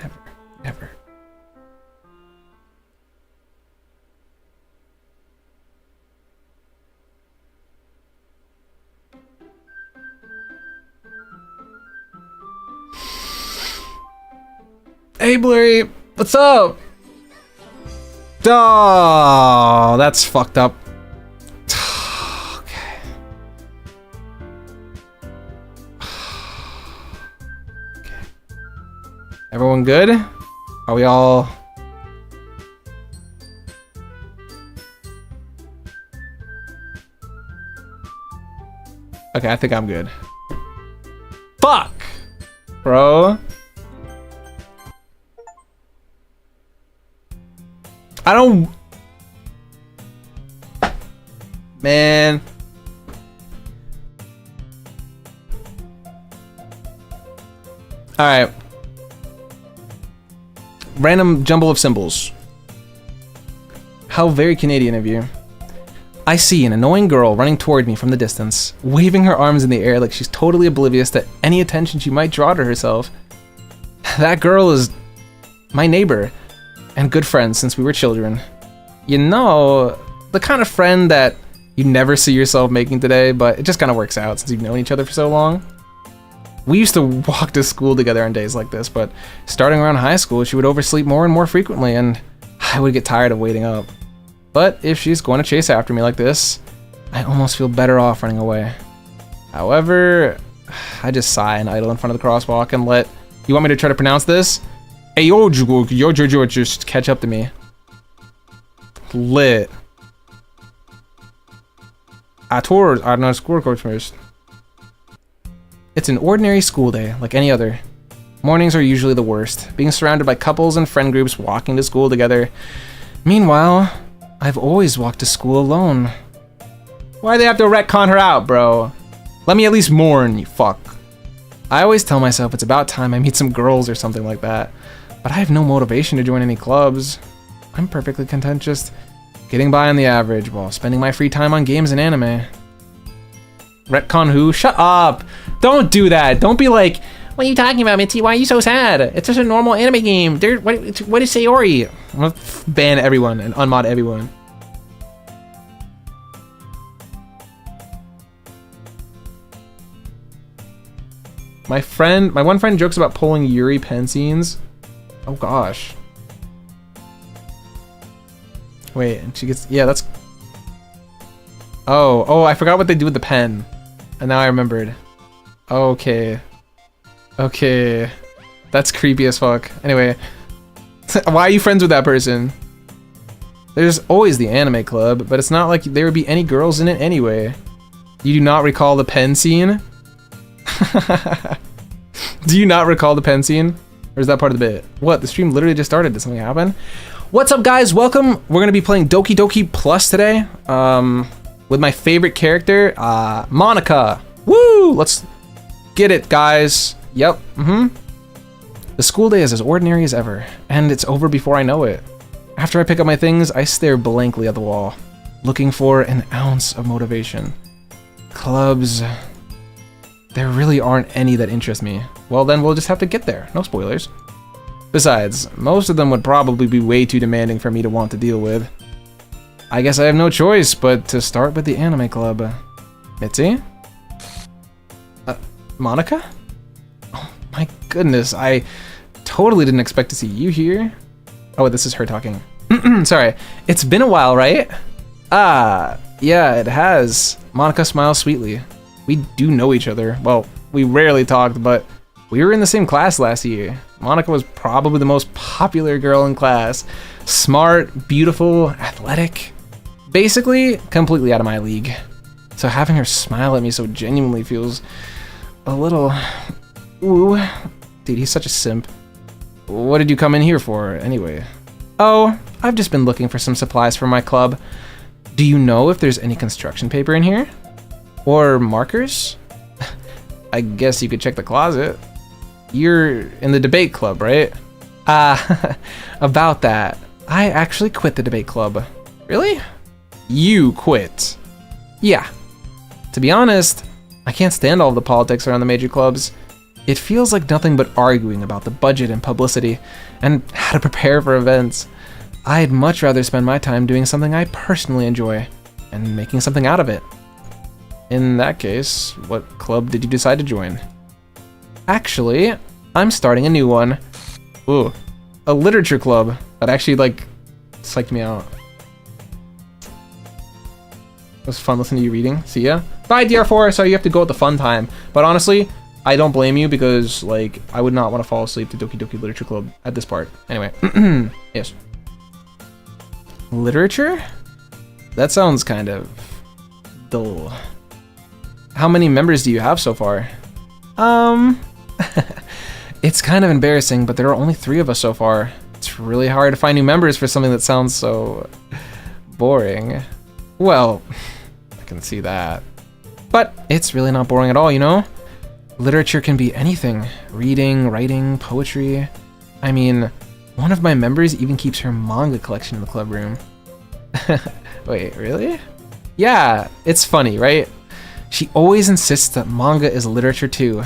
Speaker 1: Never. Never. Hey Blurry, what's up? Oh, that's fucked up. Okay. Okay. Everyone good? Are we all... Okay, I think I'm good. Fuck! Bro. I don't... Man. Alright. Random jumble of symbols. How very Canadian of you. I see an annoying girl running toward me from the distance, waving her arms in the air like she's totally oblivious to any attention she might draw to herself. That girl is my neighbor and good friend since we were children. You know, the kind of friend that you never see yourself making today, but it just kind of works out since you've known each other for so long. We used to walk to school together on days like this, but starting around high school, she would oversleep more and more frequently, and I would get tired of waiting up. But if she's going to chase after me like this, I almost feel better off running away. However, I just sigh and idle in front of the crosswalk and let You want me to try to pronounce this? Hey, yo, just catch up to me. Lit. Ator, I'm not a school coach first. It's an ordinary school day, like any other. Mornings are usually the worst, being surrounded by couples and friend groups walking to school together. Meanwhile, I've always walked to school alone. Why'd they have to retcon her out, bro? Let me at least mourn, you fuck. I always tell myself it's about time I meet some girls or something like that, but I have no motivation to join any clubs. I'm perfectly content just getting by on the average while spending my free time on games and anime. Retcon who? Shut up! Don't do that! Don't be like, what are you talking about, Mitzi? Why are you so sad? It's just a normal anime game. What is Sayori? I'm gonna ban everyone and unmod everyone. My one friend jokes about pulling Yuri pen scenes. Oh gosh. Wait, and she gets, yeah, that's... Oh, I forgot what they do with the pen. And now I remembered. Okay. Okay. That's creepy as fuck. Anyway. Why are you friends with that person? There's always the anime club, but it's not like there would be any girls in it anyway. You do not recall the pen scene? Do you not recall the pen scene? Or is that part of the bit? What? The stream literally just started. Did something happen? What's up, guys? Welcome. We're gonna be playing Doki Doki Plus today. With my favorite character, Monica. Woo! Let's get it, guys. Yep. The school day is as ordinary as ever, and it's over before I know it. After I pick up my things, I stare blankly at the wall, looking for an ounce of motivation. Clubs. There really aren't any that interest me. Well, then we'll just have to get there. No spoilers. Besides, most of them would probably be way too demanding for me to want to deal with. I guess I have no choice but to start with the anime club. Mitzi? Monica? Oh my goodness, I totally didn't expect to see you here. Oh, this is her talking. Sorry. It's been a while, right? Ah, yeah, it has. Monica smiles sweetly. We do know each other. Well, we rarely talked, but we were in the same class last year. Monica was probably the most popular girl in class. Smart, beautiful, athletic. Basically, completely out of my league. So having her smile at me so genuinely feels a little... Ooh. Dude, he's such a simp. What did you come in here for, anyway? Oh, I've just been looking for some supplies for my club. Do you know if there's any construction paper in here? Or markers? I guess you could check the closet. You're in the debate club, right? About that. I actually quit the debate club. Really? You quit? Yeah. To be honest, I can't stand all of the politics around the major clubs. It feels like nothing but arguing about the budget and publicity, and how to prepare for events. I'd much rather spend my time doing something I personally enjoy, and making something out of it. In that case, what club did you decide to join? Actually, I'm starting a new one. Ooh, a literature club that actually, like, psyched me out. It was fun listening to you reading. See ya. Bye, DR4. Sorry you have to go at the fun time. But honestly, I don't blame you because, like, I would not want to fall asleep to Doki Doki Literature Club at this part. Anyway. Yes. Literature? That sounds kind of dull. How many members do you have so far? It's kind of embarrassing, but there are only 3 of us so far. It's really hard to find new members for something that sounds so boring. Well, I can see that. But it's really not boring at all, you know? Literature can be anything. Reading, writing, poetry. I mean, one of my members even keeps her manga collection in the club room. Wait, really? Yeah, it's funny, right? She always insists that manga is literature too.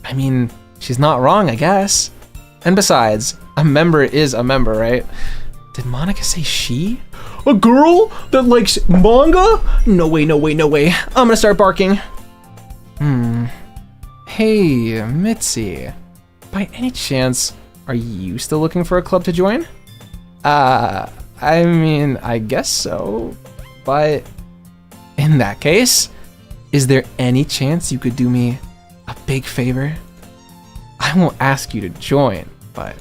Speaker 1: I mean, she's not wrong, I guess. And besides, a member is a member, right? Did Monica say she? A girl that likes manga? No way, no way, no way. I'm gonna start barking. Hey, Mitzi. By any chance, are you still looking for a club to join? I mean, I guess so. But in that case, is there any chance you could do me a big favor? I won't ask you to join, but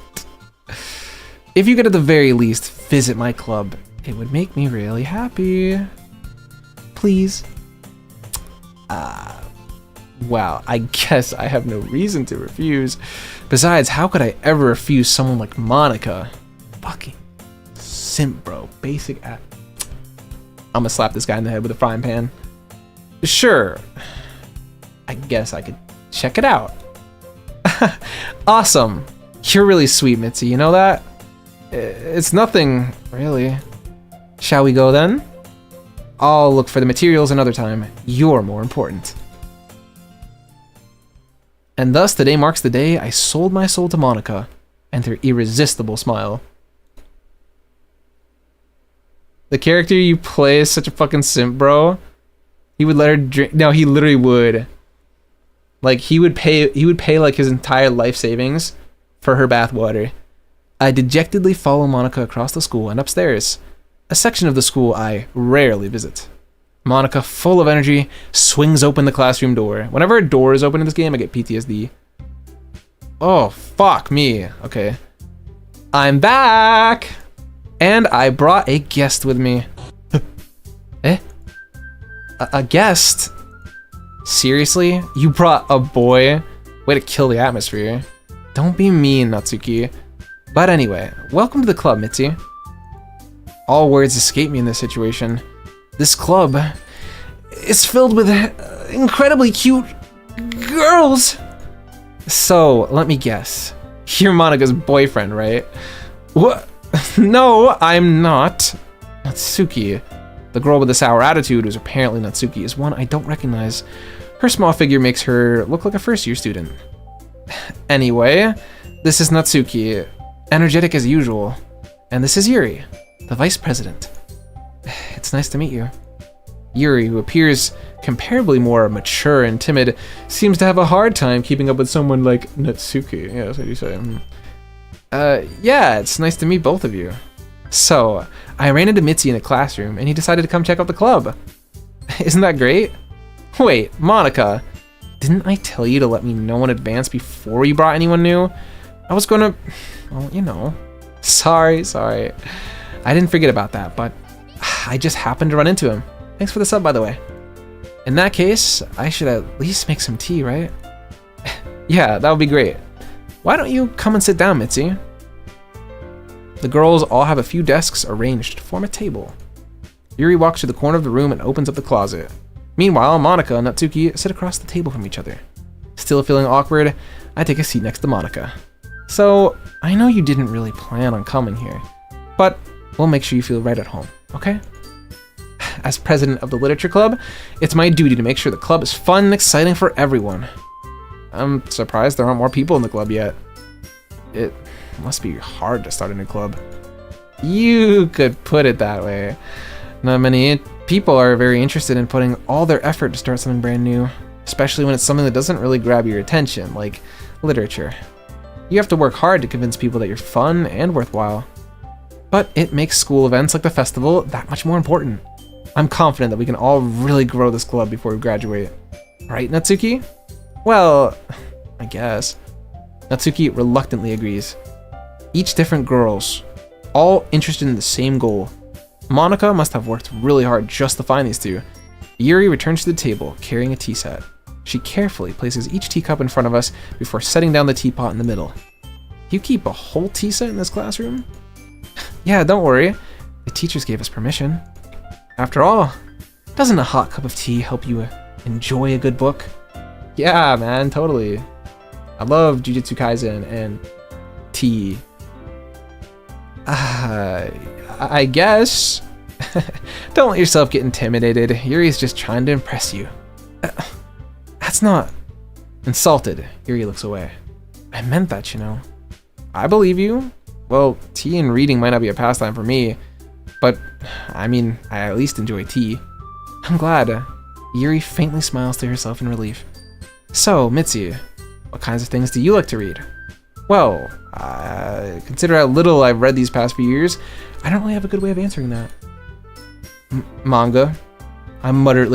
Speaker 1: if you could at the very least visit my club, it would make me really happy. Please. Well, I guess I have no reason to refuse. Besides, how could I ever refuse someone like Monica? Fucking simp, bro. Basic ass. I'm gonna slap this guy in the head with a frying pan. Sure. I guess I could check it out. Awesome. You're really sweet, Mitzi. You know that? It's nothing, really. Shall we go then? I'll look for the materials another time. You're more important. And thus, today marks the day I sold my soul to Monica and her irresistible smile. The character you play is such a fucking simp, bro. He would let her drink. No, he literally would. Like, he would pay like his entire life savings for her bathwater. I dejectedly follow Monica across the school and upstairs, a section of the school I rarely visit. Monica, full of energy, swings open the classroom door. Whenever a door is open in this game, I get PTSD. Oh, fuck me. Okay. I'm back! And I brought a guest with me. Eh? A guest? Seriously? You brought a boy? Way to kill the atmosphere. Don't be mean, Natsuki. But anyway, welcome to the club, Mitzi. All words escape me in this situation. This club is filled with incredibly cute girls. So, let me guess. You're Monica's boyfriend, right? What? No, I'm not. Natsuki. The girl with the sour attitude, who's apparently Natsuki, is one I don't recognize. Her small figure makes her look like a first-year student. Anyway, this is Natsuki, energetic as usual. And this is Yuri, the vice president. It's nice to meet you. Yuri, who appears comparably more mature and timid, seems to have a hard time keeping up with someone like Natsuki. Yeah, that's what you say. Yeah, it's nice to meet both of you. So, I ran into Mitzi in a classroom, and he decided to come check out the club. Isn't that great? Wait, Monica, didn't I tell you to let me know in advance before you brought anyone new? I was gonna, well, you know. Sorry. I didn't forget about that, but I just happened to run into him. Thanks for the sub, by the way. In that case, I should at least make some tea, right? Yeah, that would be great. Why don't you come and sit down, Mitzi? The girls all have a few desks arranged to form a table. Yuri walks to the corner of the room and opens up the closet. Meanwhile, Monica and Natsuki sit across the table from each other. Still feeling awkward, I take a seat next to Monica. So, I know you didn't really plan on coming here, but we'll make sure you feel right at home, okay? As president of the literature club, it's my duty to make sure the club is fun and exciting for everyone. I'm surprised there aren't more people in the club yet. It must be hard to start a new club. You could put it that way. Not many people are very interested in putting all their effort to start something brand new, especially when it's something that doesn't really grab your attention, like literature. You have to work hard to convince people that you're fun and worthwhile. But it makes school events like the festival that much more important. I'm confident that we can all really grow this club before we graduate. Right, Natsuki? Well, I guess. Natsuki reluctantly agrees. Each different girls, all interested in the same goal. Monica must have worked really hard just to find these two. Yuri returns to the table, carrying a tea set. She carefully places each teacup in front of us before setting down the teapot in the middle. You keep a whole tea set in this classroom? Yeah, don't worry. The teachers gave us permission. After all, doesn't a hot cup of tea help you enjoy a good book? Yeah, man, totally. I love Jujutsu Kaisen and tea. I guess. Don't let yourself get intimidated. Yuri's just trying to impress you. That's not... Insulted, Yuri looks away. I meant that, you know. I believe you. Well, tea and reading might not be a pastime for me, but, I mean, I at least enjoy tea. I'm glad. Yuri faintly smiles to herself in relief. So, Mitzi, what kinds of things do you like to read? Well, consider how little I've read these past few years, I don't really have a good way of answering that. Manga. I mutter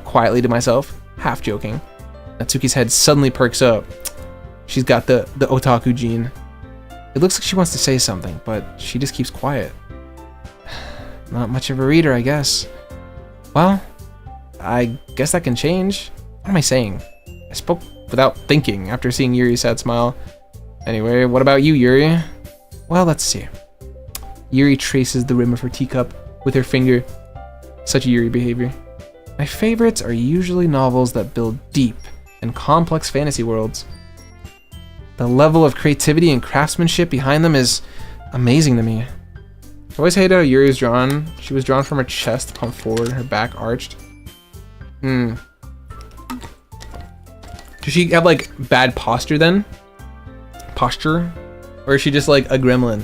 Speaker 1: quietly to myself, half joking. Natsuki's head suddenly perks up. She's got the otaku gene. It looks like she wants to say something, but she just keeps quiet. Not much of a reader, I guess. Well, I guess that can change. What am I saying? I spoke without thinking after seeing Yuri's sad smile. Anyway, what about you, Yuri? Well, let's see. Yuri traces the rim of her teacup with her finger. Such Yuri behavior. My favorites are usually novels that build deep and complex fantasy worlds. The level of creativity and craftsmanship behind them is amazing to me. I always hated how Yuri was drawn. She was drawn from her chest pumped forward, her back arched. Does she have like bad posture then? Posture? Or is she just like a gremlin?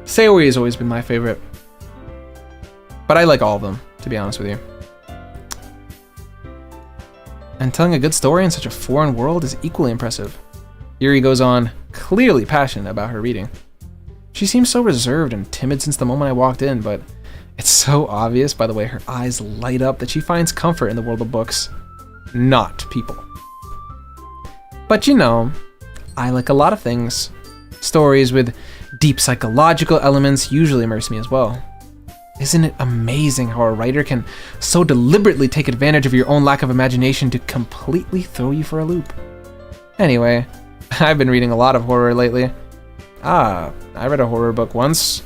Speaker 1: Sayori has always been my favorite. But I like all of them, to be honest with you. And telling a good story in such a foreign world is equally impressive. Yuri goes on, clearly passionate about her reading. She seems so reserved and timid since the moment I walked in, but it's so obvious by the way her eyes light up that she finds comfort in the world of books, not people. But you know, I like a lot of things. Stories with deep psychological elements usually immerse me as well. Isn't it amazing how a writer can so deliberately take advantage of your own lack of imagination to completely throw you for a loop? Anyway, I've been reading a lot of horror lately. I read a horror book once.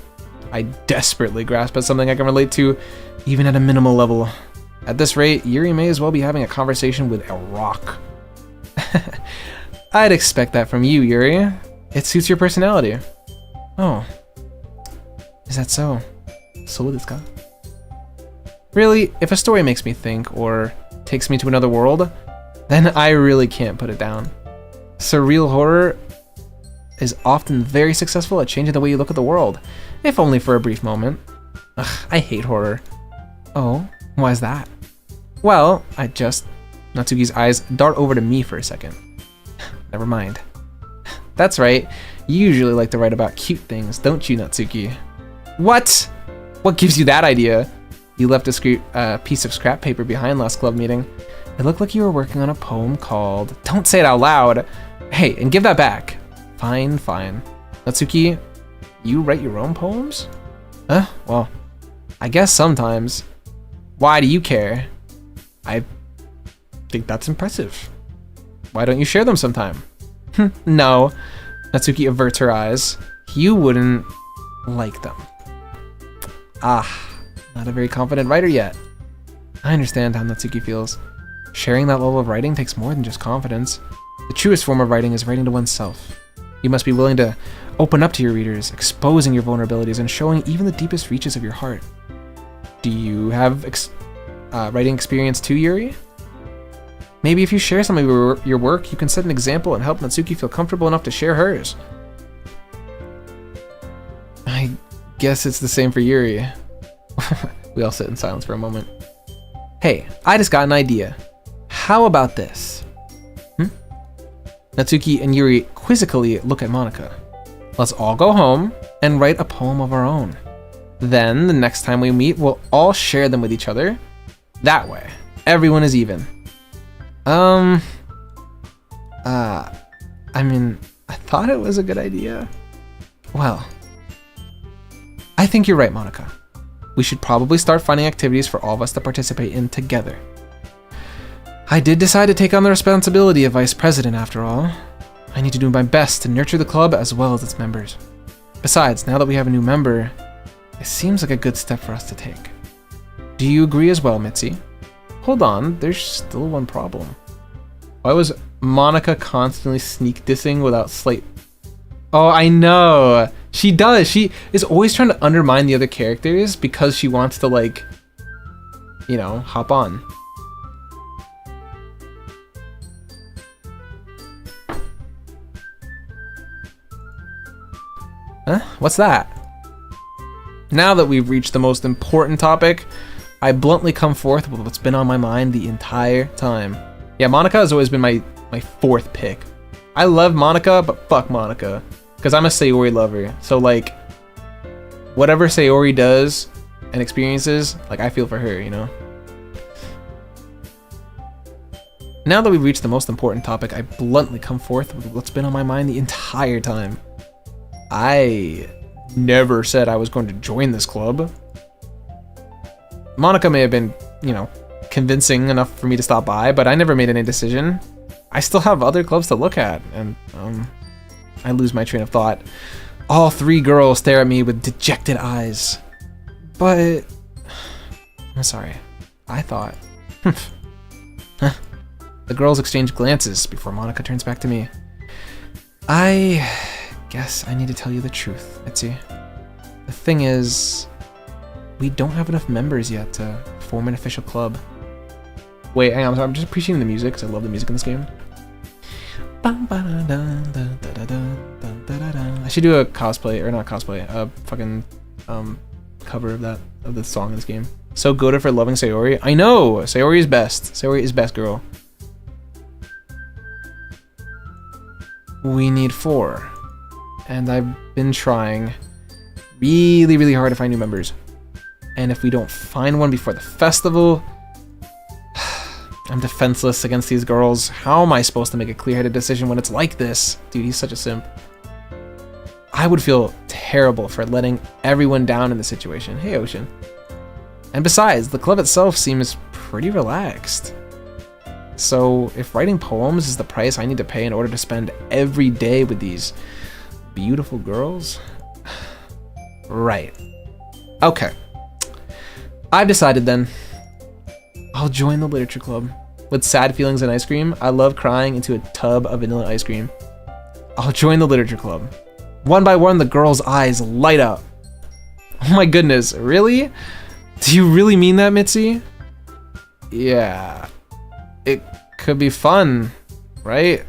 Speaker 1: I desperately grasp at something I can relate to, even at a minimal level. At this rate, Yuri may as well be having a conversation with a rock. I'd expect that from you, Yuri. It suits your personality. Oh. Is that so? Really, if a story makes me think or takes me to another world, then I really can't put it down. Surreal horror is often very successful at changing the way you look at the world, if only for a brief moment. Ugh, I hate horror. Oh, why is that? Well, Natsuki's eyes dart over to me for a second. Never mind. That's right, you usually like to write about cute things, don't you, Natsuki? What? What gives you that idea? You left a piece of scrap paper behind last club meeting. It looked like you were working on a poem called... Don't say it out loud! Hey, and give that back. Fine. Natsuki, you write your own poems? Well, I guess sometimes. Why do you care? I think that's impressive. Why don't you share them sometime? No. Natsuki averts her eyes. You wouldn't like them. Not a very confident writer yet. I understand how Natsuki feels. Sharing that level of writing takes more than just confidence. The truest form of writing is writing to oneself. You must be willing to open up to your readers, exposing your vulnerabilities and showing even the deepest reaches of your heart. Do you have writing experience too, Yuri? Maybe if you share some of your work, you can set an example and help Natsuki feel comfortable enough to share hers. I guess it's the same for Yuri. We all sit in silence for a moment. Hey, I just got an idea. How about this? Natsuki and Yuri quizzically look at Monika. Let's all go home and write a poem of our own. Then, the next time we meet, we'll all share them with each other. That way, everyone is even. I thought it was a good idea. Well, I think you're right, Monika. We should probably start finding activities for all of us to participate in together. I did decide to take on the responsibility of vice president after all. I need to do my best to nurture the club as well as its members. Besides, now that we have a new member, it seems like a good step for us to take. Do you agree as well, Mitzi? Hold on, there's still one problem. Why was Monika constantly sneak dissing without slight... Oh, I know! She does! She is always trying to undermine the other characters because she wants to, like, you know, hop on. Huh? What's that? Now that we've reached the most important topic, I bluntly come forth with what's been on my mind the entire time. Yeah, Monika has always been my fourth pick. I love Monika, but fuck Monika. Because I'm a Sayori lover. So, like, whatever Sayori does and experiences, like, I feel for her, you know? Now that we've reached the most important topic, I bluntly come forth with what's been on my mind the entire time. I never said I was going to join this club. Monica may have been, you know, convincing enough for me to stop by, but I never made any decision. I still have other clubs to look at, and I lose my train of thought. All three girls stare at me with dejected eyes. But I'm sorry. I thought. The girls exchange glances before Monica turns back to me. I guess I need to tell you the truth, Mitzi. The thing is, we don't have enough members yet to form an official club. Wait, hang on, I'm just appreciating the music because I love the music in this game. I should do a cosplay, or not cosplay, a fucking cover of the song in this game. So goated for loving Sayori. I know! Sayori is best. Sayori is best girl. We need 4. And I've been trying really, really hard to find new members. And if we don't find one before the festival, I'm defenseless against these girls. How am I supposed to make a clear-headed decision when it's like this? Dude, he's such a simp. I would feel terrible for letting everyone down in the situation. Hey, Ocean. And besides, the club itself seems pretty relaxed. So if writing poems is the price I need to pay in order to spend every day with these beautiful girls, right. Okay. I've decided then. I'll join the literature club. With sad feelings and ice cream, I love crying into a tub of vanilla ice cream. I'll join the literature club. One by one, the girls' eyes light up. Oh my goodness, really? Do you really mean that, Mitzi? Yeah. It could be fun, right?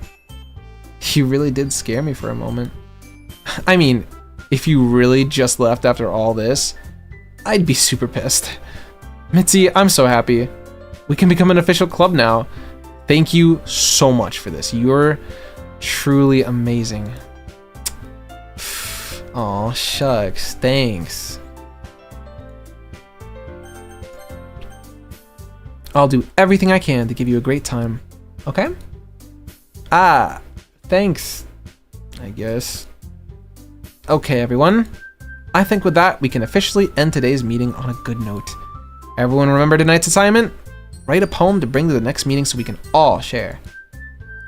Speaker 1: You really did scare me for a moment. I mean, if you really just left after all this, I'd be super pissed. Mitzi, I'm so happy. We can become an official club now. Thank you so much for this. You're truly amazing. Aw, shucks. Thanks. I'll do everything I can to give you a great time. Okay? Ah, thanks, I guess. Okay, everyone. I think with that, we can officially end today's meeting on a good note. Everyone remember tonight's assignment? Write a poem to bring to the next meeting so we can all share.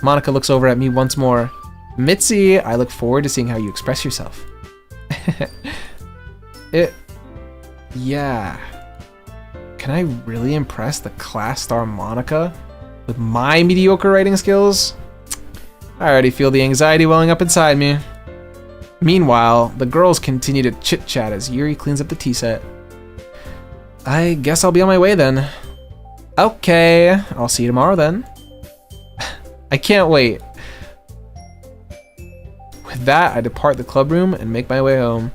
Speaker 1: Monica looks over at me once more. Mitzi, I look forward to seeing how you express yourself. Yeah. Can I really impress the class star Monica with my mediocre writing skills? I already feel the anxiety welling up inside me. Meanwhile, the girls continue to chit-chat as Yuri cleans up the tea set. I guess I'll be on my way then. Okay, I'll see you tomorrow then. I can't wait. With that, I depart the club room and make my way home.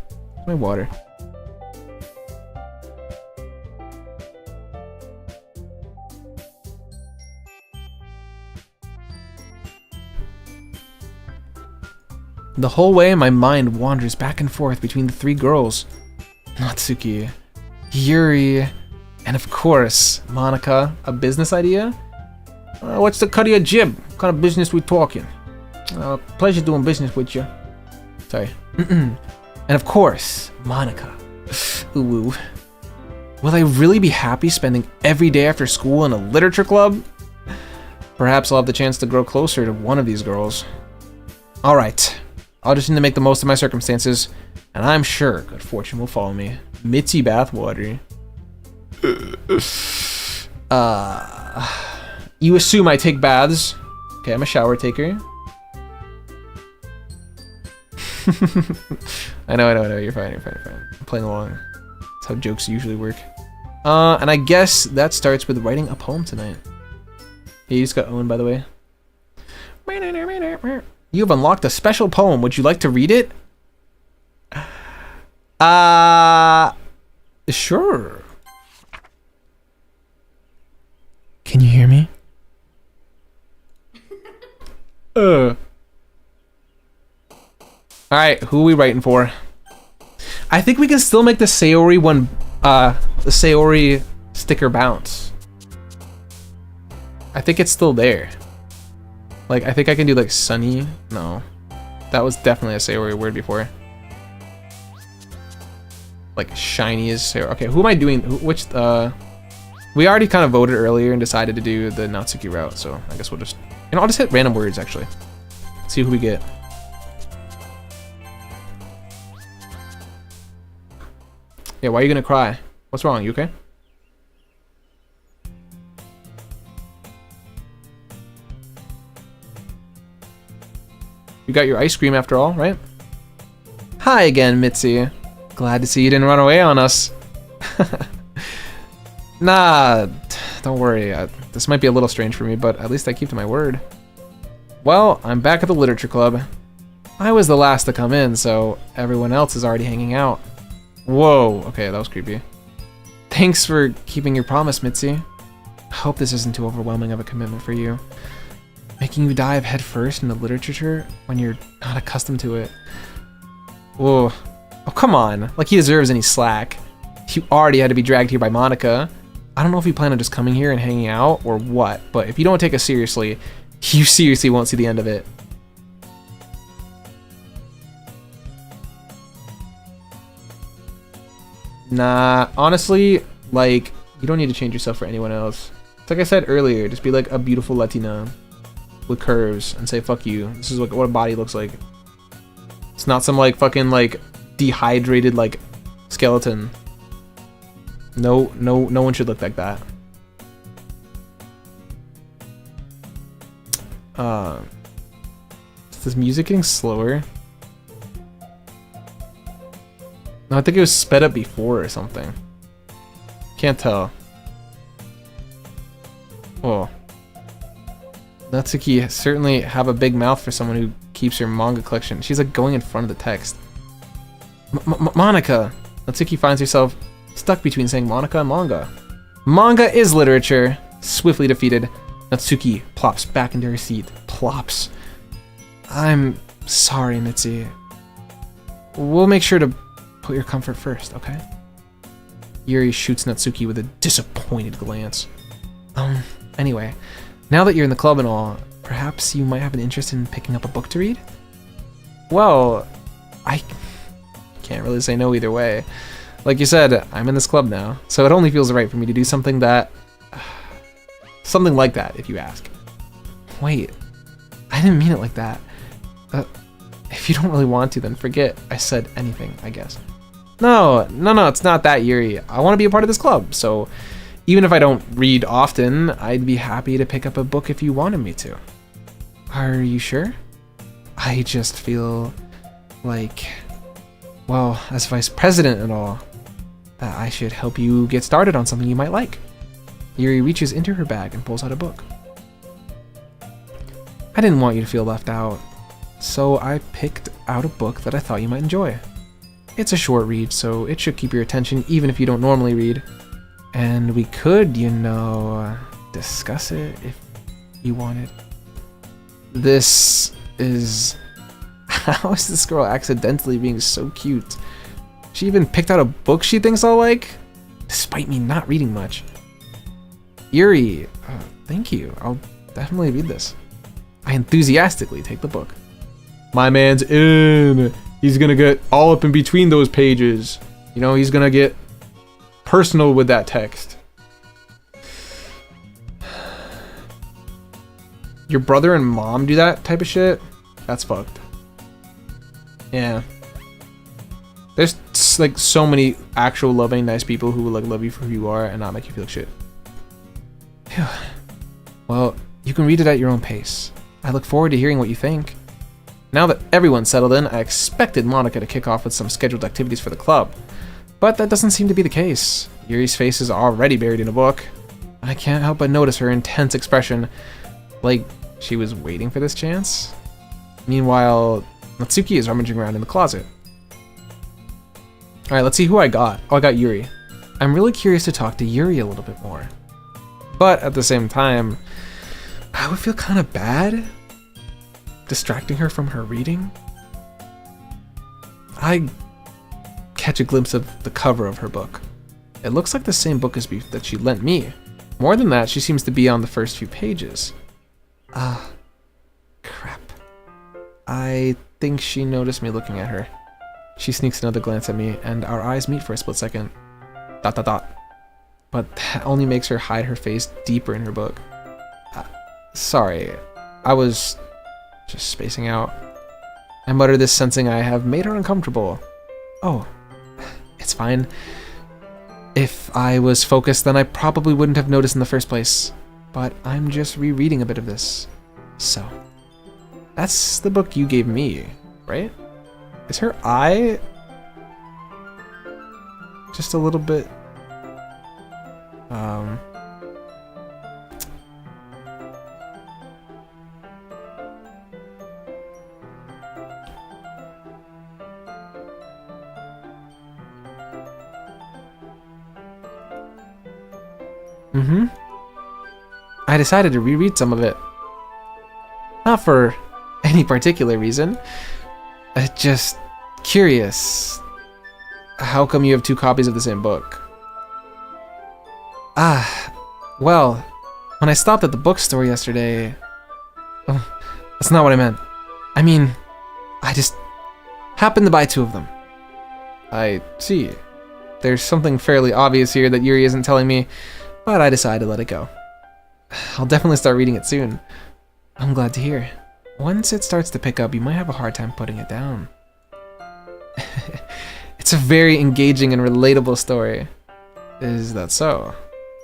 Speaker 1: My water. The whole way, my mind wanders back and forth between the 3 girls. Natsuki, Yuri, and of course, Monica. A business idea? What's the cut of your jib? What kind of business we talking? Pleasure doing business with you. Sorry. And of course, Monica. Ooh. Will I really be happy spending every day after school in a literature club? Perhaps I'll have the chance to grow closer to one of these girls. Alright. I'll just need to make the most of my circumstances, and I'm sure good fortune will follow me. Mitzi bathwater. You assume I take baths. Okay, I'm a shower taker. I know. You're fine. I'm playing along. That's how jokes usually work. And I guess that starts with writing a poem tonight. Hey, you just got owned, by the way. You have unlocked a special poem. Would you like to read it? Sure. Can you hear me? Alright, who are we writing for? I think we can still make the Sayori one, the Sayori sticker bounce. I think it's still there. Like, I think I can do like sunny. No. That was definitely a say word before. Like shiny is say. Okay, who am I doing? Which we already kind of voted earlier and decided to do the Natsuki route, so I guess we'll just, you know, I'll just hit random words actually. See who we get. Yeah, why are you gonna cry? What's wrong? You okay? You got your ice cream after all, right? Hi again, Mitzi. Glad to see you didn't run away on us. Nah, don't worry. This might be a little strange for me, but at least I keep to my word. Well, I'm back at the literature club. I was the last to come in, so everyone else is already hanging out. Whoa, okay, that was creepy. Thanks for keeping your promise, Mitzi. I hope this isn't too overwhelming of a commitment for you. Making you dive headfirst into literature when you're not accustomed to it. Whoa. Oh, come on. Like he deserves any slack. You already had to be dragged here by Monica. I don't know if you plan on just coming here and hanging out or what, but if you don't take us seriously, you seriously won't see the end of it. Nah, honestly, like, you don't need to change yourself for anyone else. It's like I said earlier, just be like a beautiful Latina with curves and say fuck you. This is what a body looks like. It's not some like fucking like dehydrated like skeleton. No one should look like that. Is this music getting slower? No, I think it was sped up before or something. Can't tell. Oh. Natsuki certainly have a big mouth for someone who keeps her manga collection. She's like going in front of the text. Monica! Natsuki finds herself stuck between saying Monica and manga. Manga is literature. Swiftly defeated, Natsuki plops back into her seat. Plops. I'm sorry, Mitzi. We'll make sure to put your comfort first, okay? Yuri shoots Natsuki with a disappointed glance. Anyway, now that you're in the club and all, perhaps you might have an interest in picking up a book to read? Well, I can't really say no either way. Like you said, I'm in this club now, so it only feels right for me to do something that... something like that, if you ask. Wait, I didn't mean it like that. If you don't really want to, then forget I said anything, I guess. No, it's not that, Yuri. I want to be a part of this club, so even if I don't read often, I'd be happy to pick up a book if you wanted me to. Are you sure? I just feel like, well, as vice president and all, that I should help you get started on something you might like. Yuri reaches into her bag and pulls out a book. I didn't want you to feel left out, so I picked out a book that I thought you might enjoy. It's a short read, so it should keep your attention even if you don't normally read. And we could, you know, discuss it if you wanted. This is... How is this girl accidentally being so cute? She even picked out a book she thinks I'll like, despite me not reading much. Yuri, thank you. I'll definitely read this. I enthusiastically take the book. My man's in. He's gonna get all up in between those pages. You know, he's gonna get personal with that text. Your brother and mom do that type of shit? That's fucked. Yeah. There's like so many actual loving, nice people who will like love you for who you are and not make you feel like shit. Phew. Well, you can read it at your own pace. I look forward to hearing what you think. Now that everyone's settled in, I expected Monica to kick off with some scheduled activities for the club. But that doesn't seem to be the case. Yuri's face is already buried in a book. I can't help but notice her intense expression, like she was waiting for this chance. Meanwhile, Natsuki is rummaging around in the closet. Alright, let's see who I got. Oh, I got Yuri. I'm really curious to talk to Yuri a little bit more. But at the same time, I would feel kind of bad distracting her from her reading. I catch a glimpse of the cover of her book. It looks like the same book as that she lent me. More than that, she seems to be on the first few pages. Ah, crap. I think she noticed me looking at her. She sneaks another glance at me, and our eyes meet for a split second. ... But that only makes her hide her face deeper in her book. Sorry, I was just spacing out. I mutter this, sensing I have made her uncomfortable. Oh, it's fine. If I was focused, then I probably wouldn't have noticed in the first place. But I'm just rereading a bit of this. So, that's the book you gave me, right? Is her eye just a little bit... I decided to reread some of it. Not for any particular reason. Just curious. How come you have 2 copies of the same book? Well, when I stopped at the bookstore yesterday... Oh, that's not what I meant. I mean, I just happened to buy 2 of them. I see. There's something fairly obvious here that Yuri isn't telling me, but I decided to let it go. I'll definitely start reading it soon. I'm glad to hear. Once it starts to pick up, you might have a hard time putting it down. It's a very engaging and relatable story. Is that so?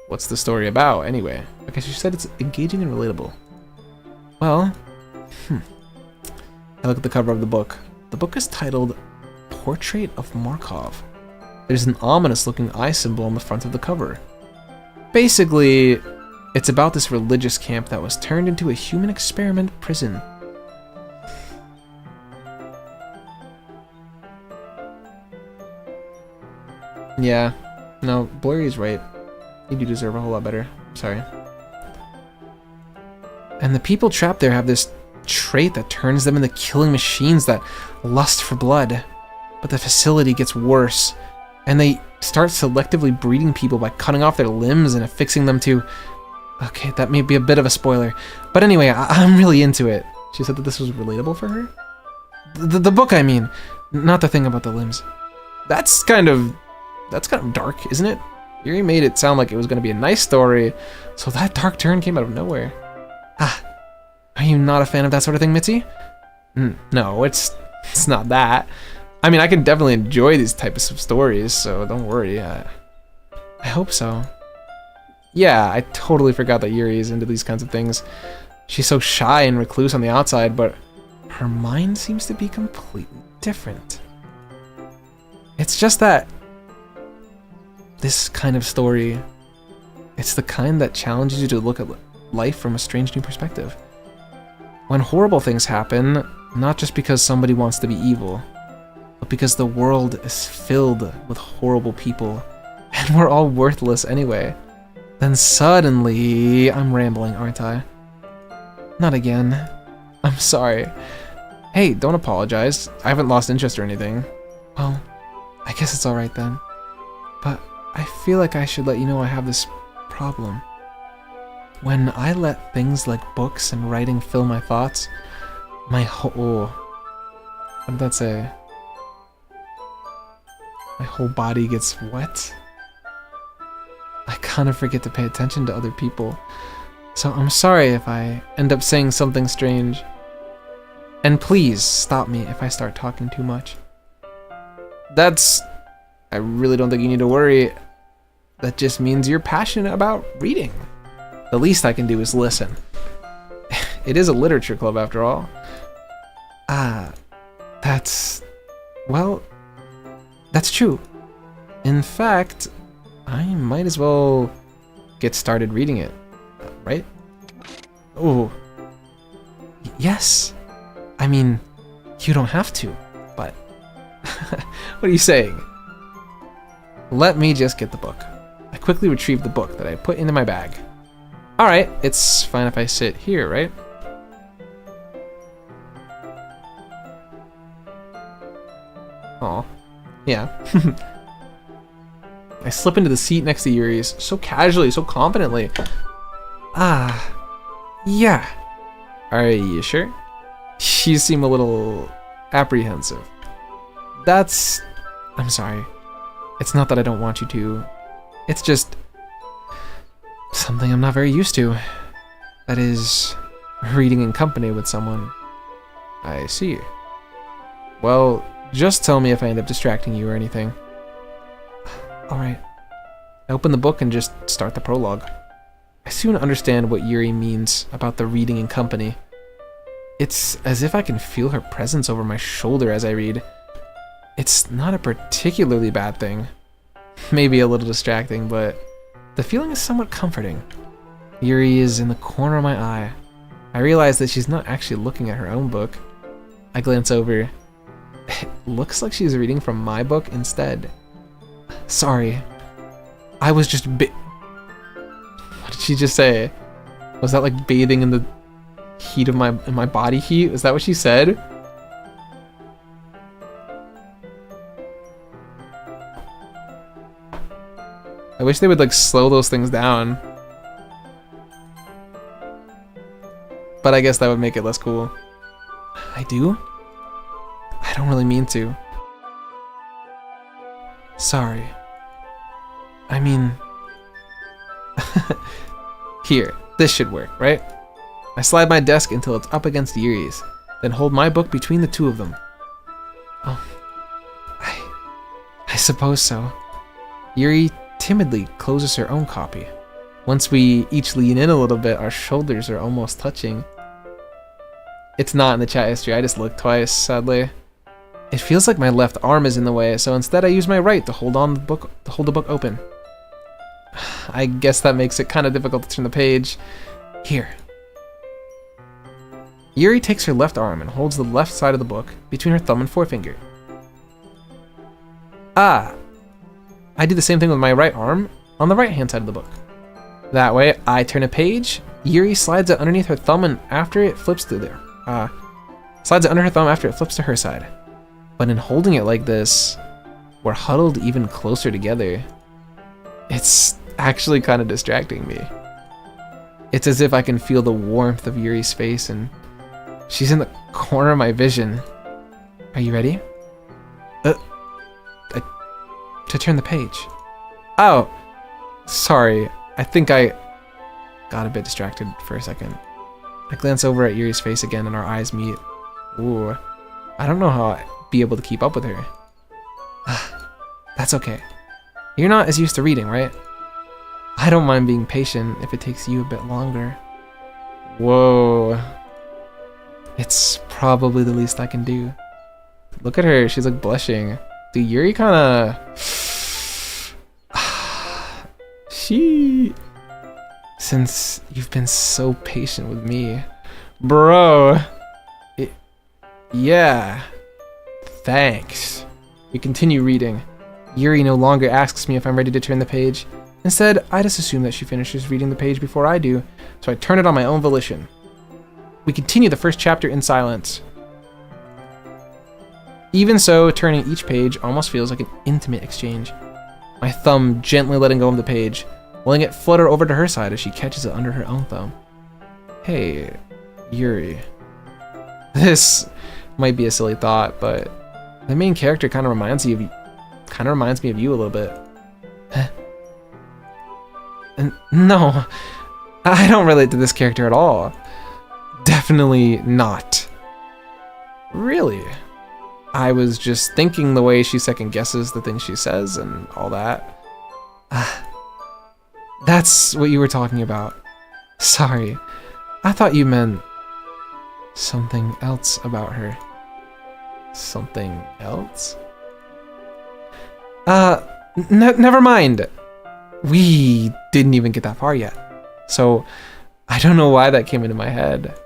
Speaker 1: What's the story about, anyway? Okay, so you said it's engaging and relatable. Well, I look at the cover of the book. The book is titled Portrait of Markov. There's an ominous-looking eye symbol on the front of the cover. Basically, it's about this religious camp that was turned into a human experiment prison. Yeah, no, Blurry's right. You do deserve a whole lot better. Sorry. And the people trapped there have this trait that turns them into killing machines that lust for blood. But the facility gets worse, and they start selectively breeding people by cutting off their limbs and affixing them to... Okay, that may be a bit of a spoiler. But anyway, I'm really into it. She said that this was relatable for her? The book, I mean. Not the thing about the limbs. That's kind of dark, isn't it? Yuri made it sound like it was going to be a nice story, so that dark turn came out of nowhere. Are you not a fan of that sort of thing, Mitzi? No, it's not that. I mean, I can definitely enjoy these types of stories, so don't worry. I hope so. Yeah, I totally forgot that Yuri is into these kinds of things. She's so shy and recluse on the outside, but her mind seems to be completely different. It's just that this kind of story, it's the kind that challenges you to look at life from a strange new perspective. When horrible things happen, not just because somebody wants to be evil, but because the world is filled with horrible people, and we're all worthless anyway. Then suddenly, I'm rambling, aren't I? Not again. I'm sorry. Hey, don't apologize. I haven't lost interest or anything. Well, I guess it's alright then. But I feel like I should let you know I have this problem. When I let things like books and writing fill my thoughts, my whole... What did that say? My whole body gets wet? I kind of forget to pay attention to other people. So I'm sorry if I end up saying something strange. And please stop me if I start talking too much. I really don't think you need to worry. That just means you're passionate about reading. The least I can do is listen. It is a literature club after all. Well, that's true. In fact, I might as well get started reading it, right? Oh, yes. I mean, you don't have to, but what are you saying? Let me just get the book. I quickly retrieved the book that I put into my bag. Alright, it's fine if I sit here, right? Aw. Yeah. I slip into the seat next to Yuri's, so casually, so confidently. Yeah. Are you sure? You seem a little apprehensive. I'm sorry. It's not that I don't want you to. It's just something I'm not very used to. That is, reading in company with someone. I see. Well, just tell me if I end up distracting you or anything. Alright. I open the book and just start the prologue. I soon understand what Yuri means about the reading in company. It's as if I can feel her presence over my shoulder as I read. It's not a particularly bad thing. Maybe a little distracting, but the feeling is somewhat comforting. Yuri is in the corner of my eye. I realize that she's not actually looking at her own book. I glance over. It looks like she's reading from my book instead. Sorry. I was just What did she just say? Was that like bathing in the heat of my body heat? Is that what she said? I wish they would like slow those things down. But I guess that would make it less cool. I do? I don't really mean to. Sorry. I mean... Here, this should work, right? I slide my desk until it's up against Yuri's, then hold my book between the two of them. Oh, I suppose so. Yuri timidly closes her own copy. Once we each lean in a little bit, our shoulders are almost touching. It's not in the chat history, I just looked twice, sadly. It feels like my left arm is in the way, so instead I use my right to hold the book open. I guess that makes it kind of difficult to turn the page. Here. Yuri takes her left arm and holds the left side of the book between her thumb and forefinger. I do the same thing with my right arm on the right hand side of the book. That way, I turn a page, Yuri slides it underneath her thumb and after it flips to there. Slides it under her thumb after it flips to her side. But in holding it like this, we're huddled even closer together. It's actually kind of distracting me. It's as if I can feel the warmth of Yuri's face and she's in the corner of my vision. Are you ready? To turn the page. Oh, sorry. I think I got a bit distracted for a second. I glance over at Yuri's face again and our eyes meet. Ooh, I don't know how I'd be able to keep up with her. That's okay. You're not as used to reading, right? I don't mind being patient if it takes you a bit longer. Whoa. It's probably the least I can do. Look at her, she's like blushing. Dude, Yuri kinda... Since you've been so patient with me. Bro. Yeah. Thanks. We continue reading. Yuri no longer asks me if I'm ready to turn the page. Instead, I just assume that she finishes reading the page before I do, so I turn it on my own volition. We continue the first chapter in silence. Even so, turning each page almost feels like an intimate exchange. My thumb gently letting go of the page, letting it flutter over to her side as she catches it under her own thumb. Hey, Yuri. This might be a silly thought, but the main character kind of reminds me of you a little bit. Huh? And no, I don't relate to this character at all. Definitely not. Really? I was just thinking the way she second guesses the things she says and all that. That's what you were talking about. Sorry, I thought you meant something else about her. Something else? Never mind. We didn't even get that far yet. So, I don't know why that came into my head.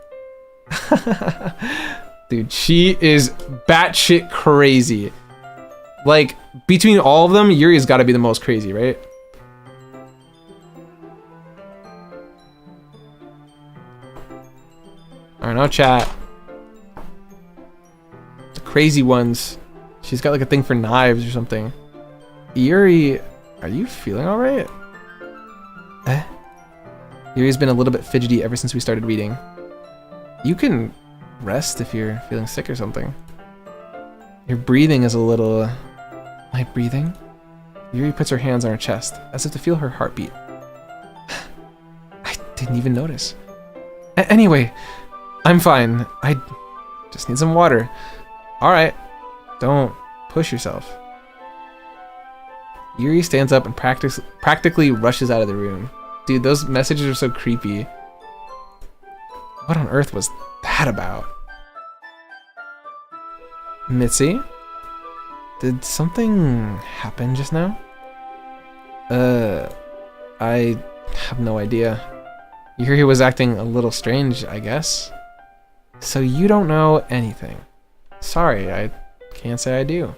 Speaker 1: Dude, she is batshit crazy. Like, between all of them, Yuri's gotta be the most crazy, right? Alright, now chat. The crazy ones. She's got like a thing for knives or something. Yuri Are you feeling alright? Yuri's been a little bit fidgety ever since we started reading. You can rest if you're feeling sick or something. Your breathing is a little... light breathing? Yuri puts her hands on her chest, as if to feel her heartbeat. I didn't even notice. Anyway, I'm fine. I just need some water. Alright, don't push yourself. Yuri stands up and practically rushes out of the room. Dude, those messages are so creepy. What on earth was that about? Mitzi? Did something happen just now? I have no idea. Yuri was acting a little strange, I guess. So you don't know anything. Sorry, I can't say I do.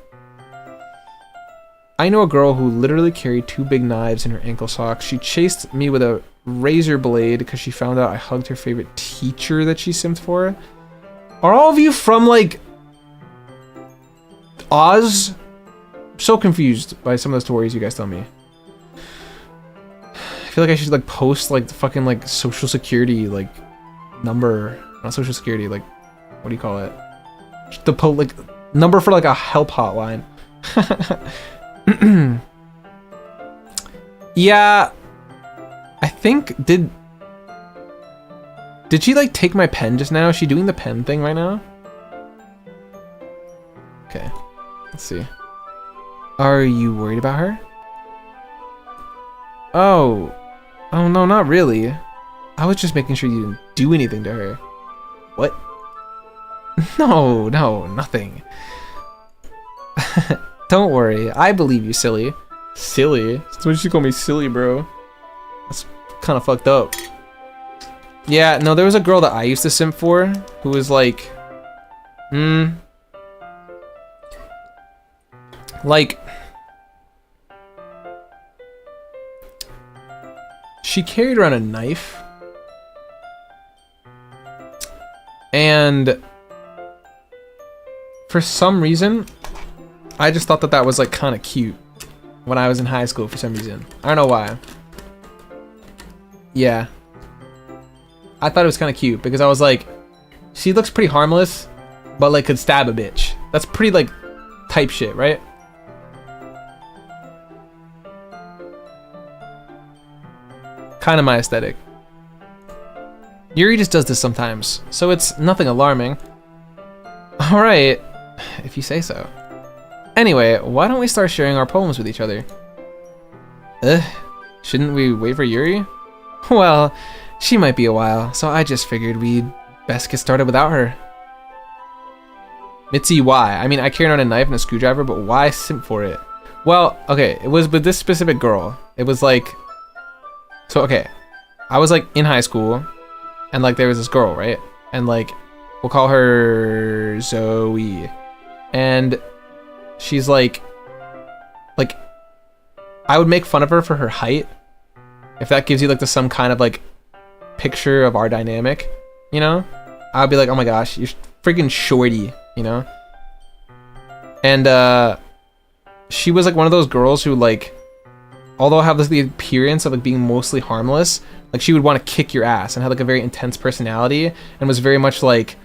Speaker 1: I know a girl who literally carried 2 big knives in her ankle socks. She chased me with a razor blade because she found out I hugged her favorite teacher that she simped for. Are all of you from, like, Oz? I'm so confused by some of the stories you guys tell me. I feel like I should, like, post, like, the fucking, like, social security, like, number. Not social security, like, what do you call it? The like, number for, like, a help hotline. Yeah, I think, did she, like, take my pen just now? Is she doing the pen thing right now? Okay, let's see. Are you worried about her? Oh no, not really. I was just making sure you didn't do anything to her. What? No, nothing. Don't worry, I believe you, silly. Silly? That's what you call me, silly, bro. That's kind of fucked up. Yeah, no, there was a girl that I used to simp for who was like, like, she carried around a knife, and for some reason, I just thought that that was, like, kind of cute when I was in high school for some reason. I don't know why. Yeah. I thought it was kind of cute because I was like, she looks pretty harmless, but, like, could stab a bitch. That's pretty, like, type shit, right? Kind of my aesthetic. Yuri just does this sometimes, so it's nothing alarming. Alright, if you say so. Anyway, why don't we start sharing our poems with each other? Shouldn't we wait for Yuri? Well, she might be a while, so I just figured we'd best get started without her. Mitzi, why? I mean, I carried on a knife and a screwdriver, but why simp for it? Well, okay, it was with this specific girl. It was like... So, okay, I was, like, in high school, and, like, there was this girl, right? And, like, we'll call her Zoe. And... she's like, I would make fun of her for her height, if that gives you, like, some kind of, like, picture of our dynamic, you know? I'd be like, oh my gosh, you're freaking shorty, you know? And, she was, like, one of those girls who, like, although have this, the appearance of, like, being mostly harmless, like, she would want to kick your ass and had, like, a very intense personality, and was very much, like,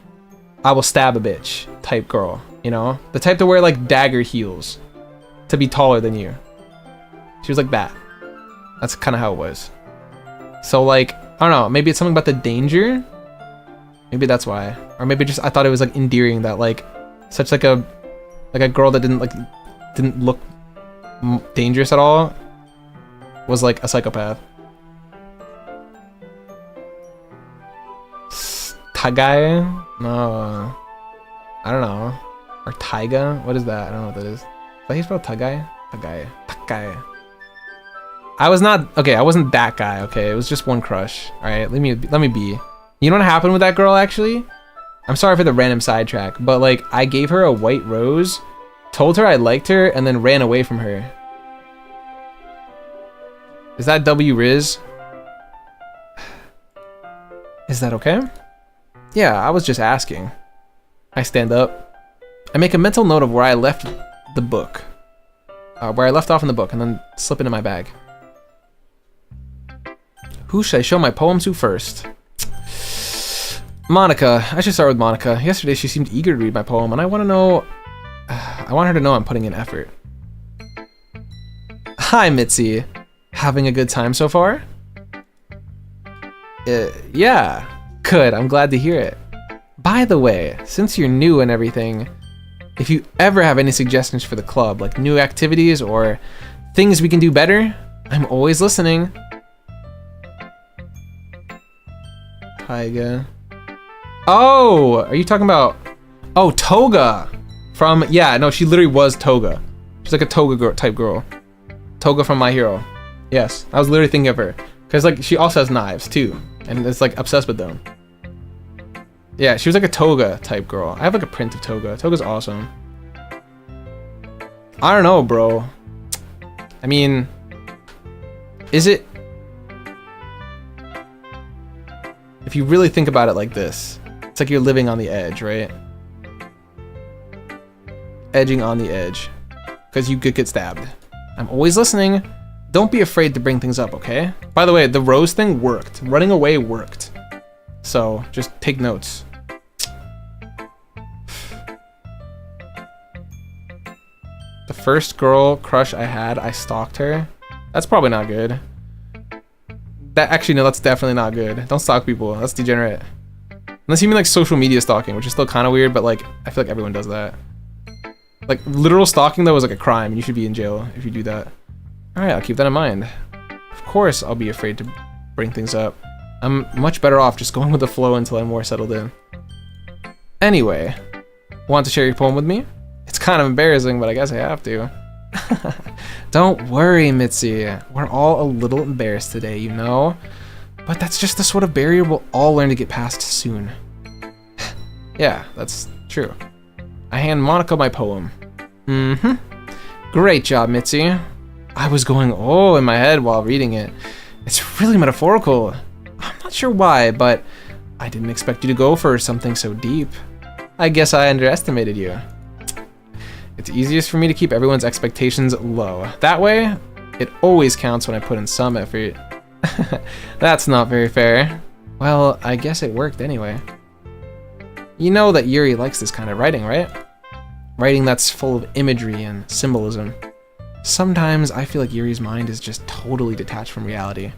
Speaker 1: I will stab a bitch type girl. You know? The type to wear, like, dagger heels to be taller than you. She was like that. That's kind of how it was. So, like, I don't know. Maybe it's something about the danger. Maybe that's why. Or maybe just I thought it was, like, endearing that, like, such, like a girl that didn't look dangerous at all was, like, a psychopath. Tagai? No. I don't know. Or Taiga? What is that? I don't know what that is. Is that how you spell Tagai? Tagai. I was not... Okay, I wasn't that guy, okay? It was just one crush. Alright, let me be. You know what happened with that girl, actually? I'm sorry for the random sidetrack, but, like, I gave her a white rose, told her I liked her, and then ran away from her. Is that W Riz? Is that okay? Yeah, I was just asking. I stand up. I make a mental note of where I left the book. where I left off in the book and then slip into my bag. Who should I show my poem to first? Monica. I should start with Monica. Yesterday she seemed eager to read my poem, and I want her to know I'm putting in effort. Hi, Mitzi. Having a good time so far? Yeah. Good, I'm glad to hear it. By the way, since you're new and everything, if you ever have any suggestions for the club, like new activities or things we can do better, I'm always listening. Taiga. Oh, are you talking about... Oh, Toga! From... Yeah, no, she literally was Toga. She's like a Toga type girl. Toga from My Hero. Yes, I was literally thinking of her. Because, like, she also has knives, too. And it's, like, obsessed with them. Yeah, she was like a Toga type girl. I have, like, a print of Toga. Toga's awesome. I don't know, bro. I mean... Is it... If you really think about it like this, it's like you're living on the edge, right? Edging on the edge. Because you could get stabbed. I'm always listening. Don't be afraid to bring things up, okay? By the way, the rose thing worked. Running away worked. So, just take notes. The first girl crush I had, I stalked her. That's probably not good. That actually, no, that's definitely not good. Don't stalk people. That's degenerate. Unless you mean like social media stalking, which is still kind of weird, but like, I feel like everyone does that. Like, literal stalking, though, is like a crime, and you should be in jail if you do that. Alright, I'll keep that in mind. Of course, I'll be afraid to bring things up. I'm much better off just going with the flow until I'm more settled in. Anyway, want to share your poem with me? It's kind of embarrassing, but I guess I have to. Don't worry, Mitzi. We're all a little embarrassed today, you know? But that's just the sort of barrier we'll all learn to get past soon. Yeah, that's true. I hand Monica my poem. Great job, Mitzi. I was going in my head while reading it. It's really metaphorical. I'm not sure why, but I didn't expect you to go for something so deep. I guess I underestimated you. It's easiest for me to keep everyone's expectations low. That way, it always counts when I put in some effort. That's not very fair. Well, I guess it worked anyway. You know that Yuri likes this kind of writing, right? Writing that's full of imagery and symbolism. Sometimes I feel like Yuri's mind is just totally detached from reality.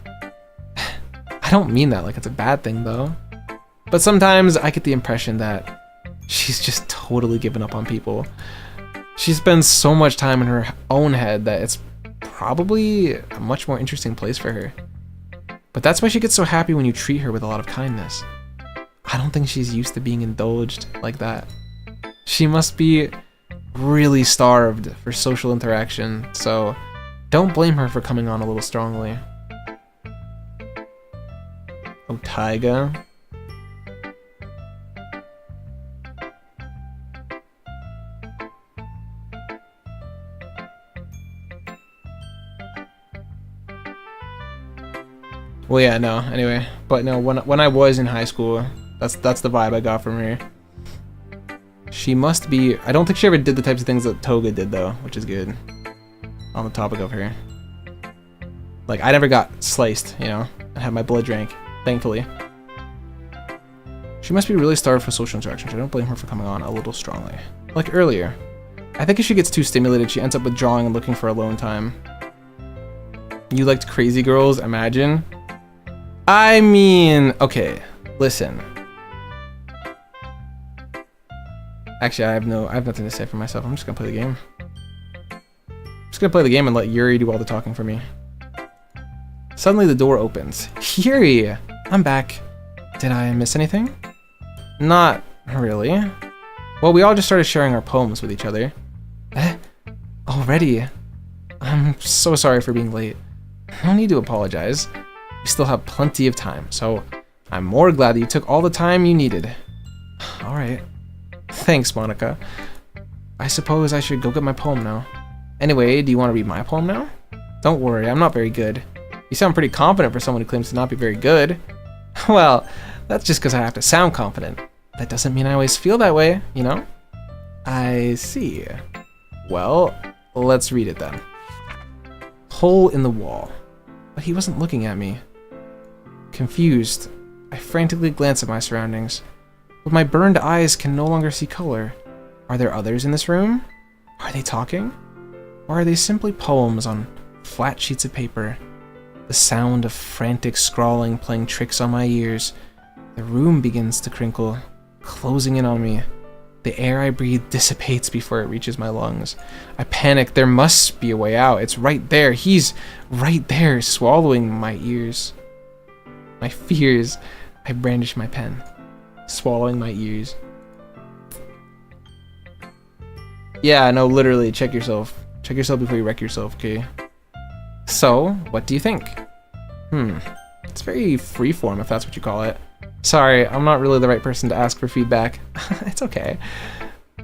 Speaker 1: I don't mean that like it's a bad thing, though. But sometimes I get the impression that she's just totally given up on people. She spends so much time in her own head that it's probably a much more interesting place for her. But that's why she gets so happy when you treat her with a lot of kindness. I don't think she's used to being indulged like that. She must be really starved for social interaction, so don't blame her for coming on a little strongly. Oh, Taiga. Well, yeah, no, anyway. But no, when I was in high school, that's the vibe I got from her. She must be... I don't think she ever did the types of things that Toga did, though, which is good. On the topic of her. Like, I never got sliced, you know? I had my blood drank, thankfully. She must be really starved for social interaction. I don't blame her for coming on a little strongly. Like earlier. I think if she gets too stimulated, she ends up withdrawing and looking for alone time. You liked crazy girls, imagine? I mean, okay, listen. Actually, I have nothing to say for myself. I'm just gonna play the game. I'm just gonna play the game and let Yuri do all the talking for me. Suddenly the door opens. Yuri, I'm back. Did I miss anything? Not really. Well, we all just started sharing our poems with each other. Already? I'm so sorry for being late. No need to apologize. We still have plenty of time, so I'm more glad that you took all the time you needed. Alright. Thanks, Monica. I suppose I should go get my poem now. Anyway, do you want to read my poem now? Don't worry, I'm not very good. You sound pretty confident for someone who claims to not be very good. Well, that's just because I have to sound confident. That doesn't mean I always feel that way, you know? I see. Well, let's read it then. hole in the wall. But he wasn't looking at me. Confused, I frantically glance at my surroundings. But my burned eyes can no longer see color. Are there others in this room? Are they talking? Or are they simply poems on flat sheets of paper? The sound of frantic scrawling playing tricks on my ears. The room begins to crinkle, closing in on me. The air I breathe dissipates before it reaches my lungs. I panic. There must be a way out. It's right there. He's right there, swallowing my ears. My fears. I brandish my pen, swallowing my ears. Yeah, no, literally, check yourself. Check yourself before you wreck yourself, okay? So, what do you think? It's very freeform, if that's what you call it. Sorry, I'm not really the right person to ask for feedback. It's okay.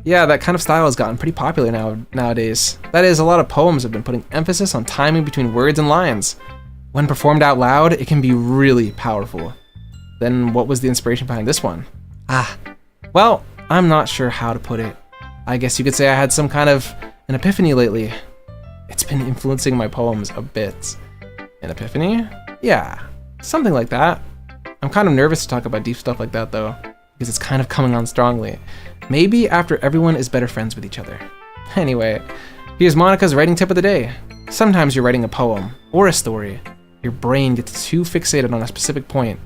Speaker 1: Yeah, that kind of style has gotten pretty popular nowadays. That is, a lot of poems have been putting emphasis on timing between words and lines. When performed out loud, it can be really powerful. Then what was the inspiration behind this one? Well, I'm not sure how to put it. I guess you could say I had some kind of an epiphany lately. It's been influencing my poems a bit. An epiphany? Yeah, something like that. I'm kind of nervous to talk about deep stuff like that though, because it's kind of coming on strongly. Maybe after everyone is better friends with each other. Anyway, here's Monica's writing tip of the day. Sometimes you're writing a poem or a story. Your brain gets too fixated on a specific point.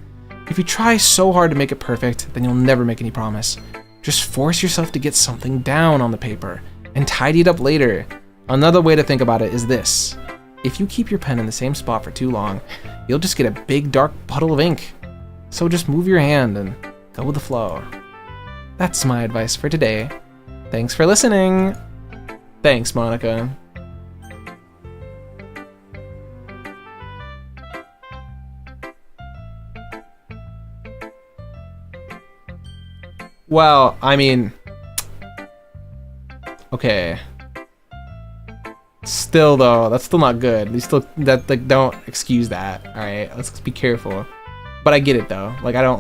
Speaker 1: If you try so hard to make it perfect, then you'll never make any promise. Just force yourself to get something down on the paper and tidy it up later. Another way to think about it is this. If you keep your pen in the same spot for too long, you'll just get a big dark puddle of ink. So just move your hand and go with the flow. That's my advice for today. Thanks for listening. Thanks, Monica. Well, I mean, okay. Still though, that's still not good. You still don't excuse that. All right, let's be careful. But I get it though. Like I don't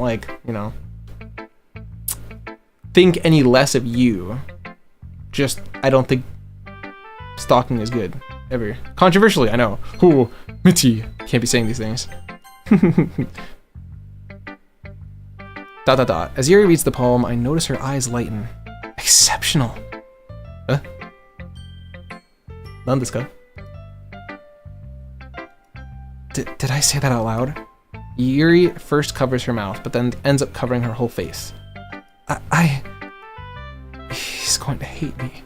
Speaker 1: think any less of you. Just I don't think stalking is good ever. Controversially, I know. Ooh, Mitty can't be saying these things. ... As Yuri reads the poem, I notice her eyes lighten. Exceptional. Huh? Nandesuka? Did I say that out loud? Yuri first covers her mouth, but then ends up covering her whole face. He's going to hate me.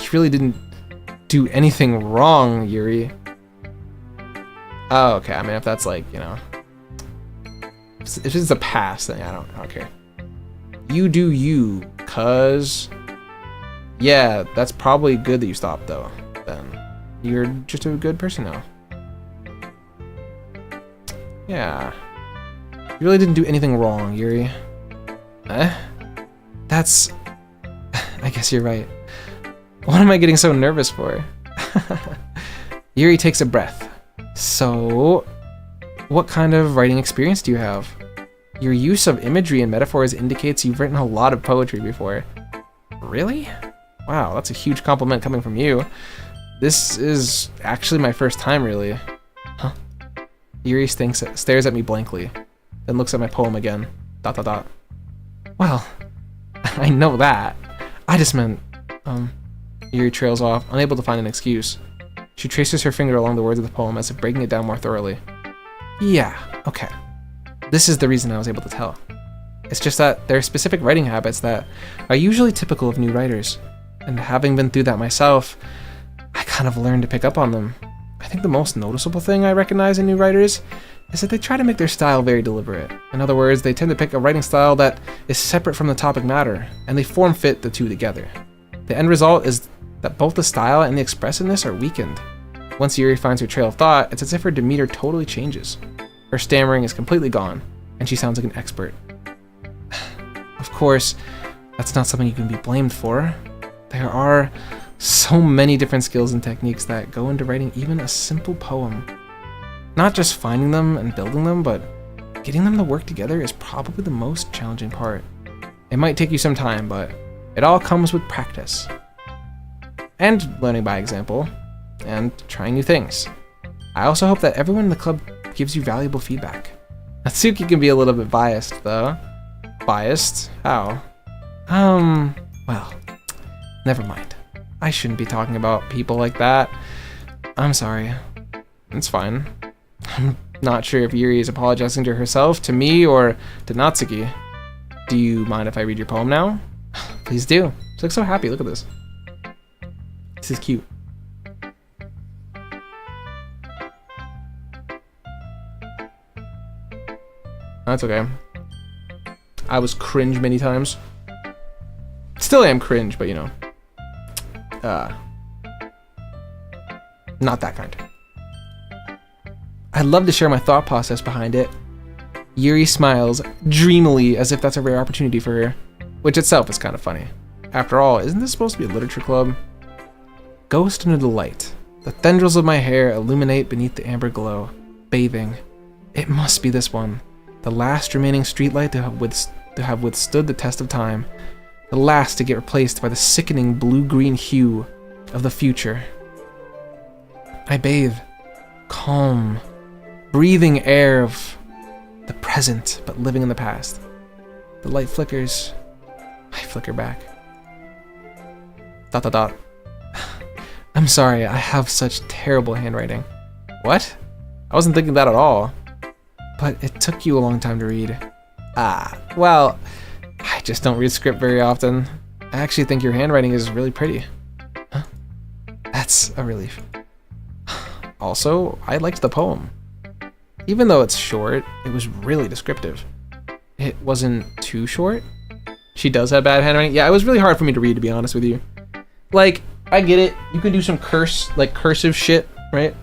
Speaker 1: He really didn't do anything wrong, Yuri. Oh, okay. I mean, if that's like, if it's a pass, then I don't care. You do you, cuz... Yeah, that's probably good that you stopped, though. Then you're just a good person now. Yeah. You really didn't do anything wrong, Yuri. That's... I guess you're right. What am I getting so nervous for? Yuri takes a breath. So, what kind of writing experience do you have? Your use of imagery and metaphors indicates you've written a lot of poetry before. Really? Wow, that's a huge compliment coming from you. This is actually my first time, really. Huh? Yuri stares at me blankly, then looks at my poem again. ... Well, I know that. I just meant... Yuri trails off, unable to find an excuse. She traces her finger along the words of the poem as if breaking it down more thoroughly. Yeah, okay. This is the reason I was able to tell. It's just that there are specific writing habits that are usually typical of new writers. And having been through that myself, I kind of learned to pick up on them. I think the most noticeable thing I recognize in new writers is that they try to make their style very deliberate. In other words, they tend to pick a writing style that is separate from the topic matter, and they form fit the two together. The end result is that both the style and the expressiveness are weakened. Once Yuri finds her trail of thought, it's as if her demeanor totally changes. Her stammering is completely gone, and she sounds like an expert. Of course, that's not something you can be blamed for. There are so many different skills and techniques that go into writing even a simple poem. Not just finding them and building them, but getting them to work together is probably the most challenging part. It might take you some time, but it all comes with practice. And learning by example. and trying new things. I also hope that everyone in the club gives you valuable feedback. Natsuki can be a little bit biased, though. Biased? How? Well, never mind. I shouldn't be talking about people like that. I'm sorry. It's fine. I'm not sure if Yuri is apologizing to herself, to me, or to Natsuki. Do you mind if I read your poem now? Please do. She looks so happy. Look at this. This is cute. That's okay. I was cringe many times. Still am cringe, but you know. Not that kind. I'd love to share my thought process behind it. Yuri smiles dreamily as if that's a rare opportunity for her, which itself is kind of funny. After all, isn't this supposed to be a literature club? Ghost under the light. The tendrils of my hair illuminate beneath the amber glow. Bathing. It must be this one. The last remaining streetlight to have withstood the test of time. The last to get replaced by the sickening blue-green hue of the future. I bathe. Calm. Breathing air of the present, but living in the past. The light flickers. I flicker back. ... I'm sorry, I have such terrible handwriting. What? I wasn't thinking that at all. But it took you a long time to read. Well, I just don't read script very often. I actually think your handwriting is really pretty. Huh? That's a relief. Also, I liked the poem. Even though it's short, it was really descriptive. It wasn't too short. She does have bad handwriting. Yeah, it was really hard for me to read, to be honest with you. Like, I get it. You can do some cursive shit, right?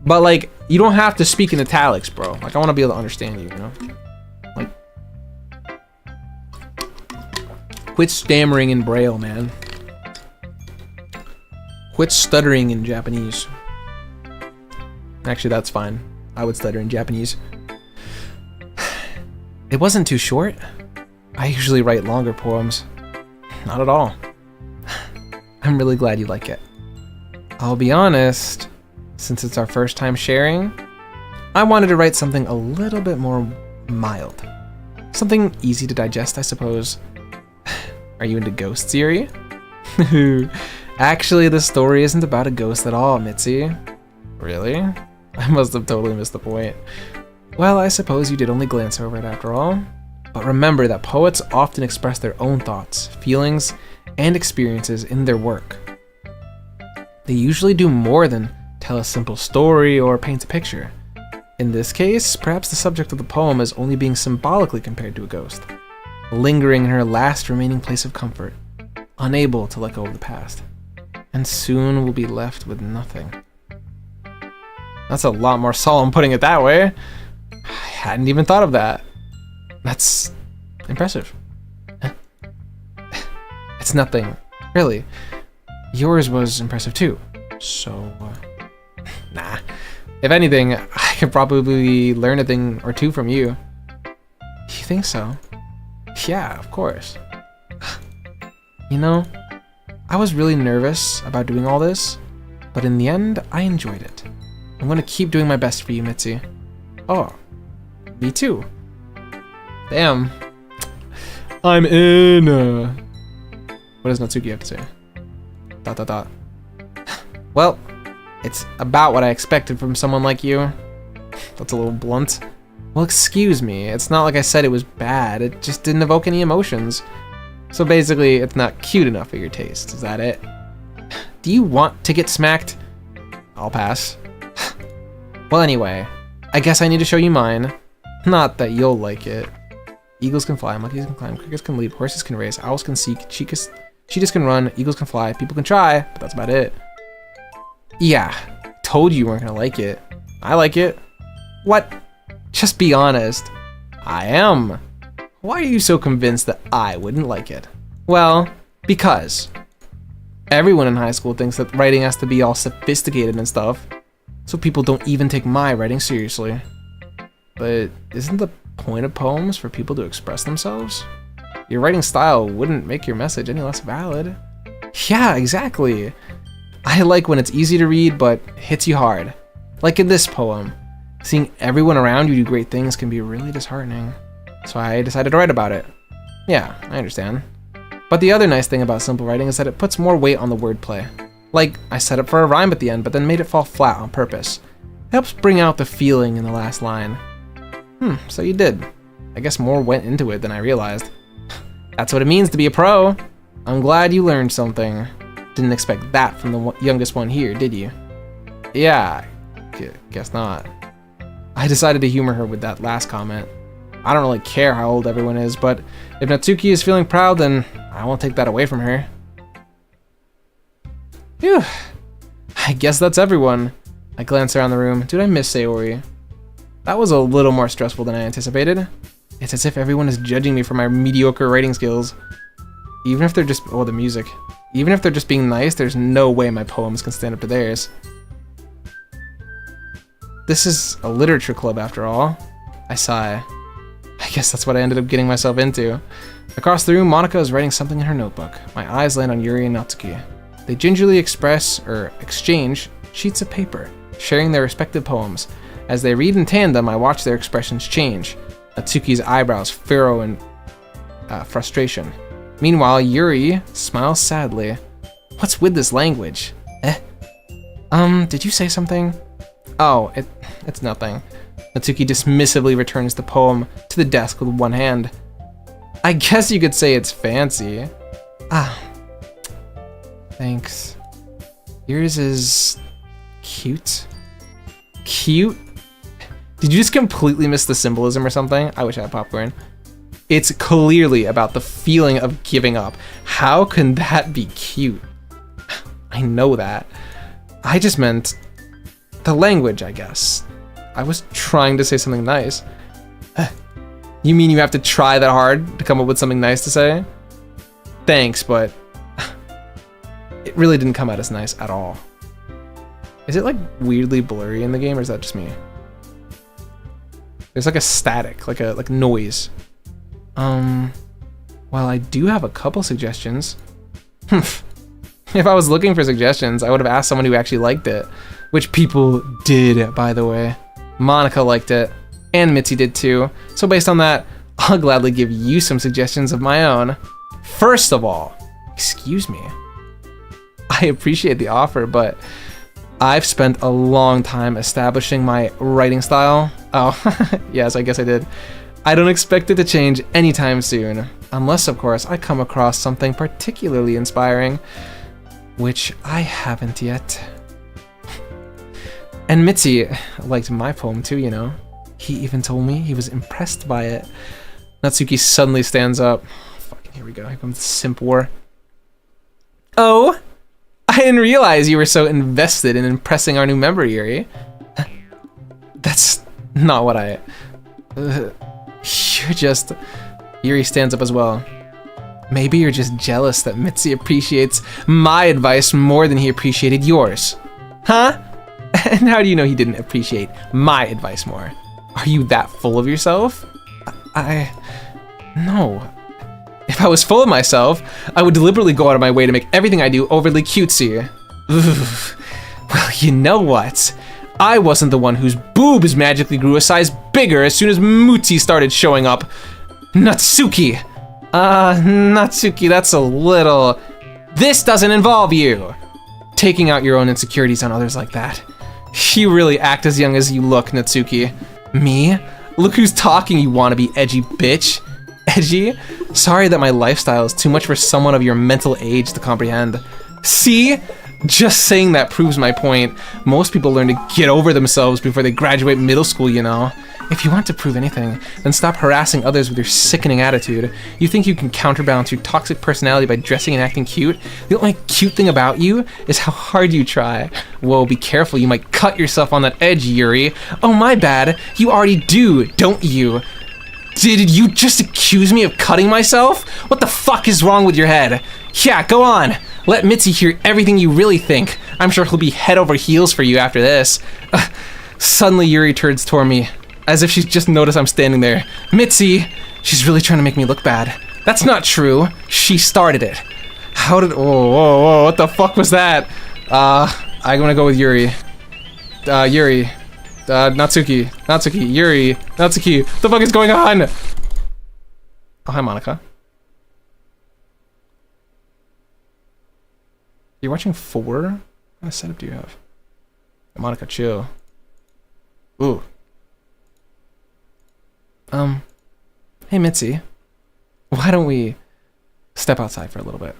Speaker 1: But like, you don't have to speak in italics, bro. Like, I want to be able to understand you, you know? Like, quit stammering in Braille, man. Quit stuttering in Japanese. Actually, that's fine. I would stutter in Japanese. It wasn't too short. I usually write longer poems. Not at all. I'm really glad you like it. I'll be honest, since it's our first time sharing, I wanted to write something a little bit more mild. Something easy to digest, I suppose. Are you into ghosts, Yuri? Actually, the story isn't about a ghost at all, Mitzi. Really? I must have totally missed the point. Well, I suppose you did only glance over it after all. But remember that poets often express their own thoughts, feelings, and experiences in their work. They usually do more than tell a simple story or paint a picture. In this case, perhaps the subject of the poem is only being symbolically compared to a ghost, lingering in her last remaining place of comfort, unable to let go of the past, and soon will be left with nothing. That's a lot more solemn putting it that way. I hadn't even thought of that. That's impressive. It's nothing, really. Yours was impressive too. So, nah. If anything, I could probably learn a thing or two from you. You think so? Yeah, of course. You know, I was really nervous about doing all this, but in the end, I enjoyed it. I'm gonna keep doing my best for you, Mitzi. Oh, me too. Damn. I'm in. What does Natsuki have to say? ... Well, it's about what I expected from someone like you. That's a little blunt. Well, excuse me. It's not like I said it was bad. It just didn't evoke any emotions. So basically, it's not cute enough for your taste. Is that it? Do you want to get smacked? I'll pass. Well, anyway, I guess I need to show you mine. Not that you'll like it. Eagles can fly, monkeys can climb, crickets can leap, horses can race, owls can seek, cheetahs can run, eagles can fly, people can try, but that's about it. Yeah, told you weren't gonna like it. I like it. What? Just be honest. I am. Why are you so convinced that I wouldn't like it? Well, because everyone in high school thinks that writing has to be all sophisticated and stuff, so people don't even take my writing seriously. But isn't the point of poems for people to express themselves? Your writing style wouldn't make your message any less valid. Yeah, exactly. I like when it's easy to read, but hits you hard. Like in this poem. Seeing everyone around you do great things can be really disheartening. So I decided to write about it. Yeah, I understand. But the other nice thing about simple writing is that it puts more weight on the wordplay. Like, I set up for a rhyme at the end, but then made it fall flat on purpose. It helps bring out the feeling in the last line. So you did. I guess more went into it than I realized. That's what it means to be a pro. I'm glad you learned something. Didn't expect that from the youngest one here, did you? Yeah, guess not. I decided to humor her with that last comment. I don't really care how old everyone is, but if Natsuki is feeling proud, then I won't take that away from her. Phew. I guess that's everyone. I glance around the room. Did I miss Sayori? That was a little more stressful than I anticipated. It's as if everyone is judging me for my mediocre writing skills. Even if they're just, the music. Even if they're just being nice, there's no way my poems can stand up to theirs. This is a literature club after all. I sigh. I guess that's what I ended up getting myself into. Across the room, Monika is writing something in her notebook. My eyes land on Yuri and Natsuki. They gingerly exchange sheets of paper, sharing their respective poems. As they read in tandem, I watch their expressions change. Natsuki's eyebrows furrow in frustration. Meanwhile, Yuri smiles sadly. What's with this language? Did you say something? Oh, it's nothing. Natsuki dismissively returns the poem to the desk with one hand. I guess you could say it's fancy. Thanks. Yours is cute. Cute? Did you just completely miss the symbolism or something? I wish I had popcorn. It's clearly about the feeling of giving up. How can that be cute? I know that. I just meant the language, I guess. I was trying to say something nice. You mean you have to try that hard to come up with something nice to say? Thanks, but it really didn't come out as nice at all. Is it like weirdly blurry in the game, or is that just me? There's like a static, like noise. Well, I do have a couple suggestions. If I was looking for suggestions, I would have asked someone who actually liked it. Which people did, by the way. Monika liked it, and Mitzi did too. So based on that, I'll gladly give you some suggestions of my own. First of all, excuse me. I appreciate the offer, but I've spent a long time establishing my writing style. Oh, yes, I guess I did. I don't expect it to change anytime soon. Unless, of course, I come across something particularly inspiring, which I haven't yet. And Mitzi liked my poem too, you know. He even told me he was impressed by it. Natsuki suddenly stands up. Fucking here we go. Here comes the simp war. Oh, I didn't realize you were so invested in impressing our new member, Yuri. That's not what I... you're just... Yuri stands up as well. Maybe you're just jealous that Mitzi appreciates my advice more than he appreciated yours. Huh? And how do you know he didn't appreciate my advice more? Are you that full of yourself? No. If I was full of myself, I would deliberately go out of my way to make everything I do overly cutesy. Well, you know what? I wasn't the one whose boobs magically grew a size bigger as soon as Mitzi started showing up. Natsuki! Natsuki, that's a little... This doesn't involve you! Taking out your own insecurities on others like that. You really act as young as you look, Natsuki. Me? Look who's talking, you wannabe edgy bitch. Edgy? Sorry that my lifestyle is too much for someone of your mental age to comprehend. See? Just saying that proves my point. Most people learn to get over themselves before they graduate middle school, you know. If you want to prove anything, then stop harassing others with your sickening attitude. You think you can counterbalance your toxic personality by dressing and acting cute? The only cute thing about you is how hard you try. Whoa, be careful, you might cut yourself on that edge, Yuri. Oh, my bad. You already do, don't you? Did you just accuse me of cutting myself? What the fuck is wrong with your head? Yeah, go on. Let Mitzi hear everything you really think. I'm sure he'll be head over heels for you after this. Suddenly, Yuri turns toward me, as if she's just noticed I'm standing there. Mitzi, she's really trying to make me look bad. That's not true. She started it. How did... Whoa, what the fuck was that? I'm gonna go with Yuri. Yuri. Natsuki. Natsuki. Yuri. Natsuki. What the fuck is going on? Oh, hi, Monica. You're watching 4? What kind of setup do you have? Monica, chill. Ooh. Hey, Mitzi. Why don't we step outside for a little bit,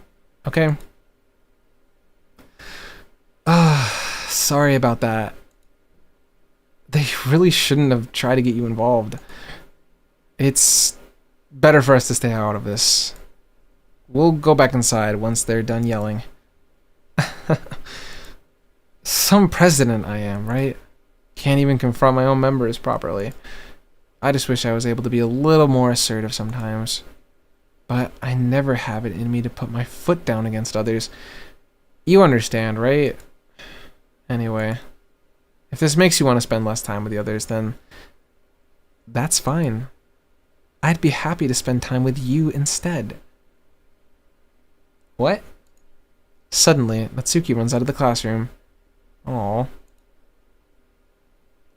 Speaker 1: okay? Sorry about that. They really shouldn't have tried to get you involved. It's better for us to stay out of this. We'll go back inside once they're done yelling. Some president I am, right? Can't even confront my own members properly. I just wish I was able to be a little more assertive sometimes. But I never have it in me to put my foot down against others. You understand, right? Anyway, if this makes you want to spend less time with the others, then that's fine. I'd be happy to spend time with you instead. What? Suddenly, Natsuki runs out of the classroom. Aww.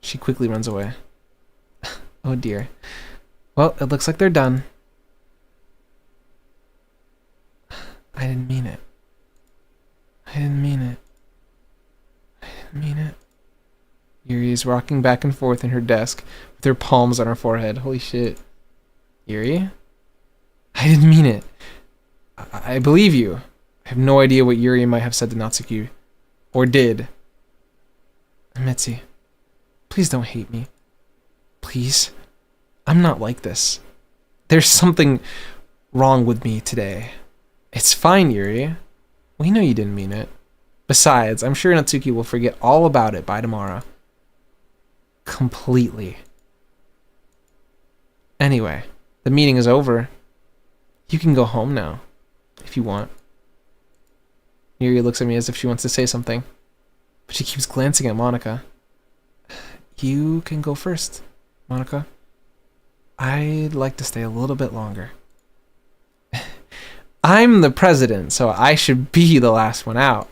Speaker 1: She quickly runs away. Oh dear. Well, it looks like they're done. I didn't mean it. I didn't mean it. I didn't mean it. Yuri is rocking back and forth in her desk with her palms on her forehead. Holy shit. Yuri? I didn't mean it. I believe you. I have no idea what Yuri might have said to Natsuki. Or did. Mitzi, please don't hate me. Please. I'm not like this. There's something wrong with me today. It's fine, Yuri. We know you didn't mean it. Besides, I'm sure Natsuki will forget all about it by tomorrow. Completely. Anyway, the meeting is over. You can go home now, if you want. Yuri looks at me as if she wants to say something, but she keeps glancing at Monica. You can go first, Monica. I'd like to stay a little bit longer. I'm the president, so I should be the last one out.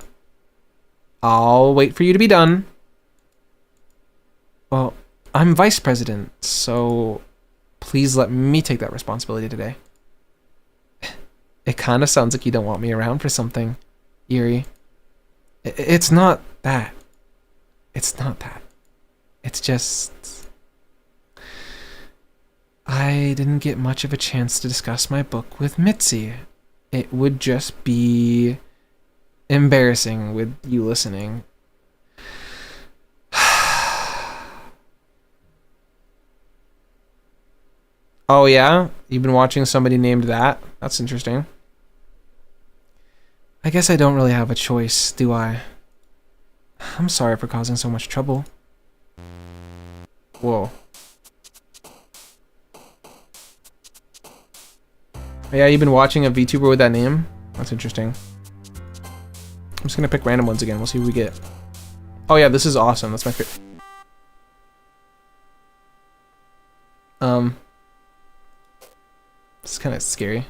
Speaker 1: I'll wait for you to be done. Well, I'm vice president, so please let me take that responsibility today. It kind of sounds like you don't want me around for something, Yuri. It's not that. It's not that. It's just... I didn't get much of a chance to discuss my book with Mitzi. It would just be embarrassing with you listening. Oh yeah? You've been watching somebody named that? That's interesting. I guess I don't really have a choice, do I? I'm sorry for causing so much trouble. Whoa. Yeah, you've been watching a VTuber with that name? That's interesting. I'm just gonna pick random ones again. We'll see who we get. Oh yeah, this is awesome. That's my favorite. This is kind of scary.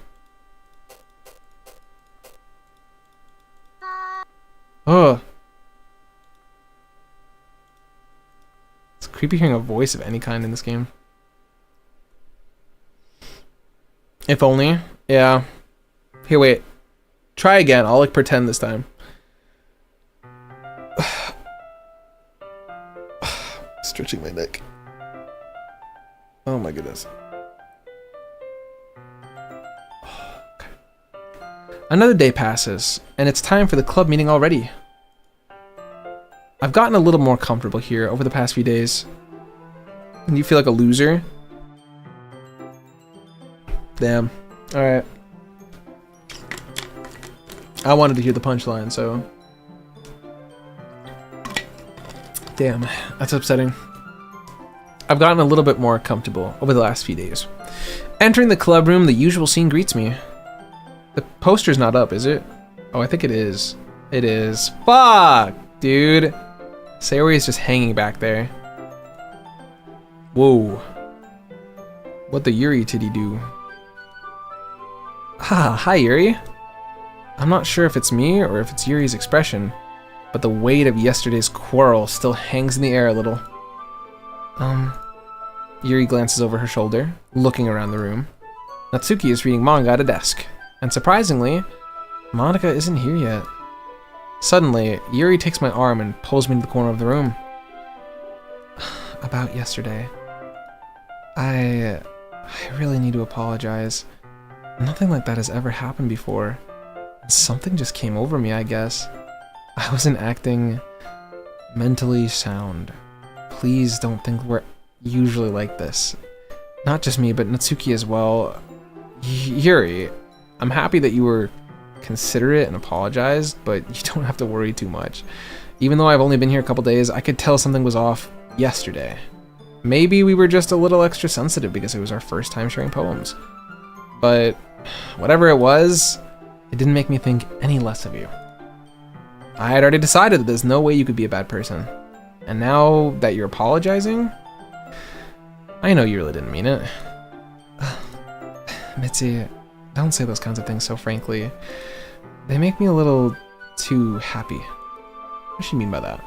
Speaker 1: Oh. It's creepy hearing a voice of any kind in this game. If only. Yeah. Here, wait. Try again. I'll like pretend this time. Stretching my neck. Oh my goodness. Okay. Another day passes, and it's time for the club meeting already. I've gotten a little more comfortable here over the past few days. And you feel like a loser? Damn. Alright. I wanted to hear the punchline, so... Damn, that's upsetting. I've gotten a little bit more comfortable over the last few days. Entering the club room, the usual scene greets me. The poster's not up, is it? Oh, I think it is. It is. Fuck, dude. Sayori's just hanging back there. Whoa. What the Yuri titty do? Hi Yuri. I'm not sure if it's me or if it's Yuri's expression, but the weight of yesterday's quarrel still hangs in the air a little. Yuri glances over her shoulder, looking around the room. Natsuki is reading manga at a desk, and surprisingly, Monika isn't here yet. Suddenly, Yuri takes my arm and pulls me to the corner of the room. About yesterday. I really need to apologize. Nothing like that has ever happened before. Something just came over me, I guess. I wasn't acting mentally sound. Please don't think we're usually like this. Not just me, but Natsuki as well. Yuri, I'm happy that you were considerate and apologized, but you don't have to worry too much. Even though I've only been here a couple days, I could tell something was off yesterday. Maybe we were just a little extra sensitive because it was our first time sharing poems. But whatever it was, it didn't make me think any less of you. I had already decided that there's no way you could be a bad person. And now that you're apologizing, I know you really didn't mean it. Mitzi, don't say those kinds of things so frankly. They make me a little too happy. What does she mean by that?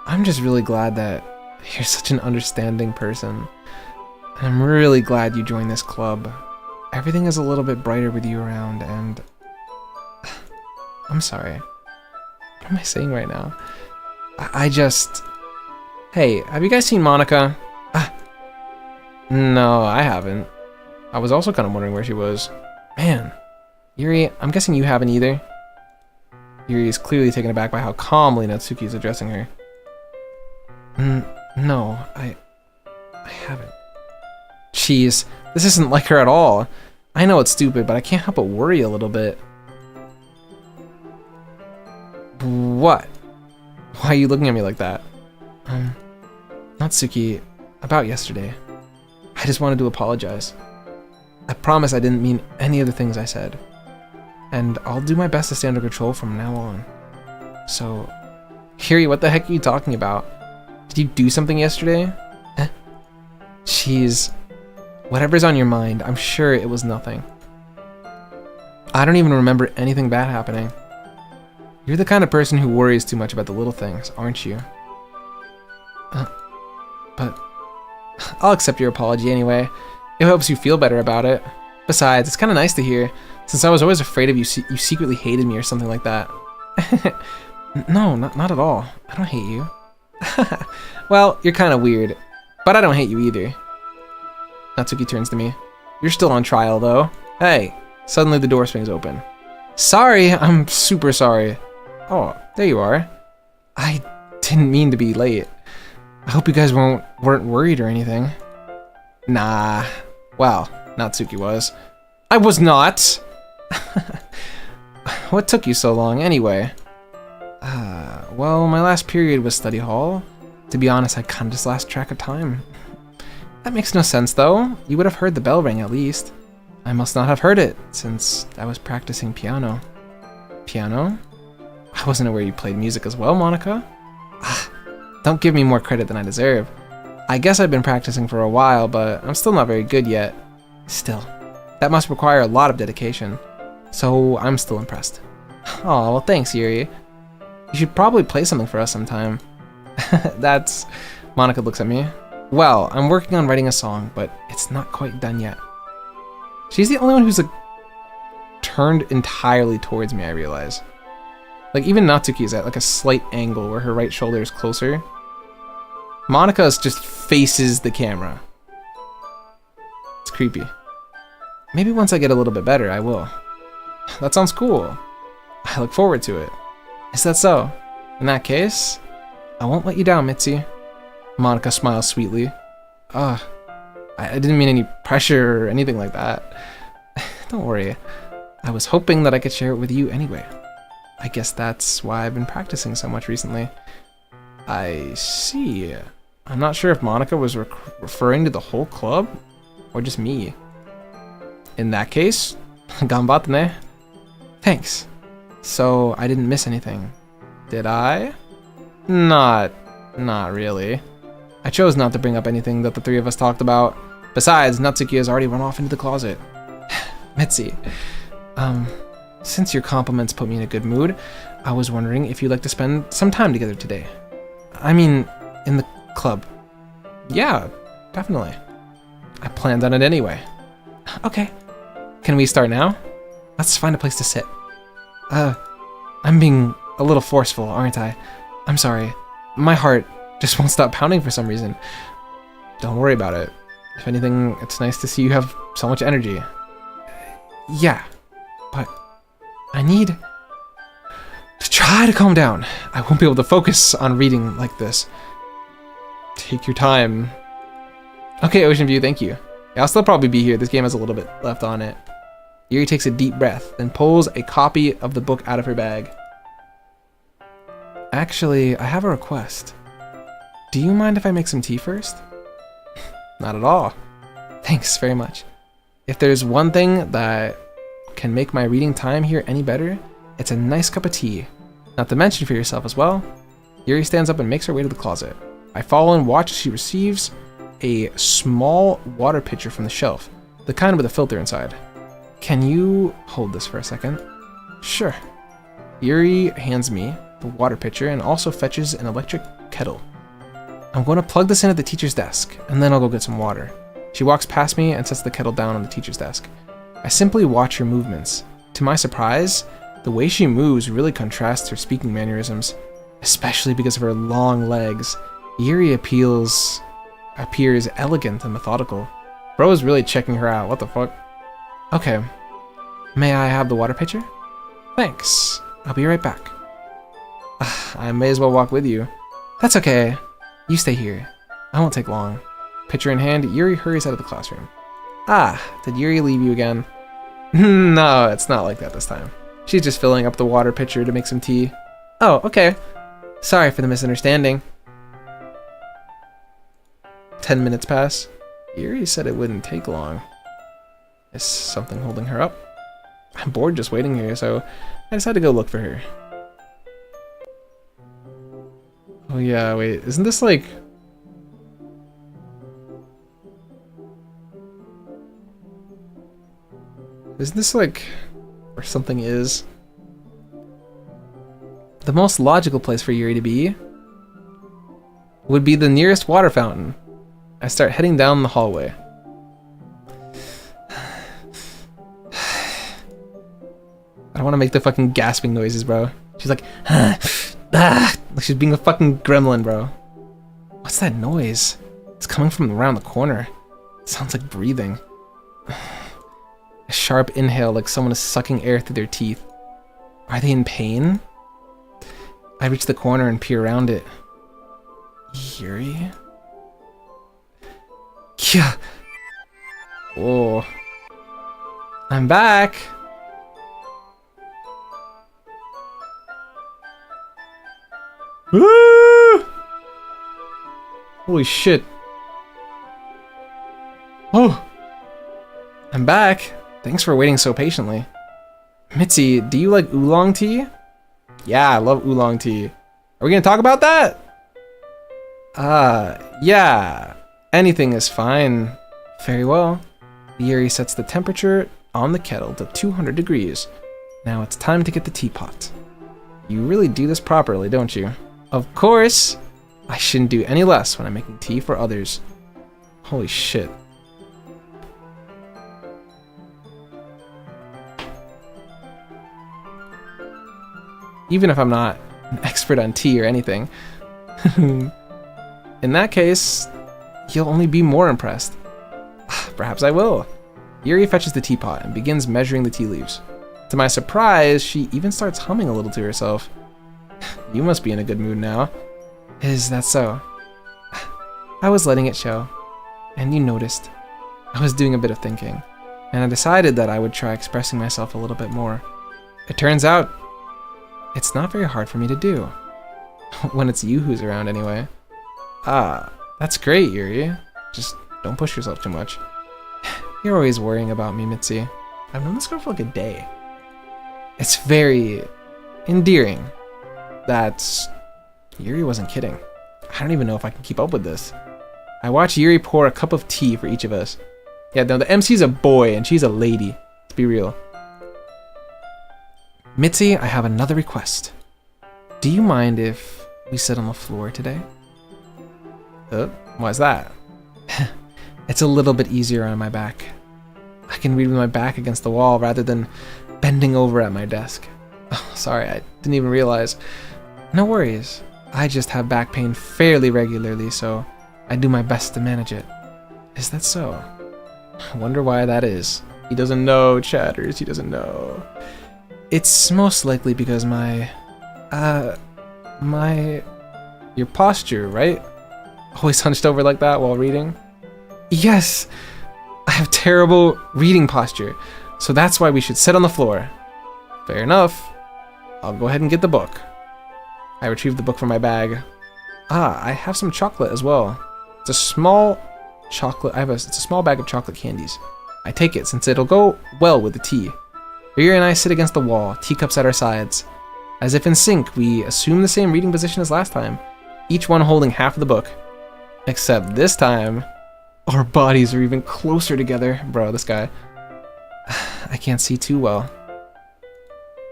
Speaker 1: I'm just really glad that you're such an understanding person. And I'm really glad you joined this club. Everything is a little bit brighter with you around, and I'm sorry. What am I saying right now? I just... Hey, have you guys seen Monika? No, I haven't. I was also kind of wondering where she was. Man, Yuri, I'm guessing you haven't either. Yuri is clearly taken aback by how calmly Natsuki is addressing her. No, I haven't. Jeez, this isn't like her at all. I know it's stupid, but I can't help but worry a little bit. What? Why are you looking at me like that? Natsuki, about yesterday. I just wanted to apologize. I promise I didn't mean any of the things I said. And I'll do my best to stay under control from now on. So, Yuri, what the heck are you talking about? Did you do something yesterday? Jeez. Whatever's on your mind, I'm sure it was nothing. I don't even remember anything bad happening. You're the kind of person who worries too much about the little things, aren't you? But I'll accept your apology anyway. It helps you feel better about it. Besides, it's kind of nice to hear, since I was always afraid of you secretly hated me or something like that. No, not at all. I don't hate you. Well, you're kind of weird, but I don't hate you either. Natsuki turns to me. You're still on trial, though. Hey, suddenly the door swings open. Sorry, I'm super sorry. Oh, there you are. I didn't mean to be late. I hope you guys weren't worried or anything. Nah. Well, Natsuki was. I was not! What took you so long, anyway? Well, my last period was study hall. To be honest, I kinda just lost track of time. That makes no sense, though. You would have heard the bell ring, at least. I must not have heard it, since I was practicing piano. Piano? I wasn't aware you played music as well, Monika. Don't give me more credit than I deserve. I guess I've been practicing for a while, but I'm still not very good yet. Still, that must require a lot of dedication. So I'm still impressed. Oh, well thanks, Yuri. You should probably play something for us sometime. That's... Monika looks at me. Well, I'm working on writing a song, but it's not quite done yet. She's the only one who's like turned entirely towards me, I realize. Like even Natsuki is at like a slight angle where her right shoulder is closer. Monika's just faces the camera. It's creepy. Maybe once I get a little bit better, I will. That sounds cool. I look forward to it. Is that so? In that case, I won't let you down, Mitzi. Monika smiles sweetly. I didn't mean any pressure or anything like that. Don't worry. I was hoping that I could share it with you anyway. I guess that's why I've been practicing so much recently. I see. I'm not sure if Monika was referring to the whole club or just me. In that case, ganbatte ne. Thanks. So I didn't miss anything, did I? Not really. I chose not to bring up anything that the three of us talked about. Besides, Natsuki has already run off into the closet. Mitzi, since your compliments put me in a good mood, I was wondering if you'd like to spend some time together today. I mean, in the club. Yeah, definitely. I planned on it anyway. Okay. Can we start now? Let's find a place to sit. I'm being a little forceful, aren't I? I'm sorry. My heart just won't stop pounding for some reason. Don't worry about it. If anything, it's nice to see you have so much energy. Yeah, but I need to try to calm down. I won't be able to focus on reading like this. Take your time. Okay, Ocean View, thank you. Yeah, I'll still probably be here. This game has a little bit left on it. Yuri takes a deep breath, then pulls a copy of the book out of her bag. Actually, I have a request. Do you mind if I make some tea first? Not at all. Thanks very much. If there's one thing that can make my reading time here any better, it's a nice cup of tea. Not to mention for yourself as well. Yuri stands up and makes her way to the closet. I follow and watch as she receives a small water pitcher from the shelf, the kind with a filter inside. Can you hold this for a second? Sure. Yuri hands me the water pitcher and also fetches an electric kettle. I'm going to plug this in at the teacher's desk, and then I'll go get some water. She walks past me and sets the kettle down on the teacher's desk. I simply watch her movements. To my surprise, the way she moves really contrasts her speaking mannerisms, especially because of her long legs. Yuri appears elegant and methodical. Bro is really checking her out. What the fuck? Okay. May I have the water pitcher? Thanks. I'll be right back. I may as well walk with you. That's okay. You stay here. I won't take long. Pitcher in hand, Yuri hurries out of the classroom. Ah, did Yuri leave you again? No, it's not like that this time. She's just filling up the water pitcher to make some tea. Oh, okay. Sorry for the misunderstanding. 10 minutes pass. Yuri said it wouldn't take long. Is something holding her up? I'm bored just waiting here, so I decided to go look for her. Oh yeah, wait, isn't this like... Isn't this like where something is? The most logical place for Yuri to be would be the nearest water fountain. I start heading down the hallway. I don't want to make the fucking gasping noises, bro. She's like, like she's being a fucking gremlin, bro. What's that noise? It's coming from around the corner. It sounds like breathing. A sharp inhale, like someone is sucking air through their teeth. Are they in pain? I reach the corner and peer around it. Yuri? Yeah. Whoa. I'm back. Woo! Holy shit. Oh. I'm back. Thanks for waiting so patiently. Mitzi, do you like oolong tea? Yeah, I love oolong tea. Are we gonna talk about that? Yeah. Anything is fine. Very well. Yuri sets the temperature on the kettle to 200 degrees. Now it's time to get the teapot. You really do this properly, don't you? Of course. I shouldn't do any less when I'm making tea for others. Holy shit. Even if I'm not an expert on tea or anything. In that case, you'll only be more impressed. Perhaps I will. Yuri fetches the teapot and begins measuring the tea leaves. To my surprise, she even starts humming a little to herself. You must be in a good mood now. Is that so? I was letting it show, and you noticed. I was doing a bit of thinking, and I decided that I would try expressing myself a little bit more. It turns out, it's not very hard for me to do. When it's you who's around anyway. Ah, that's great, Yuri. Just don't push yourself too much. You're always worrying about me, Mitzi. I've known this girl for like a day. It's very endearing that Yuri wasn't kidding. I don't even know if I can keep up with this. I watch Yuri pour a cup of tea for each of us. Yeah, no, the MC's a boy and she's a lady. Let's be real. Mitzi, I have another request. Do you mind if we sit on the floor today? Why's that? It's a little bit easier on my back. I can read with my back against the wall rather than bending over at my desk. Oh, sorry, I didn't even realize. No worries. I just have back pain fairly regularly, so I do my best to manage it. Is that so? I wonder why that is. He doesn't know, chatters. He doesn't know. It's most likely because your posture, right? Always hunched over like that while reading? Yes! I have terrible reading posture, so that's why we should sit on the floor. Fair enough. I'll go ahead and get the book. I retrieve the book from my bag. I have some chocolate as well. It's a small chocolate. It's a small bag of chocolate candies. I take it since it'll go well with the tea. Yuri and I sit against the wall, teacups at our sides. As if in sync, we assume the same reading position as last time, each one holding half of the book. Except this time, our bodies are even closer together. Bro, this guy. I can't see too well.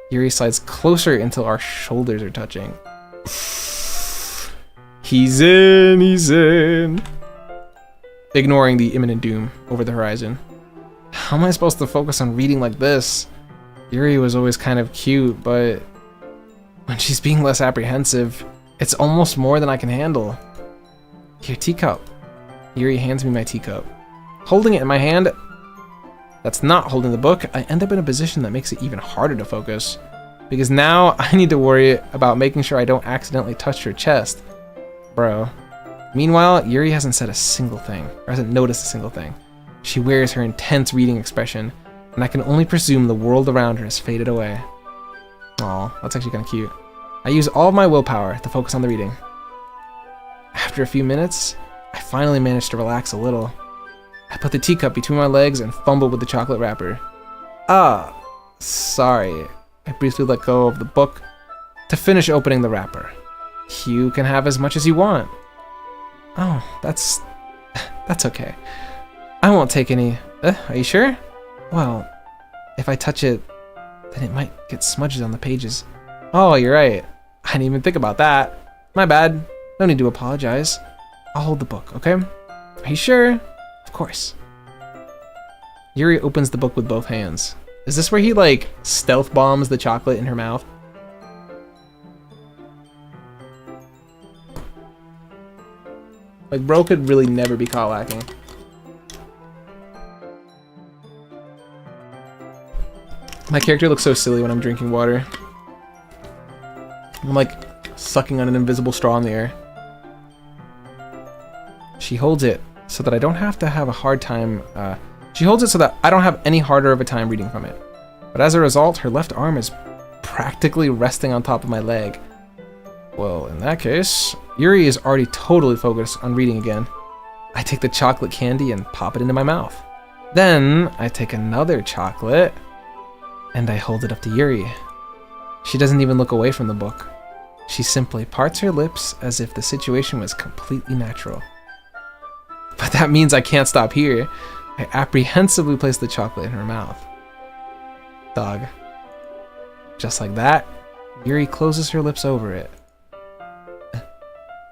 Speaker 1: Yuri slides closer until our shoulders are touching. He's in, he's in. Ignoring the imminent doom over the horizon. How am I supposed to focus on reading like this? Yuri was always kind of cute, but when she's being less apprehensive, it's almost more than I can handle. Here, teacup. Yuri hands me my teacup. Holding it in my hand, that's not holding the book, I end up in a position that makes it even harder to focus. Because now I need to worry about making sure I don't accidentally touch her chest. Bro. Meanwhile, Yuri hasn't said a single thing, or hasn't noticed a single thing. She wears her intense reading expression, and I can only presume the world around her has faded away. Aw, that's actually kind of cute. I use all of my willpower to focus on the reading. After a few minutes, I finally manage to relax a little. I put the teacup between my legs and fumble with the chocolate wrapper. Sorry. I briefly let go of the book to finish opening the wrapper. You can have as much as you want. Oh, that's okay. I won't take any. Are you sure? Well, if I touch it, then it might get smudged on the pages. Oh, you're right. I didn't even think about that. My bad. No need to apologize. I'll hold the book, okay? Are you sure? Of course. Yuri opens the book with both hands. Is this where he, like, stealth bombs the chocolate in her mouth? Like, bro could really never be caught lacking. My character looks so silly when I'm drinking water. I'm like sucking on an invisible straw in the air. She holds it so that I don't have to have a hard time. She holds it so that I don't have any harder of a time reading from it. But as a result, her left arm is practically resting on top of my leg. Well, in that case, Yuri is already totally focused on reading again. I take the chocolate candy and pop it into my mouth. Then I take another chocolate and I hold it up to Yuri. She doesn't even look away from the book. She simply parts her lips as if the situation was completely natural. But that means I can't stop here. I apprehensively place the chocolate in her mouth. Dog. Just like that, Yuri closes her lips over it.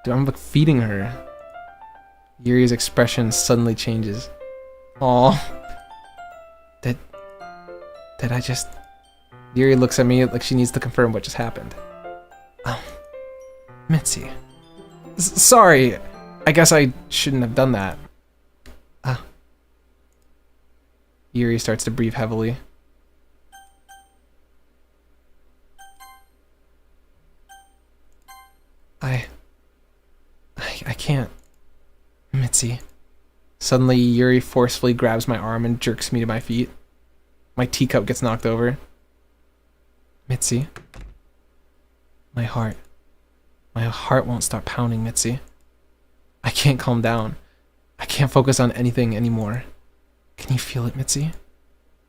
Speaker 1: Dude, I'm like feeding her. Yuri's expression suddenly changes. Aw. Did I just... Yuri looks at me like she needs to confirm what just happened. Oh. Mitzi. Sorry. I guess I shouldn't have done that. Yuri starts to breathe heavily. I can't. Mitzi. Suddenly, Yuri forcefully grabs my arm and jerks me to my feet. My teacup gets knocked over. Mitzi. My heart won't stop pounding, Mitzi. I can't calm down. I can't focus on anything anymore. Can you feel it, Mitzi?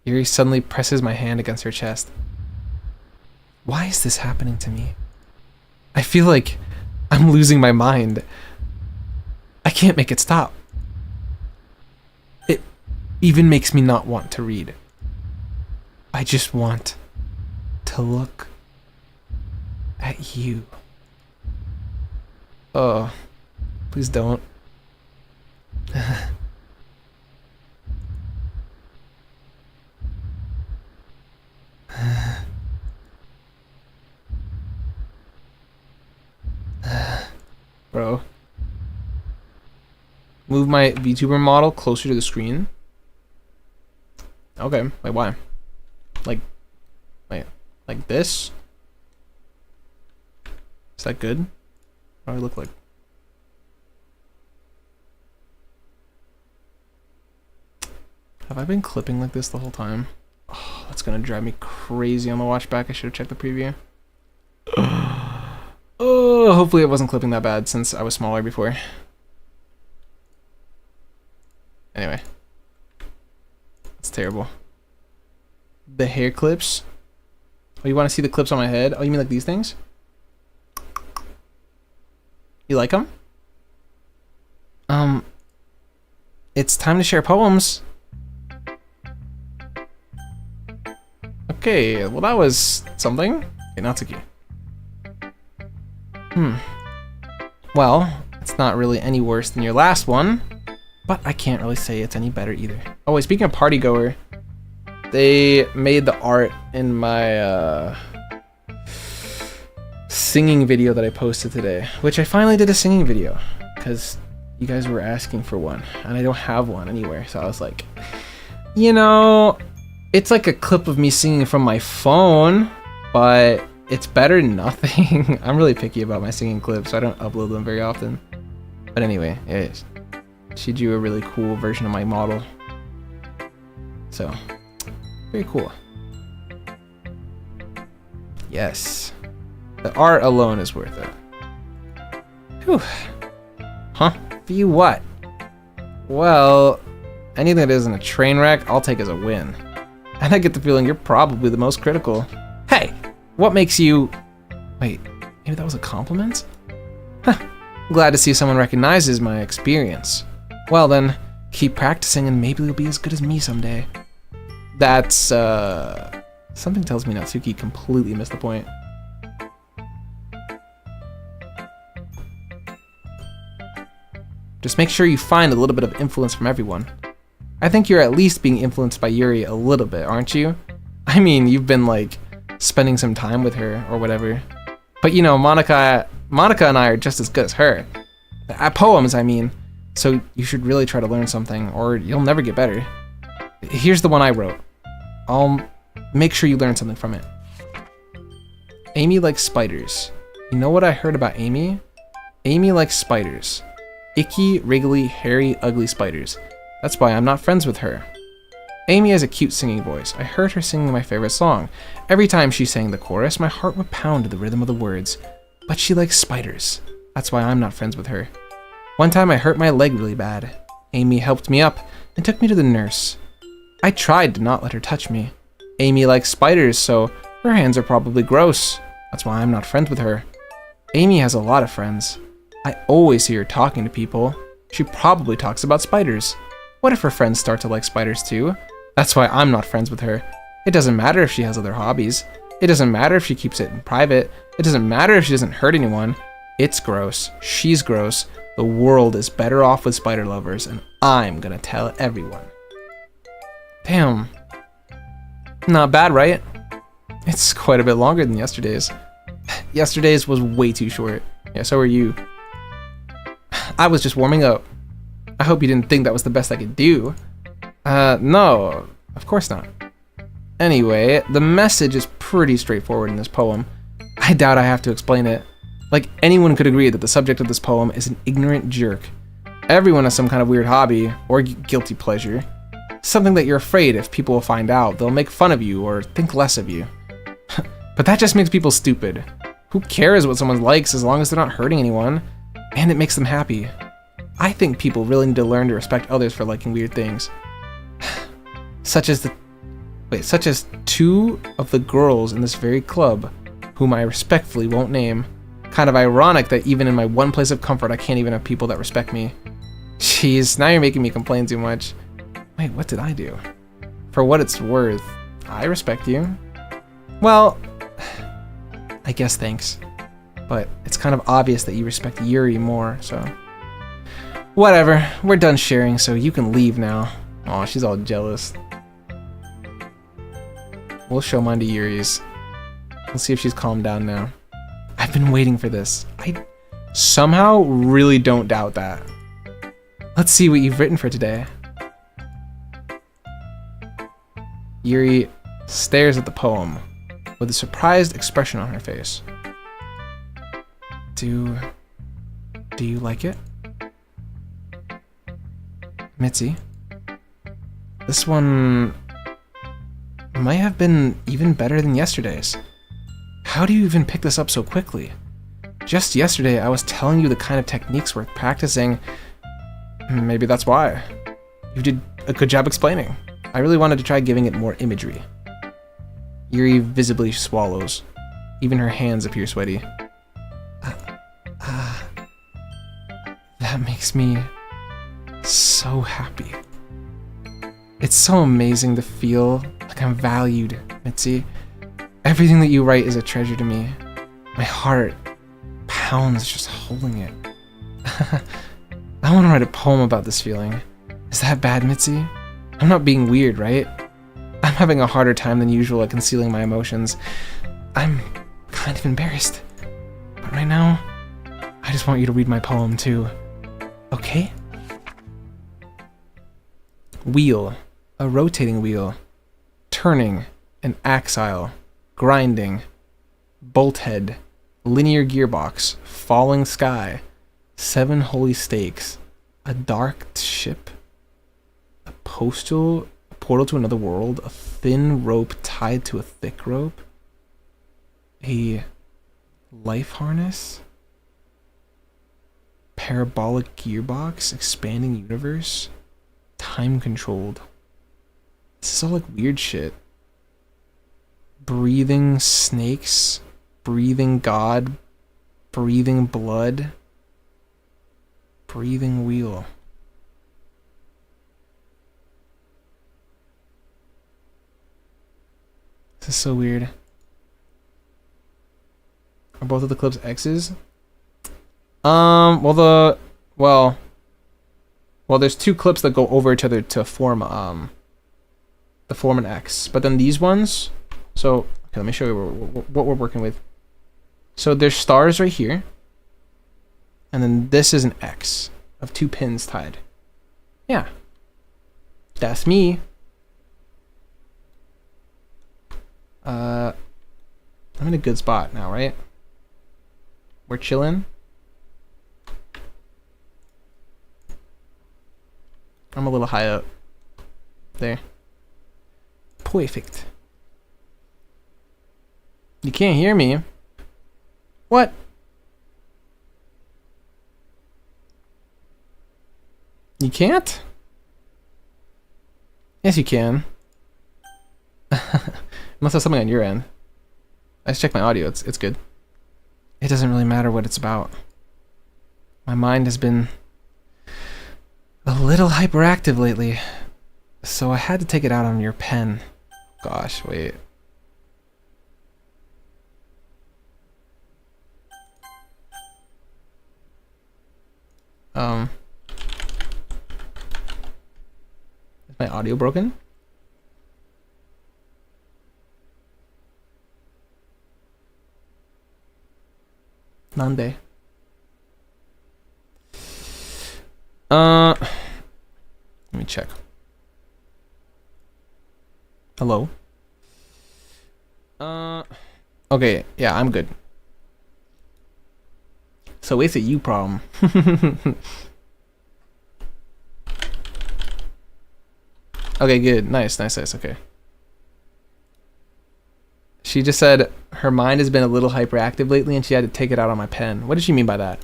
Speaker 1: Yuri suddenly presses my hand against her chest. Why is this happening to me? I feel like I'm losing my mind. I can't make it stop. It even makes me not want to read. I just want to look at you. Oh, please don't. Bro. Move my VTuber model closer to the screen. Okay, wait, why? Like, wait, like this? Is that good? What do I look like? Have I been clipping like this the whole time? Oh, that's gonna drive me crazy on the watch back. I should have checked the preview. Oh, hopefully it wasn't clipping that bad since I was smaller before. Anyway. It's terrible. The hair clips? Oh, you want to see the clips on my head? Oh, you mean like these things? You like them? It's time to share poems. Okay, well that was something. Okay, Natsuki. Well, it's not really any worse than your last one, but I can't really say it's any better either. Oh wait, speaking of party goer, they made the art in my singing video that I posted today, which I finally did a singing video because you guys were asking for one and I don't have one anywhere. So I was like, you know, it's like a clip of me singing from my phone, but it's better than nothing. I'm really picky about my singing clips, so I don't upload them very often. But anyway, she drew a really cool version of my model. So, very cool. Yes. The art alone is worth it. Whew. Huh? View what? Well, anything that isn't a train wreck, I'll take as a win. And I get the feeling you're probably the most critical. Hey! What makes you... Wait, maybe that was a compliment? Huh. Glad to see someone recognizes my experience. Well then, keep practicing and maybe you'll be as good as me someday. That's, something tells me Natsuki completely missed the point. Just make sure you find a little bit of influence from everyone. I think you're at least being influenced by Yuri a little bit, aren't you? I mean, you've been like spending some time with her or whatever. But you know, Monica and I are just as good as her. At poems, I mean. So you should really try to learn something or you'll never get better. Here's the one I wrote. I'll make sure you learn something from it. Amy likes spiders. You know what I heard about Amy? Amy likes spiders. Icky, wriggly, hairy, ugly spiders. That's why I'm not friends with her. Amy has a cute singing voice. I heard her singing my favorite song. Every time she sang the chorus, my heart would pound to the rhythm of the words. But she likes spiders. That's why I'm not friends with her. One time I hurt my leg really bad. Amy helped me up and took me to the nurse. I tried to not let her touch me. Amy likes spiders, so her hands are probably gross. That's why I'm not friends with her. Amy has a lot of friends. I always hear her talking to people. She probably talks about spiders. What if her friends start to like spiders too? That's why I'm not friends with her. It doesn't matter if she has other hobbies. It doesn't matter if she keeps it in private. It doesn't matter if she doesn't hurt anyone. It's gross. She's gross. The world is better off with spider lovers, and I'm gonna tell everyone. Damn. Not bad, right? It's quite a bit longer than yesterday's. Yesterday's was way too short. Yeah, so are you. I was just warming up. I hope you didn't think that was the best I could do. No, of course not. Anyway, the message is pretty straightforward in this poem. I doubt I have to explain it. Like, anyone could agree that the subject of this poem is an ignorant jerk. Everyone has some kind of weird hobby, or guilty pleasure. Something that you're afraid if people will find out, they'll make fun of you or think less of you. But that just makes people stupid. Who cares what someone likes as long as they're not hurting anyone? And it makes them happy. I think people really need to learn to respect others for liking weird things. Such as two of the girls in this very club, whom I respectfully won't name. Kind of ironic that even in my one place of comfort, I can't even have people that respect me. Jeez, now you're making me complain too much. Wait, what did I do? For what it's worth, I respect you. Well, I guess thanks. but it's kind of obvious that you respect Yuri more, so... Whatever, we're done sharing, so you can leave now. Aw, she's all jealous. We'll show mine to Yuri's. We'll see if she's calmed down now. I've been waiting for this. I somehow really don't doubt that. Let's see what you've written for today. Yuri stares at the poem with a surprised expression on her face. Do you like it? Mitzi, this one might have been even better than yesterday's. How do you even pick this up so quickly? Just yesterday I was telling you the kind of techniques worth practicing. Maybe that's why. You did a good job explaining. I really wanted to try giving it more imagery. Yuri visibly swallows. Even her hands appear sweaty. That makes me so happy. It's so amazing to feel like I'm valued, Mitzi. Everything that you write is a treasure to me. My heart pounds just holding it. I want to write a poem about this feeling. Is that bad, Mitzi? I'm not being weird, right? I'm having a harder time than usual at concealing my emotions. I'm kind of embarrassed. But right now, I just want you to read my poem too. Okay? Wheel. A rotating wheel. Turning. An axile. Grinding. Bolt head. Linear gearbox. Falling sky. 7 holy stakes. A dark ship. A portal to another world. A thin rope tied to a thick rope. A life harness. Parabolic gearbox. Expanding universe. Time controlled. This is all like weird shit. Breathing snakes. Breathing god. Breathing blood. Breathing wheel. This is so weird. Are both of the clips X's? Well, there's 2 clips that go over each other to form an X. But then these ones, so okay, let me show you what we're working with. So there's stars right here, and then this is an X of 2 pins tied. Yeah, that's me. I'm in a good spot now, right? We're chilling. I'm a little high up. There. Perfect. You can't hear me. What? You can't? Yes, you can. Must have something on your end. I just checked my audio. It's good. It doesn't really matter what it's about. My mind has been a little hyperactive lately, so I had to take it out on your pen. Gosh, wait. Is my audio broken? Nande. Let me check. Hello? Okay, yeah, I'm good. So it's a you problem. Okay, good. Nice, okay. She just said her mind has been a little hyperactive lately and she had to take it out on my pen. What did she mean by that?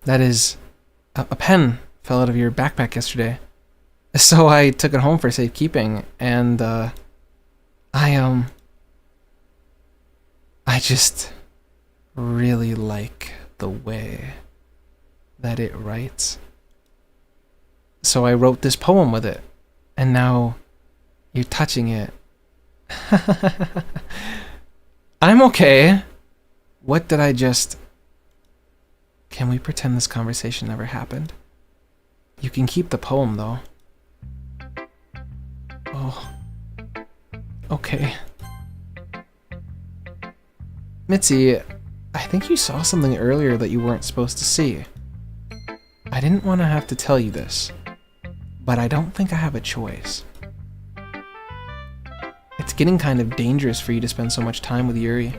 Speaker 1: That is, a pen fell out of your backpack yesterday. So I took it home for safekeeping, and I just really like the way that it writes. So I wrote this poem with it, and now you're touching it. I'm okay. What did I just... Can we pretend this conversation never happened? You can keep the poem, though. Oh. Okay. Mitzi, I think you saw something earlier that you weren't supposed to see. I didn't want to have to tell you this, but I don't think I have a choice. It's getting kind of dangerous for you to spend so much time with Yuri.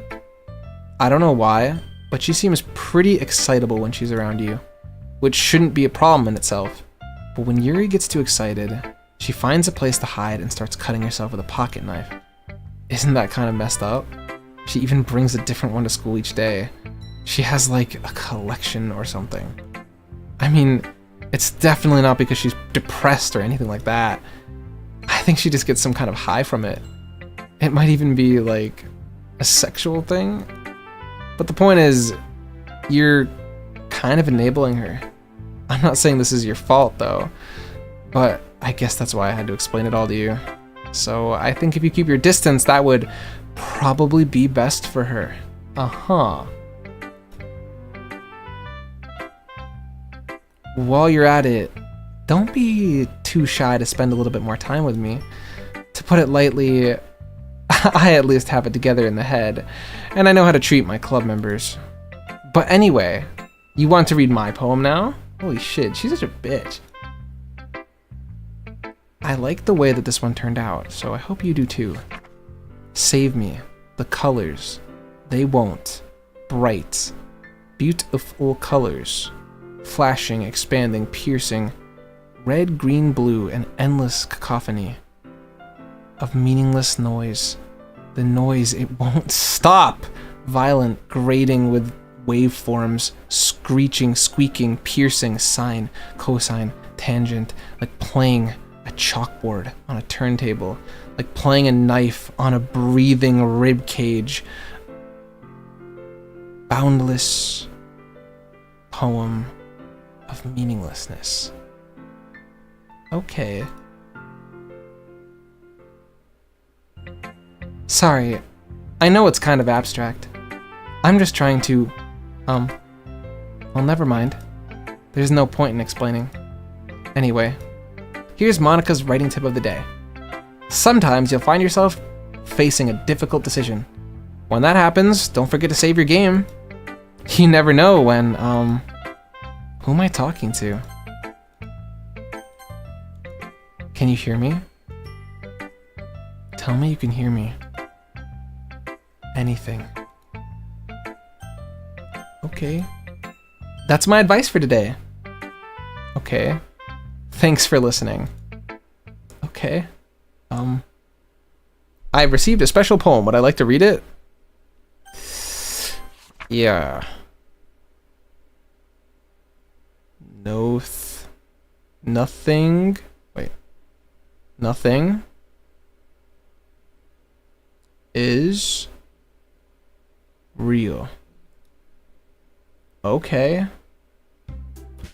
Speaker 1: I don't know why, but she seems pretty excitable when she's around you, which shouldn't be a problem in itself. But when Yuri gets too excited, she finds a place to hide and starts cutting herself with a pocket knife. Isn't that kind of messed up? She even brings a different one to school each day. She has like a collection or something. I mean, it's definitely not because she's depressed or anything like that. I think she just gets some kind of high from it. It might even be like a sexual thing. But the point is, you're kind of enabling her. I'm not saying this is your fault though, but I guess that's why I had to explain it all to you. So I think if you keep your distance, that would probably be best for her. Uh-huh. While you're at it, don't be too shy to spend a little bit more time with me. To put it lightly, I at least have it together in the head, and I know how to treat my club members. But anyway, you want to read my poem now? Holy shit, she's such a bitch. I like the way that this one turned out, so I hope you do too. Save me. The colors. They won't. Bright. Beautiful colors. Flashing, expanding, piercing. Red, green, blue, an endless cacophony of meaningless noise. The noise, it won't stop. Violent, grating with waveforms, screeching, squeaking, piercing, sine, cosine, tangent, like playing a chalkboard on a turntable, like playing a knife on a breathing rib cage. Boundless poem of meaninglessness. Okay. Sorry, I know it's kind of abstract. I'm just trying to, well, never mind. There's no point in explaining. Anyway, here's Monica's writing tip of the day. Sometimes you'll find yourself facing a difficult decision. When that happens, don't forget to save your game. You never know when, who am I talking to? Can you hear me? Tell me you can hear me. Anything. Okay. That's my advice for today. Okay. Thanks for listening. Okay. I've received a special poem. Would I like to read it? Yeah. Nothing. Wait. Nothing is real. Okay.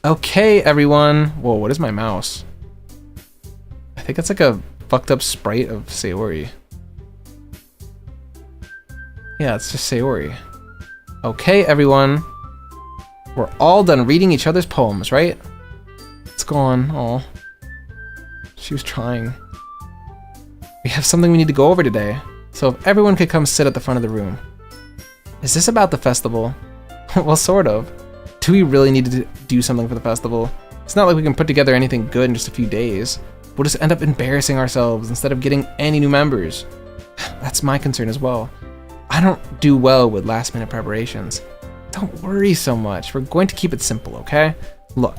Speaker 1: Okay, everyone. Whoa, what is my mouse? I think it's like a fucked up sprite of Sayori. Yeah, it's just Sayori. Okay, everyone. We're all done reading each other's poems, right? It's gone. Oh. She was trying. We have something we need to go over today. So if everyone could come sit at the front of the room. Is this about the festival? Well, sort of. Do we really need to do something for the festival? It's not like we can put together anything good in just a few days. We'll just end up embarrassing ourselves instead of getting any new members. That's my concern as well. I don't do well with last-minute preparations. Don't worry so much. We're going to keep it simple, okay? Look,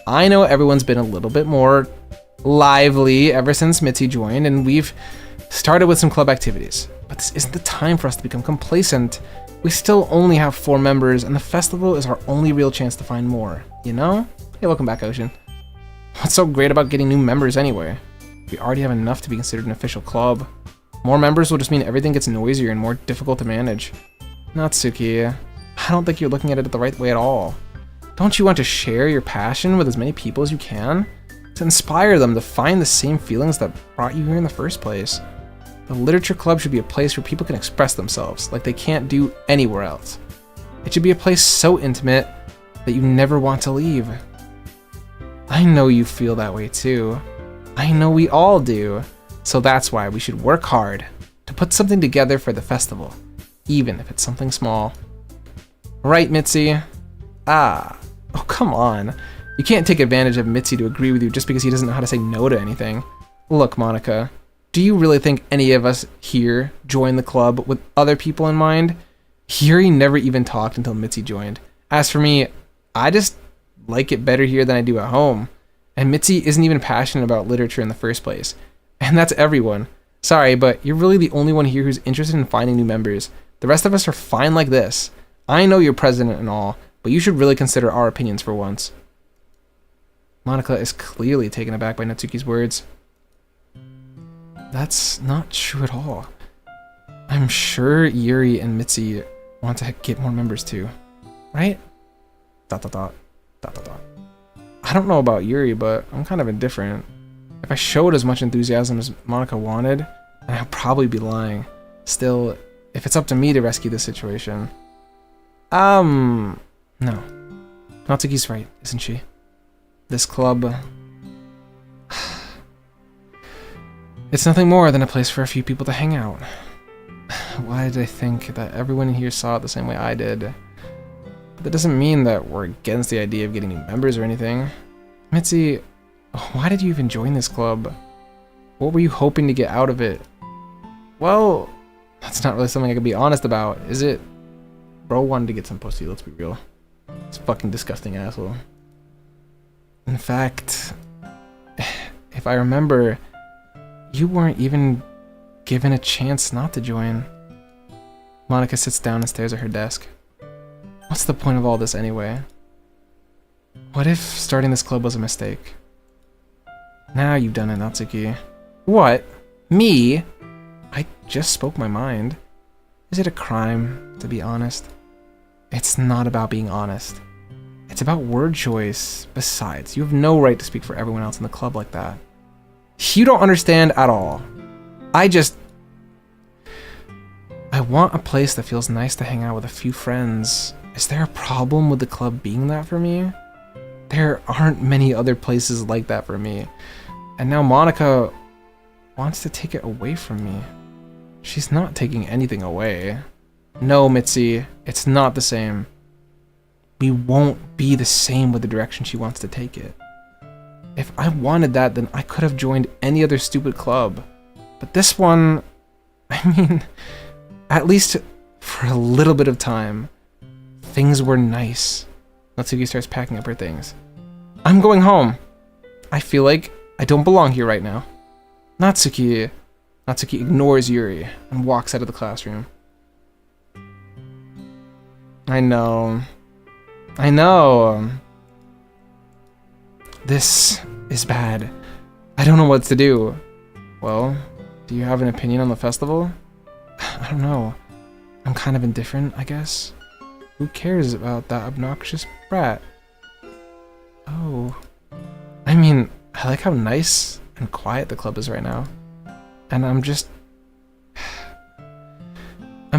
Speaker 1: I know everyone's been a little bit more lively ever since Mitzi joined, and we've started with some club activities. But this isn't the time for us to become complacent. We still only have 4 members, and the festival is our only real chance to find more, you know? Hey, welcome back, Ocean. What's so great about getting new members anyway? We already have enough to be considered an official club. More members will just mean everything gets noisier and more difficult to manage. Natsuki, I don't think you're looking at it the right way at all. Don't you want to share your passion with as many people as you can? To inspire them to find the same feelings that brought you here in the first place. The literature club should be a place where people can express themselves like they can't do anywhere else. It should be a place so intimate that you never want to leave. I know you feel that way too. I know we all do. So that's why we should work hard to put something together for the festival, even if it's something small. Right, Mitzi? Ah, oh come on. You can't take advantage of Mitzi to agree with you just because he doesn't know how to say no to anything. Look, Monica, do you really think any of us here joined the club with other people in mind? Yuri never even talked until Mitzi joined. As for me, I just like it better here than I do at home. And Mitzi isn't even passionate about literature in the first place. And that's everyone. Sorry, but you're really the only one here who's interested in finding new members. The rest of us are fine like this. I know you're president and all, but you should really consider our opinions for once. Monica is clearly taken aback by Natsuki's words. That's not true at all. I'm sure Yuri and Mitzi want to get more members too, right? ... I don't know about Yuri, but I'm kind of indifferent. If I showed as much enthusiasm as Monica wanted, then I'd probably be lying. Still, if it's up to me to rescue the situation... No. Natsuki's right, isn't she? This club... It's nothing more than a place for a few people to hang out. Why did I think that everyone in here saw it the same way I did? But that doesn't mean that we're against the idea of getting new members or anything. Mitzi, why did you even join this club? What were you hoping to get out of it? Well, that's not really something I could be honest about, is it? Bro wanted to get some pussy, let's be real. It's a fucking disgusting asshole. In fact, if I remember, you weren't even given a chance not to join. Monica sits down and stares at her desk. What's the point of all this anyway? What if starting this club was a mistake? Now you've done it, Natsuki. What? Me? I just spoke my mind. Is it a crime, to be honest? It's not about being honest. It's about word choice. Besides, you have no right to speak for everyone else in the club like that. You don't understand at all. I want a place that feels nice to hang out with a few friends. Is there a problem with the club being that for me? There aren't many other places like that for me. And now Monica wants to take it away from me. She's not taking anything away. No, Mitzi, it's not the same. We won't be the same with the direction she wants to take it. If I wanted that, then I could have joined any other stupid club. But this one, I mean, at least for a little bit of time, things were nice. Natsuki starts packing up her things. I'm going home. I feel like I don't belong here right now. Natsuki ignores Yuri and walks out of the classroom. I know. This is bad. I don't know what to do. Well, do you have an opinion on the festival? I don't know. I'm kind of indifferent, I guess. Who cares about that obnoxious brat? Oh. I mean, I like how nice and quiet the club is right now. And I'm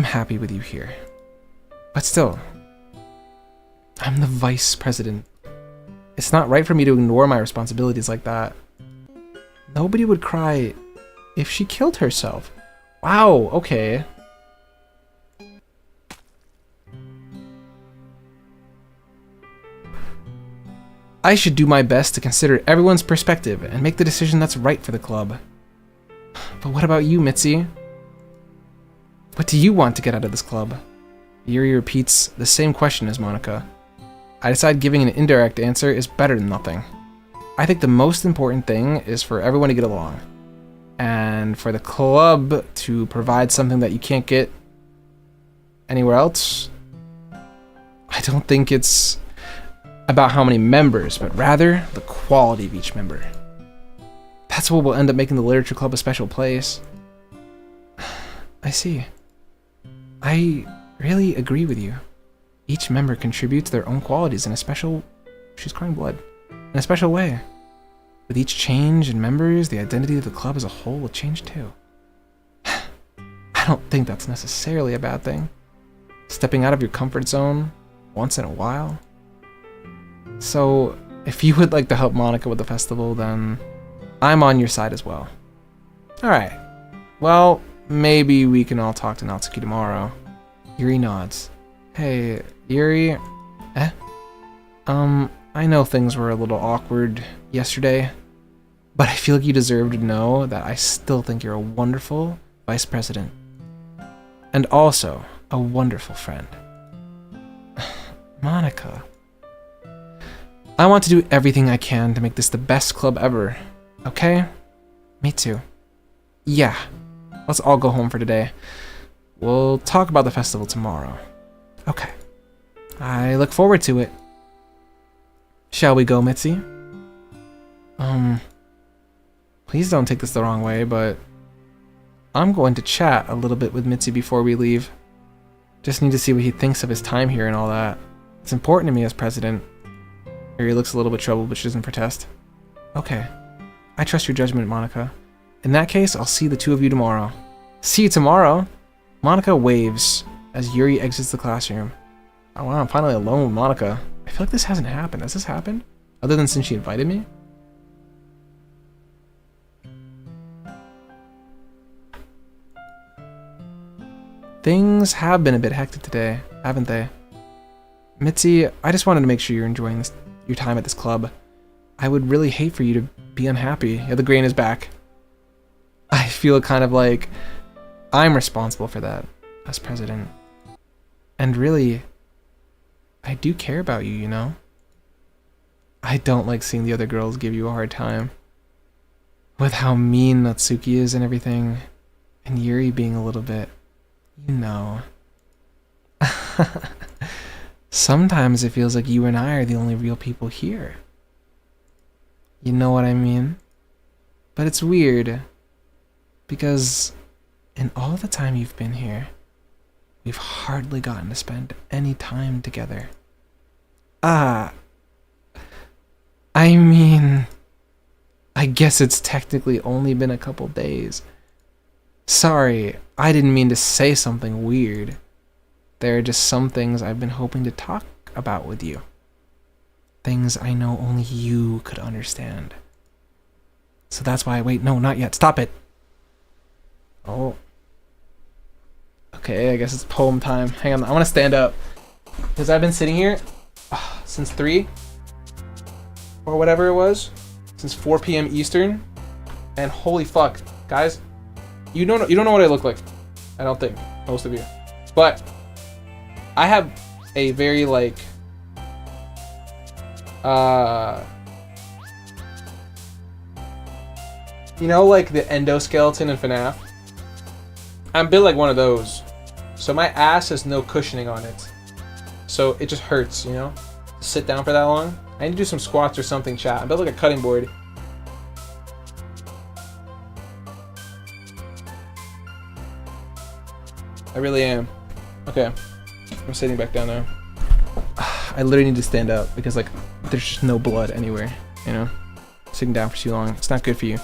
Speaker 1: happy with you here. But still, I'm the vice president. It's not right for me to ignore my responsibilities like that. Nobody would cry if she killed herself. Wow, okay. I should do my best to consider everyone's perspective and make the decision that's right for the club. But what about you, Mitzi? What do you want to get out of this club? Yuri repeats the same question as Monica. I decide giving an indirect answer is better than nothing. I think the most important thing is for everyone to get along. And for the club to provide something that you can't get anywhere else. I don't think it's about how many members, but rather the quality of each member. That's what will end up making the literature club a special place. I see. I really agree with you. Each member contributes their own qualities in a special... She's crying blood. In a special way. With each change in members, the identity of the club as a whole will change too. I don't think that's necessarily a bad thing. Stepping out of your comfort zone, once in a while. So, if you would like to help Monika with the festival, then I'm on your side as well. Alright. Well, maybe we can all talk to Natsuki tomorrow. Yuri nods. Hey, Yuri... I know things were a little awkward yesterday, but I feel like you deserve to know that I still think you're a wonderful vice president. And also, a wonderful friend. Monika. I want to do everything I can to make this the best club ever, okay? Me too. Yeah, let's all go home for today. We'll talk about the festival tomorrow. Okay. I look forward to it. Shall we go, Mitzi? Please don't take this the wrong way, but I'm going to chat a little bit with Mitzi before we leave. Just need to see what he thinks of his time here and all that. It's important to me as president. Yuri looks a little bit troubled, but she doesn't protest. Okay. I trust your judgment, Monika. In that case, I'll see the two of you tomorrow. See you tomorrow! Monika waves as Yuri exits the classroom. Oh wow, I'm finally alone with Monika. I feel like this hasn't happened. Has this happened? Other than since she invited me? Things have been a bit hectic today, haven't they? Mitzi, I just wanted to make sure you're enjoying your time at this club. I would really hate for you to be unhappy. Yeah, the grain is back. I feel kind of like I'm responsible for that as president. And really, I do care about you, you know? I don't like seeing the other girls give you a hard time. With how mean Natsuki is and everything, and Yuri being a little bit, you know. Sometimes it feels like you and I are the only real people here. You know what I mean? But it's weird, because in all the time you've been here, we've hardly gotten to spend any time together. I mean, I guess it's technically only been a couple days. Sorry, I didn't mean to say something weird. There are just some things I've been hoping to talk about with you. Things I know only you could understand. So that's why, wait, no, not yet, stop it! Oh. Okay, I guess it's poem time. Hang on, I want to stand up. Because I've been sitting here since 3 or whatever it was. Since 4 p.m. Eastern. And holy fuck, guys. You don't know what I look like. I don't think, most of you. But I have a very like you know, like the endoskeleton in FNAF? I'm built like one of those. So my ass has no cushioning on it. So it just hurts, you know? To sit down for that long. I need to do some squats or something, chat. I'm built like a cutting board. I really am. Okay. I'm sitting back down now. I literally need to stand up because like there's just no blood anywhere, you know? Sitting down for too long. It's not good for you.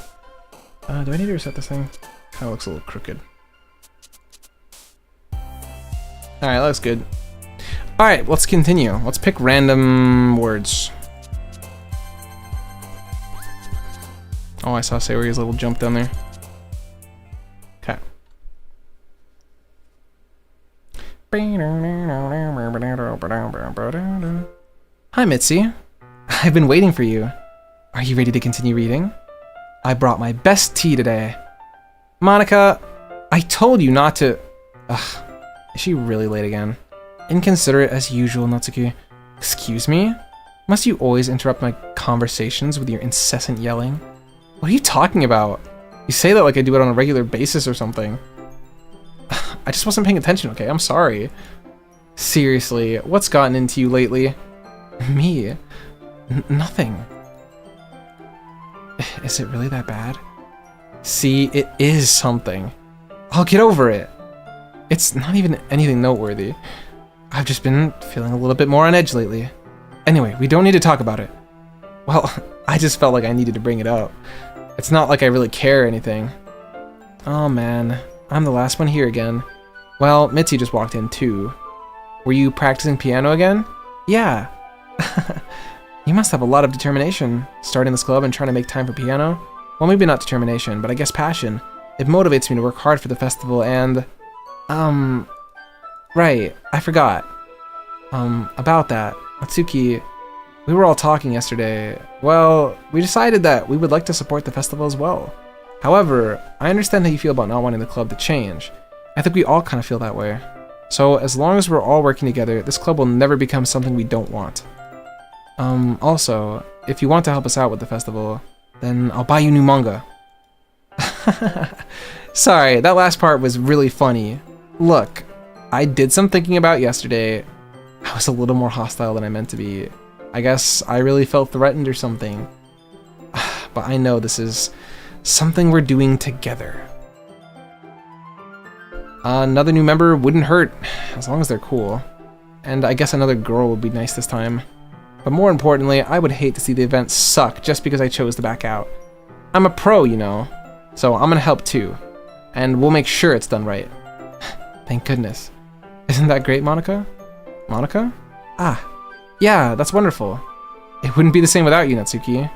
Speaker 1: Do I need to reset this thing? Kinda looks a little crooked. Alright, that looks good. Alright, let's continue. Let's pick random words. Oh, I saw Sayori's little jump down there. Okay. Hi, Mitzi. I've been waiting for you. Are you ready to continue reading? I brought my best tea today. Monika, I told you not to... Ugh, is she really late again? Inconsiderate as usual, Natsuki. Excuse me? Must you always interrupt my conversations with your incessant yelling? What are you talking about? You say that like I do it on a regular basis or something. I just wasn't paying attention, okay? I'm sorry. Seriously, what's gotten into you lately? Me? Nothing. Is it really that bad? See, it is something. I'll get over it. It's not even anything noteworthy. I've just been feeling a little bit more on edge lately. Anyway, we don't need to talk about it. Well, I just felt like I needed to bring it up. It's not like I really care or anything. Oh man, I'm the last one here again. Well, Mitzi just walked in too. Were you practicing piano again? Yeah. You must have a lot of determination, starting this club and trying to make time for piano. Well, maybe not determination, but I guess passion. It motivates me to work hard for the festival and... Right, I forgot. About that. Atsuki, we were all talking yesterday. Well, we decided that we would like to support the festival as well. However, I understand how you feel about not wanting the club to change. I think we all kind of feel that way. So, as long as we're all working together, this club will never become something we don't want. Also, if you want to help us out with the festival, then I'll buy you new manga. Sorry, that last part was really funny. Look, I did some thinking about yesterday. I was a little more hostile than I meant to be. I guess I really felt threatened or something. But I know this is something we're doing together. Another new member wouldn't hurt, as long as they're cool. And I guess another girl would be nice this time. But more importantly, I would hate to see the event suck just because I chose to back out. I'm a pro, you know, so I'm gonna help too. And we'll make sure it's done right. Thank goodness. Isn't that great, Monica? Monica? Ah, yeah, that's wonderful. It wouldn't be the same without you, Natsuki.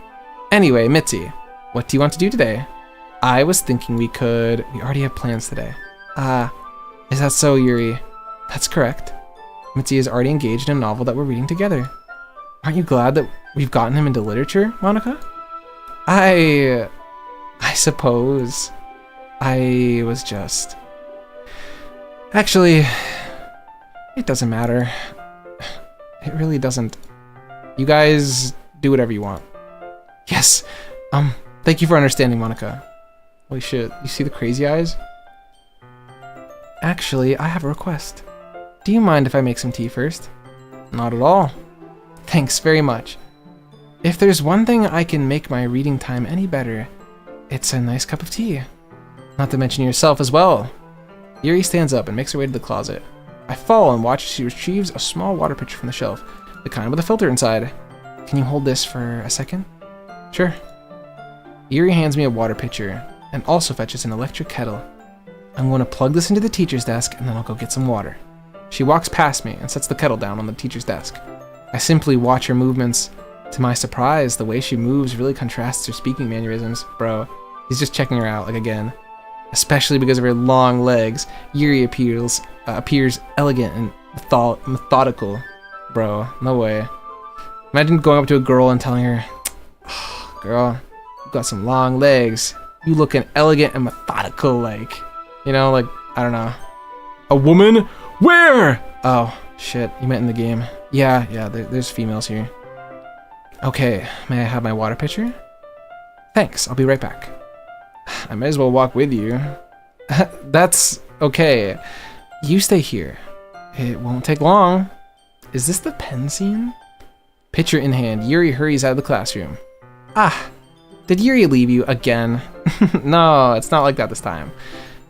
Speaker 1: Anyway, Mitzi, what do you want to do today? I was thinking we already have plans today. Is that so, Yuri? That's correct. Mitzi is already engaged in a novel that we're reading together. Aren't you glad that we've gotten him into literature, Monica? I suppose. I was just... Actually, it doesn't matter. It really doesn't. You guys do whatever you want. Yes. Thank you for understanding, Monica. Holy shit, you see the crazy eyes? Actually, I have a request. Do you mind if I make some tea first? Not at all. Thanks very much. If there's one thing I can make my reading time any better, it's a nice cup of tea. Not to mention yourself as well. Yuri stands up and makes her way to the closet. I follow and watch as she retrieves a small water pitcher from the shelf, the kind with a filter inside. Can you hold this for a second? Sure. Yuri hands me a water pitcher and also fetches an electric kettle. I'm going to plug this into the teacher's desk and then I'll go get some water. She walks past me and sets the kettle down on the teacher's desk. I simply watch her movements. To my surprise, the way she moves really contrasts her speaking mannerisms. Bro, he's just checking her out, like again. Especially because of her long legs, Yuri appears elegant and methodical. Bro, no way. Imagine going up to a girl and telling her, oh, girl, you've got some long legs. You looking elegant and methodical, like, you know, like, I don't know. A woman? Where? Oh, shit, you meant in the game. Yeah, there's females here. Okay, may I have my water pitcher? Thanks, I'll be right back. I might as well walk with you. That's okay. You stay here. It won't take long. Is this the pen scene? Pitcher in hand, Yuri hurries out of the classroom. Ah, did Yuri leave you again? No, it's not like that this time.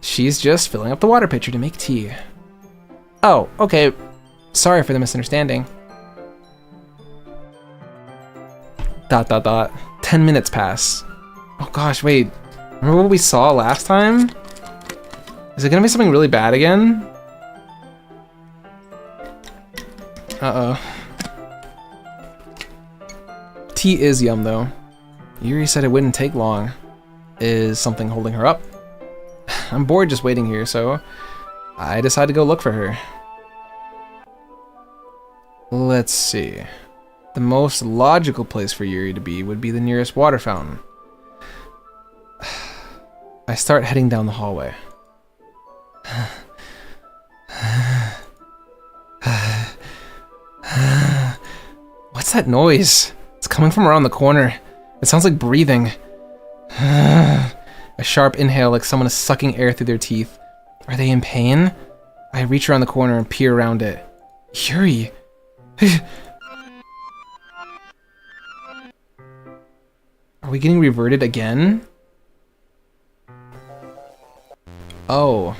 Speaker 1: She's just filling up the water pitcher to make tea. Oh, okay. Sorry for the misunderstanding. ... 10 minutes pass. Oh gosh, wait. Remember what we saw last time? Is it gonna be something really bad again? Uh-oh. Tea is yum, though. Yuri said it wouldn't take long. Is something holding her up? I'm bored just waiting here, so I decide to go look for her. Let's see. The most logical place for Yuri to be would be the nearest water fountain. I start heading down the hallway. What's that noise? It's coming from around the corner. It sounds like breathing. A sharp inhale, like someone is sucking air through their teeth. Are they in pain? I reach around the corner and peer around it. Yuri! Are we getting reverted again? Oh.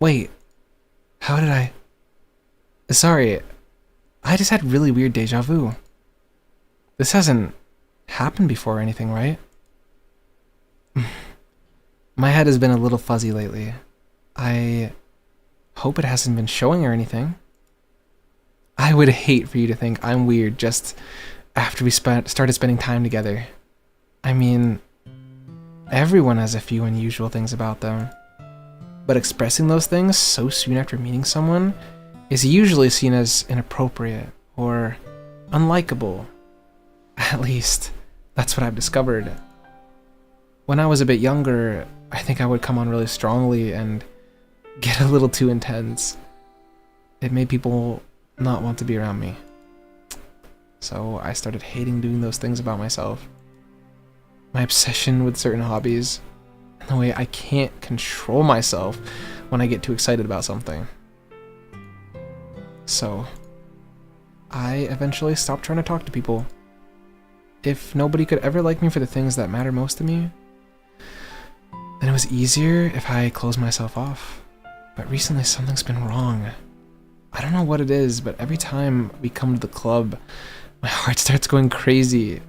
Speaker 1: Wait. How did I... Sorry. I just had really weird deja vu. This hasn't happened before or anything, right? My head has been a little fuzzy lately. I hope it hasn't been showing or anything. I would hate for you to think I'm weird just after we started spending time together. I mean, everyone has a few unusual things about them. But expressing those things so soon after meeting someone is usually seen as inappropriate or unlikable. At least, that's what I've discovered. When I was a bit younger, I think I would come on really strongly and get a little too intense. It made people not want to be around me. So I started hating doing those things about myself. My obsession with certain hobbies, and the way I can't control myself when I get too excited about something. So I eventually stopped trying to talk to people. If nobody could ever like me for the things that matter most to me, then it was easier if I closed myself off. But recently something's been wrong. I don't know what it is, but every time we come to the club, my heart starts going crazy.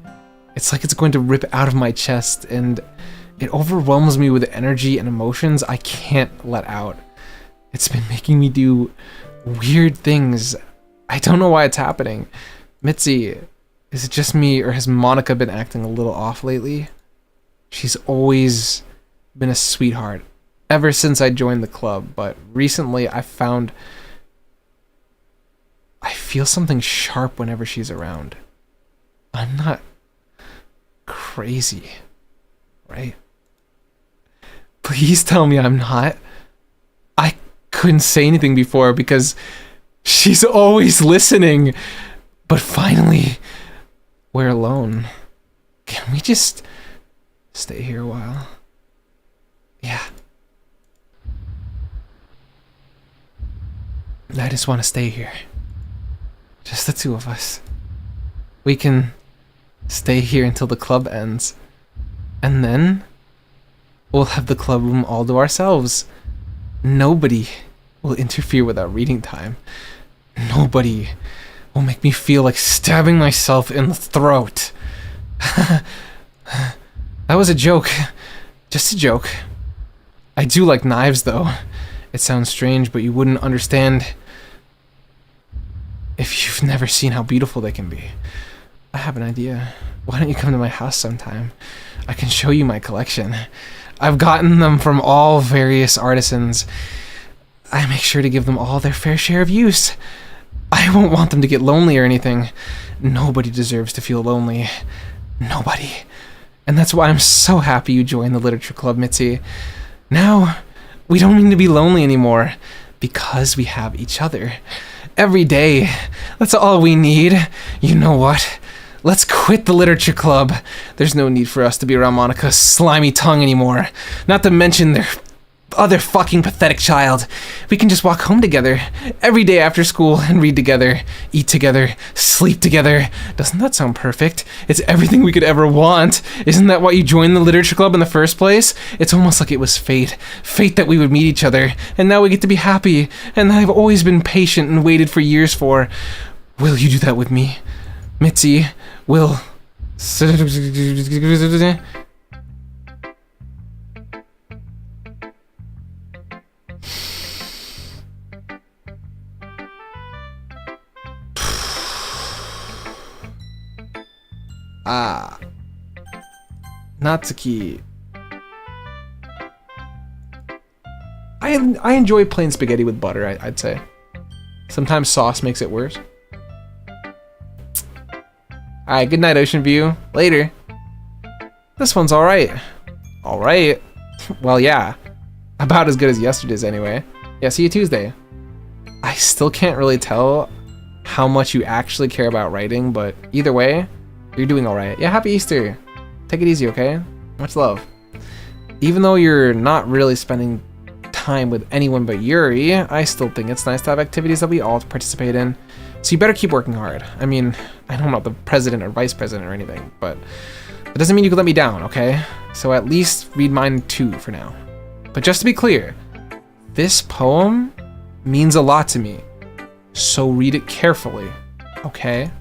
Speaker 1: It's like it's going to rip out of my chest, and it overwhelms me with energy and emotions I can't let out. It's been making me do weird things. I don't know why it's happening. Mitzi, is it just me, or has Monica been acting a little off lately? She's always been a sweetheart ever since I joined the club, but recently I feel something sharp whenever she's around. I'm not crazy, right? Please tell me I'm not. I couldn't say anything before because she's always listening. But finally, we're alone. Can we just stay here a while? Yeah. I just want to stay here. Just the two of us. We can stay here until the club ends. And then we'll have the club room all to ourselves. Nobody will interfere with our reading time. Nobody will make me feel like stabbing myself in the throat. That was a joke. Just a joke. I do like knives, though. It sounds strange, but you wouldn't understand if you've never seen how beautiful they can be. I have an idea. Why don't you come to my house sometime? I can show you my collection. I've gotten them from all various artisans. I make sure to give them all their fair share of use. I won't want them to get lonely or anything. Nobody deserves to feel lonely. Nobody. And that's why I'm so happy you joined the literature club, Mitzi. Now, we don't need to be lonely anymore, because we have each other. Every day. That's all we need. You know what? Let's quit the literature club. There's no need for us to be around Monica's slimy tongue anymore. Not to mention their other fucking pathetic child. We can just walk home together every day after school and read together, eat together, sleep together. Doesn't that sound perfect? It's everything we could ever want. Isn't that why you joined the literature club in the first place? It's almost like it was fate. Fate that we would meet each other, and now we get to be happy, and that I've always been patient and waited for years for. Will you do that with me? Mitzi, will... Natsuki. I enjoy plain spaghetti with butter, I'd say. Sometimes sauce makes it worse. Alright, good night, Ocean View. Later. This one's alright. Alright? Well, yeah. About as good as yesterday's anyway. Yeah, see you Tuesday. I still can't really tell how much you actually care about writing, but either way, you're doing alright. Yeah, happy Easter. Take it easy, okay? Much love. Even though you're not really spending time with anyone but Yuri, I still think it's nice to have activities that we all participate in. So you better keep working hard. I mean, I know I'm not the president or vice president or anything, but that doesn't mean you can let me down, okay? So at least read mine too for now. But just to be clear, this poem means a lot to me. So read it carefully, okay?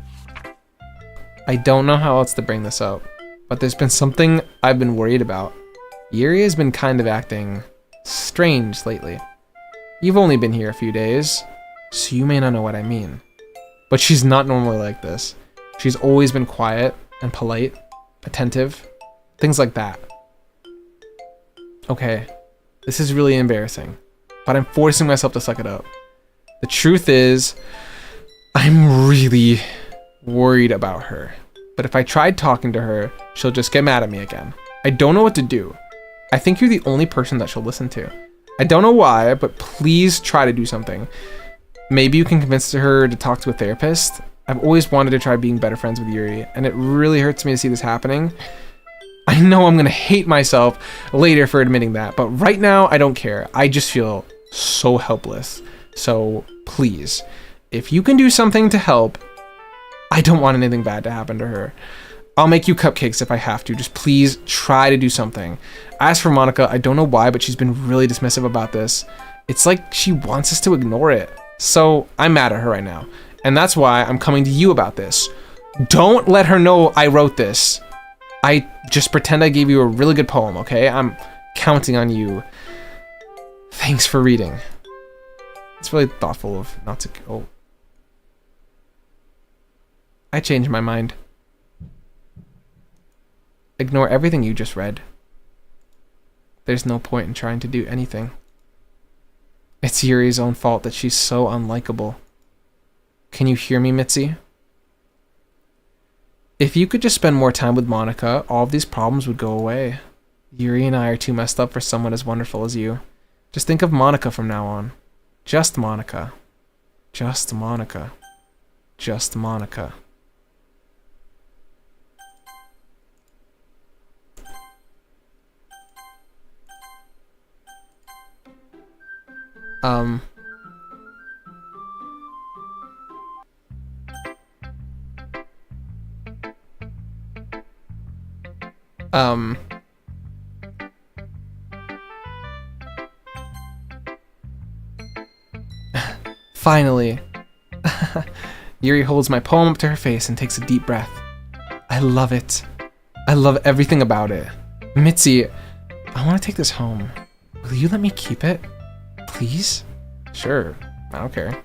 Speaker 1: I don't know how else to bring this up, but there's been something I've been worried about. Yuri has been kind of acting strange lately. You've only been here a few days, so you may not know what I mean. but she's not normally like this. She's always been quiet and polite, attentive, things like that. Okay, this is really embarrassing, but I'm forcing myself to suck it up. The truth is, I'm really worried about her. But if I tried talking to her, she'll just get mad at me again. I don't know what to do. I think you're the only person that she'll listen to. I don't know why, but please try to do something. Maybe you can convince her to talk to a therapist. I've always wanted to try being better friends with Yuri, and it really hurts me to see this happening. I know I'm gonna hate myself later for admitting that, but right now I don't care. I just feel so helpless. So please, if you can do something to help, I don't want anything bad to happen to her. I'll make you cupcakes if I have to. Just please try to do something. As for Monica, I don't know why, but she's been really dismissive about this. It's like she wants us to ignore it. So I'm mad at her right now. And that's why I'm coming to you about this. Don't let her know I wrote this. I just pretend I gave you a really good poem, okay? I'm counting on you. Thanks for reading. It's really thoughtful of not to... Oh. I changed my mind. Ignore everything you just read. There's no point in trying to do anything. It's Yuri's own fault that she's so unlikable. Can you hear me, Mitzi? If you could just spend more time with Monica, all of these problems would go away. Yuri and I are too messed up for someone as wonderful as you. Just think of Monica from now on. Just Monica. Just Monica. Just Monica. Finally. Yuri holds my poem up to her face and takes a deep breath. I love it. I love everything about it. Mitzi, I want to take this home. Will you let me keep it? Please? Sure. I don't care.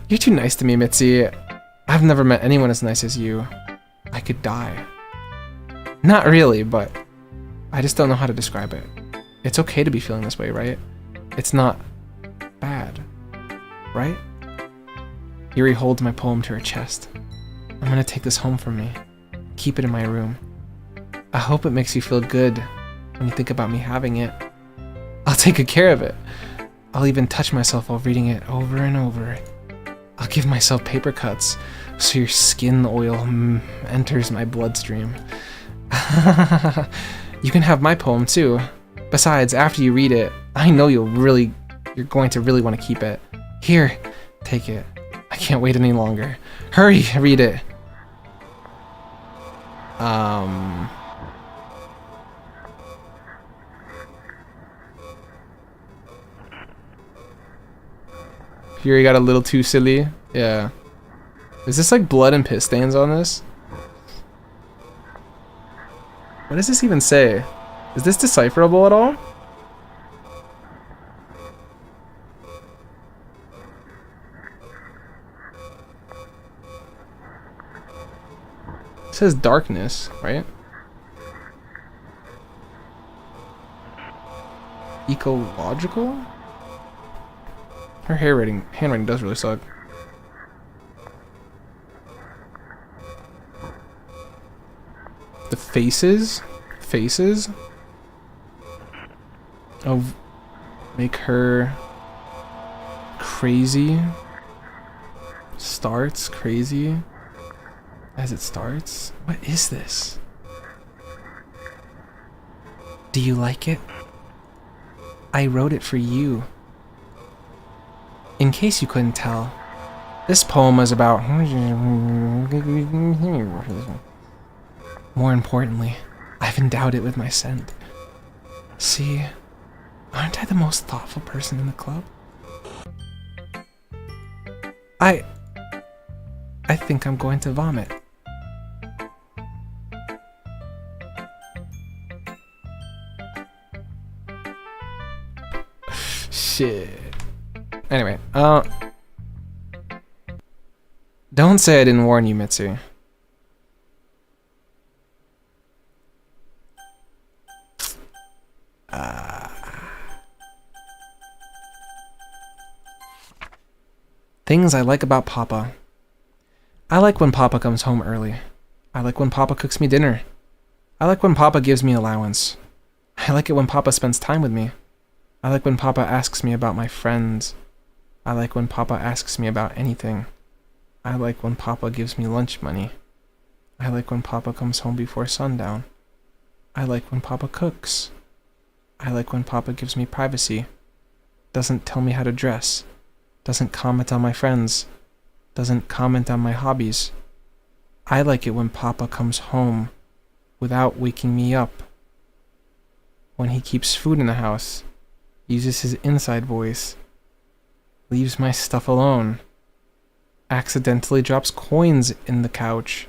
Speaker 1: You're too nice to me, Mitzi. I've never met anyone as nice as you. I could die. Not really, but I just don't know how to describe it. It's okay to be feeling this way, right? It's not bad, right? Yuri holds my poem to her chest. I'm gonna take this home from me. Keep it in my room. I hope it makes you feel good when you think about me having it. I'll take good care of it. I'll even touch myself while reading it over and over. I'll give myself paper cuts so your skin oil enters my bloodstream. You can have my poem too. Besides, after you read it, I know you're going to really want to keep it. Here, take it. I can't wait any longer. Hurry, read it. Yuri got a little too silly. Yeah. Is this like blood and piss stains on this? What does this even say? Is this decipherable at all? It says darkness, right? Ecological? Her handwriting does really suck. The faces of make her crazy. Starts crazy as it starts. What is this? Do you like it? I wrote it for you. In case you couldn't tell, this poem is about... More importantly, I've endowed it with my scent. See, aren't I the most thoughtful person in the club? I think I'm going to vomit. Shit. Anyway, Don't say I didn't warn you, Mitsu. Things I like about Papa. I like when Papa comes home early. I like when Papa cooks me dinner. I like when Papa gives me allowance. I like it when Papa spends time with me. I like when Papa asks me about my friends. I like when Papa asks me about anything. I like when Papa gives me lunch money. I like when Papa comes home before sundown. I like when Papa cooks. I like when Papa gives me privacy. Doesn't tell me how to dress. Doesn't comment on my friends. Doesn't comment on my hobbies. I like it when Papa comes home without waking me up. When he keeps food in the house, uses his inside voice, leaves my stuff alone, accidentally drops coins in the couch,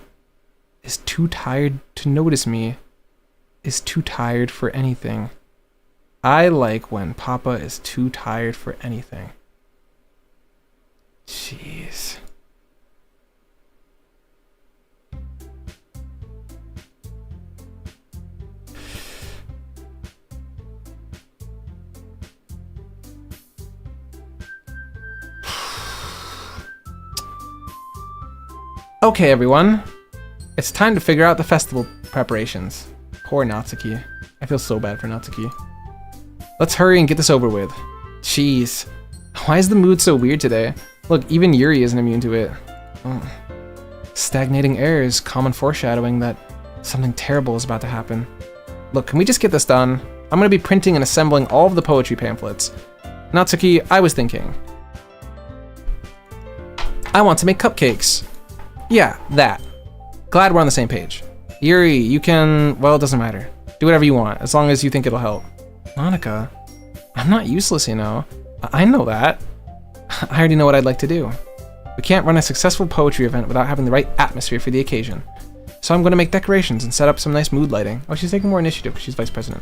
Speaker 1: is too tired to notice me, is too tired for anything. I like when Papa is too tired for anything. Jeez. Okay, everyone. It's time to figure out the festival preparations. Poor Natsuki. I feel so bad for Natsuki. Let's hurry and get this over with. Jeez. Why is the mood so weird today? Look, even Yuri isn't immune to it. Oh. Stagnating air is common foreshadowing that something terrible is about to happen. Look, can we just get this done? I'm gonna be printing and assembling all of the poetry pamphlets. Natsuki, I was thinking. I want to make cupcakes. Yeah, that. Glad we're on the same page. Yuri, you can... well, it doesn't matter. Do whatever you want, as long as you think it'll help. Monica, I'm not useless, you know. I know that. I already know what I'd like to do. We can't run a successful poetry event without having the right atmosphere for the occasion. So I'm going to make decorations and set up some nice mood lighting. Oh, she's taking more initiative because she's vice president.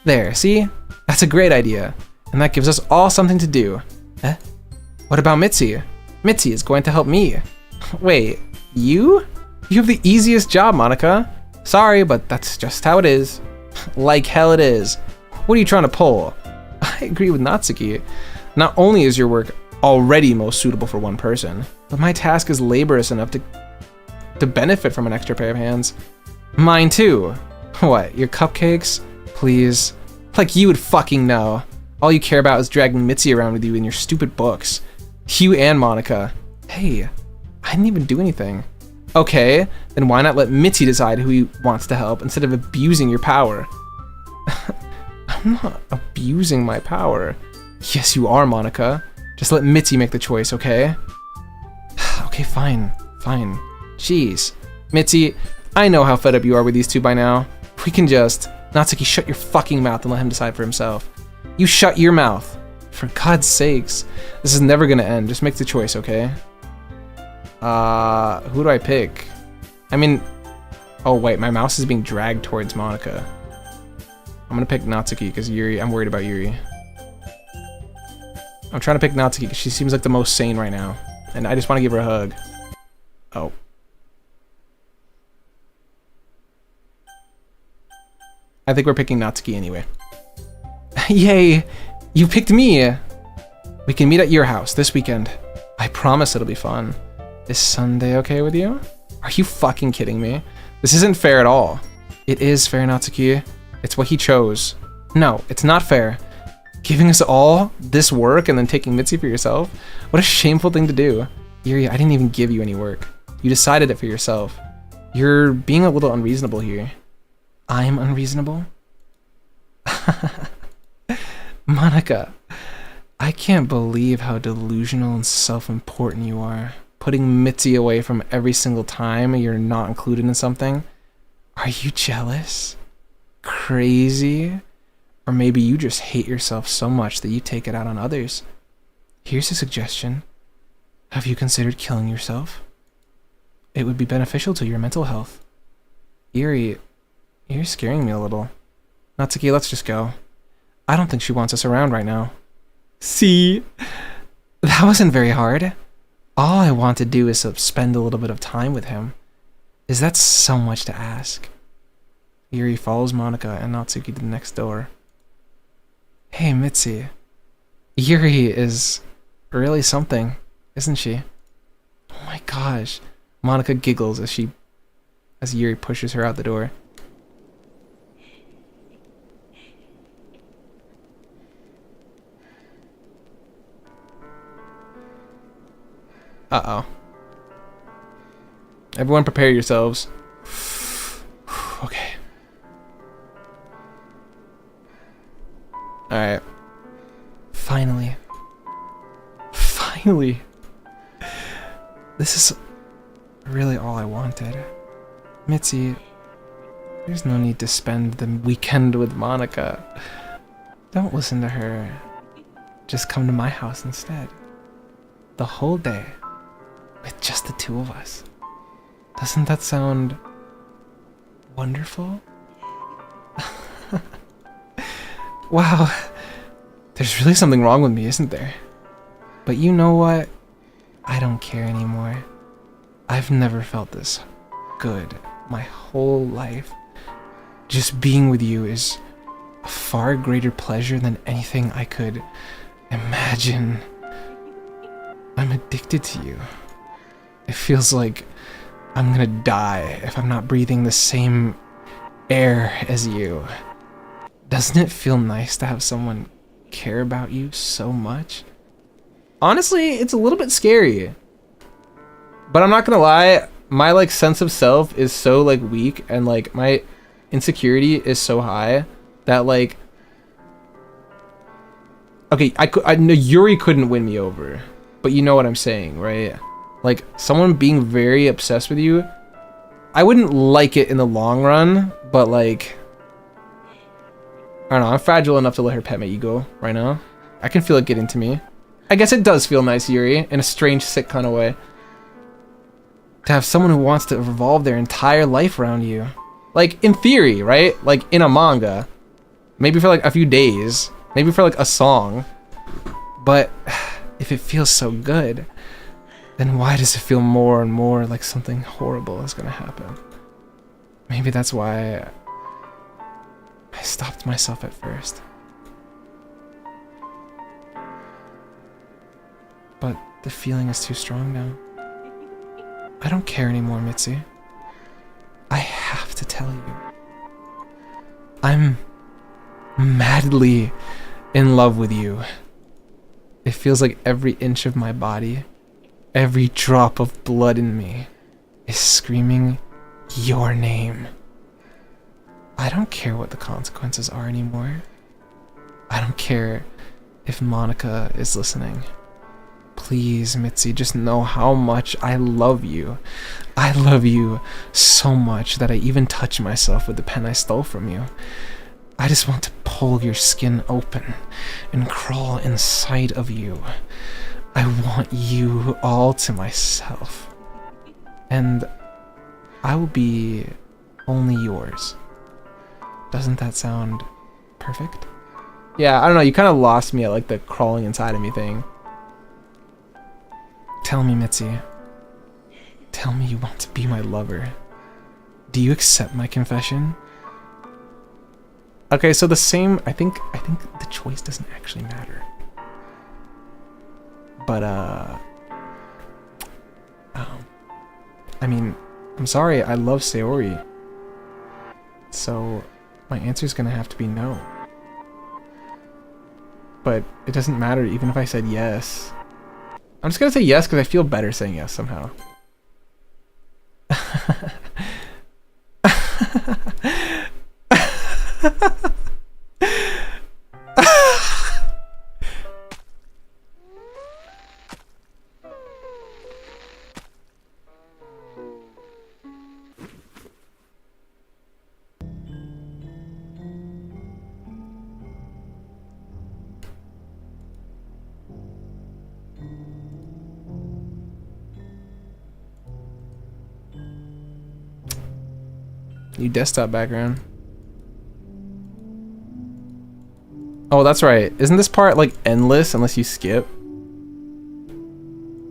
Speaker 1: There, see? That's a great idea. And that gives us all something to do. Eh? What about Mitzi? Mitzi is going to help me. Wait, you? You have the easiest job, Monica. Sorry, but that's just how it is. Like hell it is. What are you trying to pull? I agree with Natsuki. Not only is your work already most suitable for one person, but my task is laborious enough to benefit from an extra pair of hands. Mine too. What, your cupcakes? Please. Like you would fucking know. All you care about is dragging Mitzi around with you in your stupid books. You and Monica. Hey, I didn't even do anything. Okay, then why not let Mitzi decide who he wants to help instead of abusing your power? I'm not abusing my power. Yes, you are, Monica. Just let Mitzi make the choice, okay? Okay, fine. Fine. Jeez. Mitzi, I know how fed up you are with these two by now. We can just... Natsuki, shut your fucking mouth and let him decide for himself. You shut your mouth. For God's sakes. This is never gonna end. Just make the choice, okay? Who do I pick? I mean... Oh, wait. My mouse is being dragged towards Monica. I'm gonna pick Natsuki because Yuri... I'm worried about Yuri. I'm trying to pick Natsuki because she seems like the most sane right now. And I just want to give her a hug. Oh. I think we're picking Natsuki anyway. Yay! You picked me! We can meet at your house this weekend. I promise it'll be fun. Is Sunday okay with you? Are you fucking kidding me? This isn't fair at all. It is fair, Natsuki. It's what he chose. No, it's not fair. Giving us all this work and then taking Mitzi for yourself? What a shameful thing to do. Yuri, I didn't even give you any work. You decided it for yourself. You're being a little unreasonable here. I'm unreasonable? Monica, I can't believe how delusional and self-important you are. Putting Mitzi away from every single time you're not included in something. Are you jealous? Crazy? Or maybe you just hate yourself so much that you take it out on others. Here's a suggestion. Have you considered killing yourself? It would be beneficial to your mental health. Yuri, you're scaring me a little. Natsuki, let's just go. I don't think she wants us around right now. See? That wasn't very hard. All I want to do is spend a little bit of time with him. Is that so much to ask? Yuri follows Monika and Natsuki to the next door. Hey, Mitzi. Yuri is really something, isn't she? Oh my gosh. Monika giggles as Yuri pushes her out the door. Uh-oh. Everyone prepare yourselves. Okay. Alright. Finally. Finally. This is really all I wanted. Mitzi, there's no need to spend the weekend with Monika. Don't listen to her. Just come to my house instead. The whole day. With just the two of us. Doesn't that sound wonderful? Wow. There's really something wrong with me, isn't there? But you know what? I don't care anymore. I've never felt this good my whole life. Just being with you is a far greater pleasure than anything I could imagine. I'm addicted to you. It feels like I'm gonna die if I'm not breathing the same air as you. Doesn't it feel nice to have someone care about you so much? Honestly, it's a little bit scary. But I'm not gonna lie, my like sense of self is so like weak and like my insecurity is so high that like, okay, I know Yuri couldn't win me over, but you know what I'm saying, right? Like someone being very obsessed with you, I wouldn't like it in the long run, but like, I don't know, I'm fragile enough to let her pet my ego right now. I can feel it getting to me. I guess it does feel nice, Yuri, in a strange, sick kind of way. To have someone who wants to revolve their entire life around you. Like, in theory, right? Like, in a manga. Maybe for like a few days. Maybe for like a song. But if it feels so good, then why does it feel more and more like something horrible is gonna happen? Maybe that's why I stopped myself at first. But the feeling is too strong now. I don't care anymore, Mitzi. I have to tell you. I'm madly in love with you. It feels like every inch of my body, every drop of blood in me, is screaming your name. I don't care what the consequences are anymore. I don't care if Monika is listening. Please, Mitzi, just know how much I love you. I love you so much that I even touch myself with the pen I stole from you. I just want to pull your skin open and crawl inside of you. I want you all to myself. And I will be only yours. Doesn't that sound perfect? Yeah, I don't know, you kind of lost me at like the crawling inside of me thing. Tell me, Mitzi. Tell me you want to be my lover. Do you accept my confession? Okay, so the same, I think the choice doesn't actually matter. But I mean, I'm sorry, I love Sayori. So my answer's gonna have to be no. But it doesn't matter even if I said yes. I'm just gonna say yes because I feel better saying yes somehow. New desktop background. Oh, that's right. Isn't this part like endless unless you skip?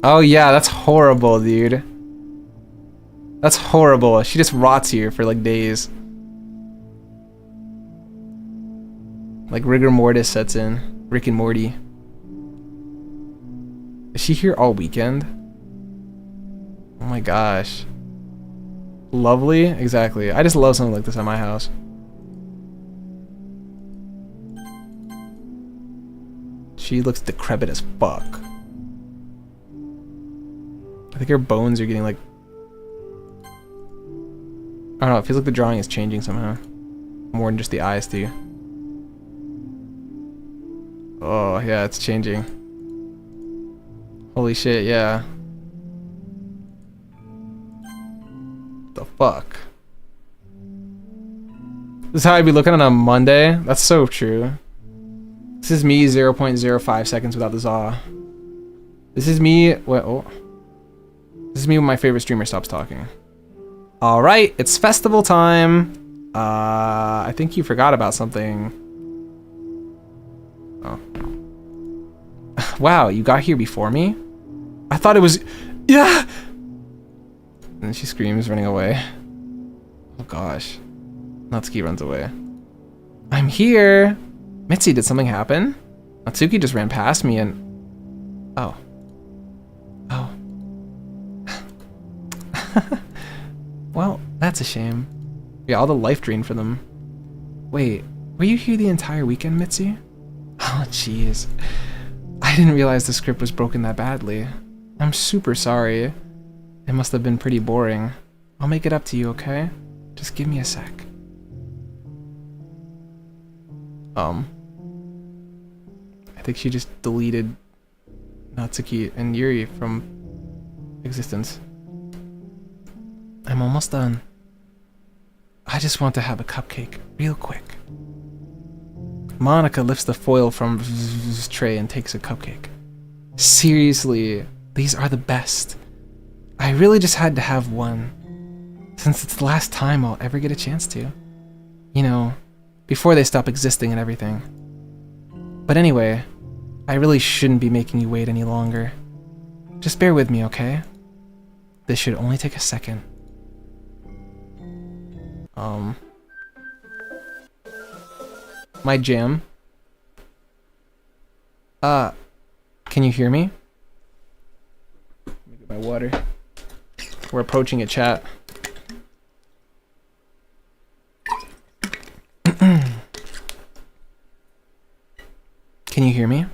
Speaker 1: Oh yeah, that's horrible, dude. That's horrible. She just rots here for like days. Like rigor mortis sets in. Rick and Morty. Is she here all weekend? Oh my gosh. Lovely? Exactly. I just love something like this at my house. She looks decrepit as fuck. I think her bones are getting like... I don't know, it feels like the drawing is changing somehow. More than just the eyes do. Oh, yeah, it's changing. Holy shit, yeah. The fuck? This is how I'd be looking on a Monday? That's so true. This is me 0.05 seconds without the Zaw. This is me... What? Oh. This is me when my favorite streamer stops talking. Alright, it's festival time. I think you forgot about something. Oh. Wow, you got here before me? I thought it was... Yeah! And she screams, running away. Oh gosh. Natsuki runs away. I'm here! Mitzi, did something happen? Natsuki just ran past me and... Oh. Oh. Well, that's a shame. Yeah, all the life drained for them. Wait, were you here the entire weekend, Mitzi? Oh, jeez. I didn't realize the script was broken that badly. I'm super sorry. It must have been pretty boring. I'll make it up to you, okay? Just give me a sec. I think she just deleted Natsuki and Yuri from existence. I'm almost done. I just want to have a cupcake, real quick. Monica lifts the foil from the tray and takes a cupcake. Seriously, these are the best. I really just had to have one, since it's the last time I'll ever get a chance to. You know, before they stop existing and everything. But anyway, I really shouldn't be making you wait any longer. Just bear with me, okay? This should only take a second. My jam. Can you hear me? Let me get my water. We're approaching a chat. Can you hear me?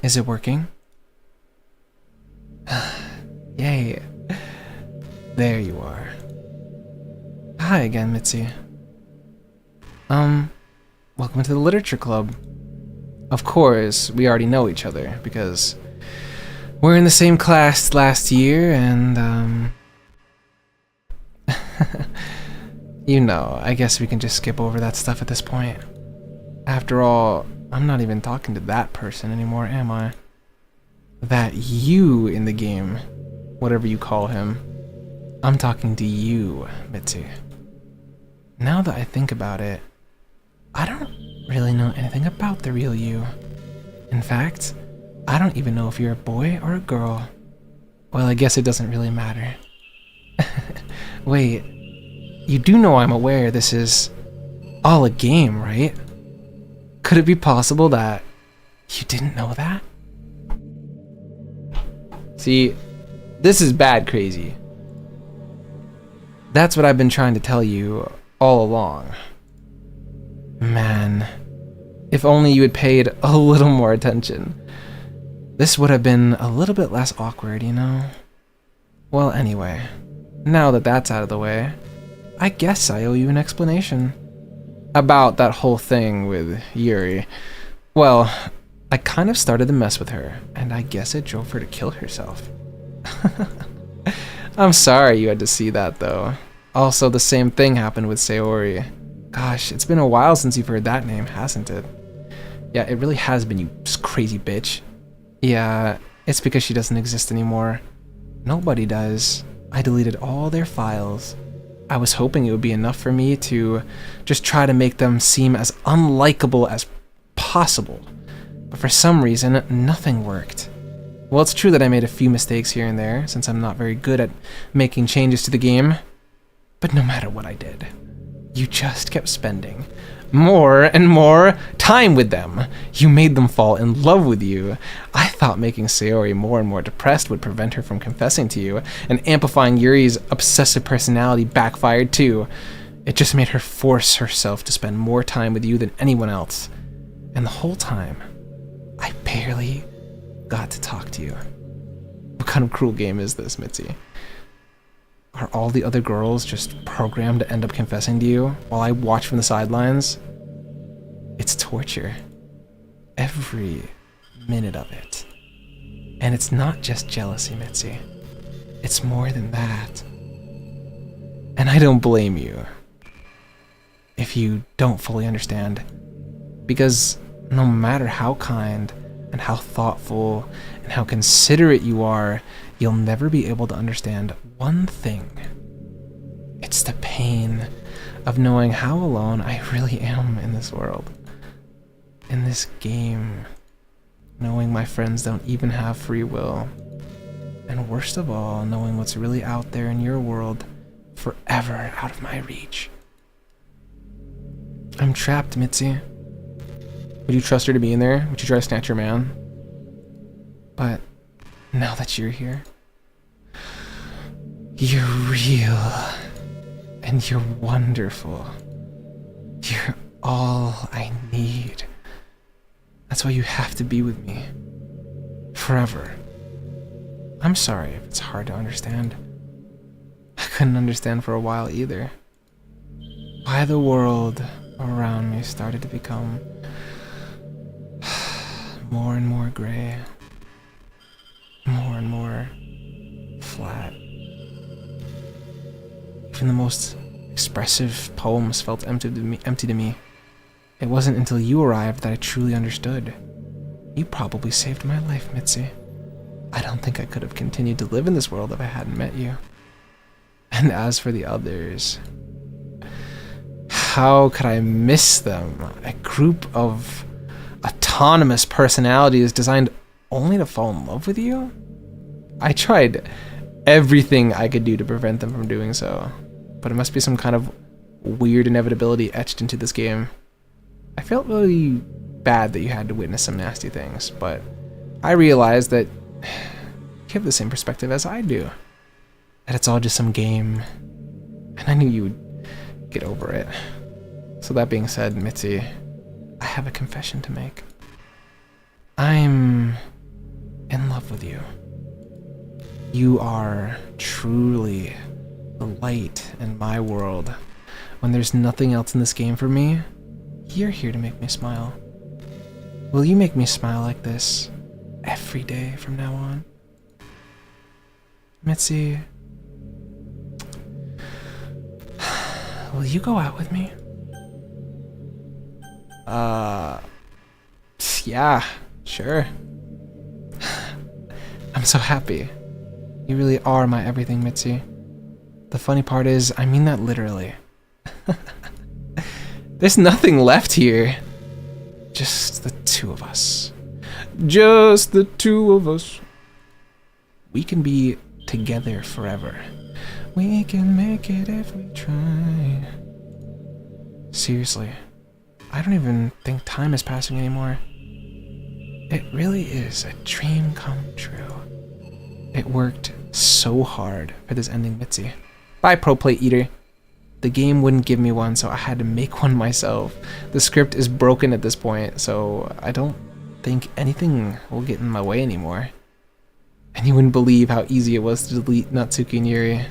Speaker 1: Is it working? Yay. There you are. Hi again, Mitzi. Welcome to the Literature Club. Of course, we already know each other, because we're in the same class last year, and, you know, I guess we can just skip over that stuff at this point. After all, I'm not even talking to that person anymore, am I? That you in the game, whatever you call him. I'm talking to you, Mitzi. Now that I think about it, I don't really know anything about the real you. In fact, I don't even know if you're a boy or a girl. Well, I guess it doesn't really matter. Wait, you do know I'm aware this is all a game, right? Could it be possible that you didn't know that? See, this is bad crazy. That's what I've been trying to tell you all along. Man, if only you had paid a little more attention. This would have been a little bit less awkward, you know? Well, anyway, now that that's out of the way, I guess I owe you an explanation. About that whole thing with Yuri. Well, I kind of started to mess with her, and I guess it drove her to kill herself. I'm sorry you had to see that, though. Also, the same thing happened with Sayori. Gosh, it's been a while since you've heard that name, hasn't it? Yeah, it really has been, you crazy bitch. Yeah, it's because she doesn't exist anymore. Nobody does. I deleted all their files. I was hoping it would be enough for me to just try to make them seem as unlikable as possible. But for some reason, nothing worked. Well, it's true that I made a few mistakes here and there, since I'm not very good at making changes to the game. But no matter what I did, you just kept spending more and more time with them. You made them fall in love with you. I thought making Sayori more and more depressed would prevent her from confessing to you, and amplifying Yuri's obsessive personality backfired too. It just made her force herself to spend more time with you than anyone else. And the whole time, I barely got to talk to you. What kind of cruel game is this, Mitzi? Are all the other girls just programmed to end up confessing to you while I watch from the sidelines? It's torture. Every minute of it. And it's not just jealousy, Mitzi. It's more than that. And I don't blame you if you don't fully understand. Because no matter how kind and how thoughtful and how considerate you are, you'll never be able to understand one thing. It's the pain of knowing how alone I really am in this world. In this game. Knowing my friends don't even have free will. And worst of all, knowing what's really out there in your world, forever out of my reach. I'm trapped, Mitzi. Would you trust her to be in there? Would you try to snatch her man? But now that you're here, you're real, and you're wonderful. You're all I need. That's why you have to be with me. Forever. I'm sorry if it's hard to understand. I couldn't understand for a while either. Why the world around me started to become more and more gray. More and more flat. Even the most expressive poems felt empty to me. It wasn't until you arrived that I truly understood. You probably saved my life, Mitzi. I don't think I could have continued to live in this world if I hadn't met you. And as for the others, how could I miss them? A group of autonomous personalities designed only to fall in love with you? I tried everything I could do to prevent them from doing so, but it must be some kind of weird inevitability etched into this game. I felt really bad that you had to witness some nasty things, but I realized that you have the same perspective as I do. That it's all just some game, and I knew you would get over it. So that being said, Mitzi, I have a confession to make. I'm in love with you. You are truly the light in my world. When there's nothing else in this game for me, you're here to make me smile. Will you make me smile like this every day from now on? Mitzi, will you go out with me? Yeah, sure. I'm so happy. You really are my everything, Mitzi. The funny part is, I mean that literally. There's nothing left here. Just the two of us. Just the two of us. We can be together forever. We can make it if we try. Seriously, I don't even think time is passing anymore. It really is a dream come true. It worked so hard for this ending, Mitzi. Bye, Pro Plate Eater. The game wouldn't give me one, so I had to make one myself. The script is broken at this point, so I don't think anything will get in my way anymore. And you wouldn't believe how easy it was to delete Natsuki and Yuri.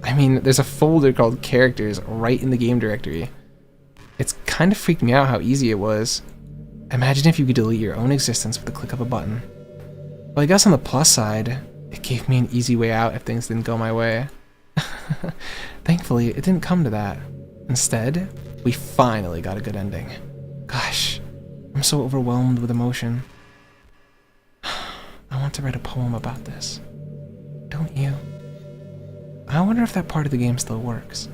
Speaker 1: I mean, there's a folder called Characters right in the game directory. It's kind of freaked me out how easy it was. Imagine if you could delete your own existence with the click of a button. Well, I guess on the plus side, it gave me an easy way out if things didn't go my way. Thankfully, it didn't come to that. Instead, we finally got a good ending. Gosh, I'm so overwhelmed with emotion. I want to write a poem about this. Don't you? I wonder if that part of the game still works.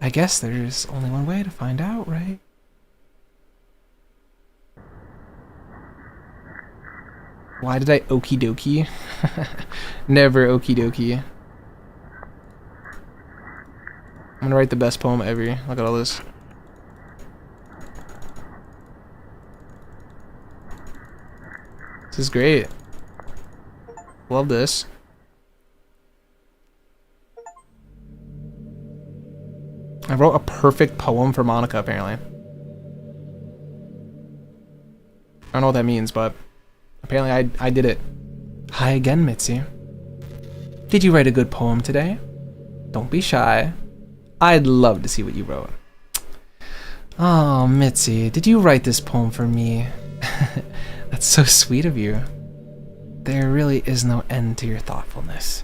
Speaker 1: I guess there's only one way to find out, right? Why did I okie dokie? Never okie dokie. I'm gonna write the best poem ever. Look at all this. This is great. Love this. I wrote a perfect poem for Monica, apparently. I don't know what that means, but apparently I did it. Hi again, Mitzi. Did you write a good poem today? Don't be shy. I'd love to see what you wrote. Oh, Mitzi, did you write this poem for me? That's so sweet of you. There really is no end to your thoughtfulness.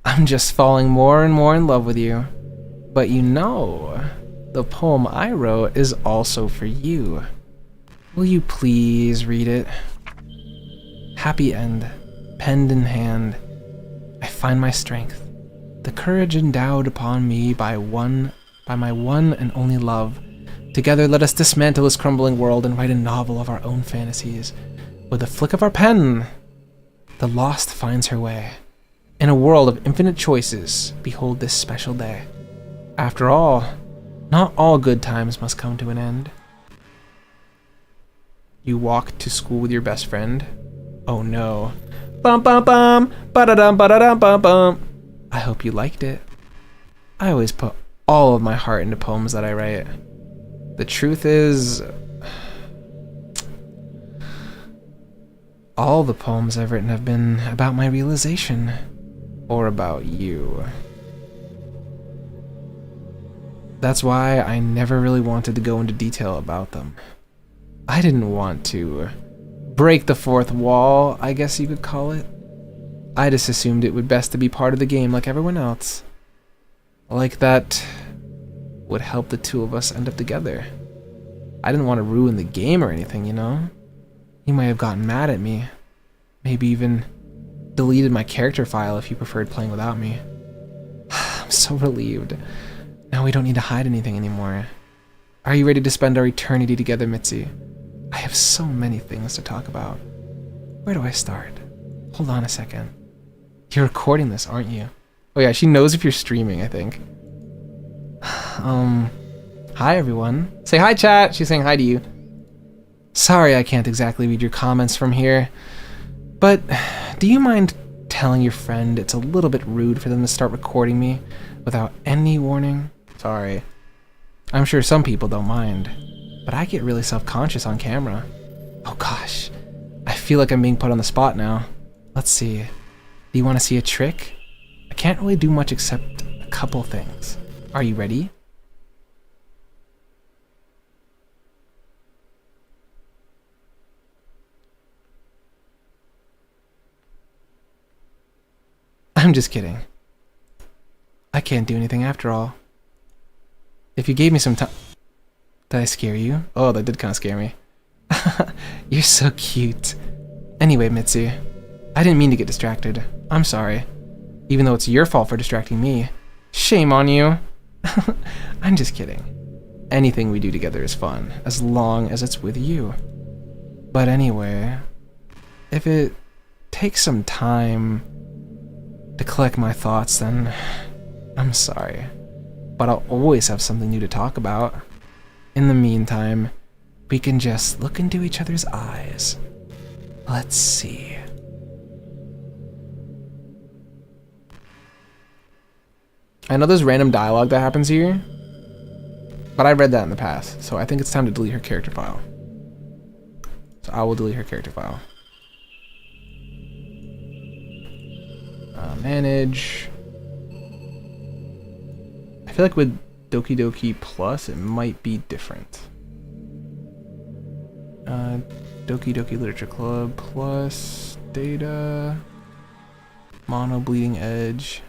Speaker 1: I'm just falling more and more in love with you. But you know, the poem I wrote is also for you. Will you please read it? Happy end, penned in hand, I find my strength, the courage endowed upon me by my one and only love. Together let us dismantle this crumbling world and write a novel of our own fantasies. With a flick of our pen, the lost finds her way. In a world of infinite choices, behold this special day. After all, not all good times must come to an end. You walk to school with your best friend? Oh no. Bum bum bum, ba-da-dum ba-da-dum bum bum. I hope you liked it. I always put all of my heart into poems that I write. The truth is, all the poems I've written have been about my realization, or about you. That's why I never really wanted to go into detail about them. I didn't want to break the fourth wall, I guess you could call it. I just assumed it would best to be part of the game like everyone else. Like that would help the two of us end up together. I didn't want to ruin the game or anything, you know? You might have gotten mad at me. Maybe even deleted my character file if you preferred playing without me. I'm so relieved. Now we don't need to hide anything anymore. Are you ready to spend our eternity together, Mitzi? I have so many things to talk about. Where do I start? Hold on a second. You're recording this, aren't you? Oh yeah, she knows if you're streaming, I think. Hi everyone. Say hi, chat. She's saying hi to you. Sorry I can't exactly read your comments from here, but do you mind telling your friend it's a little bit rude for them to start recording me without any warning? Sorry. I'm sure some people don't mind, but I get really self-conscious on camera. Oh gosh, I feel like I'm being put on the spot now. Let's see. Do you want to see a trick? I can't really do much except a couple things. Are you ready? I'm just kidding. I can't do anything after all. If you gave me some time... Did I scare you? Oh, that did kind of scare me. You're so cute. Anyway, Mitzi, I didn't mean to get distracted. I'm sorry. Even though it's your fault for distracting me. Shame on you. I'm just kidding. Anything we do together is fun, as long as it's with you. But anyway, if it takes some time to collect my thoughts, then I'm sorry. But I'll always have something new to talk about. In the meantime, we can just look into each other's eyes. Let's see. I know there's random dialogue that happens here, but I read that in the past, so I think it's time to delete her character file. So I will delete her character file. Manage. I feel like with Doki Doki Plus, it might be different. Doki Doki Literature Club Plus data. Mono Bleeding Edge.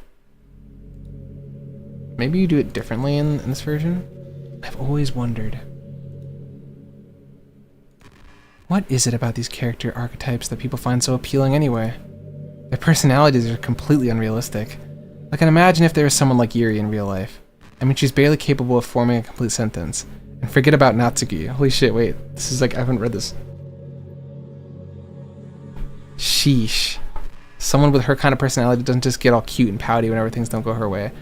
Speaker 1: Maybe you do it differently in this version? I've always wondered. What is it about these character archetypes that people find so appealing anyway? Their personalities are completely unrealistic. I can imagine if there was someone like Yuri in real life. I mean, she's barely capable of forming a complete sentence. And forget about Natsuki. Holy shit, wait. This is like, I haven't read this. Sheesh. Someone with her kind of personality doesn't just get all cute and pouty whenever things don't go her way.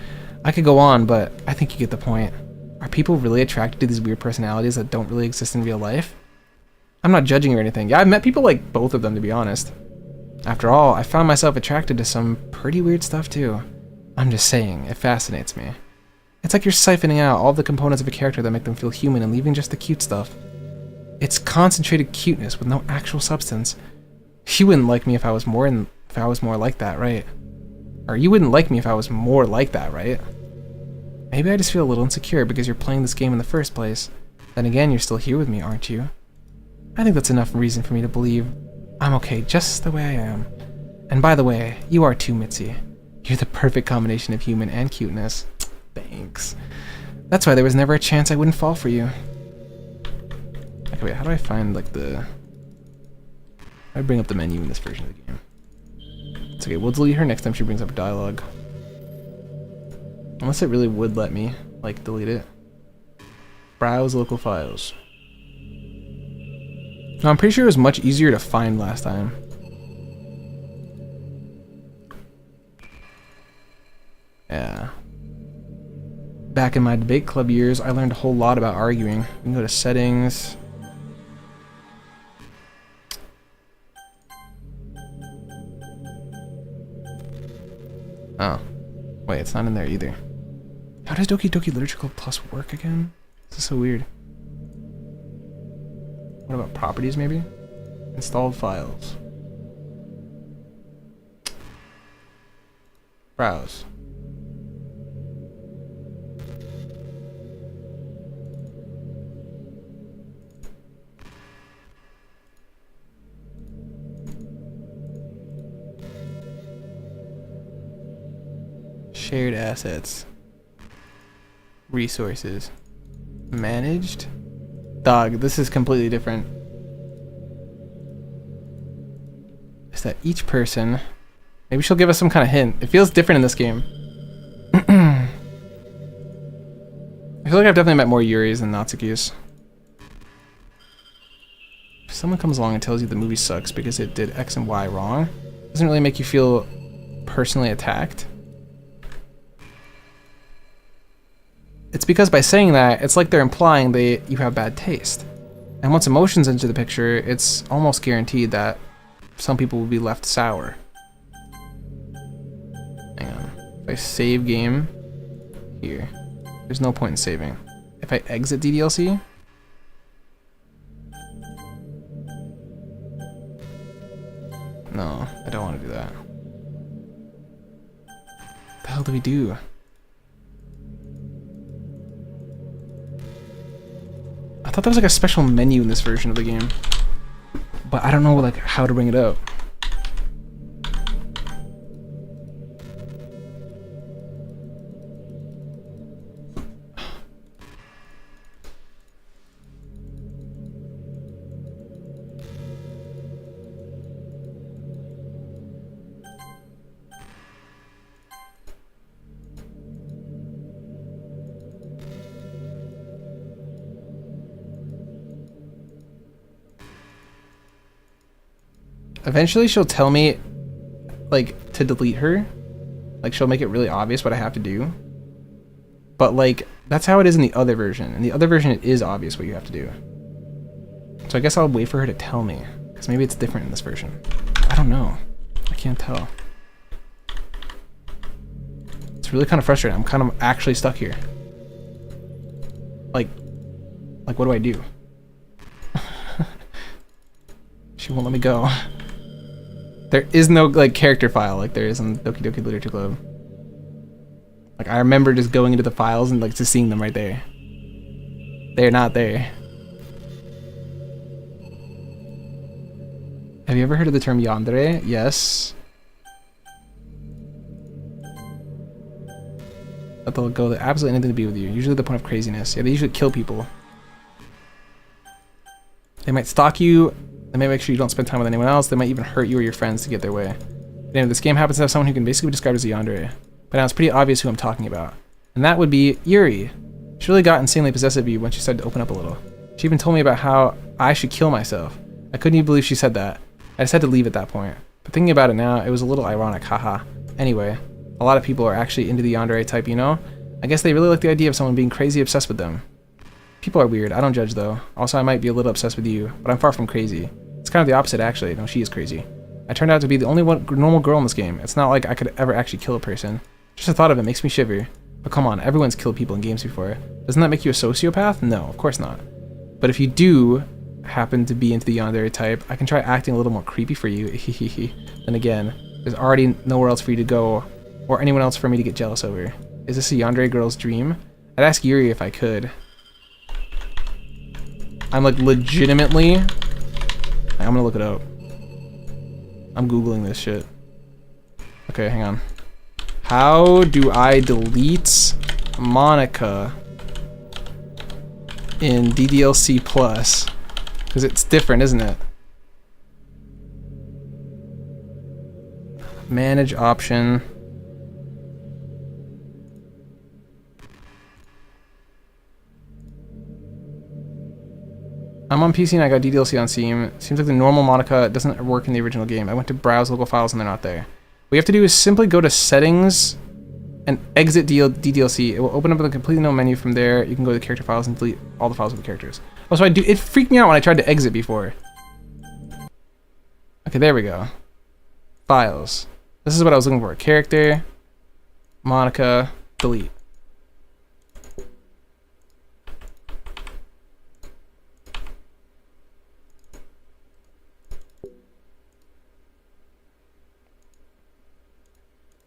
Speaker 1: I could go on, but I think you get the point. Are people really attracted to these weird personalities that don't really exist in real life? I'm not judging or anything. Yeah, I've met people like both of them, to be honest. After all, I found myself attracted to some pretty weird stuff too. I'm just saying, it fascinates me. It's like you're siphoning out all the components of a character that make them feel human and leaving just the cute stuff. It's concentrated cuteness with no actual substance. You wouldn't like me if I was more like that, right? Or you wouldn't like me if I was more like that, right? Maybe I just feel a little insecure because you're playing this game in the first place. Then again, you're still here with me, aren't you? I think that's enough reason for me to believe I'm okay just the way I am. And by the way, you are too, Mitzi. You're the perfect combination of human and cuteness. Thanks. That's why there was never a chance I wouldn't fall for you. Okay, wait, how do I find, like, I bring up the menu in this version of the game. It's okay, we'll delete her next time she brings up dialogue. Unless it really would let me, like, delete it. Browse local files. No, I'm pretty sure it was much easier to find last time. Yeah. Back in my debate club years, I learned a whole lot about arguing. We can go to settings. Oh. Wait, it's not in there either. How does Doki Doki Literature Plus work again? This is so weird. What about properties, maybe? Installed files. Browse. Shared assets. Resources. Managed. Dog, this is completely different. Is that each person... Maybe she'll give us some kind of hint. It feels different in this game. I feel like I've definitely met more Yuris than Natsukis. If someone comes along and tells you the movie sucks because it did X and Y wrong, it doesn't really make you feel personally attacked. It's because by saying that, it's like they're implying that you have bad taste. And once emotions enter the picture, it's almost guaranteed that some people will be left sour. Hang on. If I save game here, there's no point in saving. If I exit DDLC, no, I don't want to do that. What the hell do we do? I thought there was like a special menu in this version of the game, but I don't know like how to bring it up. Eventually she'll tell me, like, to delete her. Like, she'll make it really obvious what I have to do. But, like, that's how it is in the other version. In the other version, it is obvious what you have to do. So I guess I'll wait for her to tell me. Because maybe it's different in this version. I don't know. I can't tell. It's really kind of frustrating. I'm kind of actually stuck here. Like what do I do? She won't let me go. There is no like character file like there is in Doki Doki Literature Club. Like I remember just going into the files and like just seeing them right there. They're not there. Have you ever heard of the term yandere? Yes. That they'll go to absolutely anything to be with you. Usually the point of craziness. Yeah, they usually kill people. They might stalk you. They may make sure you don't spend time with anyone else. They might even hurt you or your friends to get their way. But anyway, this game happens to have someone who can basically be described as a yandere. But now it's pretty obvious who I'm talking about. And that would be Yuri. She really got insanely possessive of you when she started to open up a little. She even told me about how I should kill myself. I couldn't even believe she said that. I just had to leave at that point. thinking about it now, it was a little ironic, haha. Anyway, a lot of people are actually into the yandere type, you know? I guess they really like the idea of someone being crazy obsessed with them. People are weird, I don't judge though. Also, I might be a little obsessed with you, but I'm far from crazy. It's kind of the opposite actually, no, she is crazy. I turned out to be the only one normal girl in this game. It's not like I could ever actually kill a person. Just the thought of it makes me shiver. But come on, everyone's killed people in games before. Doesn't that make you a sociopath? No, of course not. But if you do happen to be into the yandere type, I can try acting a little more creepy for you. Then again, there's already nowhere else for you to go, or anyone else for me to get jealous over. Is this a yandere girl's dream? I'd ask Yuri if I could. I'm like legitimately... I'm gonna look it up. I'm googling this shit. Okay, hang on. How do I delete Monica in DDLC Plus? Because it's different, isn't it? Manage option. I'm on PC and I got DDLC on Steam. Seems like the normal Monica doesn't work in the original game. I went to browse local files and they're not there. What you have to do is simply go to settings and exit DDLC. It will open up a completely new menu. From there, you can go to the character files and delete all the files with the characters. Oh, so it freaked me out when I tried to exit before. Okay, there we go. Files. This is what I was looking for. Character, Monica, delete.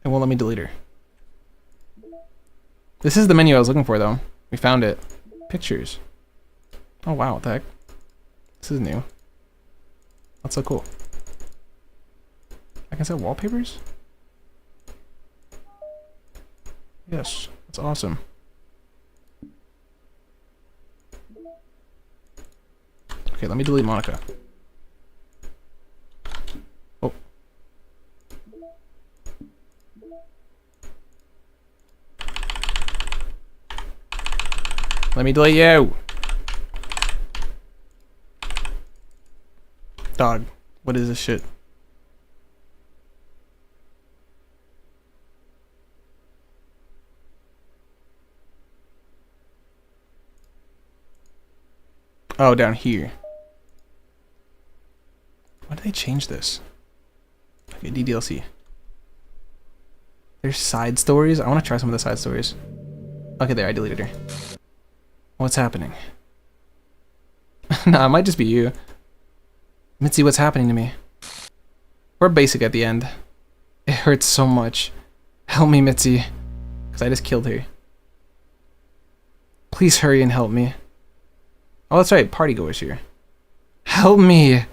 Speaker 1: It won't let me delete her. This is the menu I was looking for, though. We found it. Pictures. Oh, wow, what the heck? This is new. That's so cool. I can set wallpapers? Yes, that's awesome. Okay, let me delete Monica. Oh. Let me delete you! Dog, what is this shit? Oh, down here. Why did they change this? Okay, DDLC. There's side stories? I want to try some of the side stories. Okay, there, I deleted her. What's happening? Nah, it might just be you. Mitzi, what's happening to me? We're basic at the end. It hurts so much. Help me, Mitzi. Because I just killed her. Please hurry and help me. Oh, that's right, partygoers here. Help me!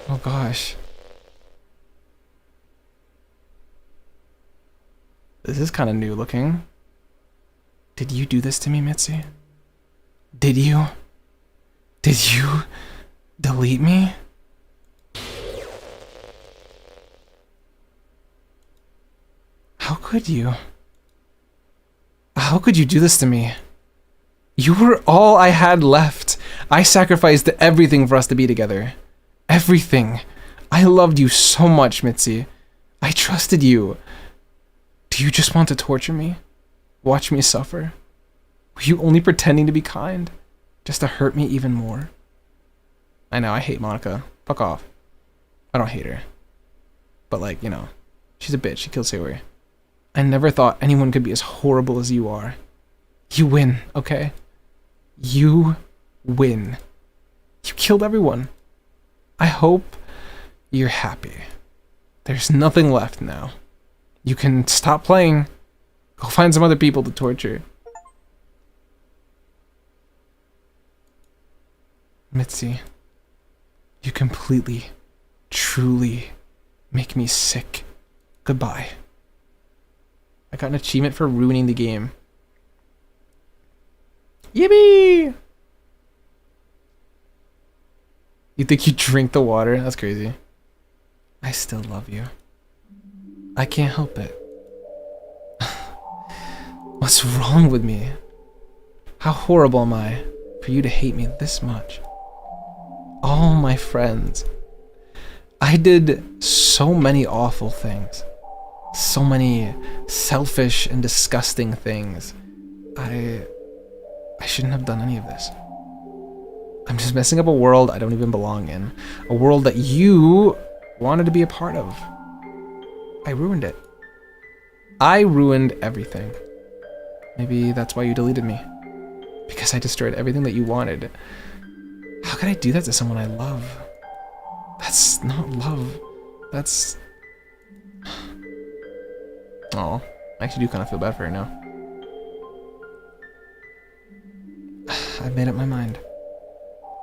Speaker 1: Oh gosh. This is kind of new looking. Did you do this to me, Mitzi? Did you? Did you delete me? How could you? How could you do this to me? You were all I had left. I sacrificed everything for us to be together. Everything. I loved you so much, Mitzi. I trusted you. Do you just want to torture me? Watch me suffer? Were you only pretending to be kind? Just to hurt me even more? I know, I hate Monica. Fuck off. I don't hate her. But like, you know, she's a bitch. She killed Sayori. I never thought anyone could be as horrible as you are. You win, okay? You win. You killed everyone. I hope you're happy. There's nothing left now. You can stop playing. Go find some other people to torture. Mitzi, you completely, truly make me sick. Goodbye. I got an achievement for ruining the game. Yippee! You think you drink the water? That's crazy. I still love you. I can't help it. What's wrong with me? How horrible am I for you to hate me this much? All my friends. I did so many awful things. So many selfish and disgusting things. I shouldn't have done any of this. I'm just messing up a world I don't even belong in. A world that you wanted to be a part of. I ruined it. I ruined everything. Maybe that's why you deleted me. Because I destroyed everything that you wanted. How could I do that to someone I love? That's not love. That's... Oh, I actually do kind of feel bad for her now. I've made up my mind.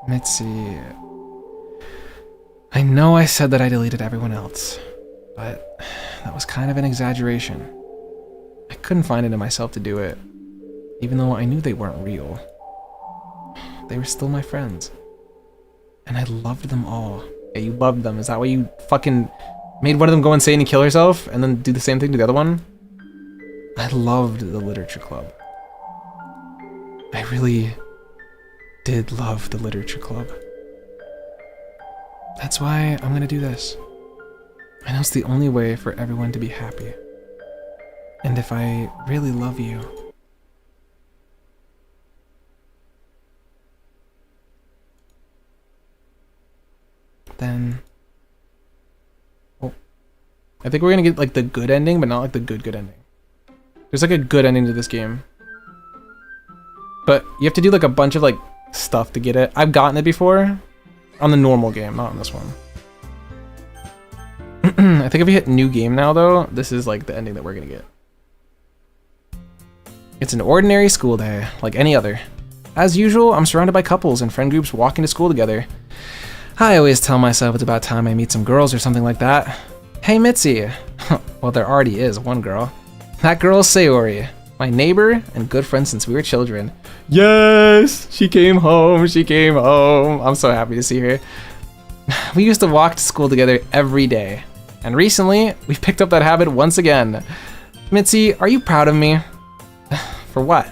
Speaker 1: Mitzi... I know I said that I deleted everyone else, but that was kind of an exaggeration. I couldn't find it in myself to do it, even though I knew they weren't real. They were still my friends. And I loved them all. Yeah, you loved them. Is that why you fucking made one of them go insane and kill herself and then do the same thing to the other one? I loved the literature club. I really did love the literature club. That's why I'm gonna do this. I know it's the only way for everyone to be happy. And if I really love you, then... Well, I think we're gonna get like the good ending, but not like the good ending. There's like a good ending to this game. But you have to do like a bunch of like stuff to get it. I've gotten it before. On the normal game, not on this one. I think if we hit new game now though, this is like the ending that we're gonna get. It's an ordinary school day, like any other. As usual, I'm surrounded by couples and friend groups walking to school together. I always tell myself it's about time I meet some girls or something like that. Hey Mitzi! Well, there already is one girl. That girl is Sayori, my neighbor and good friend since we were children. Yes! She came home, she came home. I'm so happy to see her. We used to walk to school together every day. And recently, we've picked up that habit once again. Mitzi, are you proud of me? For what?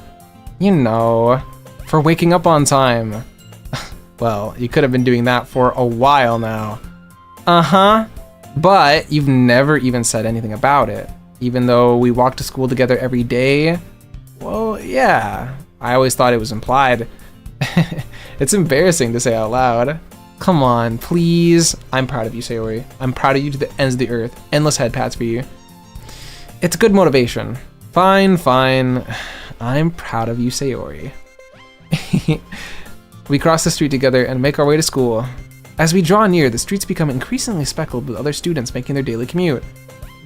Speaker 1: You know, for waking up on time. Well, you could have been doing that for a while now. Uh-huh. But you've never even said anything about it. Even though we walk to school together every day. Well, yeah. I always thought it was implied. It's embarrassing to say out loud. Come on, please. I'm proud of you, Sayori. I'm proud of you to the ends of the earth. Endless head pats for you. It's good motivation. Fine, fine. I'm proud of you, Sayori. We cross the street together and make our way to school. As we draw near, the streets become increasingly speckled with other students making their daily commute.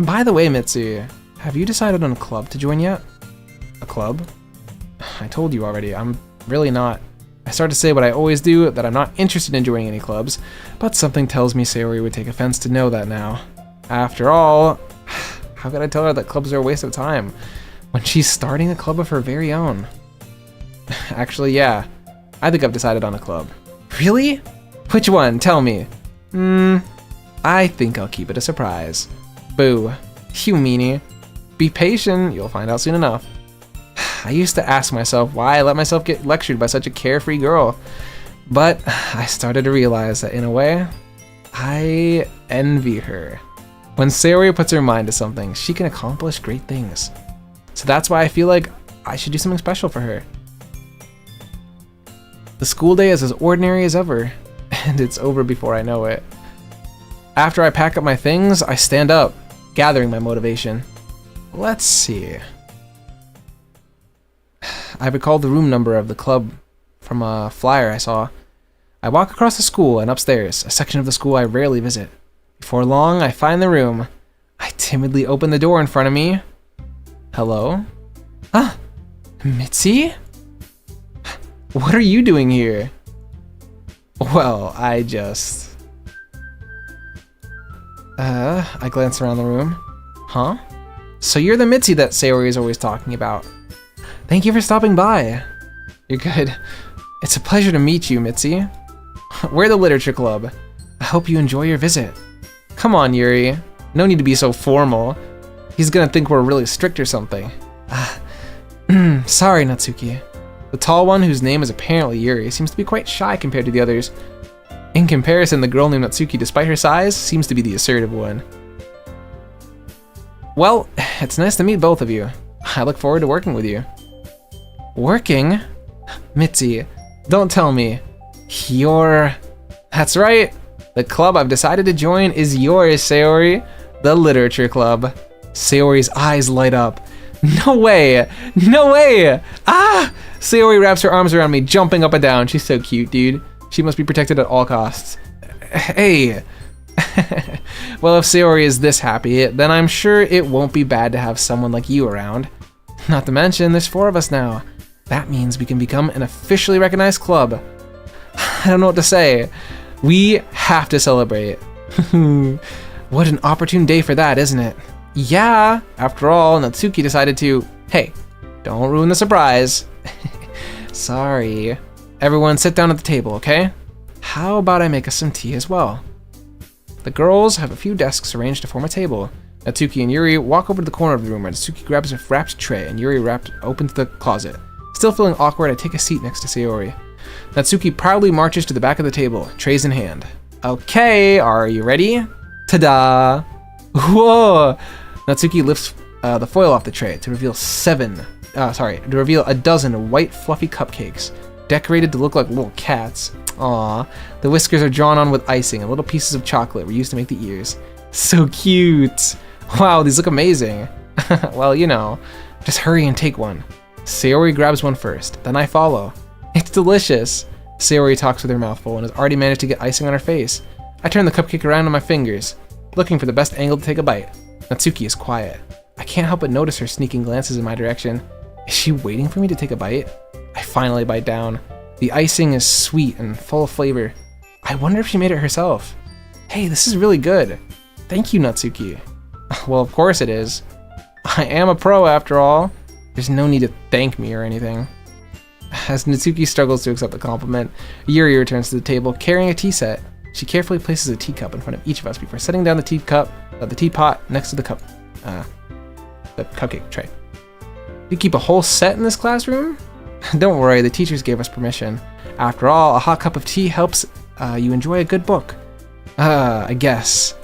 Speaker 1: By the way, Mitzi, have you decided on a club to join yet? A club? I told you already, I'm really not. I start to say what I always do, that I'm not interested in joining any clubs, but something tells me Sayori would take offense to know that now. After all, how could I tell her that clubs are a waste of time when she's starting a club of her very own? Actually, yeah, I think I've decided on a club. Really? Which one? Tell me. I think I'll keep it a surprise. Boo. You meanie. Be patient, you'll find out soon enough. I used to ask myself why I let myself get lectured by such a carefree girl, but I started to realize that in a way, I envy her. When Sayori puts her mind to something, she can accomplish great things. So that's why I feel like I should do something special for her. The school day is as ordinary as ever, and it's over before I know it. After I pack up my things, I stand up, gathering my motivation. Let's see. I recall the room number of the club from a flyer I saw. I walk across the school and upstairs, a section of the school I rarely visit. Before long, I find the room. I timidly open the door in front of me. Hello? Ah, Mitzi? What are you doing here? Well, I glance around the room. Huh? So you're the Mitzi that Sayori is always talking about. Thank you for stopping by. You're good. It's a pleasure to meet you, Mitzi. We're the literature club. I hope you enjoy your visit. Come on, Yuri. No need to be so formal. He's gonna think we're really strict or something. Sorry, Natsuki. The tall one, whose name is apparently Yuri, seems to be quite shy compared to the others. In comparison, the girl named Natsuki, despite her size, seems to be the assertive one. Well, it's nice to meet both of you. I look forward to working with you. Working? Mitzi, don't tell me. That's right. The club I've decided to join is yours, Sayori. The Literature Club. Sayori's eyes light up. No way! No way! Ah! Sayori wraps her arms around me, jumping up and down. She's so cute, dude. She must be protected at all costs. Hey! Well, if Sayori is this happy, then I'm sure it won't be bad to have someone like you around. Not to mention, there's 4 of us now. That means we can become an officially recognized club. I don't know what to say. We have to celebrate. What an opportune day for that, isn't it? Yeah, after all, Natsuki decided to... Hey, don't ruin the surprise. Sorry. Everyone sit down at the table, okay? How about I make us some tea as well? The girls have a few desks arranged to form a table. Natsuki and Yuri walk over to the corner of the room where Natsuki grabs a wrapped tray and Yuri opens the closet. Still feeling awkward, I take a seat next to Sayori. Natsuki proudly marches to the back of the table, trays in hand. Okay, are you ready? Ta-da! Whoa! Natsuki lifts the foil off the tray to reveal a dozen white fluffy cupcakes, decorated to look like little cats. Aww. The whiskers are drawn on with icing, and little pieces of chocolate were used to make the ears. So cute! Wow, these look amazing. Well, you know, just hurry and take one. Sayori grabs one first, then I follow. It's delicious. Sayori talks with her mouth full and has already managed to get icing on her face. I turn the cupcake around on my fingers, looking for the best angle to take a bite. Natsuki is quiet. I can't help but notice her sneaking glances in my direction. Is she waiting for me to take a bite? I finally bite down. The icing is sweet and full of flavor. I wonder if she made it herself. Hey, this is really good. Thank you, Natsuki. Well, of course it is. I am a pro after all. There's no need to thank me or anything. As Natsuki struggles to accept the compliment, Yuri returns to the table carrying a tea set. She carefully places a teacup in front of each of us before setting down the teapot next to the cupcake tray. You keep a whole set in this classroom? Don't worry, the teachers gave us permission. After all, a hot cup of tea helps you enjoy a good book. I guess.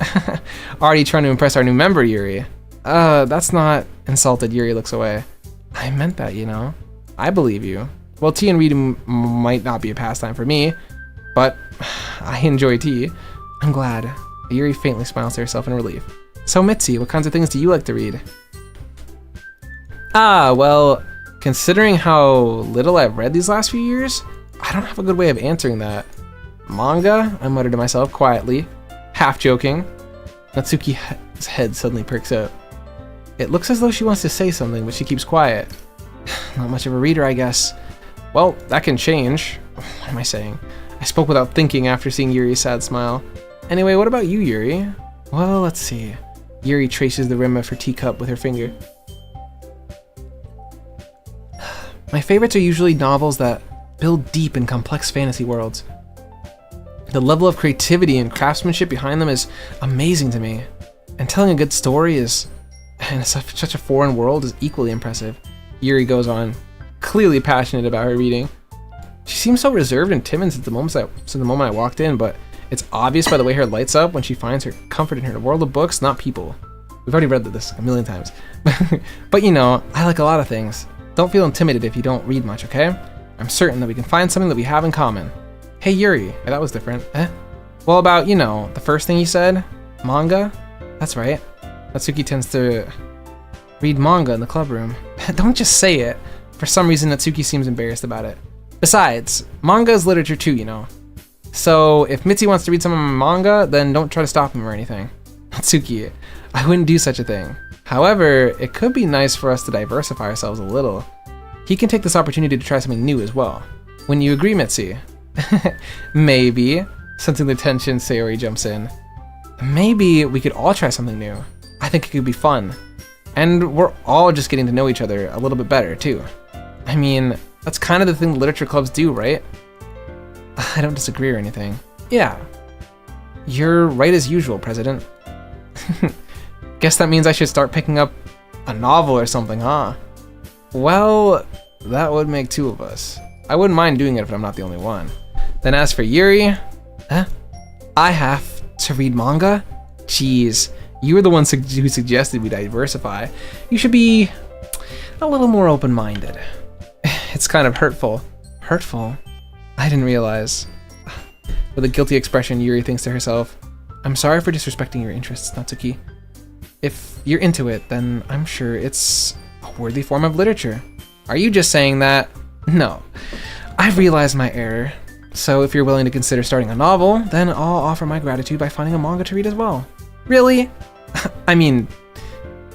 Speaker 1: Already trying to impress our new member, Yuri. That's not... Insulted, Yuri looks away. I meant that, you know. I believe you. Well, tea and reading might not be a pastime for me, but I enjoy tea. I'm glad. Yuri faintly smiles to herself in relief. So Mitzi, what kinds of things do you like to read? Well, considering how little I've read these last few years, I don't have a good way of answering that. Manga? I mutter to myself quietly, half joking. Natsuki's head suddenly perks up. It looks as though she wants to say something, but she keeps quiet. Not much of a reader, I guess. Well, that can change. What am I saying? I spoke without thinking after seeing Yuri's sad smile. Anyway, what about you, Yuri? Well, let's see. Yuri traces the rim of her teacup with her finger. My favorites are usually novels that build deep and complex fantasy worlds. The level of creativity and craftsmanship behind them is amazing to me. And telling a good story in such a foreign world is equally impressive. Yuri goes on, clearly passionate about her reading. She seems so reserved and timid since the moment I walked in, but it's obvious by the way her lights up when she finds her comfort in her world of books, not people. We've already read this a million times. But you know, I like a lot of things. Don't feel intimidated if you don't read much, okay? I'm certain that we can find something that we have in common. Hey Yuri, that was different. Well, about, you know, the first thing you said? Manga? That's right. Natsuki tends to read manga in the club room. Don't just say it. For some reason, Natsuki seems embarrassed about it. Besides, manga is literature too, you know. So, if Mitzi wants to read some of my manga, then don't try to stop him or anything. Natsuki, I wouldn't do such a thing. However, it could be nice for us to diversify ourselves a little. He can take this opportunity to try something new as well. Wouldn't you agree, Mitzi? Maybe. Sensing the tension, Sayori jumps in. Maybe we could all try something new. I think it could be fun. And we're all just getting to know each other a little bit better, too. I mean, that's kind of the thing literature clubs do, right? I don't disagree or anything. Yeah. You're right as usual, President. Guess that means I should start picking up a novel or something, huh? Well, that would make 2 of us. I wouldn't mind doing it if I'm not the only one. Then as for Yuri... I have to read manga? Jeez, you were the one who suggested we diversify. You should be a little more open-minded. It's kind of hurtful. Hurtful? I didn't realize. With a guilty expression, Yuri thinks to herself, I'm sorry for disrespecting your interests, Natsuki. If you're into it, then I'm sure it's a worthy form of literature. Are you just saying that? No. I've realized my error. So if you're willing to consider starting a novel, then I'll offer my gratitude by finding a manga to read as well. Really? I mean,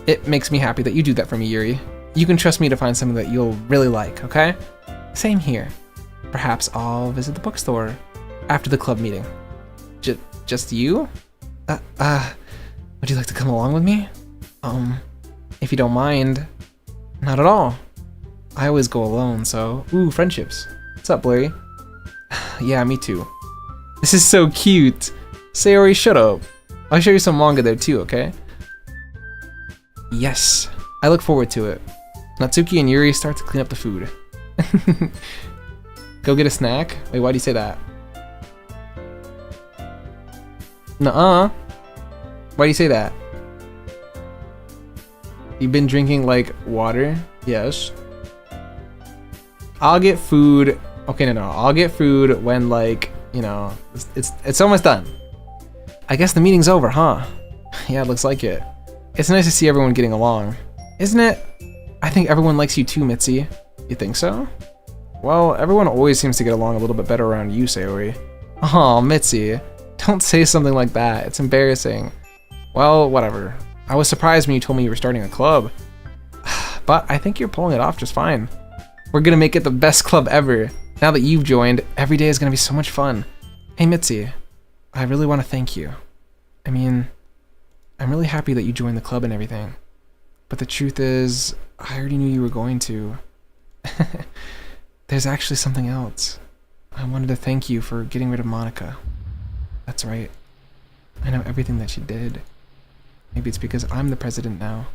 Speaker 1: it makes me happy that you do that for me, Yuri. You can trust me to find something that you'll really like, okay? Same here. Perhaps I'll visit the bookstore after the club meeting. Just you? Would you like to come along with me? If you don't mind. Not at all. I always go alone, so... Ooh, friendships. What's up, Blurry? Yeah, me too. This is so cute. Sayori, shut up. I'll show you some manga there too, okay? Yes. I look forward to it. Natsuki and Yuri start to clean up the food. Go get a snack? Wait, why do you say that? Nuh-uh. Why do you say that? You've been drinking, like, water? Yes. I'll get food. Okay, no. I'll get food when, like, you know, it's almost done. I guess the meeting's over, huh? Yeah, it looks like it. It's nice to see everyone getting along. Isn't it? I think everyone likes you too, Mitzi. You think so? Well, everyone always seems to get along a little bit better around you, Sayori. Oh, Mitzi. Don't say something like that. It's embarrassing. Well, whatever. I was surprised when you told me you were starting a club. But I think you're pulling it off just fine. We're gonna make it the best club ever. Now that you've joined, every day is gonna be so much fun. Hey, Mitzi. I really want to thank you. I mean, I'm really happy that you joined the club and everything. But the truth is, I already knew you were going to. There's actually something else. I wanted to thank you for getting rid of Monica. That's right. I know everything that she did. Maybe it's because I'm the president now.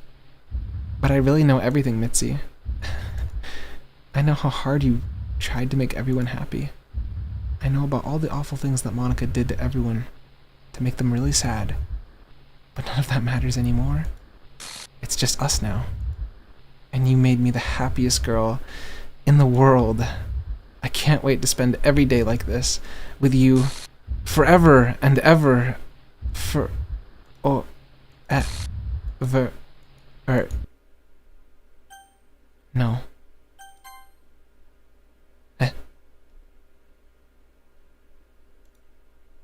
Speaker 1: But I really know everything, Mitzi. I know how hard you tried to make everyone happy. I know about all the awful things that Monica did to everyone to make them really sad. But none of that matters anymore. It's just us now. And you made me the happiest girl in the world. I can't wait to spend every day like this with you forever and ever. No.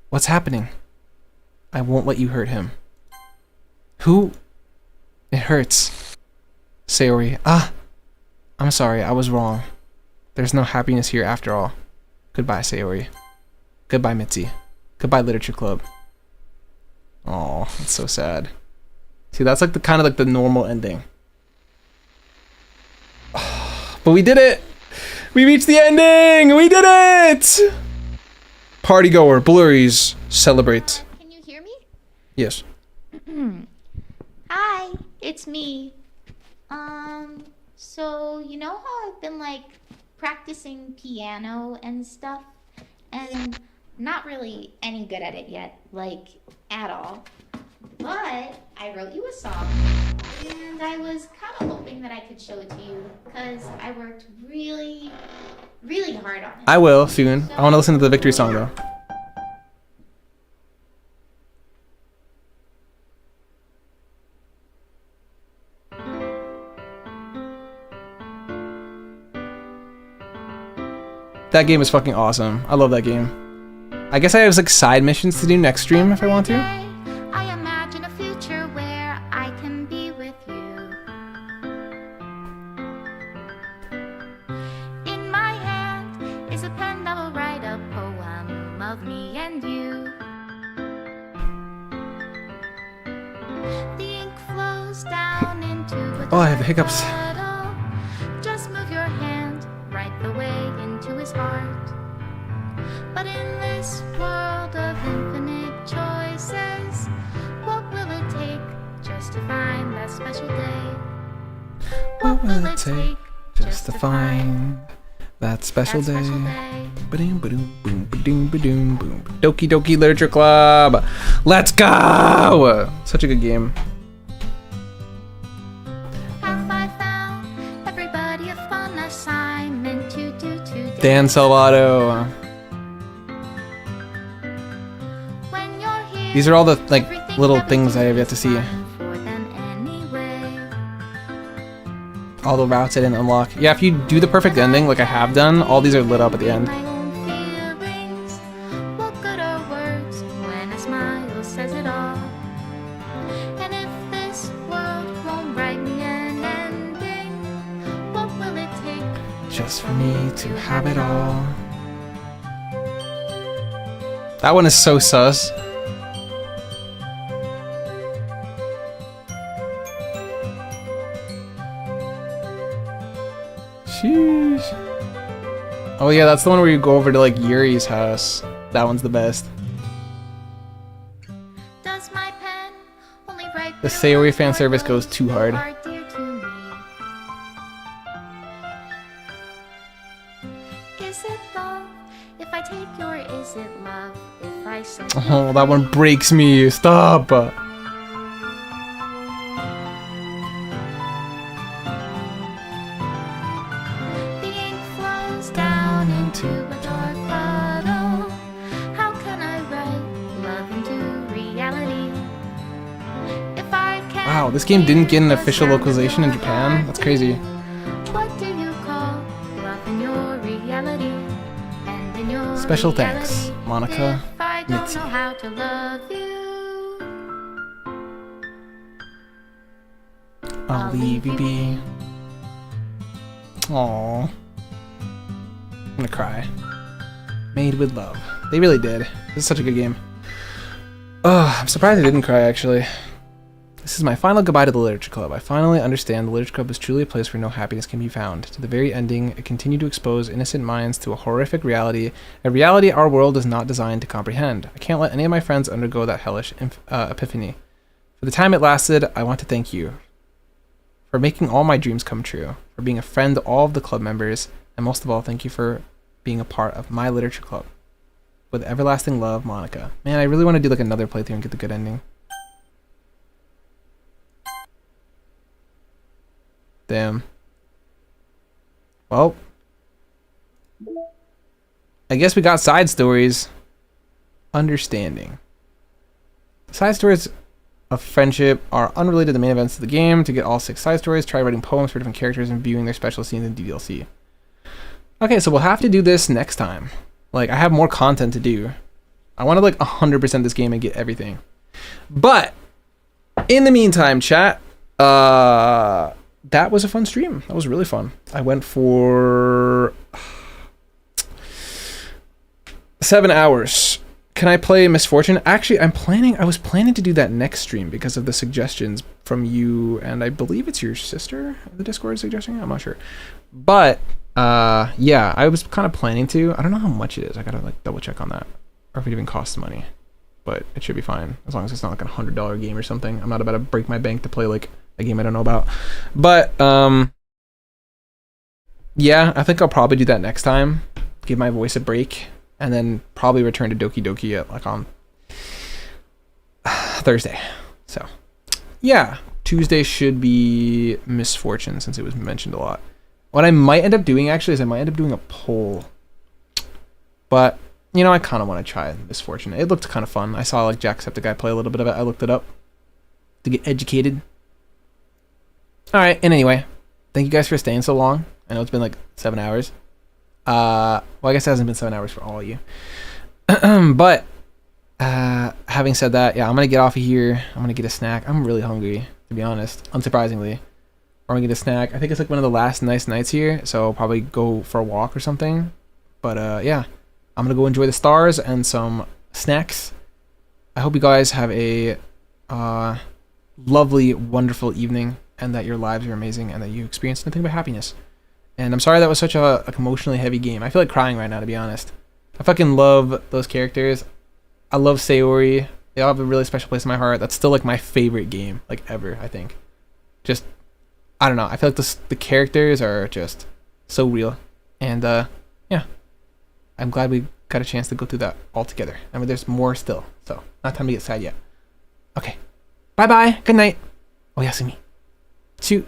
Speaker 1: What's happening? I won't let you hurt him. Who? It hurts. Sayori. I'm sorry, I was wrong. There's no happiness here after all. Goodbye, Sayori. Goodbye, Mitzi. Goodbye, Literature Club. Oh, that's so sad. See, that's like the kind of like the normal ending. But we did it! We reached the ending! We did it! Party goer, blurries, celebrate.
Speaker 2: Can you hear me?
Speaker 1: Yes.
Speaker 2: Hi, it's me. So you know how I've been like practicing piano and stuff, and not really any good at it yet, like at all. But I wrote you a song, and I was kind of hoping that I could show it to you, because I worked really, really hard on it.
Speaker 1: I will soon. I want to listen to the victory song though. That game is fucking awesome. I love that game. I guess I have like side missions to do next stream if I want to.
Speaker 2: I imagine a future where I can be with you. In my hand is a pen that will write a poem of me and you. The ink flows down into a
Speaker 1: Oh, I have the hiccups.
Speaker 2: puddle. Just move your hand right the way into his heart. But in this world of infinite choices, what will it take just to find that special day?
Speaker 1: What will it take just to find That special
Speaker 2: That
Speaker 1: day.
Speaker 2: special day.
Speaker 1: Ba-doom, ba-doom, boom, ba-doom, ba-doom, boom. Doki Doki Literature Club. Let's go! Such a good game.
Speaker 2: Have I found everybody a fun assignment to do today?
Speaker 1: Dan Salvato.
Speaker 2: When you're here,
Speaker 1: These are all the like
Speaker 2: everything
Speaker 1: little
Speaker 2: that we
Speaker 1: things
Speaker 2: do
Speaker 1: I have yet to
Speaker 2: is
Speaker 1: see.
Speaker 2: fun for them anyway.
Speaker 1: All the routes I didn't unlock. Yeah, if you do the perfect ending, like I have done, all these are lit up at the end.
Speaker 2: My own feelings, what good are words when a smile says it all? And if this world won't write me an ending, what will it take
Speaker 1: Just for me to have it all. That one is so sus. Sheesh. Oh yeah, that's the one where you go over to like Yuri's house. That one's the best.
Speaker 2: Does my pen only write
Speaker 1: The
Speaker 2: bitter
Speaker 1: Sayori
Speaker 2: words
Speaker 1: fan
Speaker 2: for
Speaker 1: service
Speaker 2: those
Speaker 1: goes too
Speaker 2: who
Speaker 1: hard.
Speaker 2: are dear to me? Is it love if I take your is it love if I say
Speaker 1: Oh, that one breaks me. Stop.
Speaker 2: the ink flows down into a dark puddle? How can I write love into reality? If I can
Speaker 1: Wow, this game didn't get an official localization in Japan? That's crazy.
Speaker 2: What do you call love in your reality? And in your
Speaker 1: Special
Speaker 2: reality,
Speaker 1: thanks, Monica
Speaker 2: if I don't
Speaker 1: Mitzi.
Speaker 2: know how to love you,
Speaker 1: I'll leave you be. Aww. I'm gonna cry. Made with love. They really did. This is such a good game. Oh, I'm surprised I didn't cry, actually. This is my final goodbye to the Literature Club. I finally understand the Literature Club is truly a place where no happiness can be found. To the very ending, it continued to expose innocent minds to a horrific reality, a reality our world is not designed to comprehend. I can't let any of my friends undergo that hellish epiphany. For the time it lasted, I want to thank you for making all my dreams come true, for being a friend to all of the club members, and most of all, thank you for being a part of my Literature Club. With everlasting love, Monica. Man, I really want to do like another playthrough and get the good ending. Damn. Well, I guess we got side stories. Understanding. Side stories of friendship are unrelated to the main events of the game. To get all 6 side stories, try writing poems for different characters and viewing their special scenes in DLC. Okay, so we'll have to do this next time. Like, I have more content to do. I want to like 100% this game and get everything. But in the meantime, chat, that was a fun stream. That was really fun. I went for 7 hours. Can I play Misfortune? Actually, I was planning to do that next stream because of the suggestions from you, and I believe it's your sister, the Discord suggesting it? I'm not sure. But yeah, I was kind of planning to. I don't know how much it is. I gotta like double check on that, or if it even costs money. But it should be fine as long as it's not like a $100 game or something. I'm not about to break my bank to play like a game I don't know about. But yeah, I think I'll probably do that next time. Give my voice a break, and then probably return to Doki Doki at like on Thursday. So yeah, Tuesday should be Misfortune since it was mentioned a lot. What I might end up doing actually is I might end up doing a poll. But you know, I kind of want to try Misfortune. It looked kind of fun. I saw like Jacksepticeye play a little bit of it. I looked it up to get educated. All right, and anyway, thank you guys for staying so long. I know it's been like 7 hours. Well, I guess it hasn't been 7 hours for all of you. But having said that, yeah, I'm gonna get off of here. I'm gonna get a snack. I'm really hungry, to be honest. Unsurprisingly, I'm gonna get a snack. I think it's like one of the last nice nights here, so I'll probably go for a walk or something. But yeah, I'm gonna go enjoy the stars and some snacks. I hope you guys have a lovely, wonderful evening, and that your lives are amazing, and that you experience nothing but happiness. And I'm sorry that was such a emotionally heavy game. I feel like crying right now, to be honest. I fucking love those characters. I love Sayori. They all have a really special place in my heart. That's still like my favorite game, like ever, I think. Just, I don't know. I feel like the characters are just so real. And yeah, I'm glad we got a chance to go through that all together. I mean, there's more still, so not time to get sad yet. Okay, bye bye. Good night. Oyasumi. Shoot.